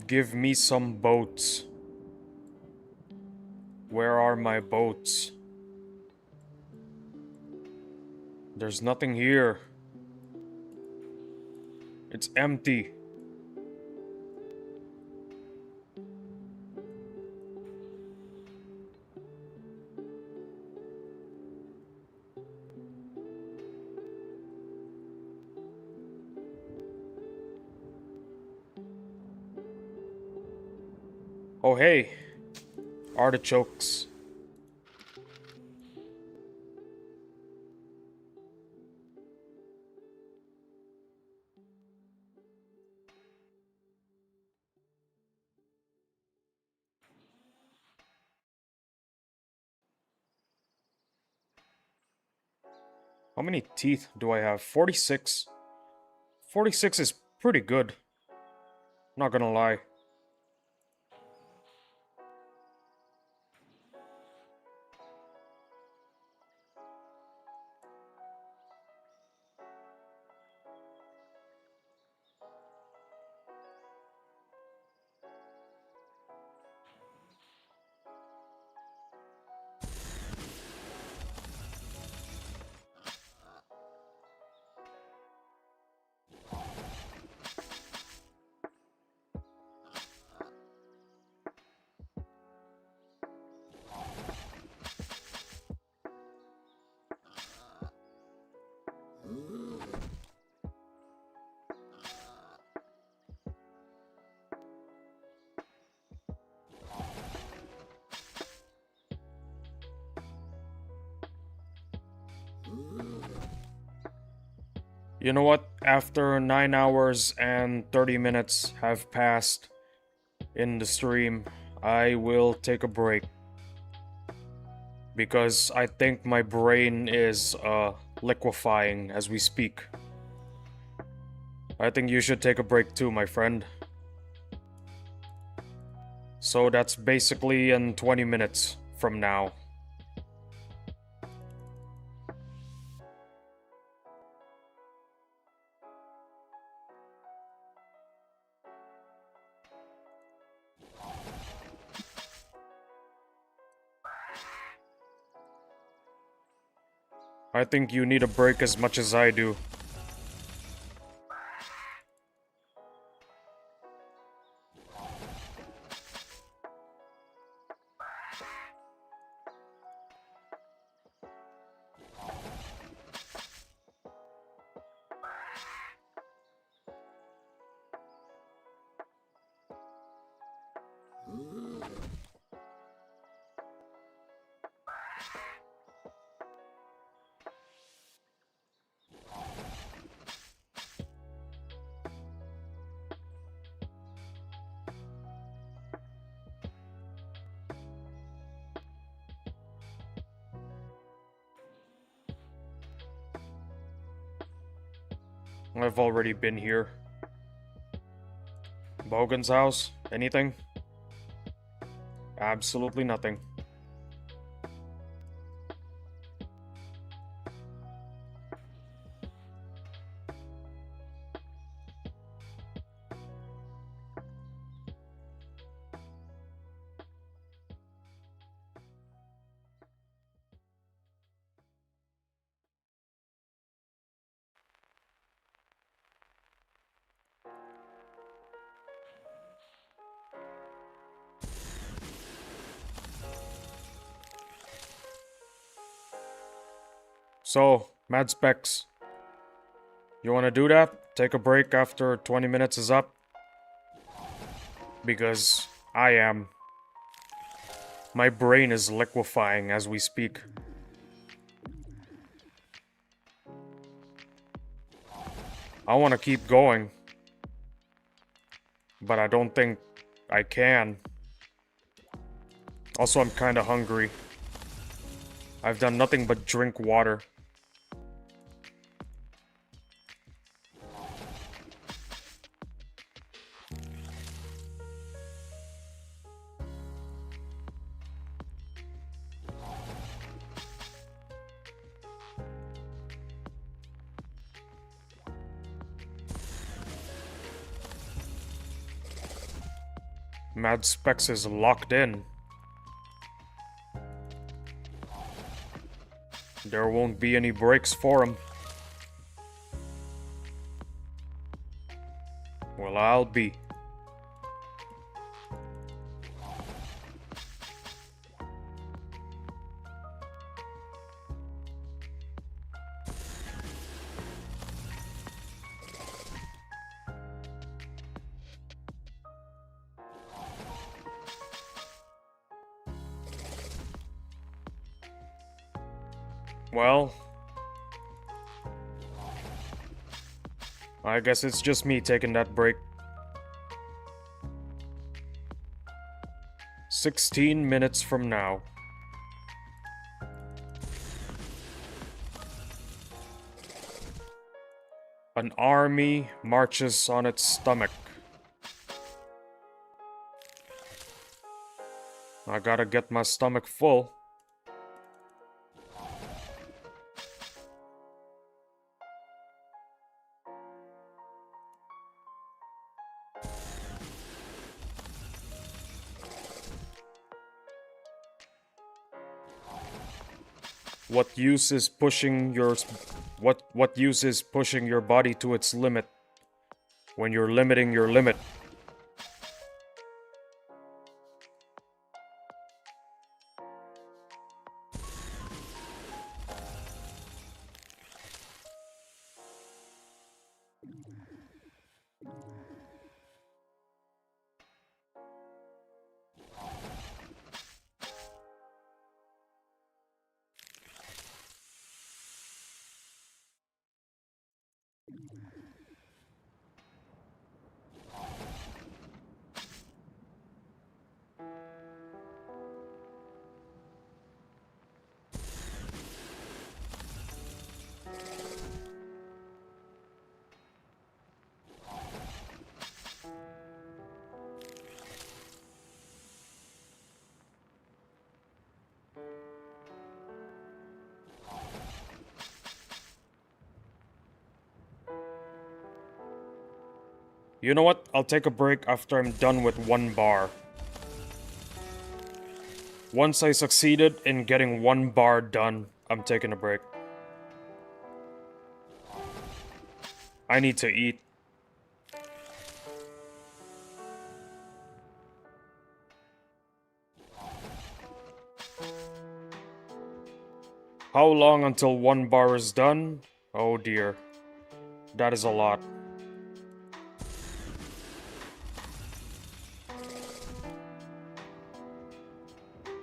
Give me some boats. Where are my boats? There's nothing here. It's empty. Oh hey, artichokes. How many teeth do I have? 46. 46 is pretty good. Not gonna lie. You know what? After 9 hours and 30 minutes have passed in the stream, I will take a break. Because I think my brain is liquefying as we speak. I think you should take a break too, my friend. So that's basically in 20 minutes from now. I think you need a break as much as I do. I've already been here. Bogan's house? Anything? Absolutely nothing. So, Mad Specs, you wanna do that? Take a break after 20 minutes is up? Because I am. My brain is liquefying as we speak. I wanna keep going. But I don't think I can. Also, I'm kinda hungry. I've done nothing but drink water. Mad Specs is locked in. There won't be any breaks for him. Well, I'll be. Well, I guess it's just me taking that break. 16 minutes from now. An army marches on its stomach. I gotta get my stomach full. What use is pushing your what use is pushing your body to its limit when you're limiting your limit? You know what? I'll take a break after I'm done with 1 bar. Once I succeeded in getting 1 bar done, I'm taking a break. I need to eat. How long until 1 bar is done? Oh dear. That is a lot.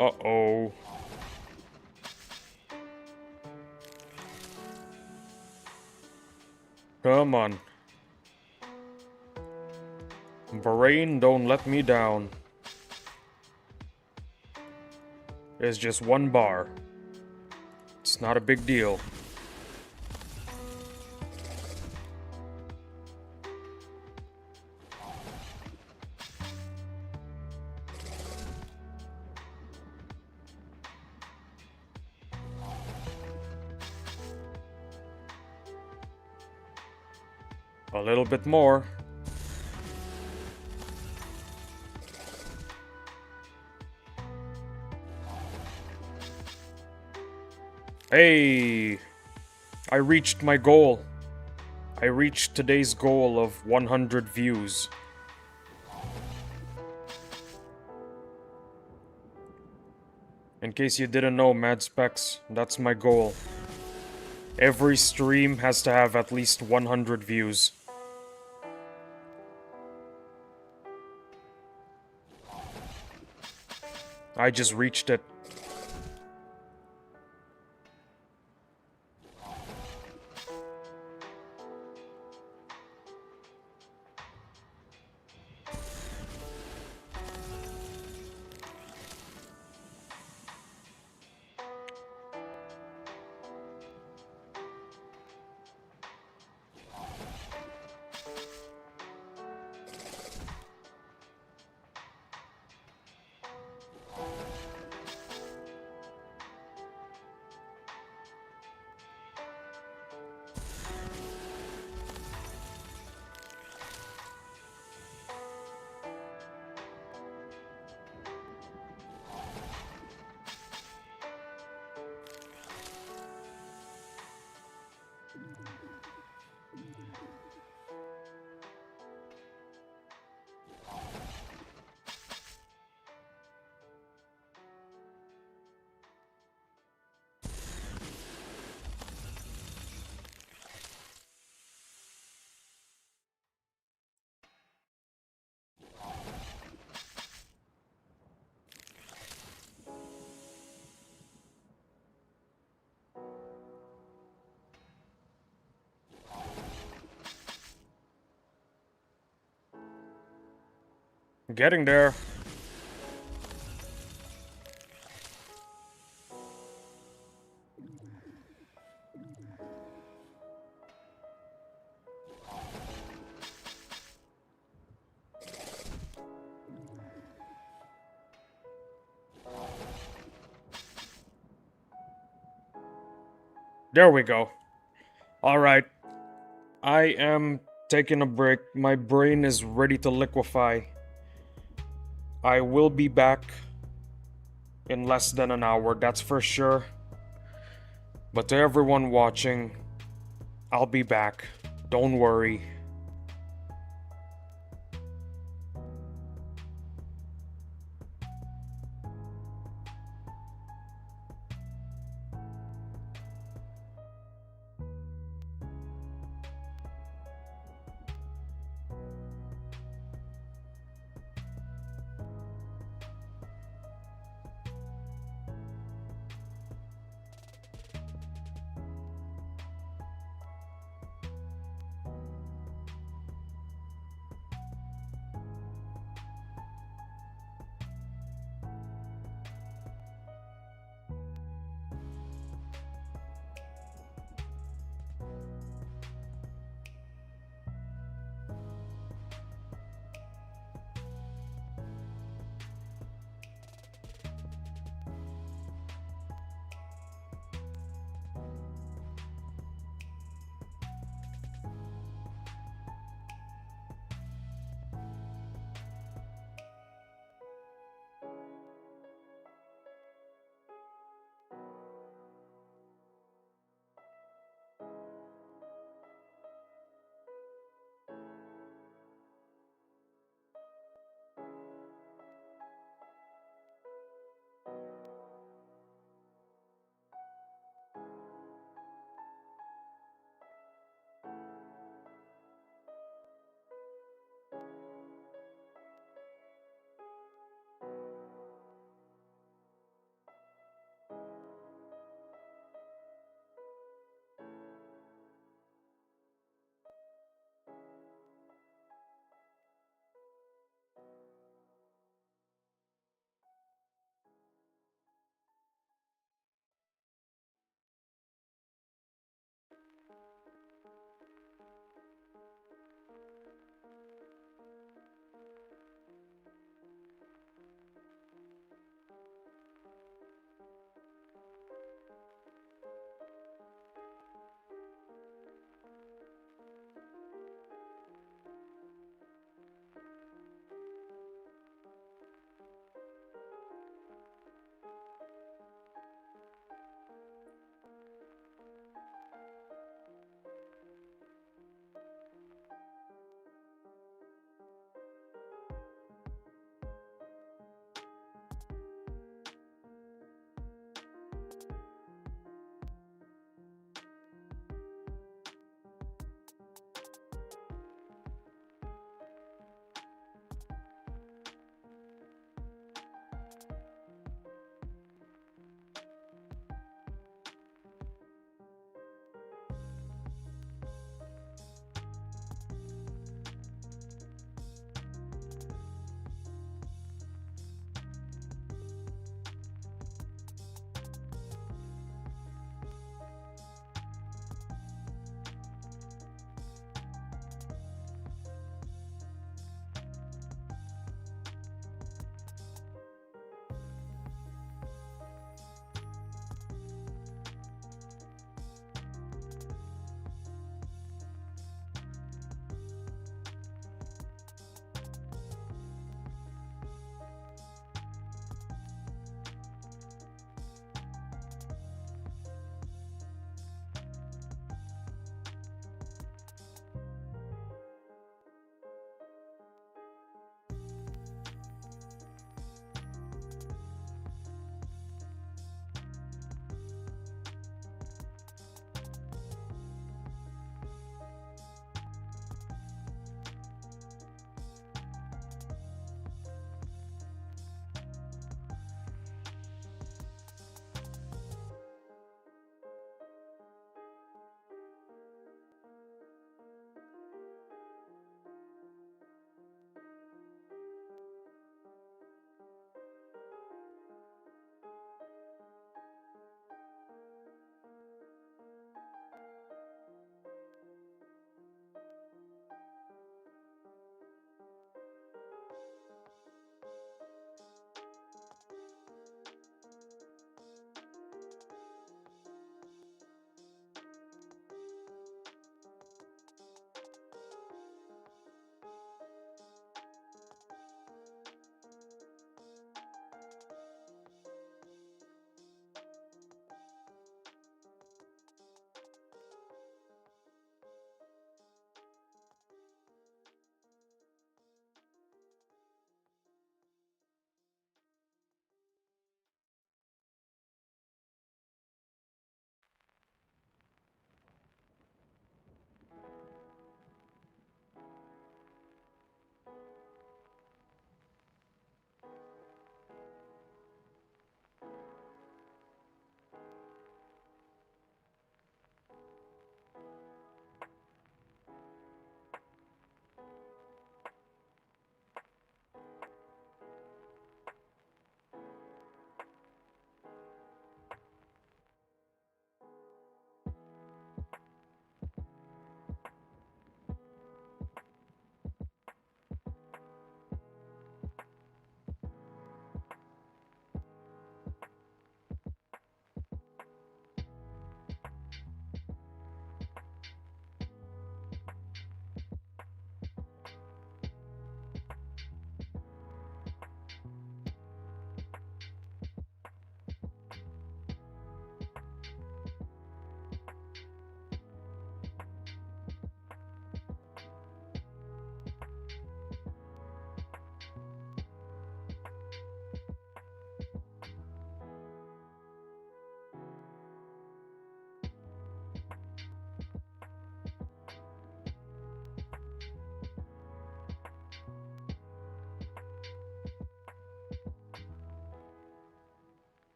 Uh-oh. Come on. Brain, don't let me down. It's just 1 bar. It's not a big deal. A little bit more. Hey! I reached my goal. I reached today's goal of 100 views. In case you didn't know, Mad Specs, that's my goal. Every stream has to have at least 100 views. I just reached it. Getting there. There we go. Alright. I am taking a break. My brain is ready to liquefy. I will be back in less than an hour, that's for sure. But to everyone watching, I'll be back. Don't worry.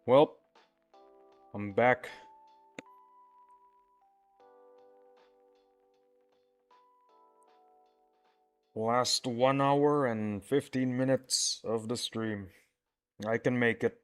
Well, I'm back. Last 1 hour and 15 minutes of the stream. I can make it.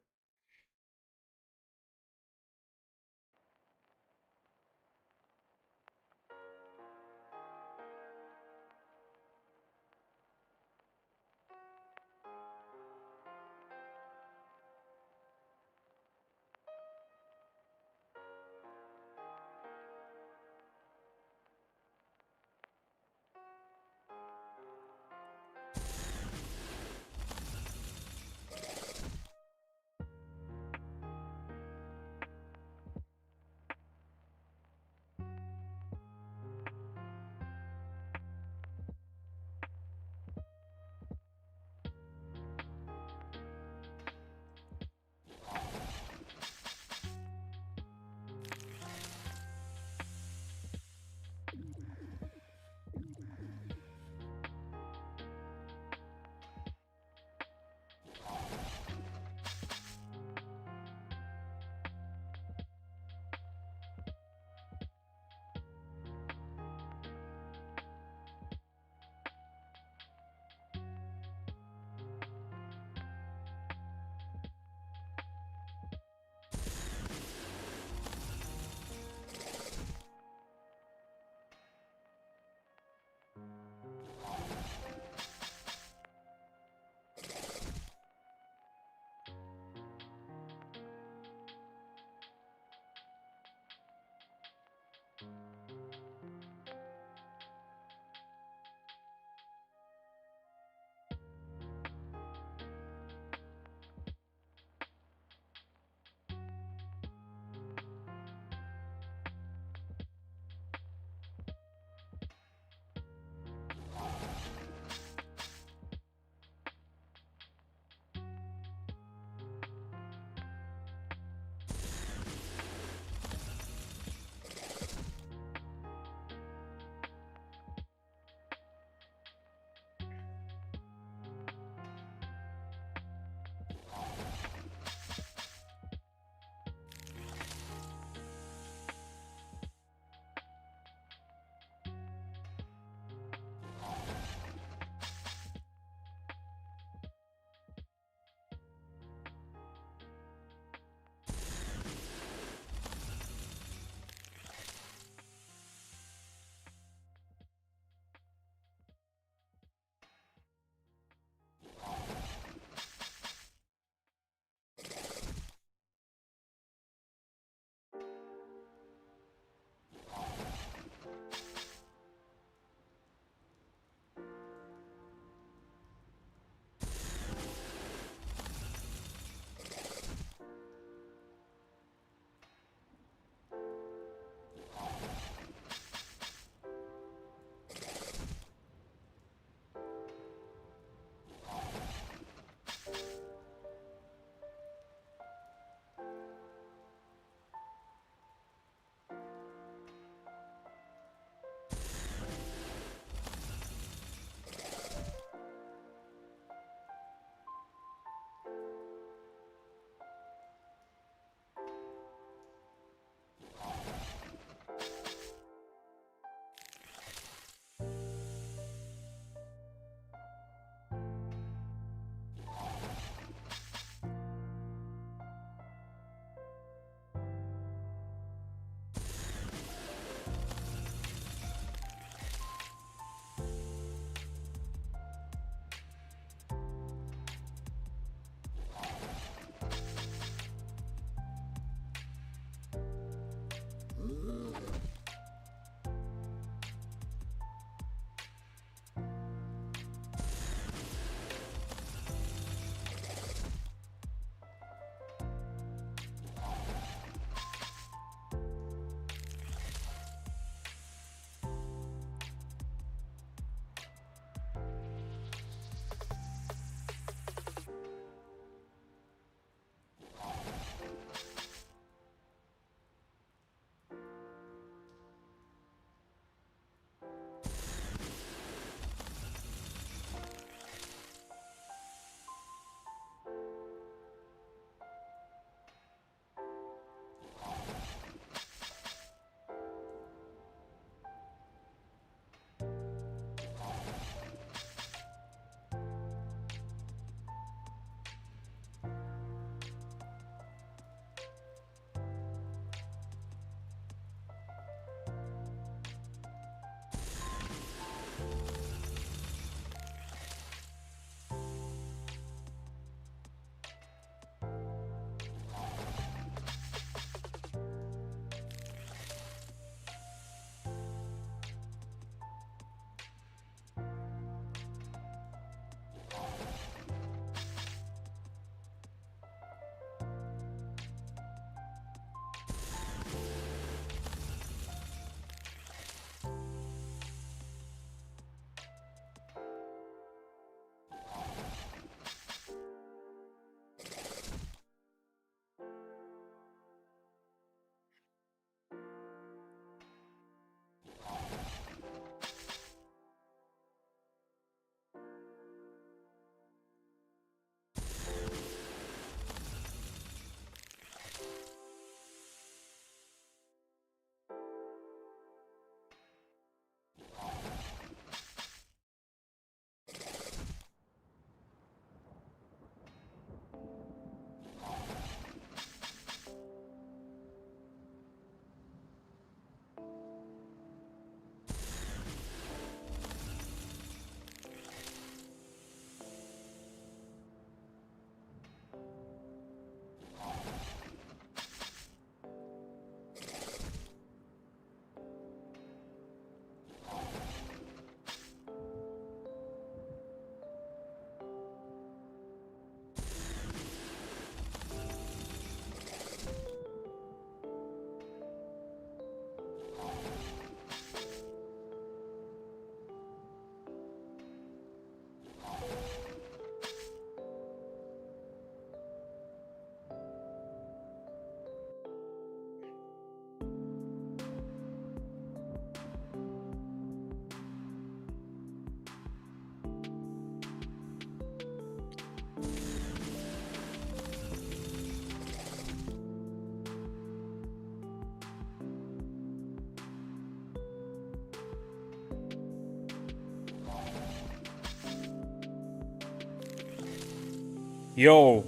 Yo,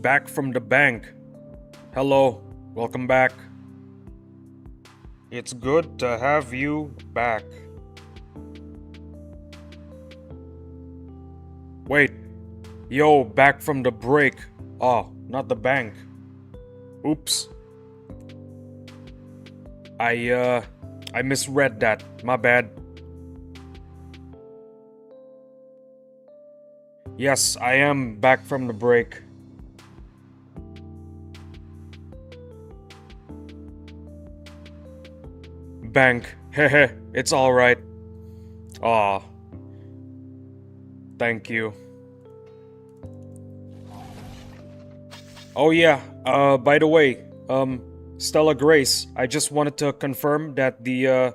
back from the bank. Hello, welcome back. It's good to have you back. Wait, yo, back from the break. Oh, not the bank. Oops. I misread that. My bad. Yes, I am back from the break. Bank. Hehe, it's alright. Aw. Thank you. Oh yeah, by the way, Stella Grace, I just wanted to confirm that the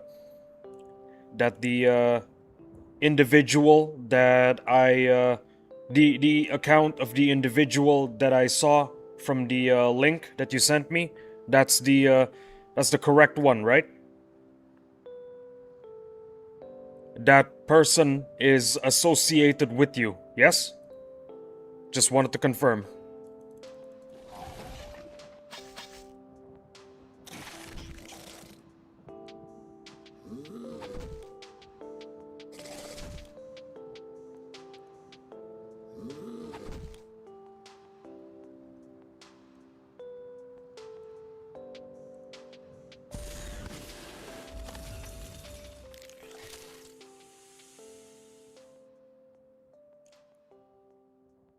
individual that the account of the individual that I saw from the link that you sent me, that's the correct one, right? That person is associated with you, yes? Just wanted to confirm.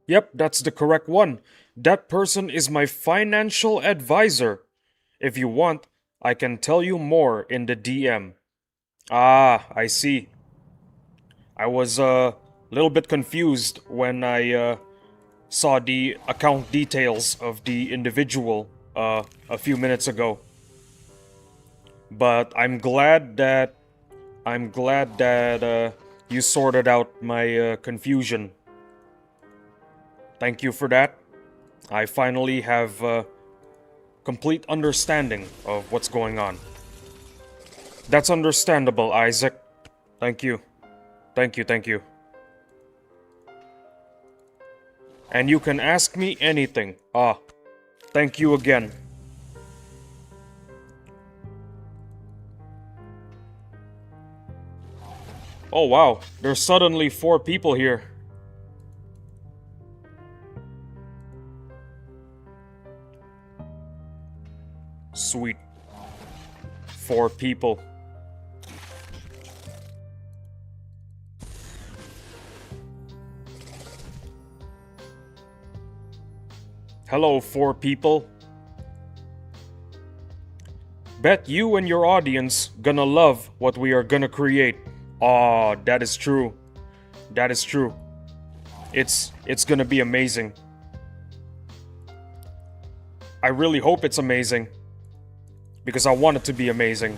Yep, that's the correct one. That person is my financial advisor. If you want, I can tell you more in the DM. Ah, I see. I was a little bit confused when I saw the account details of the individual a few minutes ago. But I'm glad that you sorted out my confusion. Thank you for that. I finally have complete understanding of what's going on. That's understandable, Isaac. Thank you. Thank you, thank you. And you can ask me anything. Ah, thank you again. Oh wow, there's suddenly 4 people here. Sweet. 4 people. Hello, 4 people. Bet you and your audience gonna love what we are gonna create. Aw, that is true. That is true. It's gonna be amazing. I really hope it's amazing. Because I want it to be amazing.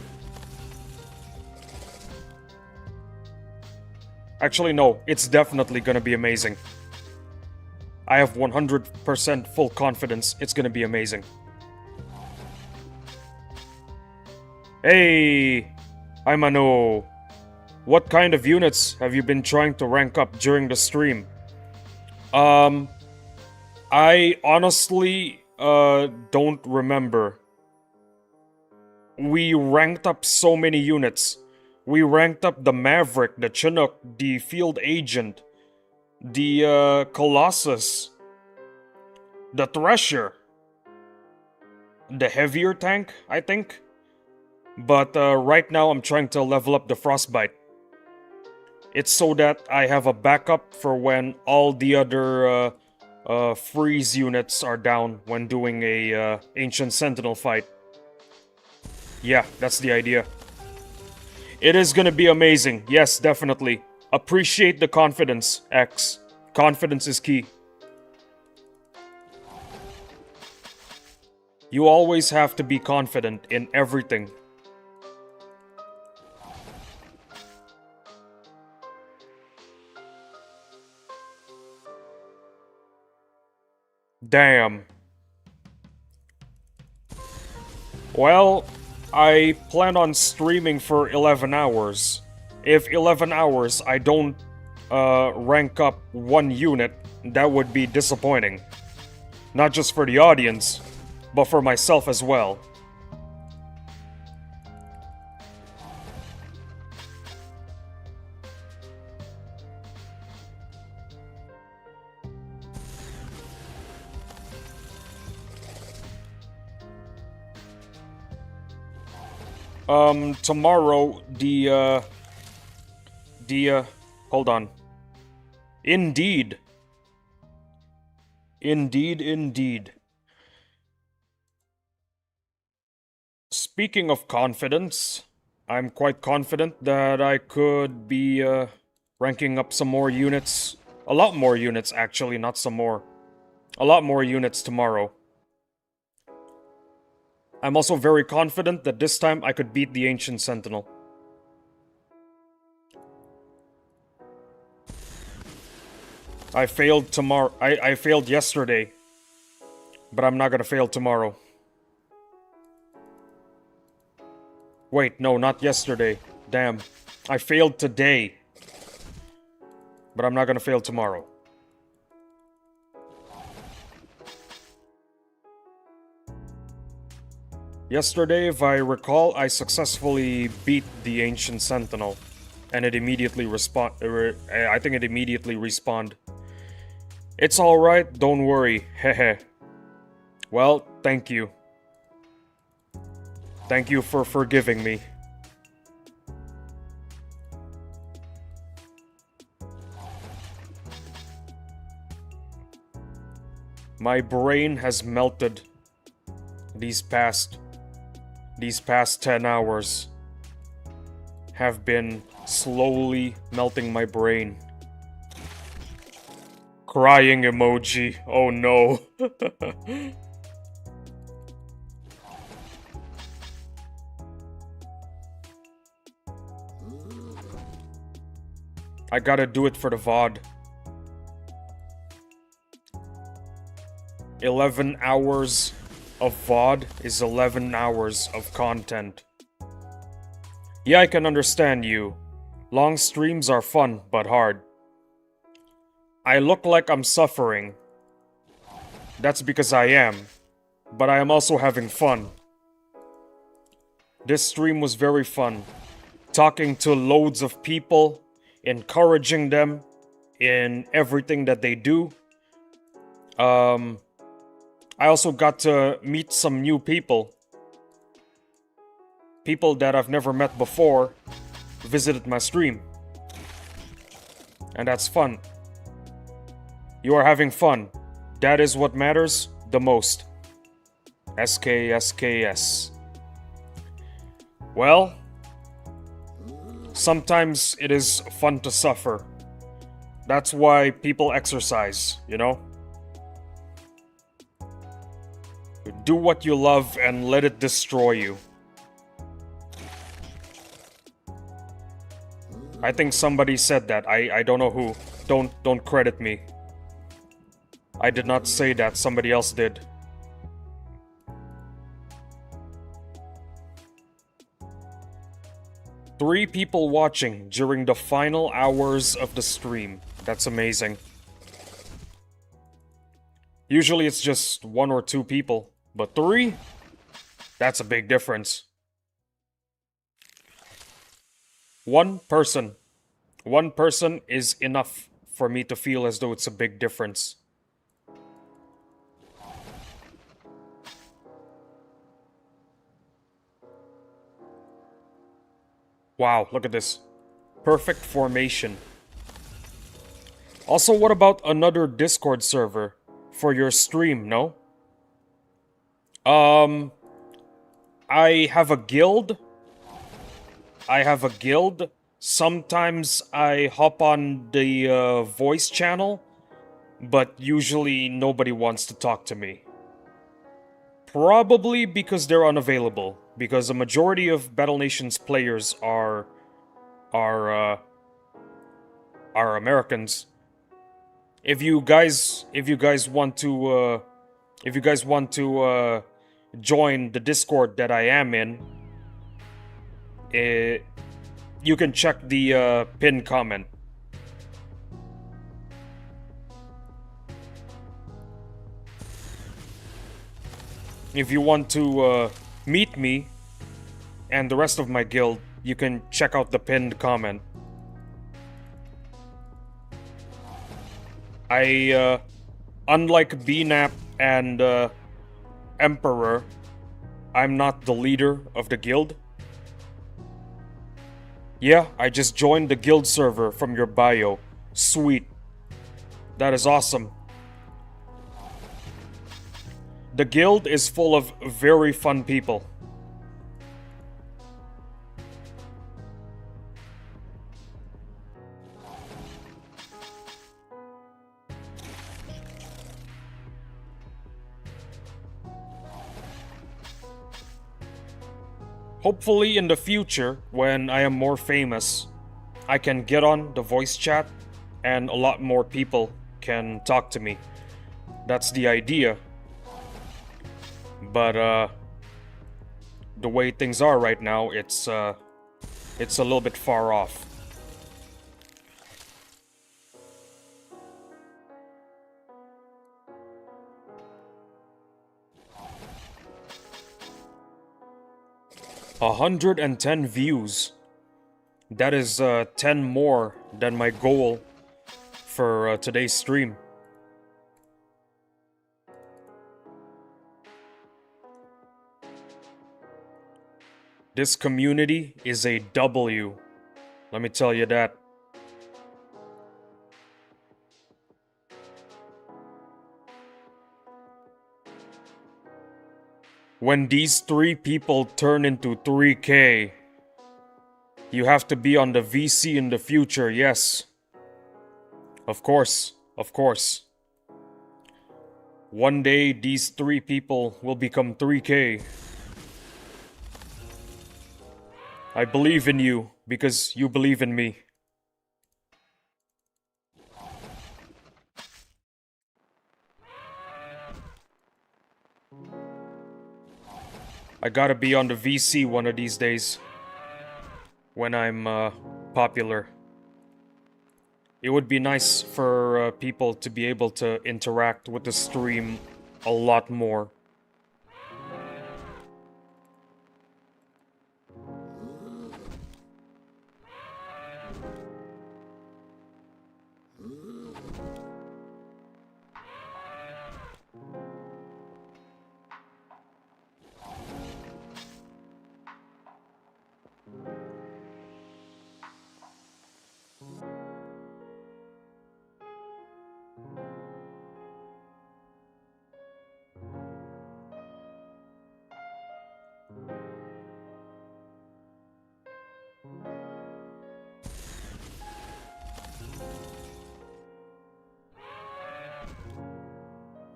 Actually, no, it's definitely gonna be amazing. I have 100% full confidence it's gonna be amazing. Hey, I'm Ano. What kind of units have you been trying to rank up during the stream? I honestly don't remember. We ranked up so many units. We ranked up the Maverick, the Chinook, the Field Agent, the Colossus, the Thresher, the heavier tank, I think. But right now I'm trying to level up the Frostbite. It's so that I have a backup for when all the other freeze units are down when doing a Ancient Sentinel fight. Yeah, that's the idea. It is gonna be amazing. Yes, definitely. Appreciate the confidence, X. Confidence is key. You always have to be confident in everything. Damn. Well, I plan on streaming for 11 hours. If 11 hours I don't rank up one unit, that would be disappointing. Not just for the audience, but for myself as well. Tomorrow, hold on. Indeed. Indeed. Speaking of confidence, I'm quite confident that I could be, ranking up some more units. A lot more units, actually, not some more. A lot more units tomorrow. I'm also very confident that this time I could beat the Ancient Sentinel. I failed tomorrow. I failed yesterday. But I'm not gonna fail tomorrow. Wait, no, not yesterday. Damn. I failed today. But I'm not gonna fail tomorrow. Yesterday, if I recall, I successfully beat the Ancient Sentinel. And it immediately I think it immediately respawned. It's alright, don't worry, hehe. Well, thank you. Thank you for forgiving me. My brain has melted these past 10 hours have been slowly melting my brain. Crying emoji. Oh no. I gotta do it for the VOD. 11 hours of VOD is 11 hours of content. Yeah, I can understand you. Long streams are fun, but hard. I look like I'm suffering. That's because I am. But I am also having fun. This stream was very fun. Talking to loads of people, encouraging them in everything that they do. I also got to meet some new people. People that I've never met before visited my stream. And that's fun. You are having fun. That is what matters the most. SKS. Well, sometimes it is fun to suffer. That's why people exercise, you know? Do what you love and let it destroy you. I think somebody said that. I don't know who. Don't credit me. I did not say that, somebody else did. Three people watching during the final hours of the stream. That's amazing. Usually it's just 1 or 2 people, but 3? That's a big difference. One person is enough for me to feel as though it's a big difference. Wow, look at this. Perfect formation. Also, what about another Discord server for your stream, no? I have a guild. Sometimes I hop on the voice channel, but usually nobody wants to talk to me. Probably because they're unavailable. Because a majority of Battle Nation's players are Americans. If you guys want to join the Discord that I am in, you can check the pinned comment. if you want to meet me and the rest of my guild, you can check out the pinned comment. Unlike BNAP and Emperor, I'm not the leader of the guild. Yeah, I just joined the guild server from your bio. Sweet. That is awesome. The guild is full of very fun people. Hopefully in the future, when I am more famous, I can get on the voice chat and a lot more people can talk to me. That's the idea. But the way things are right now, it's a little bit far off. A 110 views. That is 10 more than my goal for today's stream. This community is a W. Let me tell you that. When these 3 people turn into 3K, you have to be on the VC in the future, yes. Of course, of course. One day, these 3 people will become 3K. I believe in you because you believe in me. I gotta be on the VC one of these days. When I'm popular. It would be nice for people to be able to interact with the stream a lot more.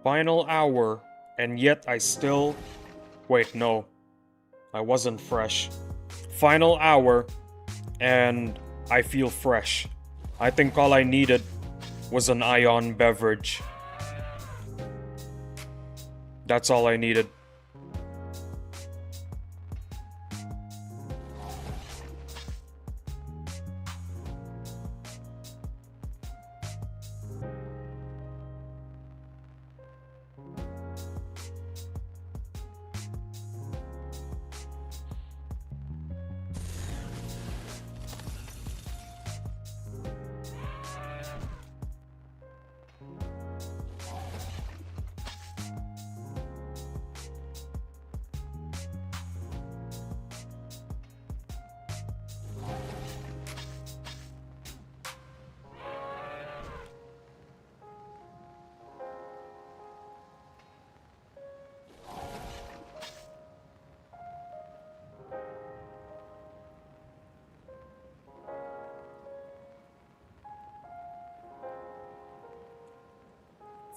Final hour, and yet I still... Wait, no. I wasn't fresh. Final hour, and I feel fresh. I think all I needed was an ion beverage. That's all I needed.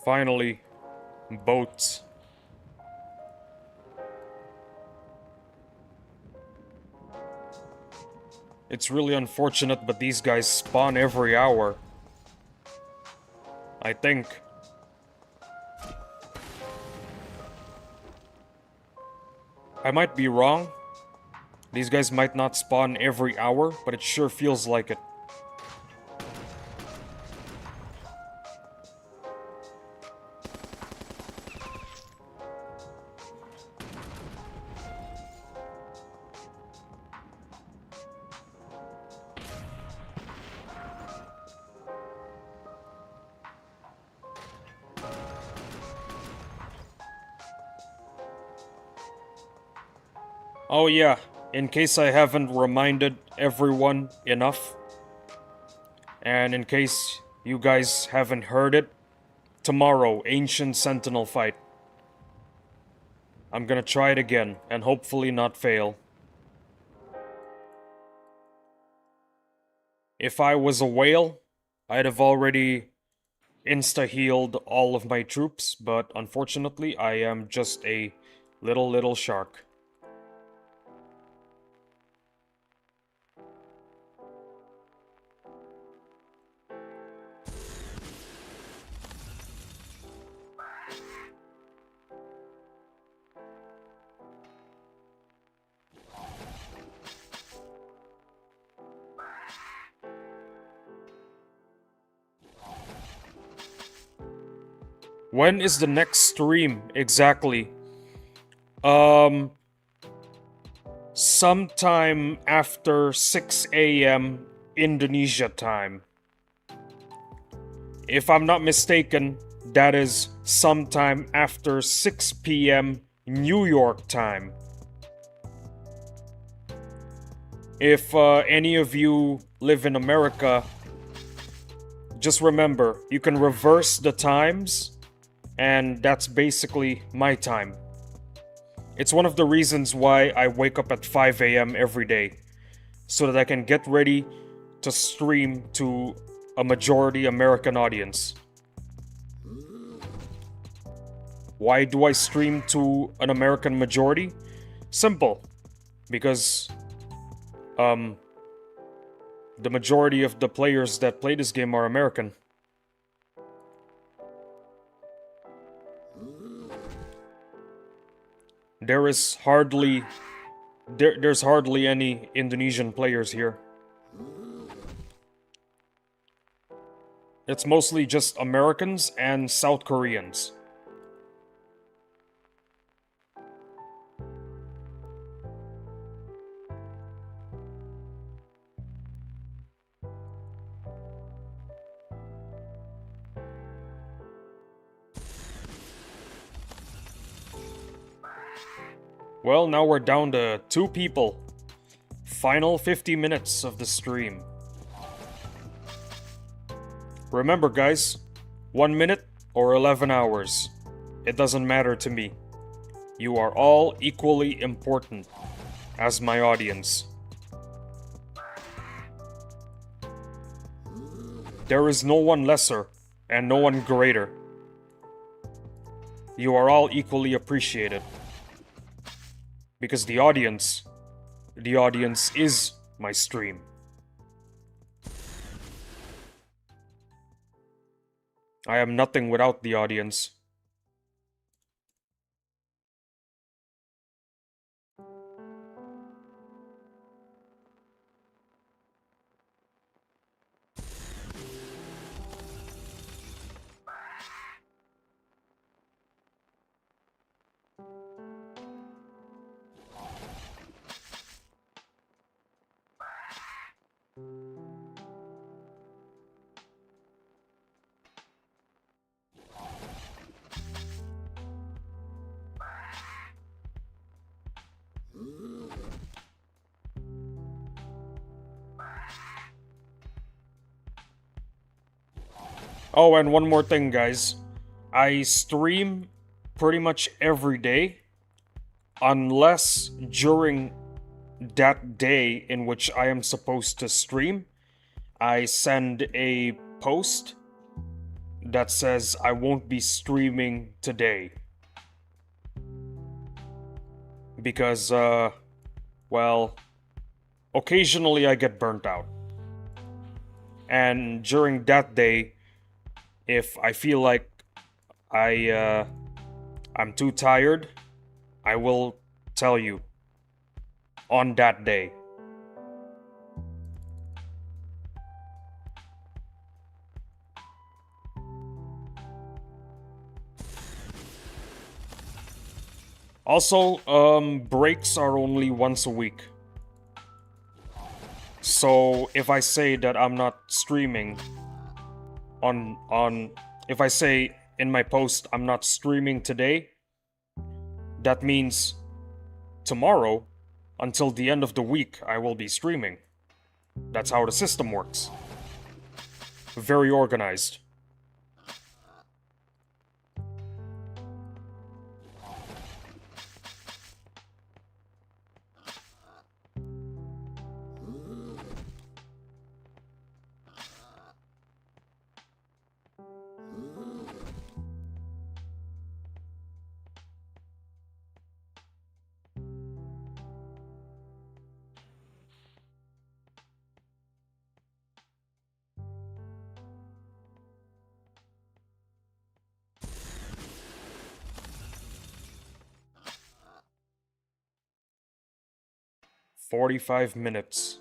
Finally, boats. It's really unfortunate, but these guys spawn every hour. I think. I might be wrong. These guys might not spawn every hour, but it sure feels like it. Oh yeah, in case I haven't reminded everyone enough, and in case you guys haven't heard it, tomorrow, Ancient Sentinel fight. I'm gonna try it again, and hopefully not fail. If I was a whale, I'd have already insta-healed all of my troops, but unfortunately I am just a little shark. When is the next stream exactly? Sometime after 6 a.m. Indonesia time. If I'm not mistaken, that is sometime after 6 p.m. New York time. If any of you live in America, just remember, you can reverse the times, and that's basically my time. It's one of the reasons why I wake up at 5 a.m. every day, so that I can get ready to stream to a majority American audience. Why do I stream to an American majority? Simple. Because, the majority of the players that play this game are American. There's hardly any Indonesian players here. It's mostly just Americans and South Koreans. Well, now we're down to 2 people. Final 50 minutes of the stream. Remember guys, 1 minute or 11 hours. It doesn't matter to me. You are all equally important as my audience. There is no one lesser and no one greater. You are all equally appreciated. Because the audience is my stream. I am nothing without the audience. Oh, and one more thing, guys. I stream pretty much every day, unless during that day in which I am supposed to stream, I send a post that says I won't be streaming today. Because, well, occasionally I get burnt out. And during that day, if I feel like I'm too tired, I will tell you on that day. Also, breaks are only once a week. So if I say that I'm not streaming if I say in my post I'm not streaming today, that means tomorrow until the end of the week, I will be streaming. That's how the system works. Very organized. "45 minutes.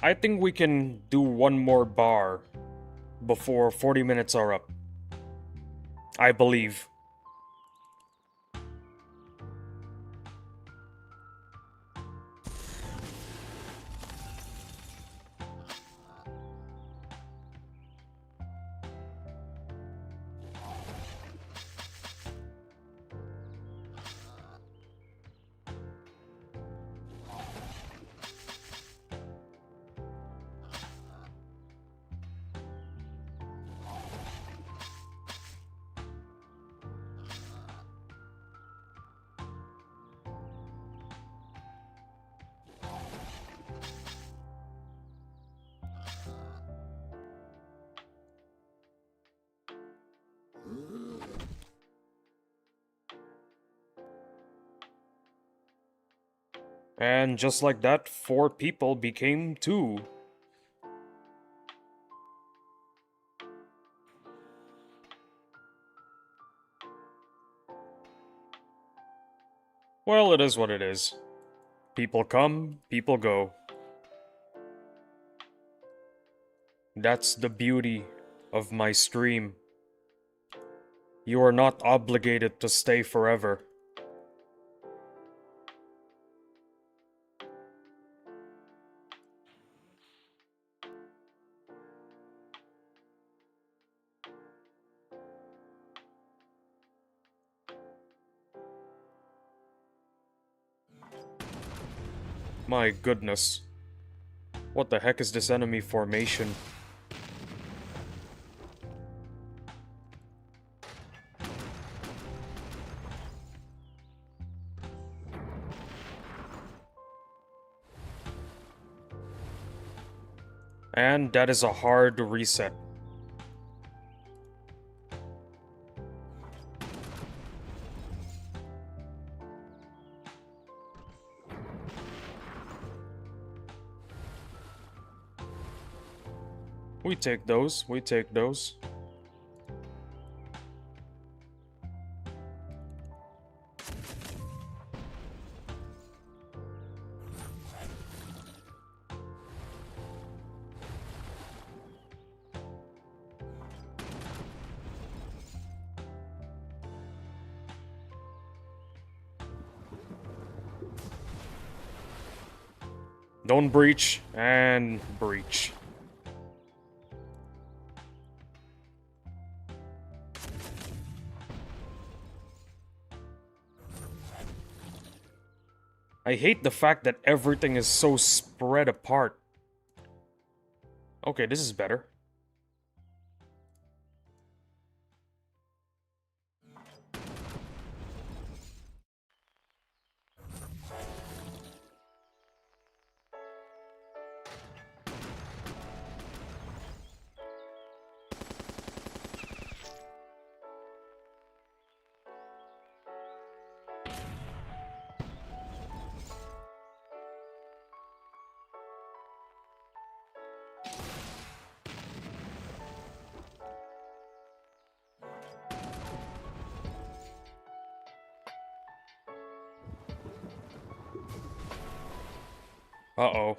I think we can do one more bar before 40 minutes are up. I believe. And just like that, 4 people became 2. Well, it is what it is. People come, people go. That's the beauty of my stream. You are not obligated to stay forever. My goodness. What the heck is this enemy formation? And that is a hard reset. We take those, we take those. Don't breach, and breach. I hate the fact that everything is so spread apart. Okay, this is better. Uh-oh.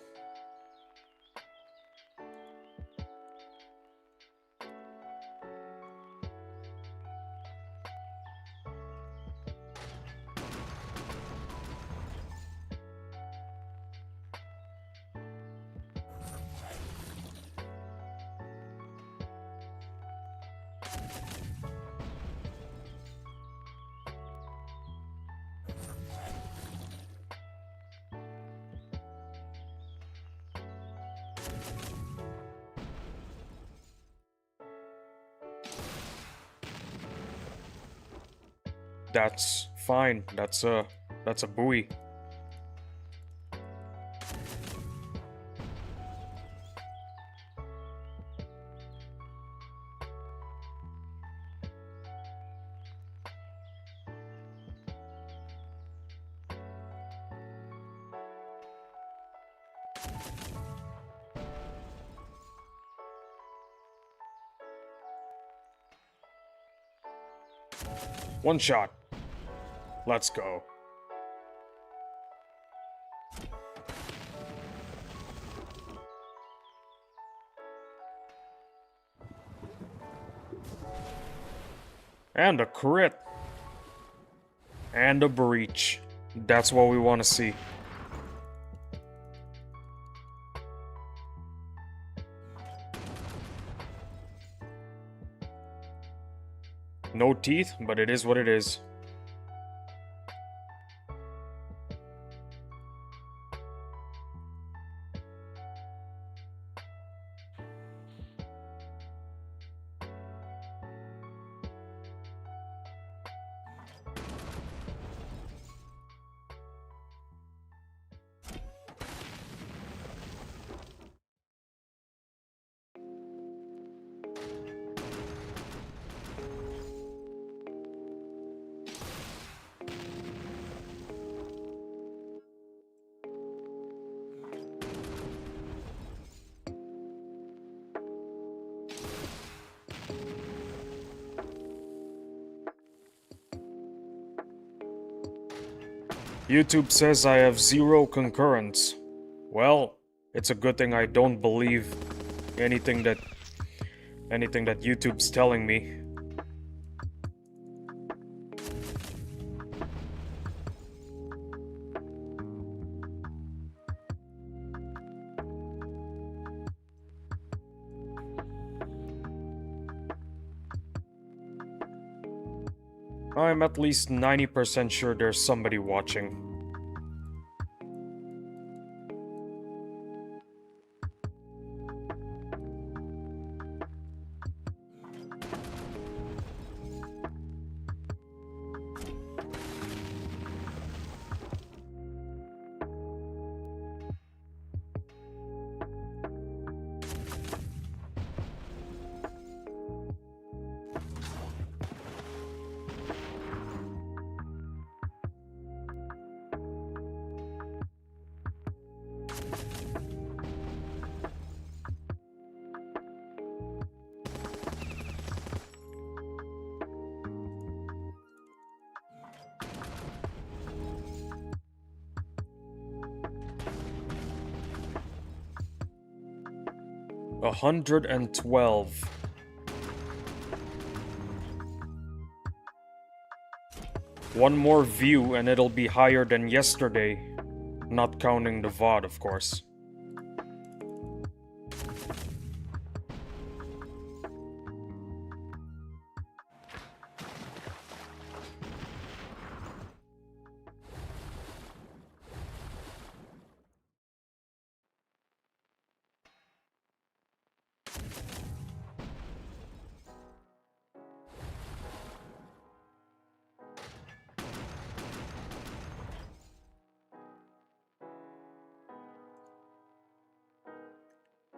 That's fine. That's a buoy. One shot. Let's go. And a crit. And a breach. That's what we want to see. No teeth, but it is what it is. YouTube says I have 0 concurrents. Well, it's a good thing I don't believe anything that YouTube's telling me. I'm at least 90% sure there's somebody watching. $112. One more view and it'll be higher than yesterday. Not counting the VOD, of course.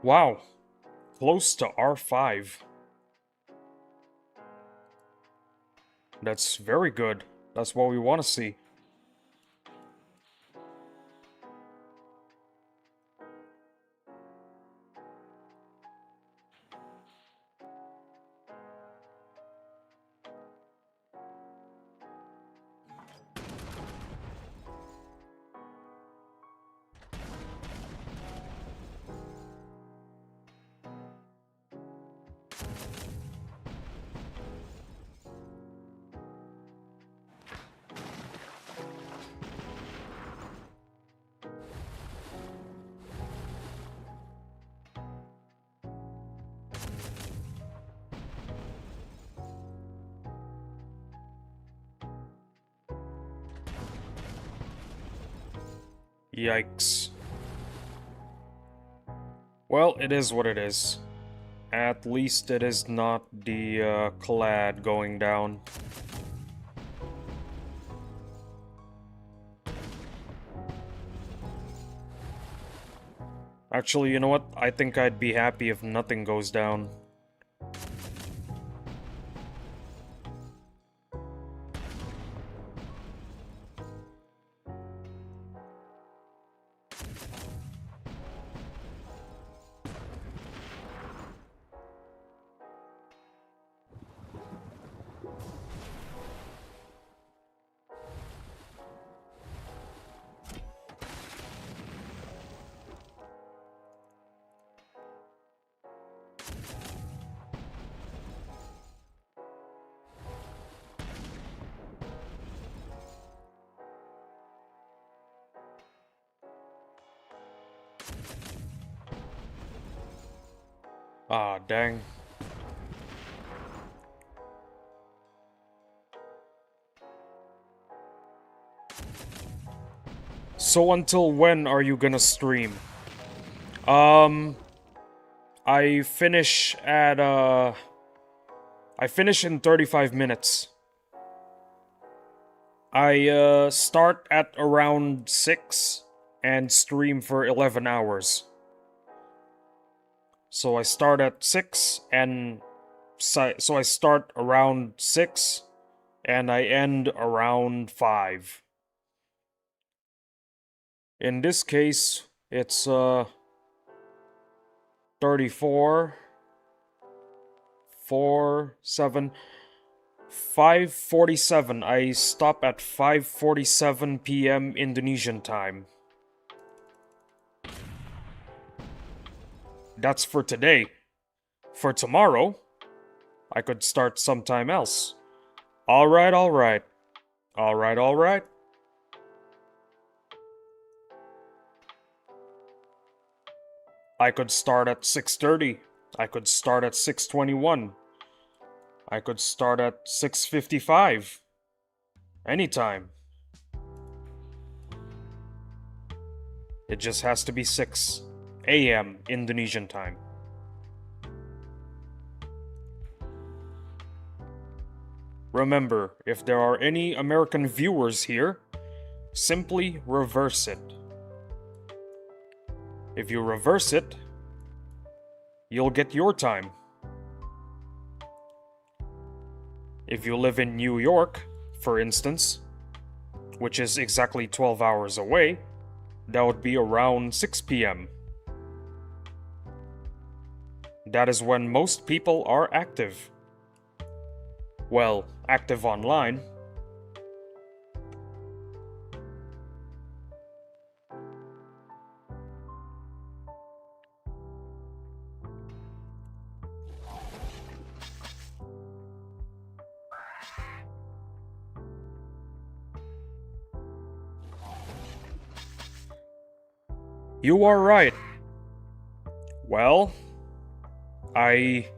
Wow, close to R5. That's very good. That's what we want to see. Yikes. Well, it is what it is. At least it is not the clad going down. Actually, you know what? I think I'd be happy if nothing goes down. Ah, dang. So until when are you gonna stream? I finish at, I finish in 35 minutes. I, start at around 6 and stream for 11 hours. So I start at 6 and... So I start around 6 and I end around 5. In this case, it's, 34, 4, 7, 5:47. I stop at 5:47 p.m. Indonesian time. That's for today. For tomorrow, I could start sometime else. Alright, alright. Alright, alright. I could start at 6:30. I could start at 6:21. I could start at 6:55. Anytime. It just has to be 6 a.m. Indonesian time. Remember, if there are any American viewers here, simply reverse it. If you reverse it, you'll get your time. If you live in New York, for instance, which is exactly 12 hours away, that would be around 6 p.m. That is when most people are active. Well, active online. You are right. Well, I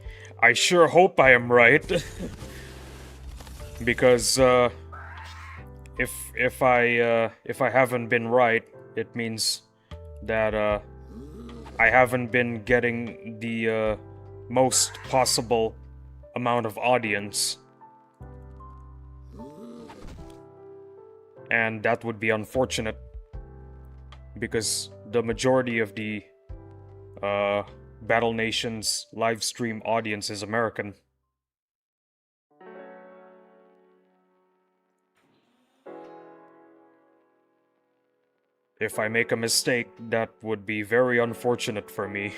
sure hope I am right. Because if I haven't been right, it means that I haven't been getting the most possible amount of audience. And that would be unfortunate because the majority of the Battle Nation's live stream audience is American. If I make a mistake, that would be very unfortunate for me.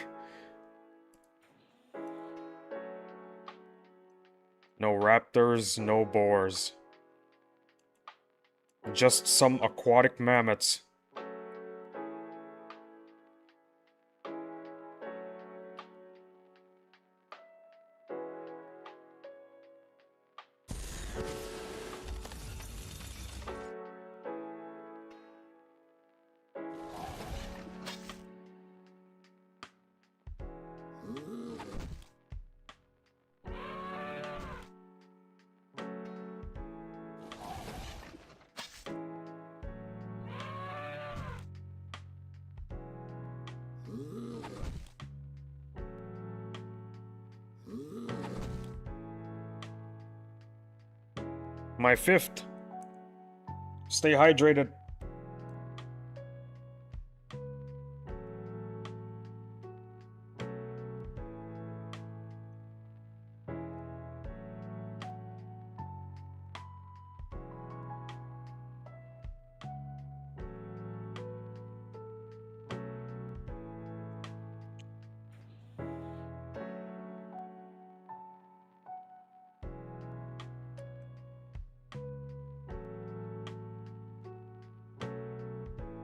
No raptors, no boars. Just some aquatic mammoths. My 5th. Stay hydrated.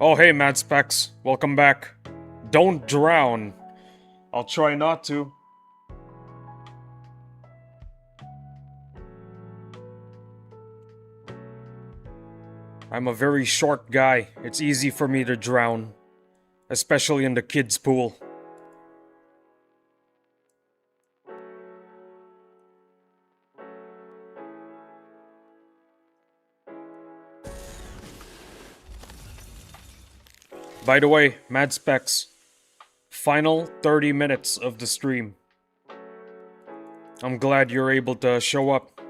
Oh, hey, Mad Specs. Welcome back. Don't drown. I'll try not to. I'm a very short guy. It's easy for me to drown. Especially in the kids' pool. By the way, Mad Specs. Final 30 minutes of the stream. I'm glad you're able to show up.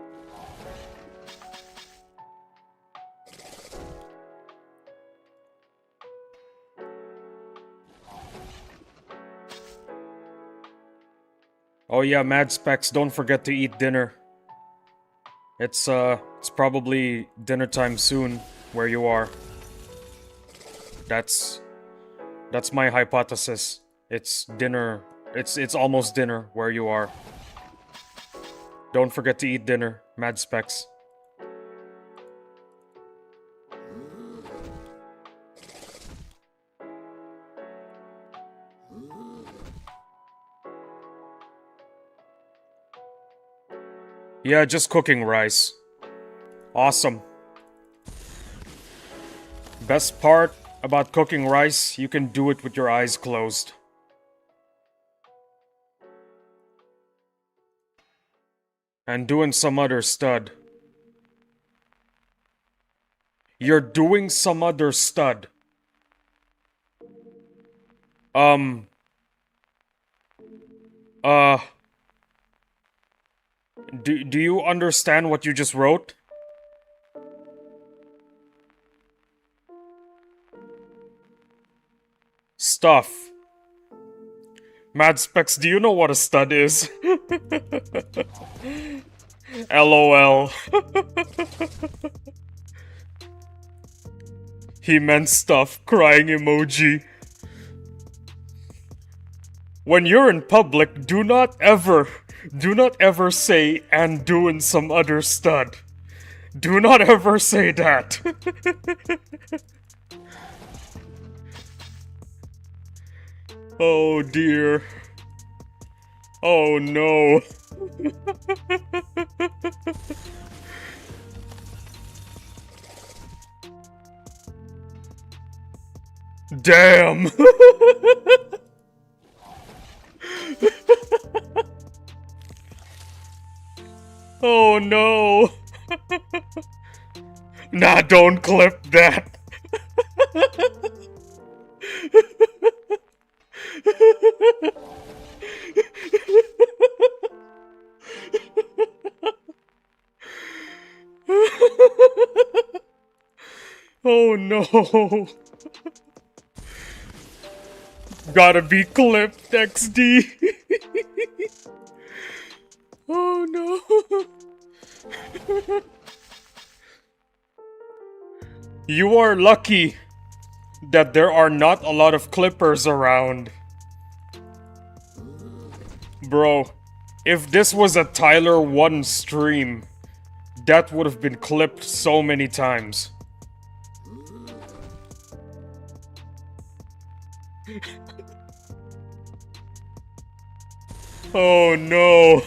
Oh yeah, Mad Specs, don't forget to eat dinner. It's probably dinner time soon where you are. That's my hypothesis. It's dinner. It's almost dinner where you are. Don't forget to eat dinner, Mad Specs. Yeah, just cooking rice. Awesome. Best part about cooking rice, you can do it with your eyes closed. And doing some other stud. You're doing some other stud. Do you understand what you just wrote? Stuff. Mad Specs, do you know what a stud is? LOL. He meant stuff, crying emoji. When you're in public, do not ever say, and doing some other stud. Do not ever say that. Oh dear. Oh no. Damn. Oh no. Nah, don't clip that. Oh no. Gotta be clipped, XD. Oh no. You are lucky that there are not a lot of clippers around. Bro, if this was a Tyler 1 stream, that would have been clipped so many times. Oh no.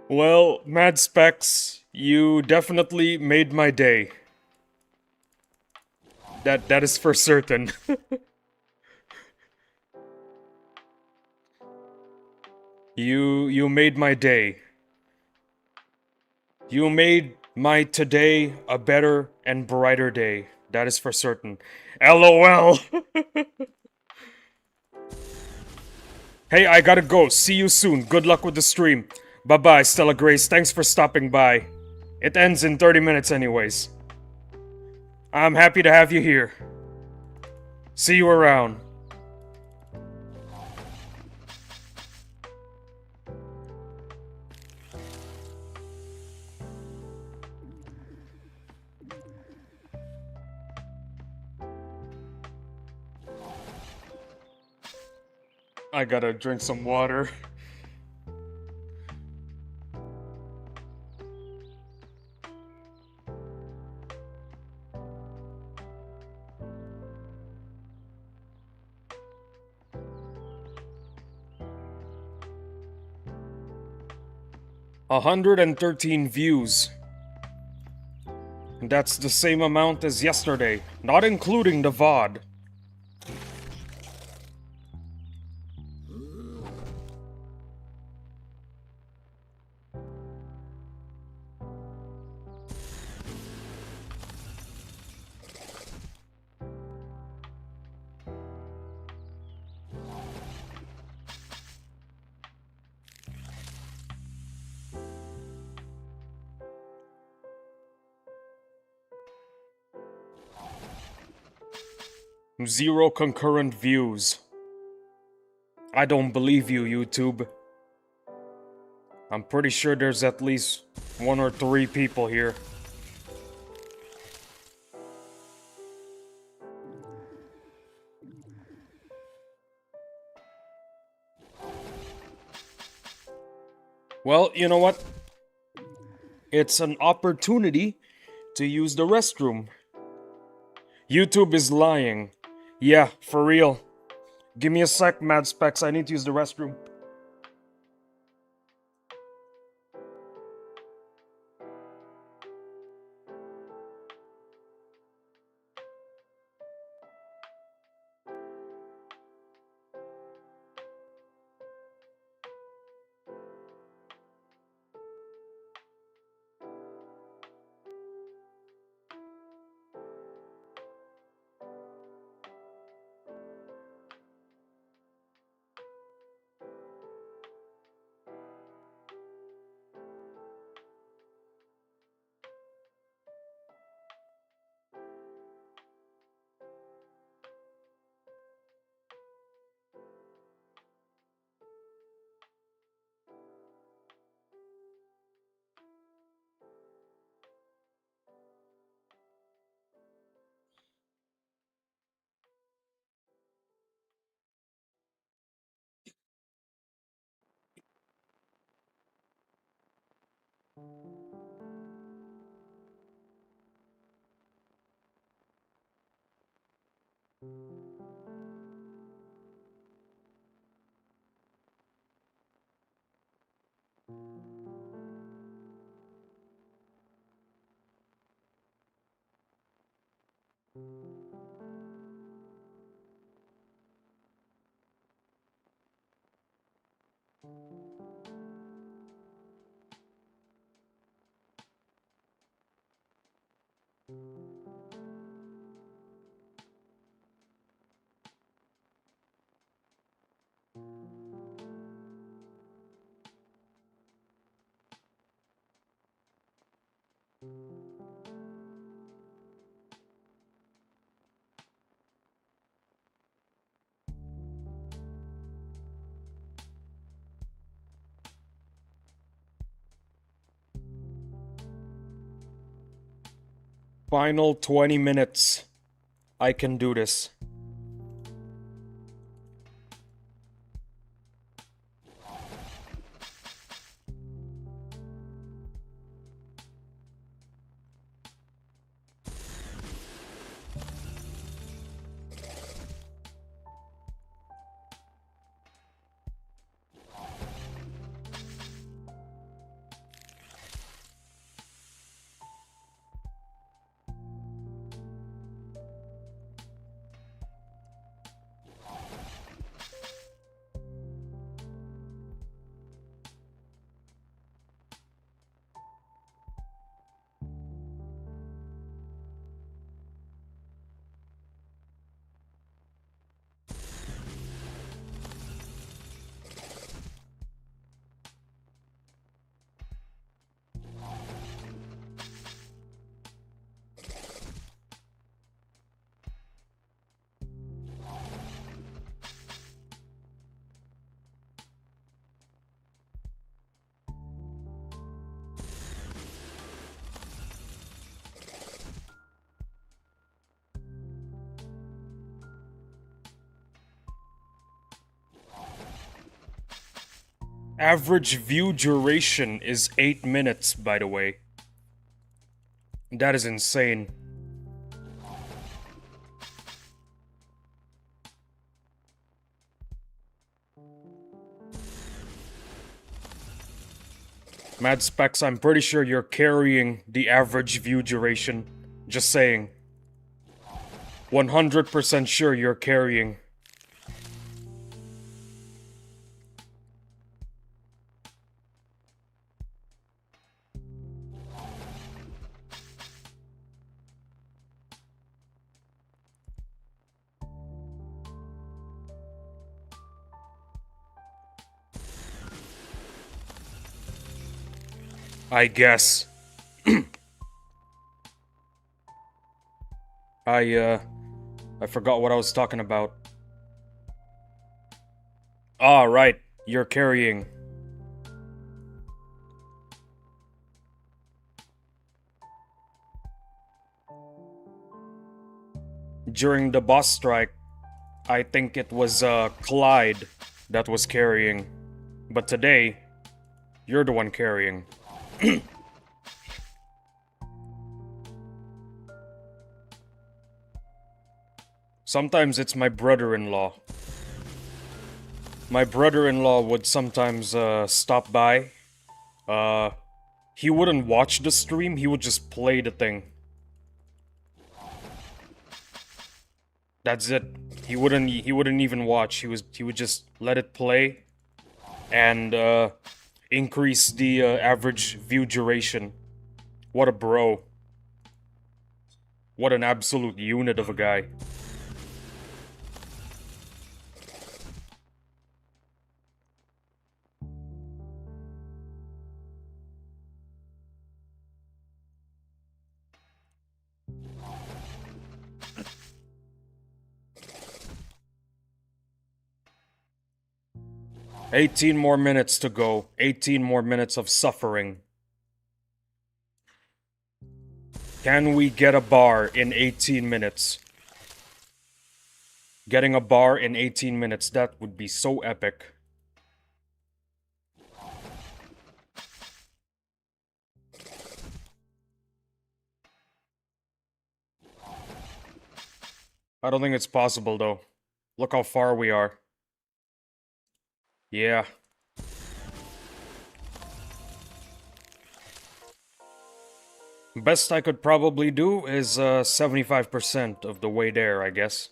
Well, Mad Specs, you definitely made my day. That is for certain. You made my day. You made My today a better and brighter day. That is for certain. LOL. Hey, I gotta go. See you soon. Good luck with the stream. Bye-bye, Stella Grace. Thanks for stopping by. It ends in 30 minutes anyways. I'm happy to have you here. See you around. I gotta drink some water. $113 views. That's the same amount as yesterday, not including the VOD. Zero concurrent views. I don't believe you, YouTube. I'm pretty sure there's at least 1 or 3 people here. Well, you know what? It's an opportunity to use the restroom. YouTube is lying. Yeah, for real. Give me a sec, Mad Specs. I need to use the restroom. Final 20 minutes. I can do this. Average view duration is 8 minutes, by the way. That is insane. Mad Specs, I'm pretty sure you're carrying the average view duration. Just saying. 100% sure you're carrying. I guess. I forgot what I was talking about. Ah, right. You're carrying. During the boss strike, I think it was Clyde that was carrying. But today, you're the one carrying. Sometimes it's my brother-in-law. My brother-in-law would sometimes stop by. He wouldn't watch the stream, he would just play the thing. That's it. He wouldn't even watch. He would just let it play and increase the average view duration. What a bro. What an absolute unit of a guy. "18 more minutes to go. 18 more minutes of suffering. Can we get a bar in 18 minutes? Getting a bar in 18 minutes, that would be so epic. I don't think it's possible though. Look how far we are. Yeah. Best I could probably do is 75% of the way there, I guess.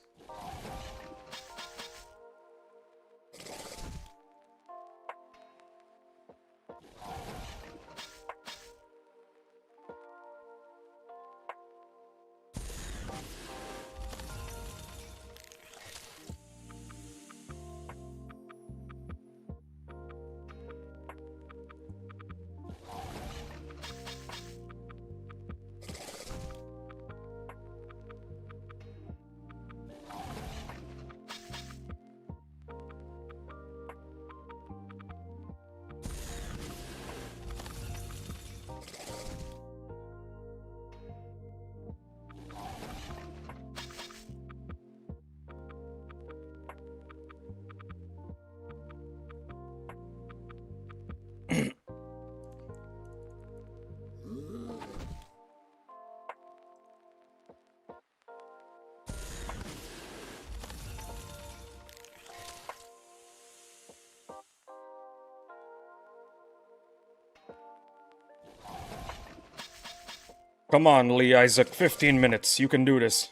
Come on, Lee Isaac, 15 minutes. You can do this.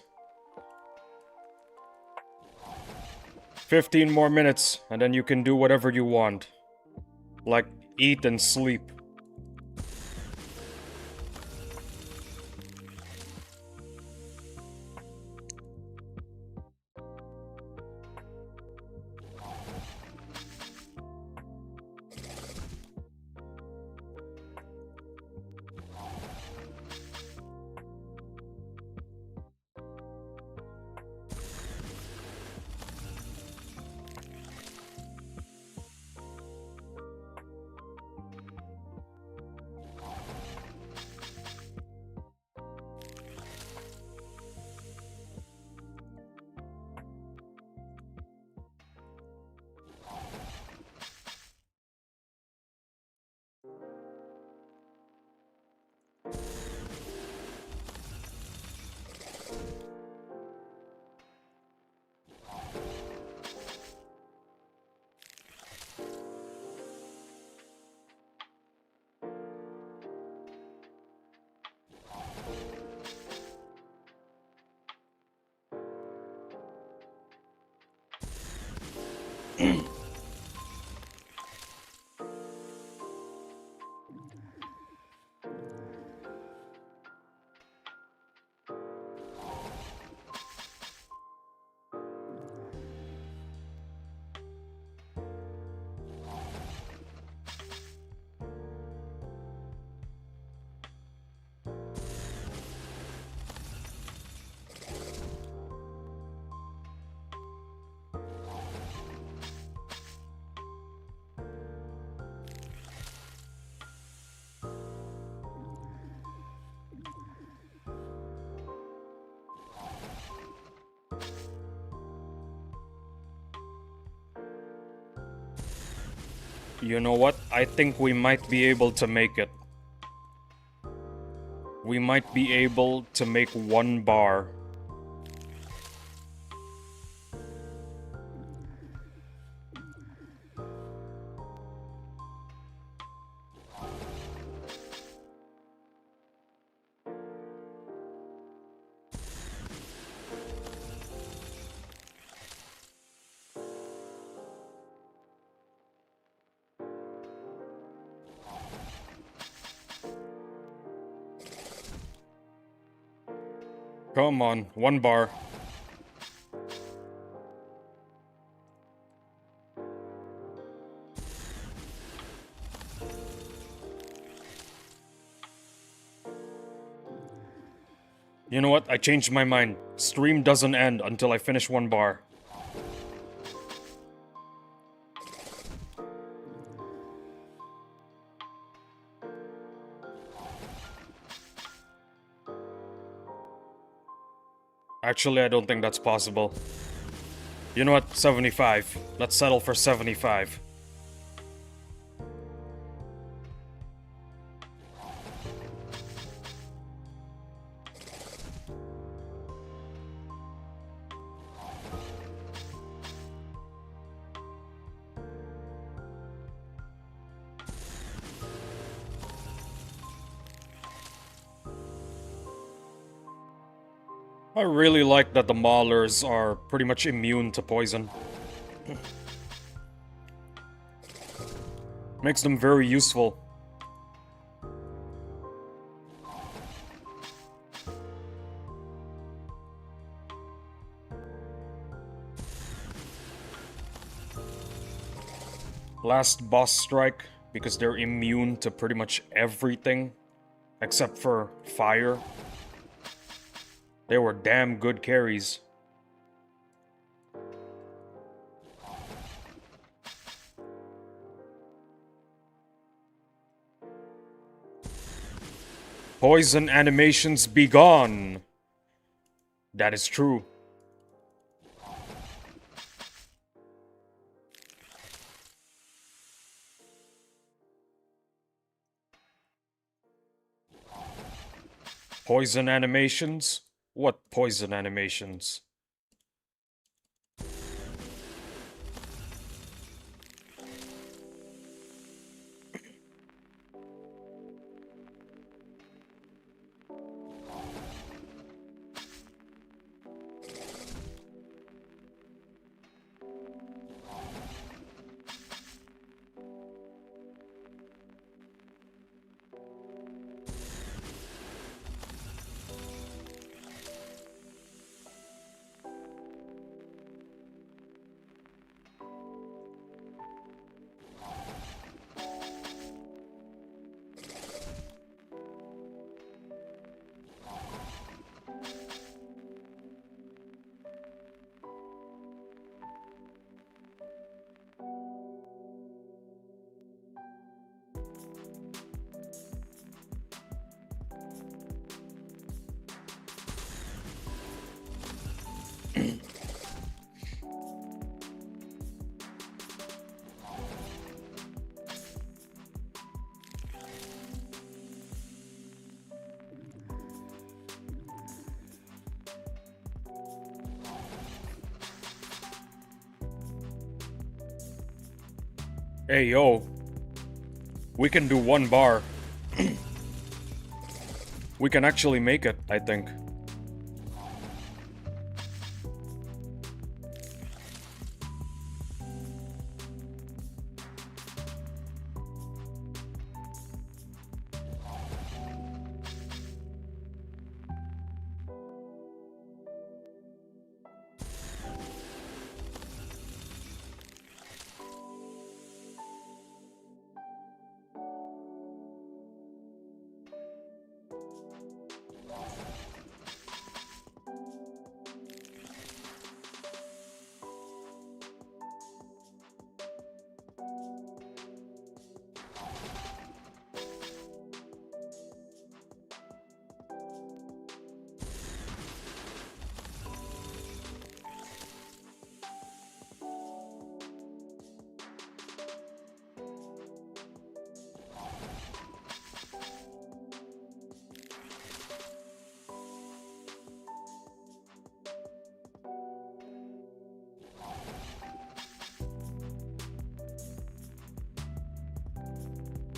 15 more minutes, and then you can do whatever you want. Like, eat and sleep. You know what? I think we might be able to make it. We might be able to make 1 bar. Come on, 1 bar. You know what? I changed my mind. Stream doesn't end until I finish 1 bar. Actually, I don't think that's possible. You know what? 75. Let's settle for 75. I really like that the Maulers are pretty much immune to poison. Makes them very useful. Last boss strike, because they're immune to pretty much everything, except for fire. They were damn good carries. Poison animations be gone. That is true. Poison animations? What poison animations? Hey, yo. We can do 1 bar. We can actually make it, I think.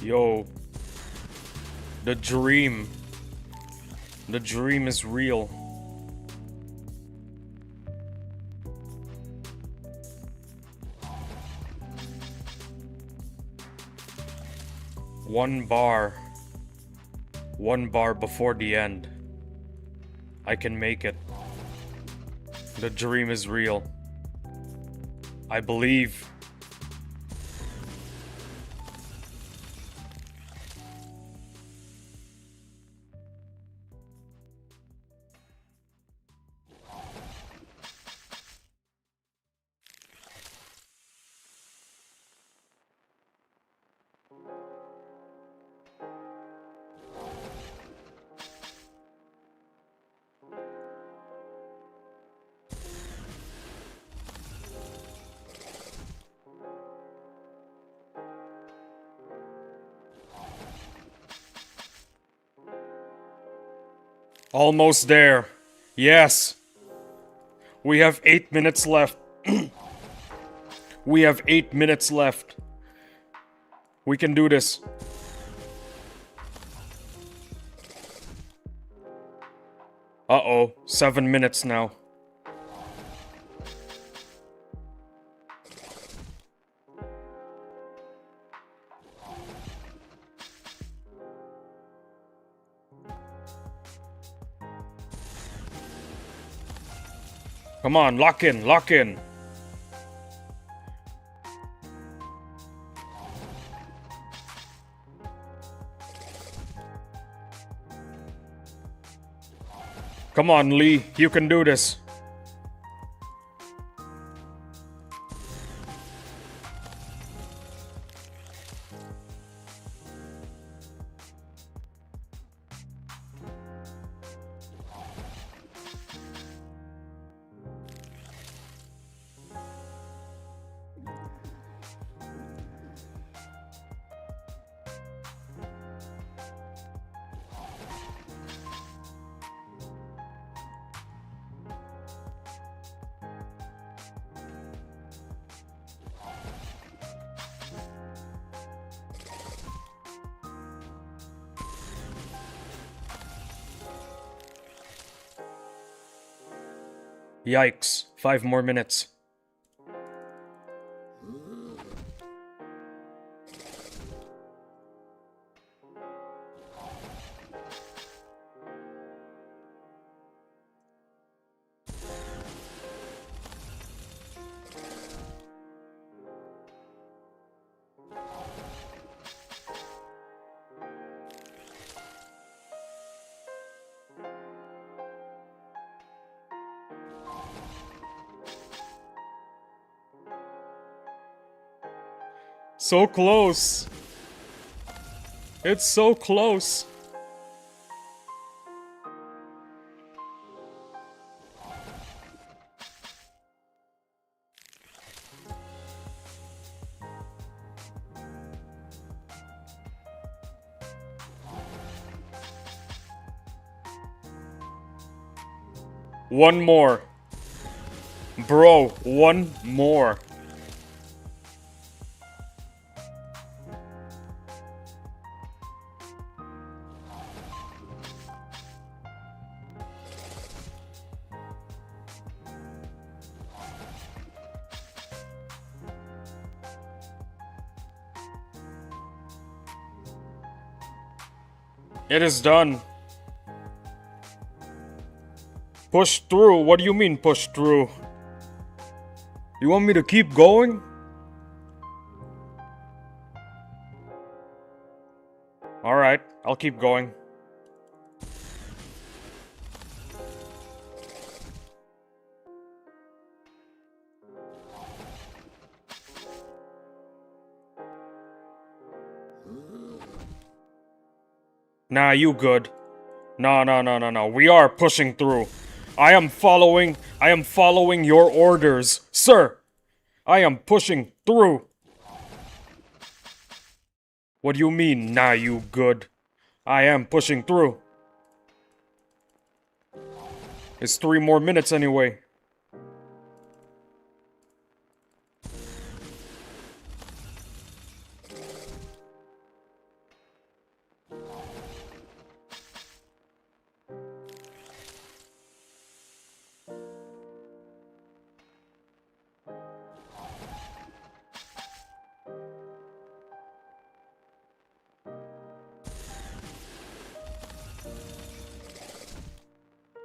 Yo. The dream. The dream is real. One bar. One bar before the end. I can make it. The dream is real. I believe. Almost there. Yes. We have 8 minutes left. We have 8 minutes left. We can do this. Uh-oh. 7 minutes now. Come on, lock in, lock in. Come on, Lee, you can do this. Yikes, 5 more minutes. So close. It's so close. One more. Bro, one more. It is done. Push through? What do you mean push through? You want me to keep going? Alright, I'll keep going. Nah, you good. No. We are pushing through. I am following your orders, sir. I am pushing through. What do you mean, nah, you good? I am pushing through. It's 3 more minutes anyway.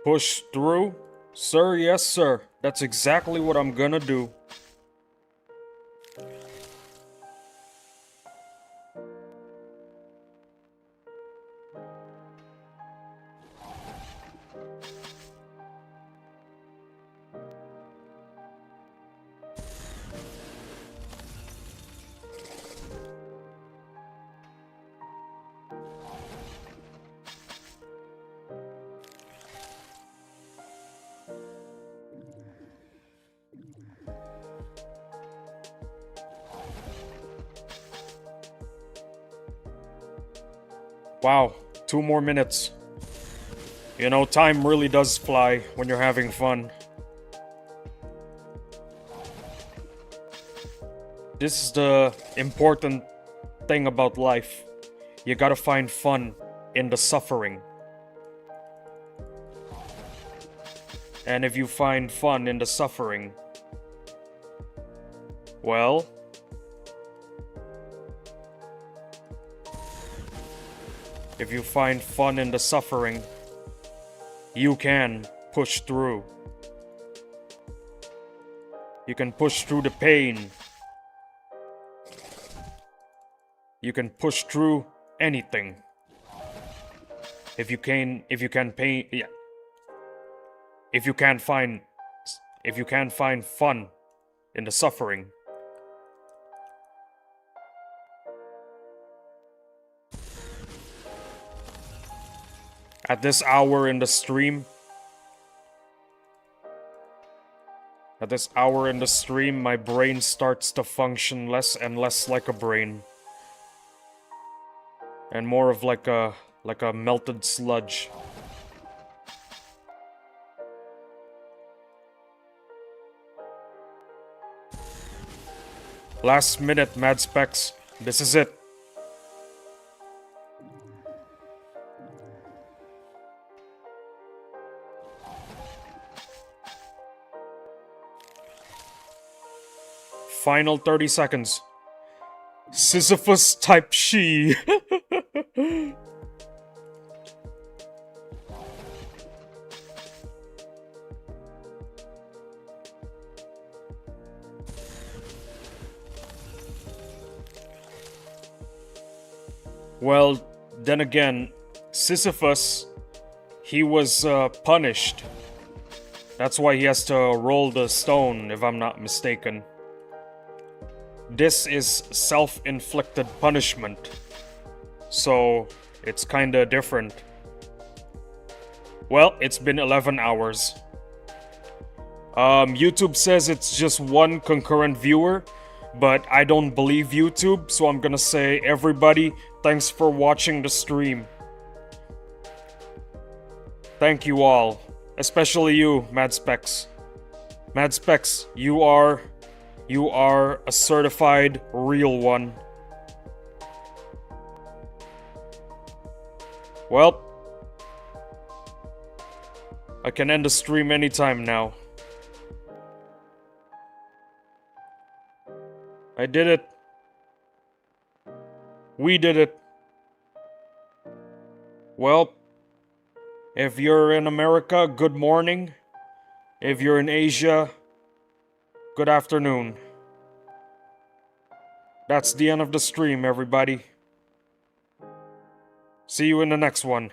Push through? Sir, yes, sir. That's exactly what I'm gonna do. Wow, 2 more minutes. You know, time really does fly when you're having fun. This is the important thing about life. You gotta find fun in the suffering. And if you find fun in the suffering, well, if you find fun in the suffering, you can push through. You can push through the pain. You can push through anything. If you can pain, yeah. If you can't find fun in the suffering, at this hour in the stream, my brain starts to function less and less like a brain, and more of like a melted sludge. Last minute, Mad Specs. This is it. Final 30 seconds. Sisyphus type she. Well, then again, Sisyphus, he was punished. That's why he has to roll the stone, if I'm not mistaken. This is self-inflicted punishment, so it's kinda different. Well, it's been 11 hours. YouTube says it's just one concurrent viewer, but I don't believe YouTube, so I'm gonna say, everybody, thanks for watching the stream. Thank you all, especially you, Mad Specs. Mad Specs, you are a certified real one. Well, I can end the stream anytime now. I did it. We did it. Well, if you're in America, good morning. If you're in Asia, good afternoon. That's the end of the stream, everybody. See you in the next one.